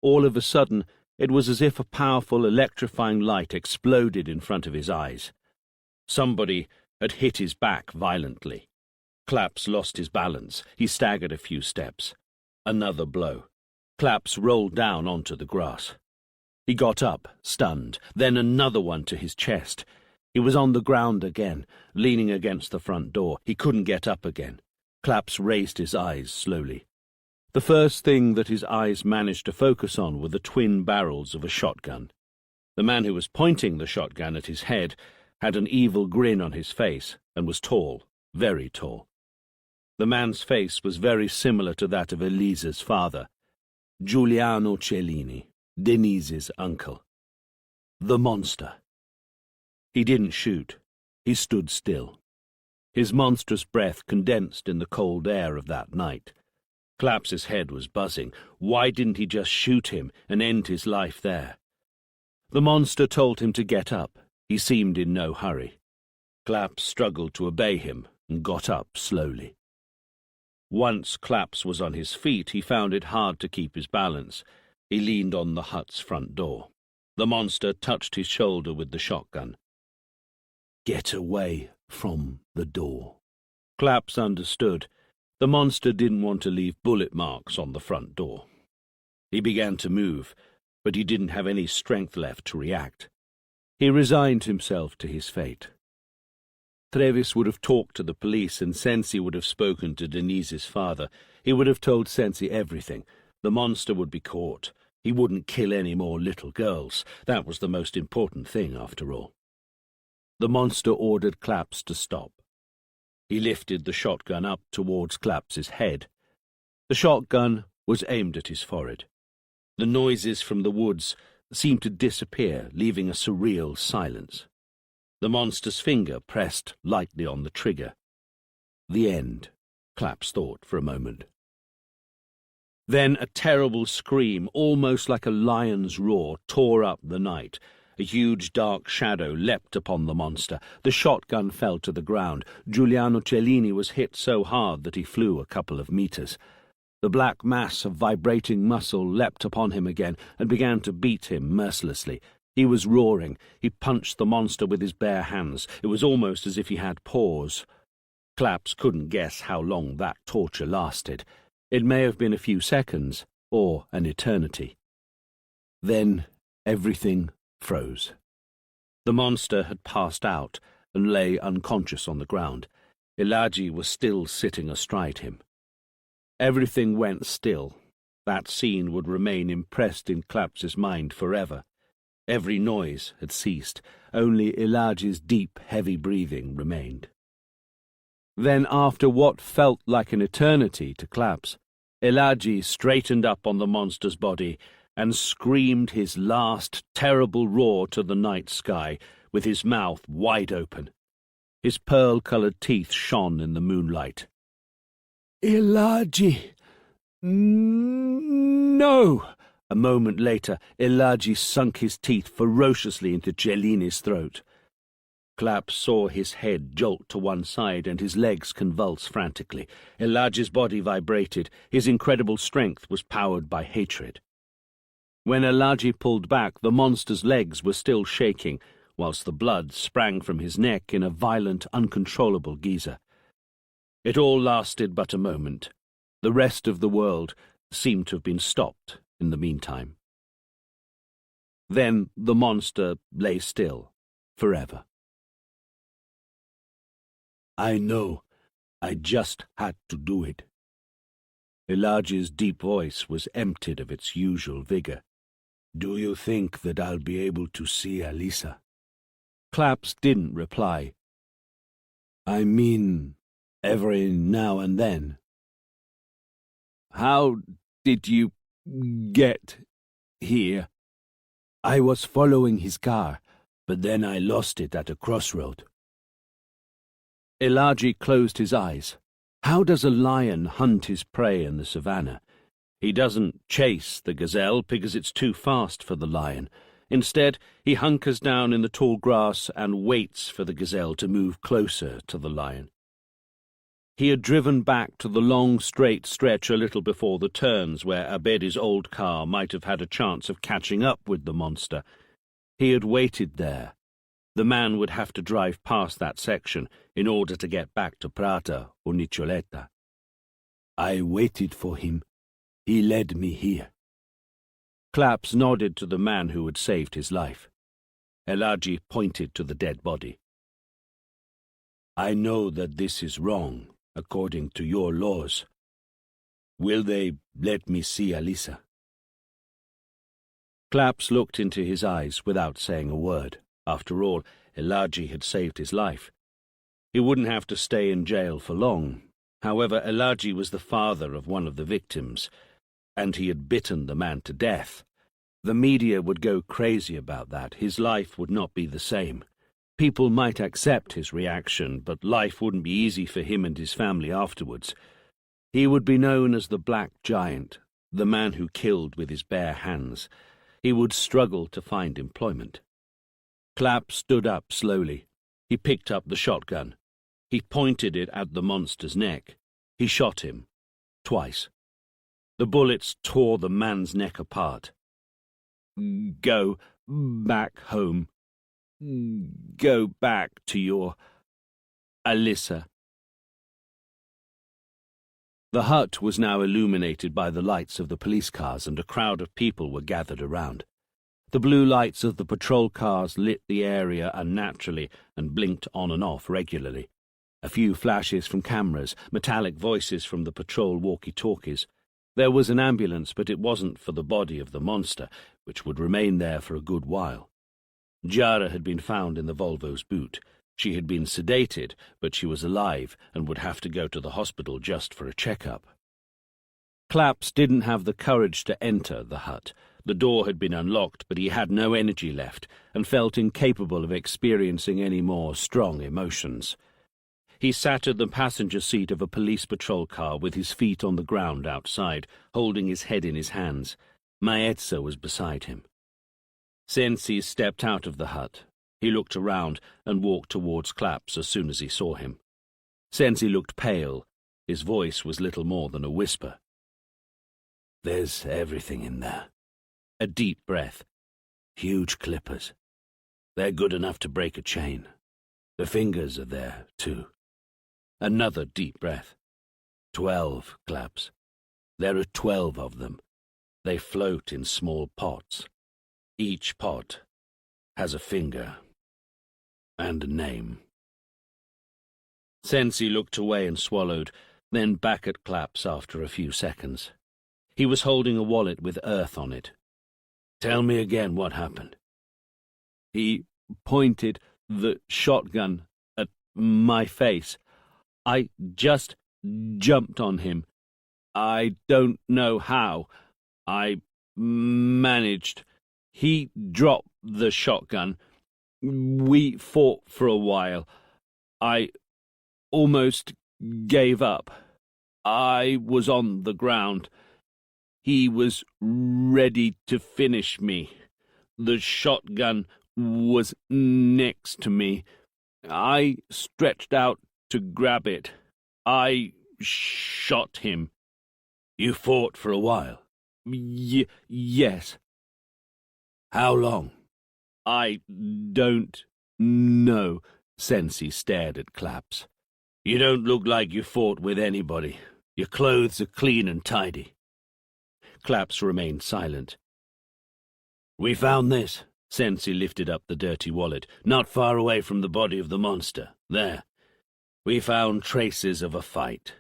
All of a sudden, it was as if a powerful electrifying light exploded in front of his eyes. Somebody had hit his back violently. Claps lost his balance. He staggered a few steps. Another blow. Claps rolled down onto the grass. He got up, stunned, then another one to his chest. He was on the ground again, leaning against the front door. He couldn't get up again. Claps raised his eyes slowly. The first thing that his eyes managed to focus on were the twin barrels of a shotgun. The man who was pointing the shotgun at his head had an evil grin on his face and was tall, very tall. The man's face was very similar to that of Elisa's father, Giuliano Cellini, Denise's uncle. The monster. He didn't shoot. He stood still. His monstrous breath condensed in the cold air of that night. Claps's head was buzzing. Why didn't he just shoot him and end his life there? The monster told him to get up. He seemed in no hurry. Claps struggled to obey him and got up slowly. Once Claps was on his feet, he found it hard to keep his balance. He leaned on the hut's front door. The monster touched his shoulder with the shotgun. "Get away from the door." Claps understood. The monster didn't want to leave bullet marks on the front door. He began to move, but he didn't have any strength left to react. He resigned himself to his fate. Trevis would have talked to the police, and Sensi would have spoken to Denise's father. He would have told Sensi everything. The monster would be caught. He wouldn't kill any more little girls. That was the most important thing, after all. The monster ordered Claps to stop. He lifted the shotgun up towards Claps's head. The shotgun was aimed at his forehead. The noises from the woods seemed to disappear, leaving a surreal silence. The monster's finger pressed lightly on the trigger. The end, Claps thought for a moment. Then a terrible scream, almost like a lion's roar, tore up the night. A huge dark shadow leapt upon the monster. The shotgun fell to the ground. Giuliano Cellini was hit so hard that he flew a couple of meters. The black mass of vibrating muscle leapt upon him again and began to beat him mercilessly. He was roaring. He punched the monster with his bare hands. It was almost as if he had paws. Claps couldn't guess how long that torture lasted. It may have been a few seconds, or an eternity. Then everything froze. The monster had passed out and lay unconscious on the ground. Elagi was still sitting astride him. Everything went still. That scene would remain impressed in Claps's mind forever. Every noise had ceased. Only Elagi's deep, heavy breathing remained. Then, after what felt like an eternity to Claps, Elagi straightened up on the monster's body and screamed his last terrible roar to the night sky, with his mouth wide open. His pearl-coloured teeth shone in the moonlight. "Elagi! No!" A moment later, Elagi sunk his teeth ferociously into Cellini's throat. Claps saw his head jolt to one side and his legs convulse frantically. Elagi's body vibrated. His incredible strength was powered by hatred. When Elagi pulled back, the monster's legs were still shaking, whilst the blood sprang from his neck in a violent, uncontrollable geyser. It all lasted but a moment. The rest of the world seemed to have been stopped in the meantime. Then the monster lay still, forever. "I know. I just had to do it." Elagi's deep voice was emptied of its usual vigour. "Do you think that I'll be able to see Alisa?" Claps didn't reply. "I mean, every now and then." "How did you get here?" "I was following his car, but then I lost it at a crossroad." Elagi closed his eyes. How does a lion hunt his prey in the savannah? He doesn't chase the gazelle because it's too fast for the lion. Instead, he hunkers down in the tall grass and waits for the gazelle to move closer to the lion. He had driven back to the long, straight stretch a little before the turns where Abedi's old car might have had a chance of catching up with the monster. He had waited there. The man would have to drive past that section in order to get back to Prata or Niccioletta. "I waited for him. He led me here." Claps nodded to the man who had saved his life. Elagi pointed to the dead body. "I know that this is wrong, according to your laws. Will they let me see Alisa?" Claps looked into his eyes without saying a word. After all, Elagi had saved his life. He wouldn't have to stay in jail for long. However, Elagi was the father of one of the victims, and he had bitten the man to death. The media would go crazy about that. His life would not be the same. People might accept his reaction, but life wouldn't be easy for him and his family afterwards. He would be known as the Black Giant, the man who killed with his bare hands. He would struggle to find employment. Clapp stood up slowly. He picked up the shotgun. He pointed it at the monster's neck. He shot him. Twice. The bullets tore the man's neck apart. "Go back home. Go back to your Alisa." The hut was now illuminated by the lights of the police cars, and a crowd of people were gathered around. The blue lights of the patrol cars lit the area unnaturally and blinked on and off regularly. A few flashes from cameras, metallic voices from the patrol walkie-talkies. There was an ambulance, but it wasn't for the body of the monster, which would remain there for a good while. Giara had been found in the Volvo's boot. She had been sedated, but she was alive and would have to go to the hospital just for a checkup. Claps didn't have the courage to enter the hut. The door had been unlocked, but he had no energy left and felt incapable of experiencing any more strong emotions. He sat at the passenger seat of a police patrol car with his feet on the ground outside, holding his head in his hands. Maezza was beside him. Sensi stepped out of the hut. He looked around and walked towards Claps as soon as he saw him. Sensi looked pale. His voice was little more than a whisper. "There's everything in there." A deep breath. Huge clippers. They're good enough to break a chain. The fingers are there, too. Another deep breath. 12 claps. There are 12 of them. They float in small pots. Each pot has a finger and a name. Sensi looked away and swallowed, then back at Claps after a few seconds. He was holding a wallet with earth on it. Tell me again what happened. He pointed the shotgun at my face. I just jumped on him. I don't know how. I managed. He dropped the shotgun. We fought for a while. I almost gave up. I was on the ground. He was ready to finish me. The shotgun was next to me. I stretched out to grab it. I shot him. You fought for a while? Yes. How long? I don't know. Sensi stared at Claps. You don't look like you fought with anybody. Your clothes are clean and tidy. Claps remained silent. We found this. Sensi lifted up the dirty wallet, not far away from the body of the monster. There. We found traces of a fight.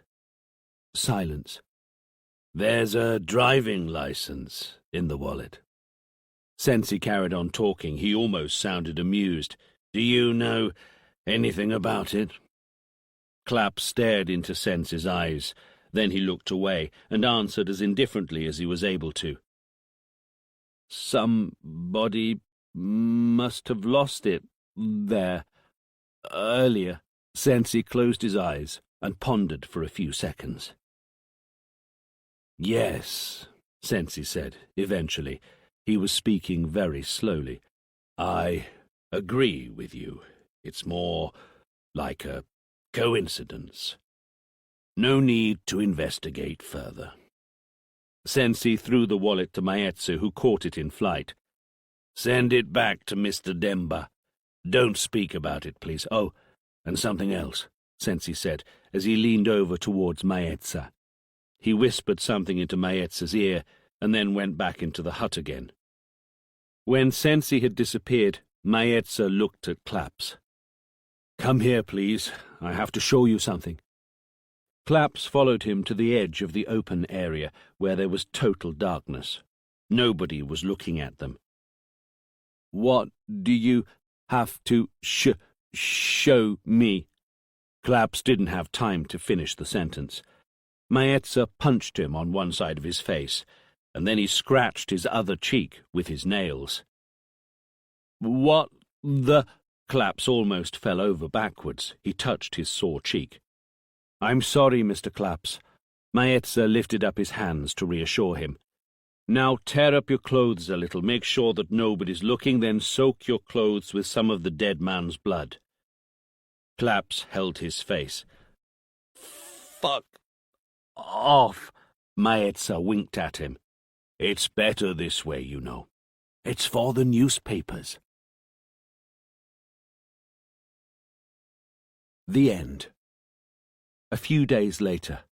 Silence. There's a driving license in the wallet. Sensi carried on talking. He almost sounded amused. Do you know anything about it? Clapp stared into Sensi's eyes. Then he looked away and answered as indifferently as he was able to. Somebody must have lost it there earlier. Sensi closed his eyes and pondered for a few seconds. Yes, Sensi said, eventually. He was speaking very slowly. I agree with you. It's more like a coincidence. No need to investigate further. Sensi threw the wallet to Maetsu, who caught it in flight. Send it back to Mr. Demba. Don't speak about it, please. Oh, and something else, Sensi said, as he leaned over towards Maetsa. He whispered something into Maetsa's ear, and then went back into the hut again. When Sensi had disappeared, Maetsa looked at Claps. "Come here, please. I have to show you something." Claps followed him to the edge of the open area, where there was total darkness. Nobody was looking at them. "What do you have to show me?" Claps didn't have time to finish the sentence. Maetsa punched him on one side of his face, and then he scratched his other cheek with his nails. "What the—" Claps almost fell over backwards. He touched his sore cheek. "I'm sorry, Mr. Claps." Maetsa lifted up his hands to reassure him. "Now tear up your clothes a little. Make sure that nobody's looking, then soak your clothes with some of the dead man's blood." Claps held his face. "Fuck off!" Maetsa winked at him. "It's better this way, you know. It's for the newspapers." The end. A few days later.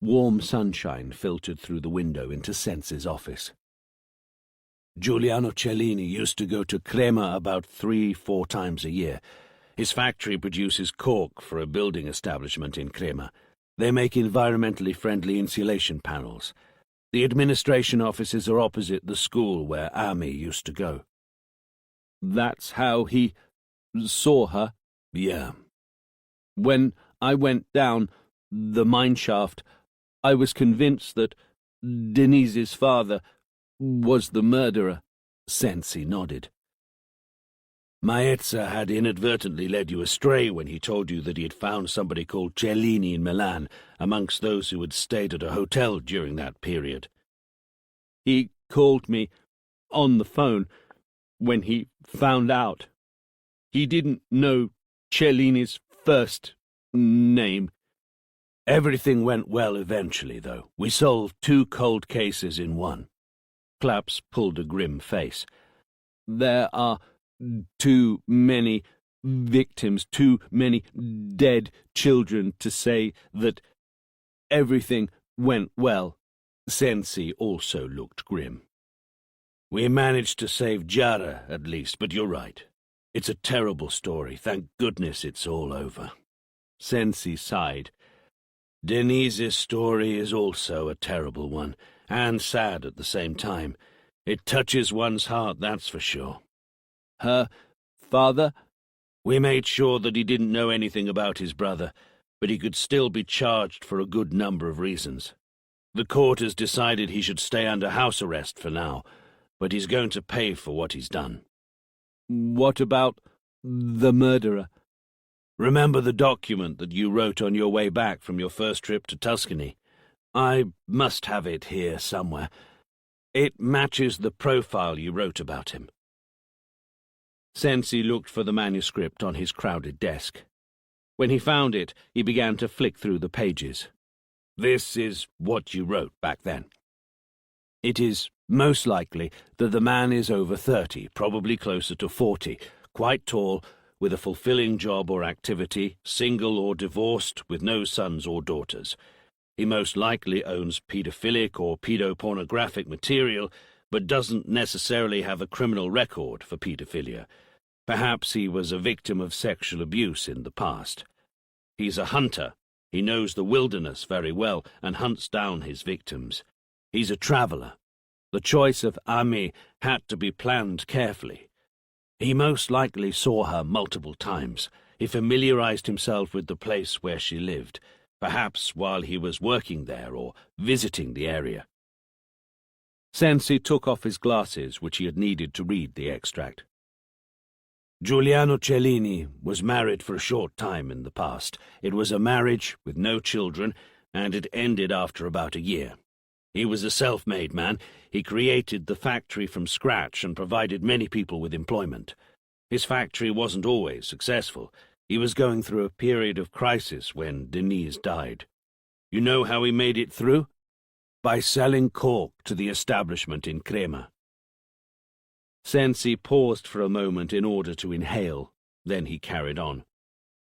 Warm sunshine filtered through the window into Sensi's office. Giuliano Cellini used to go to Crema about 3-4 times a year. His factory produces cork for a building establishment in Crema. They make environmentally friendly insulation panels. The administration offices are opposite the school where Ami used to go. That's how he saw her? Yeah. When I went down the mine shaft, I was convinced that Denise's father was the murderer. Sensi nodded. Maetsa had inadvertently led you astray when he told you that he had found somebody called Cellini in Milan amongst those who had stayed at a hotel during that period. He called me on the phone when he found out. He didn't know Cellini's first name. Everything went well eventually, though. We solved 2 cold cases in one. Claps pulled a grim face. "There are too many victims, too many dead children to say that everything went well." Sensi also looked grim. "We managed to save Jara, at least, but you're right. It's a terrible story. Thank goodness it's all over." Sensi sighed. "Denise's story is also a terrible one, and sad at the same time. It touches one's heart, that's for sure." "Her father?" "We made sure that he didn't know anything about his brother, but he could still be charged for a good number of reasons. The court has decided he should stay under house arrest for now, but he's going to pay for what he's done." "What about the murderer?" "Remember the document that you wrote on your way back from your first trip to Tuscany? I must have it here somewhere. It matches the profile you wrote about him." Sensi looked for the manuscript on his crowded desk. When he found it, he began to flick through the pages. "This is what you wrote back then. It is most likely that the man is over 30, probably closer to 40, quite tall, with a fulfilling job or activity, single or divorced, with no sons or daughters. He most likely owns paedophilic or pedopornographic material, but doesn't necessarily have a criminal record for paedophilia. Perhaps he was a victim of sexual abuse in the past. He's a hunter. He knows the wilderness very well and hunts down his victims. He's a traveller. The choice of Ami had to be planned carefully. He most likely saw her multiple times. He familiarized himself with the place where she lived, perhaps while he was working there or visiting the area." Sensi took off his glasses, which he had needed to read the extract. "Giuliano Cellini was married for a short time in the past. It was a marriage with no children, and it ended after about a year. He was a self-made man. He created the factory from scratch and provided many people with employment. His factory wasn't always successful. He was going through a period of crisis when Denise died. You know how he made it through? By selling cork to the establishment in Crema." Sensi paused for a moment in order to inhale. Then he carried on.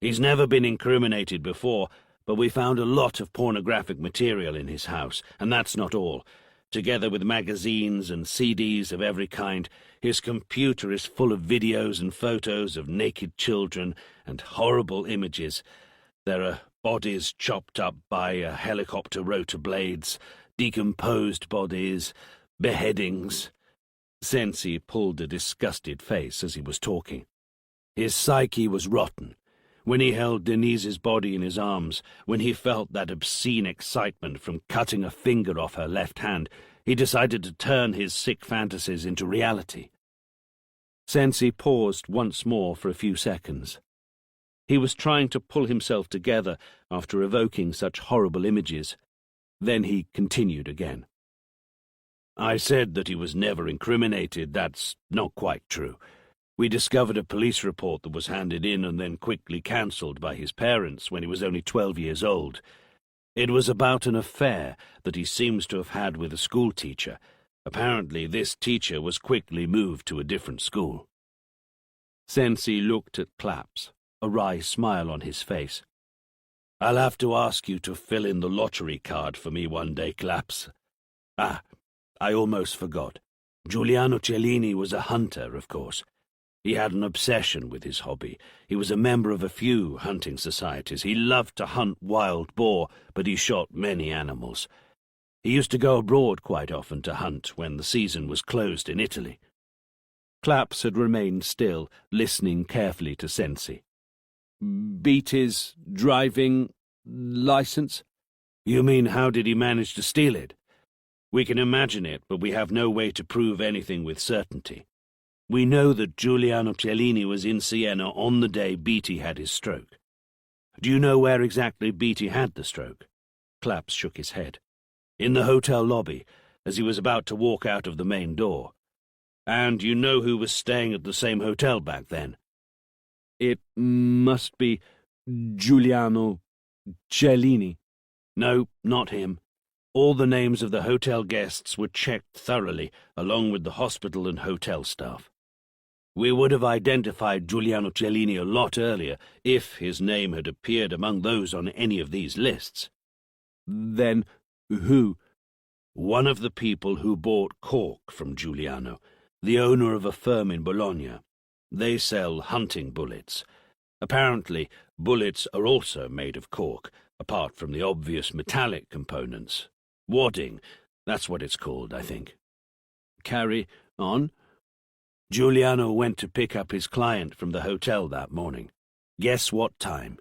"He's never been incriminated before, but we found a lot of pornographic material in his house, and that's not all. Together with magazines and CDs of every kind, his computer is full of videos and photos of naked children and horrible images. There are bodies chopped up by helicopter rotor blades, decomposed bodies, beheadings." Sensi pulled a disgusted face as he was talking. His psyche was rotten. When he held Denise's body in his arms, when he felt that obscene excitement from cutting a finger off her left hand, he decided to turn his sick fantasies into reality. Sensi paused once more for a few seconds. He was trying to pull himself together after evoking such horrible images. Then he continued again. "I said that he was never incriminated. That's not quite true. We discovered a police report that was handed in and then quickly cancelled by his parents when he was only 12 years old. It was about an affair that he seems to have had with a schoolteacher. Apparently this teacher was quickly moved to a different school." Sensi looked at Claps, a wry smile on his face. "I'll have to ask you to fill in the lottery card for me one day, Claps. Ah, I almost forgot. Giuliano Cellini was a hunter, of course. He had an obsession with his hobby. He was a member of a few hunting societies. He loved to hunt wild boar, but he shot many animals. He used to go abroad quite often to hunt when the season was closed in Italy." Claps had remained still, listening carefully to Sensi. "Beat his driving license?" "You mean how did he manage to steal it? We can imagine it, but we have no way to prove anything with certainty. We know that Giuliano Cellini was in Siena on the day Beatty had his stroke. Do you know where exactly Beatty had the stroke?" Claps shook his head. "In the hotel lobby, as he was about to walk out of the main door. And you know who was staying at the same hotel back then?" "It must be Giuliano Cellini." "No, not him. All the names of the hotel guests were checked thoroughly, along with the hospital and hotel staff. We would have identified Giuliano Cellini a lot earlier if his name had appeared among those on any of these lists. Then who? One of the people who bought cork from Giuliano, the owner of a firm in Bologna. They sell hunting bullets. Apparently, bullets are also made of cork, apart from the obvious metallic components. Wadding, that's what it's called, I think. Carry on. Giuliano went to pick up his client from the hotel that morning. Guess what time?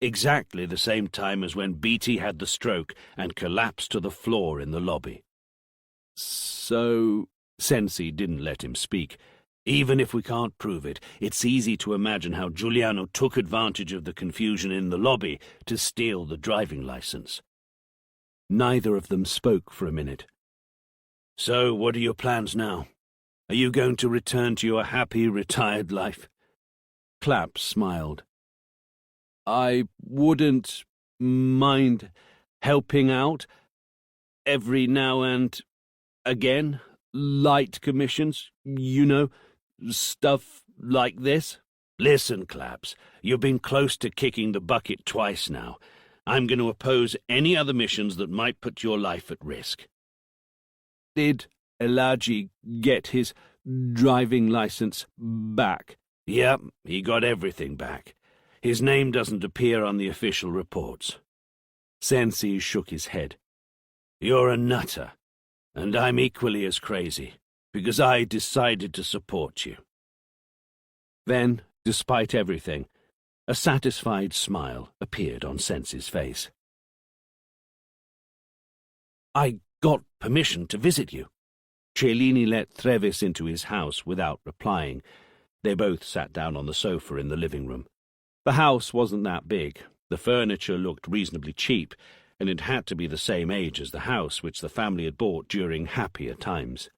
Exactly the same time as when Beatty had the stroke and collapsed to the floor in the lobby. So... Sensi didn't let him speak. Even if we can't prove it, it's easy to imagine how Giuliano took advantage of the confusion in the lobby to steal the driving license. Neither of them spoke for a minute. So, what are your plans now? Are you going to return to your happy, retired life? Clapp smiled. I wouldn't mind helping out every now and again. Light commissions, you know, stuff like this. Listen, Claps, you've been close to kicking the bucket twice now. I'm going to oppose any other missions that might put your life at risk. Did Elagi get his driving license back? Yep, he got everything back. His name doesn't appear on the official reports. Sensi shook his head. You're a nutter, and I'm equally as crazy, because I decided to support you. Then, despite everything, a satisfied smile appeared on Sensi's face. I got permission to visit you. Cellini let Trevis into his house without replying. They both sat down on the sofa in the living room. The house wasn't that big. The furniture looked reasonably cheap, and it had to be the same age as the house which the family had bought during happier times.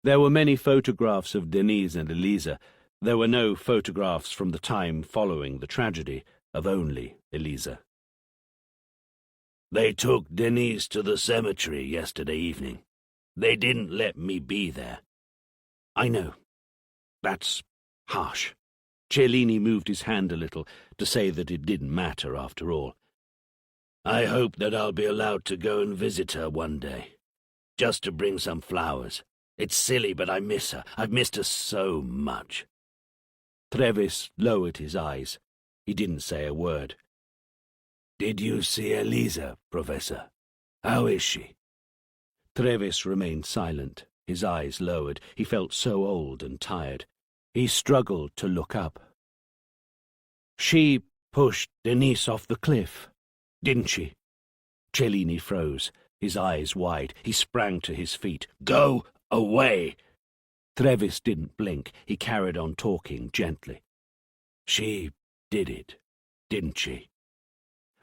There were many photographs of Denise and Elisa. There were no photographs from the time following the tragedy of only Elisa. They took Denise to the cemetery yesterday evening. They didn't let me be there. I know. That's harsh. Cellini moved his hand a little to say that it didn't matter after all. I hope that I'll be allowed to go and visit her one day, just to bring some flowers. It's silly, but I miss her. I've missed her so much. Trevis lowered his eyes. He didn't say a word. Did you see Elisa, Professor? How is she? Trevis remained silent, his eyes lowered. He felt so old and tired. He struggled to look up. She pushed Denise off the cliff, didn't she? Cellini froze, his eyes wide. He sprang to his feet. Go away! Trevis didn't blink. He carried on talking gently. She did it, didn't she?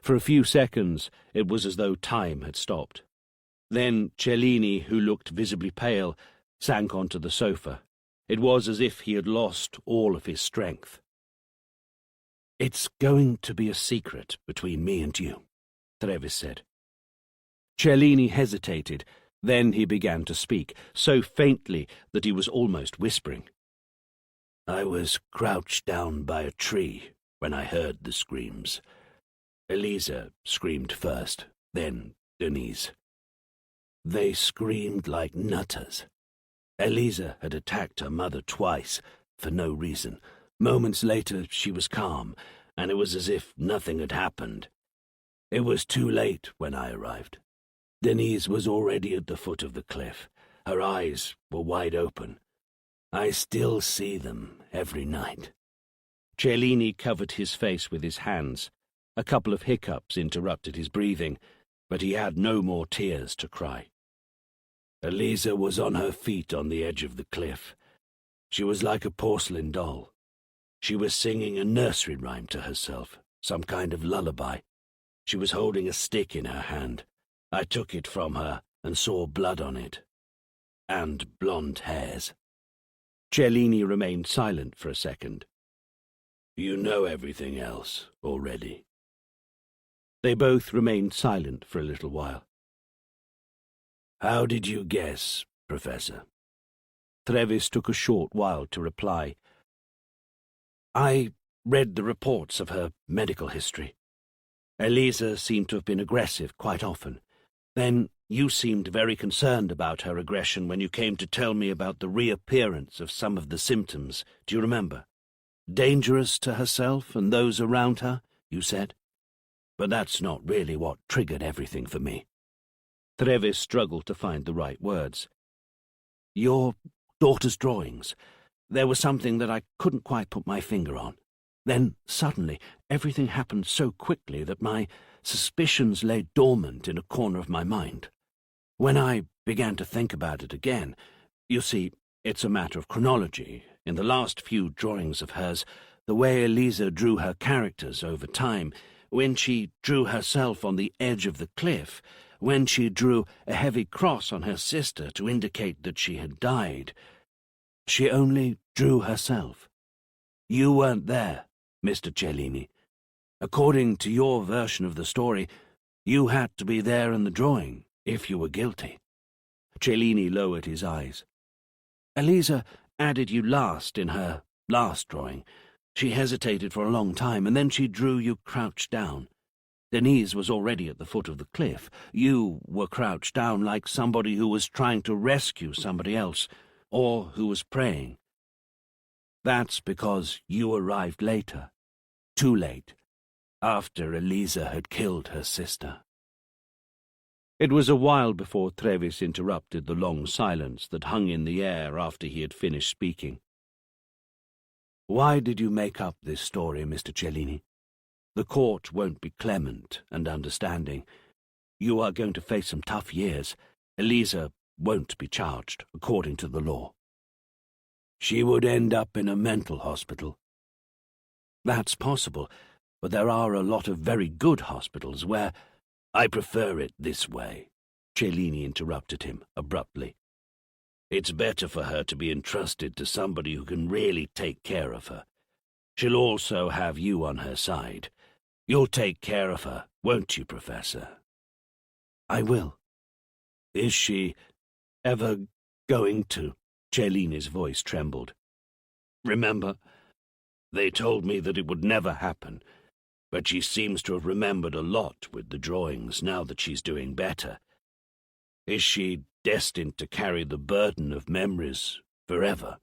For a few seconds it was as though time had stopped. Then Cellini, who looked visibly pale, sank onto the sofa. It was as if he had lost all of his strength. It's going to be a secret between me and you, Trevis said. Cellini hesitated. Then he began to speak, so faintly that he was almost whispering. I was crouched down by a tree when I heard the screams. Elisa screamed first, then Denise. They screamed like nutters. Elisa had attacked her mother twice, for no reason. Moments later, she was calm, and it was as if nothing had happened. It was too late when I arrived. Denise was already at the foot of the cliff. Her eyes were wide open. I still see them every night. Cellini covered his face with his hands. A couple of hiccups interrupted his breathing, but he had no more tears to cry. Elisa was on her feet on the edge of the cliff. She was like a porcelain doll. She was singing a nursery rhyme to herself, some kind of lullaby. She was holding a stick in her hand. I took it from her and saw blood on it. And blonde hairs. Cellini remained silent for a second. You know everything else already. They both remained silent for a little while. How did you guess, Professor? Trevis took a short while to reply. I read the reports of her medical history. Eliza seemed to have been aggressive quite often. Then you seemed very concerned about her aggression when you came to tell me about the reappearance of some of the symptoms. Do you remember? Dangerous to herself and those around her, you said. But that's not really what triggered everything for me. Trevis struggled to find the right words. Your daughter's drawings. There was something that I couldn't quite put my finger on. Then, suddenly, everything happened so quickly that my suspicions lay dormant in a corner of my mind. When I began to think about it again, you see, it's a matter of chronology. In the last few drawings of hers, the way Eliza drew her characters over time, when she drew herself on the edge of the cliff, when she drew a heavy cross on her sister to indicate that she had died, she only drew herself. You weren't there, Mr. Cellini. According to your version of the story, you had to be there in the drawing, if you were guilty. Cellini lowered his eyes. Eliza added you last in her last drawing. She hesitated for a long time, and then she drew you crouched down. Denise was already at the foot of the cliff. You were crouched down like somebody who was trying to rescue somebody else, or who was praying. That's because you arrived later, too late, after Eliza had killed her sister. It was a while before Trevis interrupted the long silence that hung in the air after he had finished speaking. Why did you make up this story, Mr. Cellini? The court won't be clement and understanding. You are going to face some tough years. Eliza won't be charged according to the law. She would end up in a mental hospital. That's possible, but there are a lot of very good hospitals where... I prefer it this way, Cellini interrupted him abruptly. It's better for her to be entrusted to somebody who can really take care of her. She'll also have you on her side. You'll take care of her, won't you, Professor? I will. Is she ever going to? Cellini's voice trembled. Remember, they told me that it would never happen, but she seems to have remembered a lot with the drawings now that she's doing better. Is she destined to carry the burden of memories forever?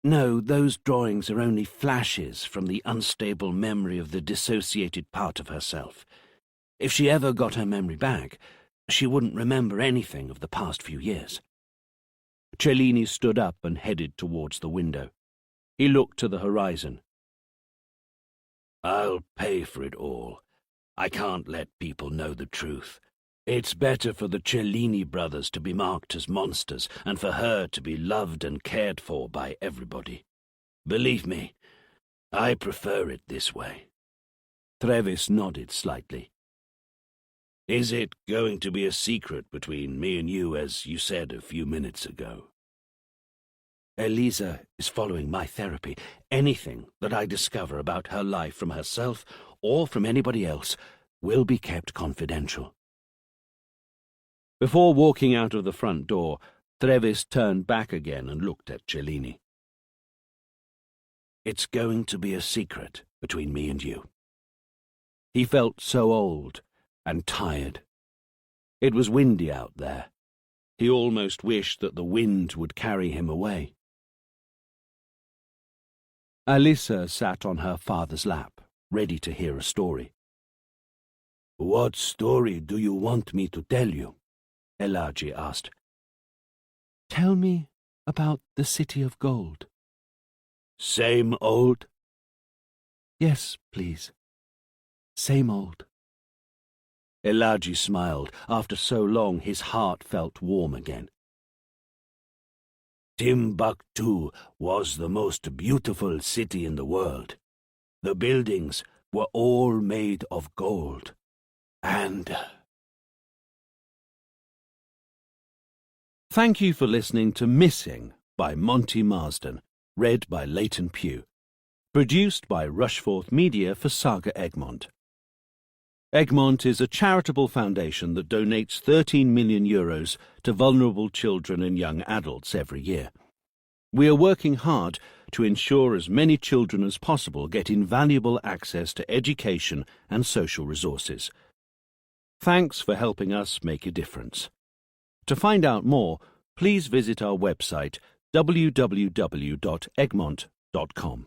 No, those drawings are only flashes from the unstable memory of the dissociated part of herself. If she ever got her memory back, she wouldn't remember anything of the past few years. Cellini stood up and headed towards the window. He looked to the horizon. I'll pay for it all. I can't let people know the truth. It's better for the Cellini brothers to be marked as monsters and for her to be loved and cared for by everybody. Believe me, I prefer it this way. Trevis nodded slightly. Is it going to be a secret between me and you, as you said a few minutes ago? Eliza is following my therapy. Anything that I discover about her life from herself or from anybody else will be kept confidential. Before walking out of the front door, Trevis turned back again and looked at Cellini. It's going to be a secret between me and you. He felt so old and tired. It was windy out there. He almost wished that the wind would carry him away. Alissa sat on her father's lap, ready to hear a story. What story do you want me to tell you? Elagi asked. Tell me about the City of Gold. Same old? Yes, please. Same old. Elagi smiled. After so long, his heart felt warm again. Timbuktu was the most beautiful city in the world. The buildings were all made of gold. And... Thank you for listening to Missing by Monty Marsden, read by Leighton Pugh. Produced by Rushforth Media for Saga Egmont. Egmont is a charitable foundation that donates €13 million to vulnerable children and young adults every year. We are working hard to ensure as many children as possible get invaluable access to education and social resources. Thanks for helping us make a difference. To find out more, please visit our website www.egmont.com.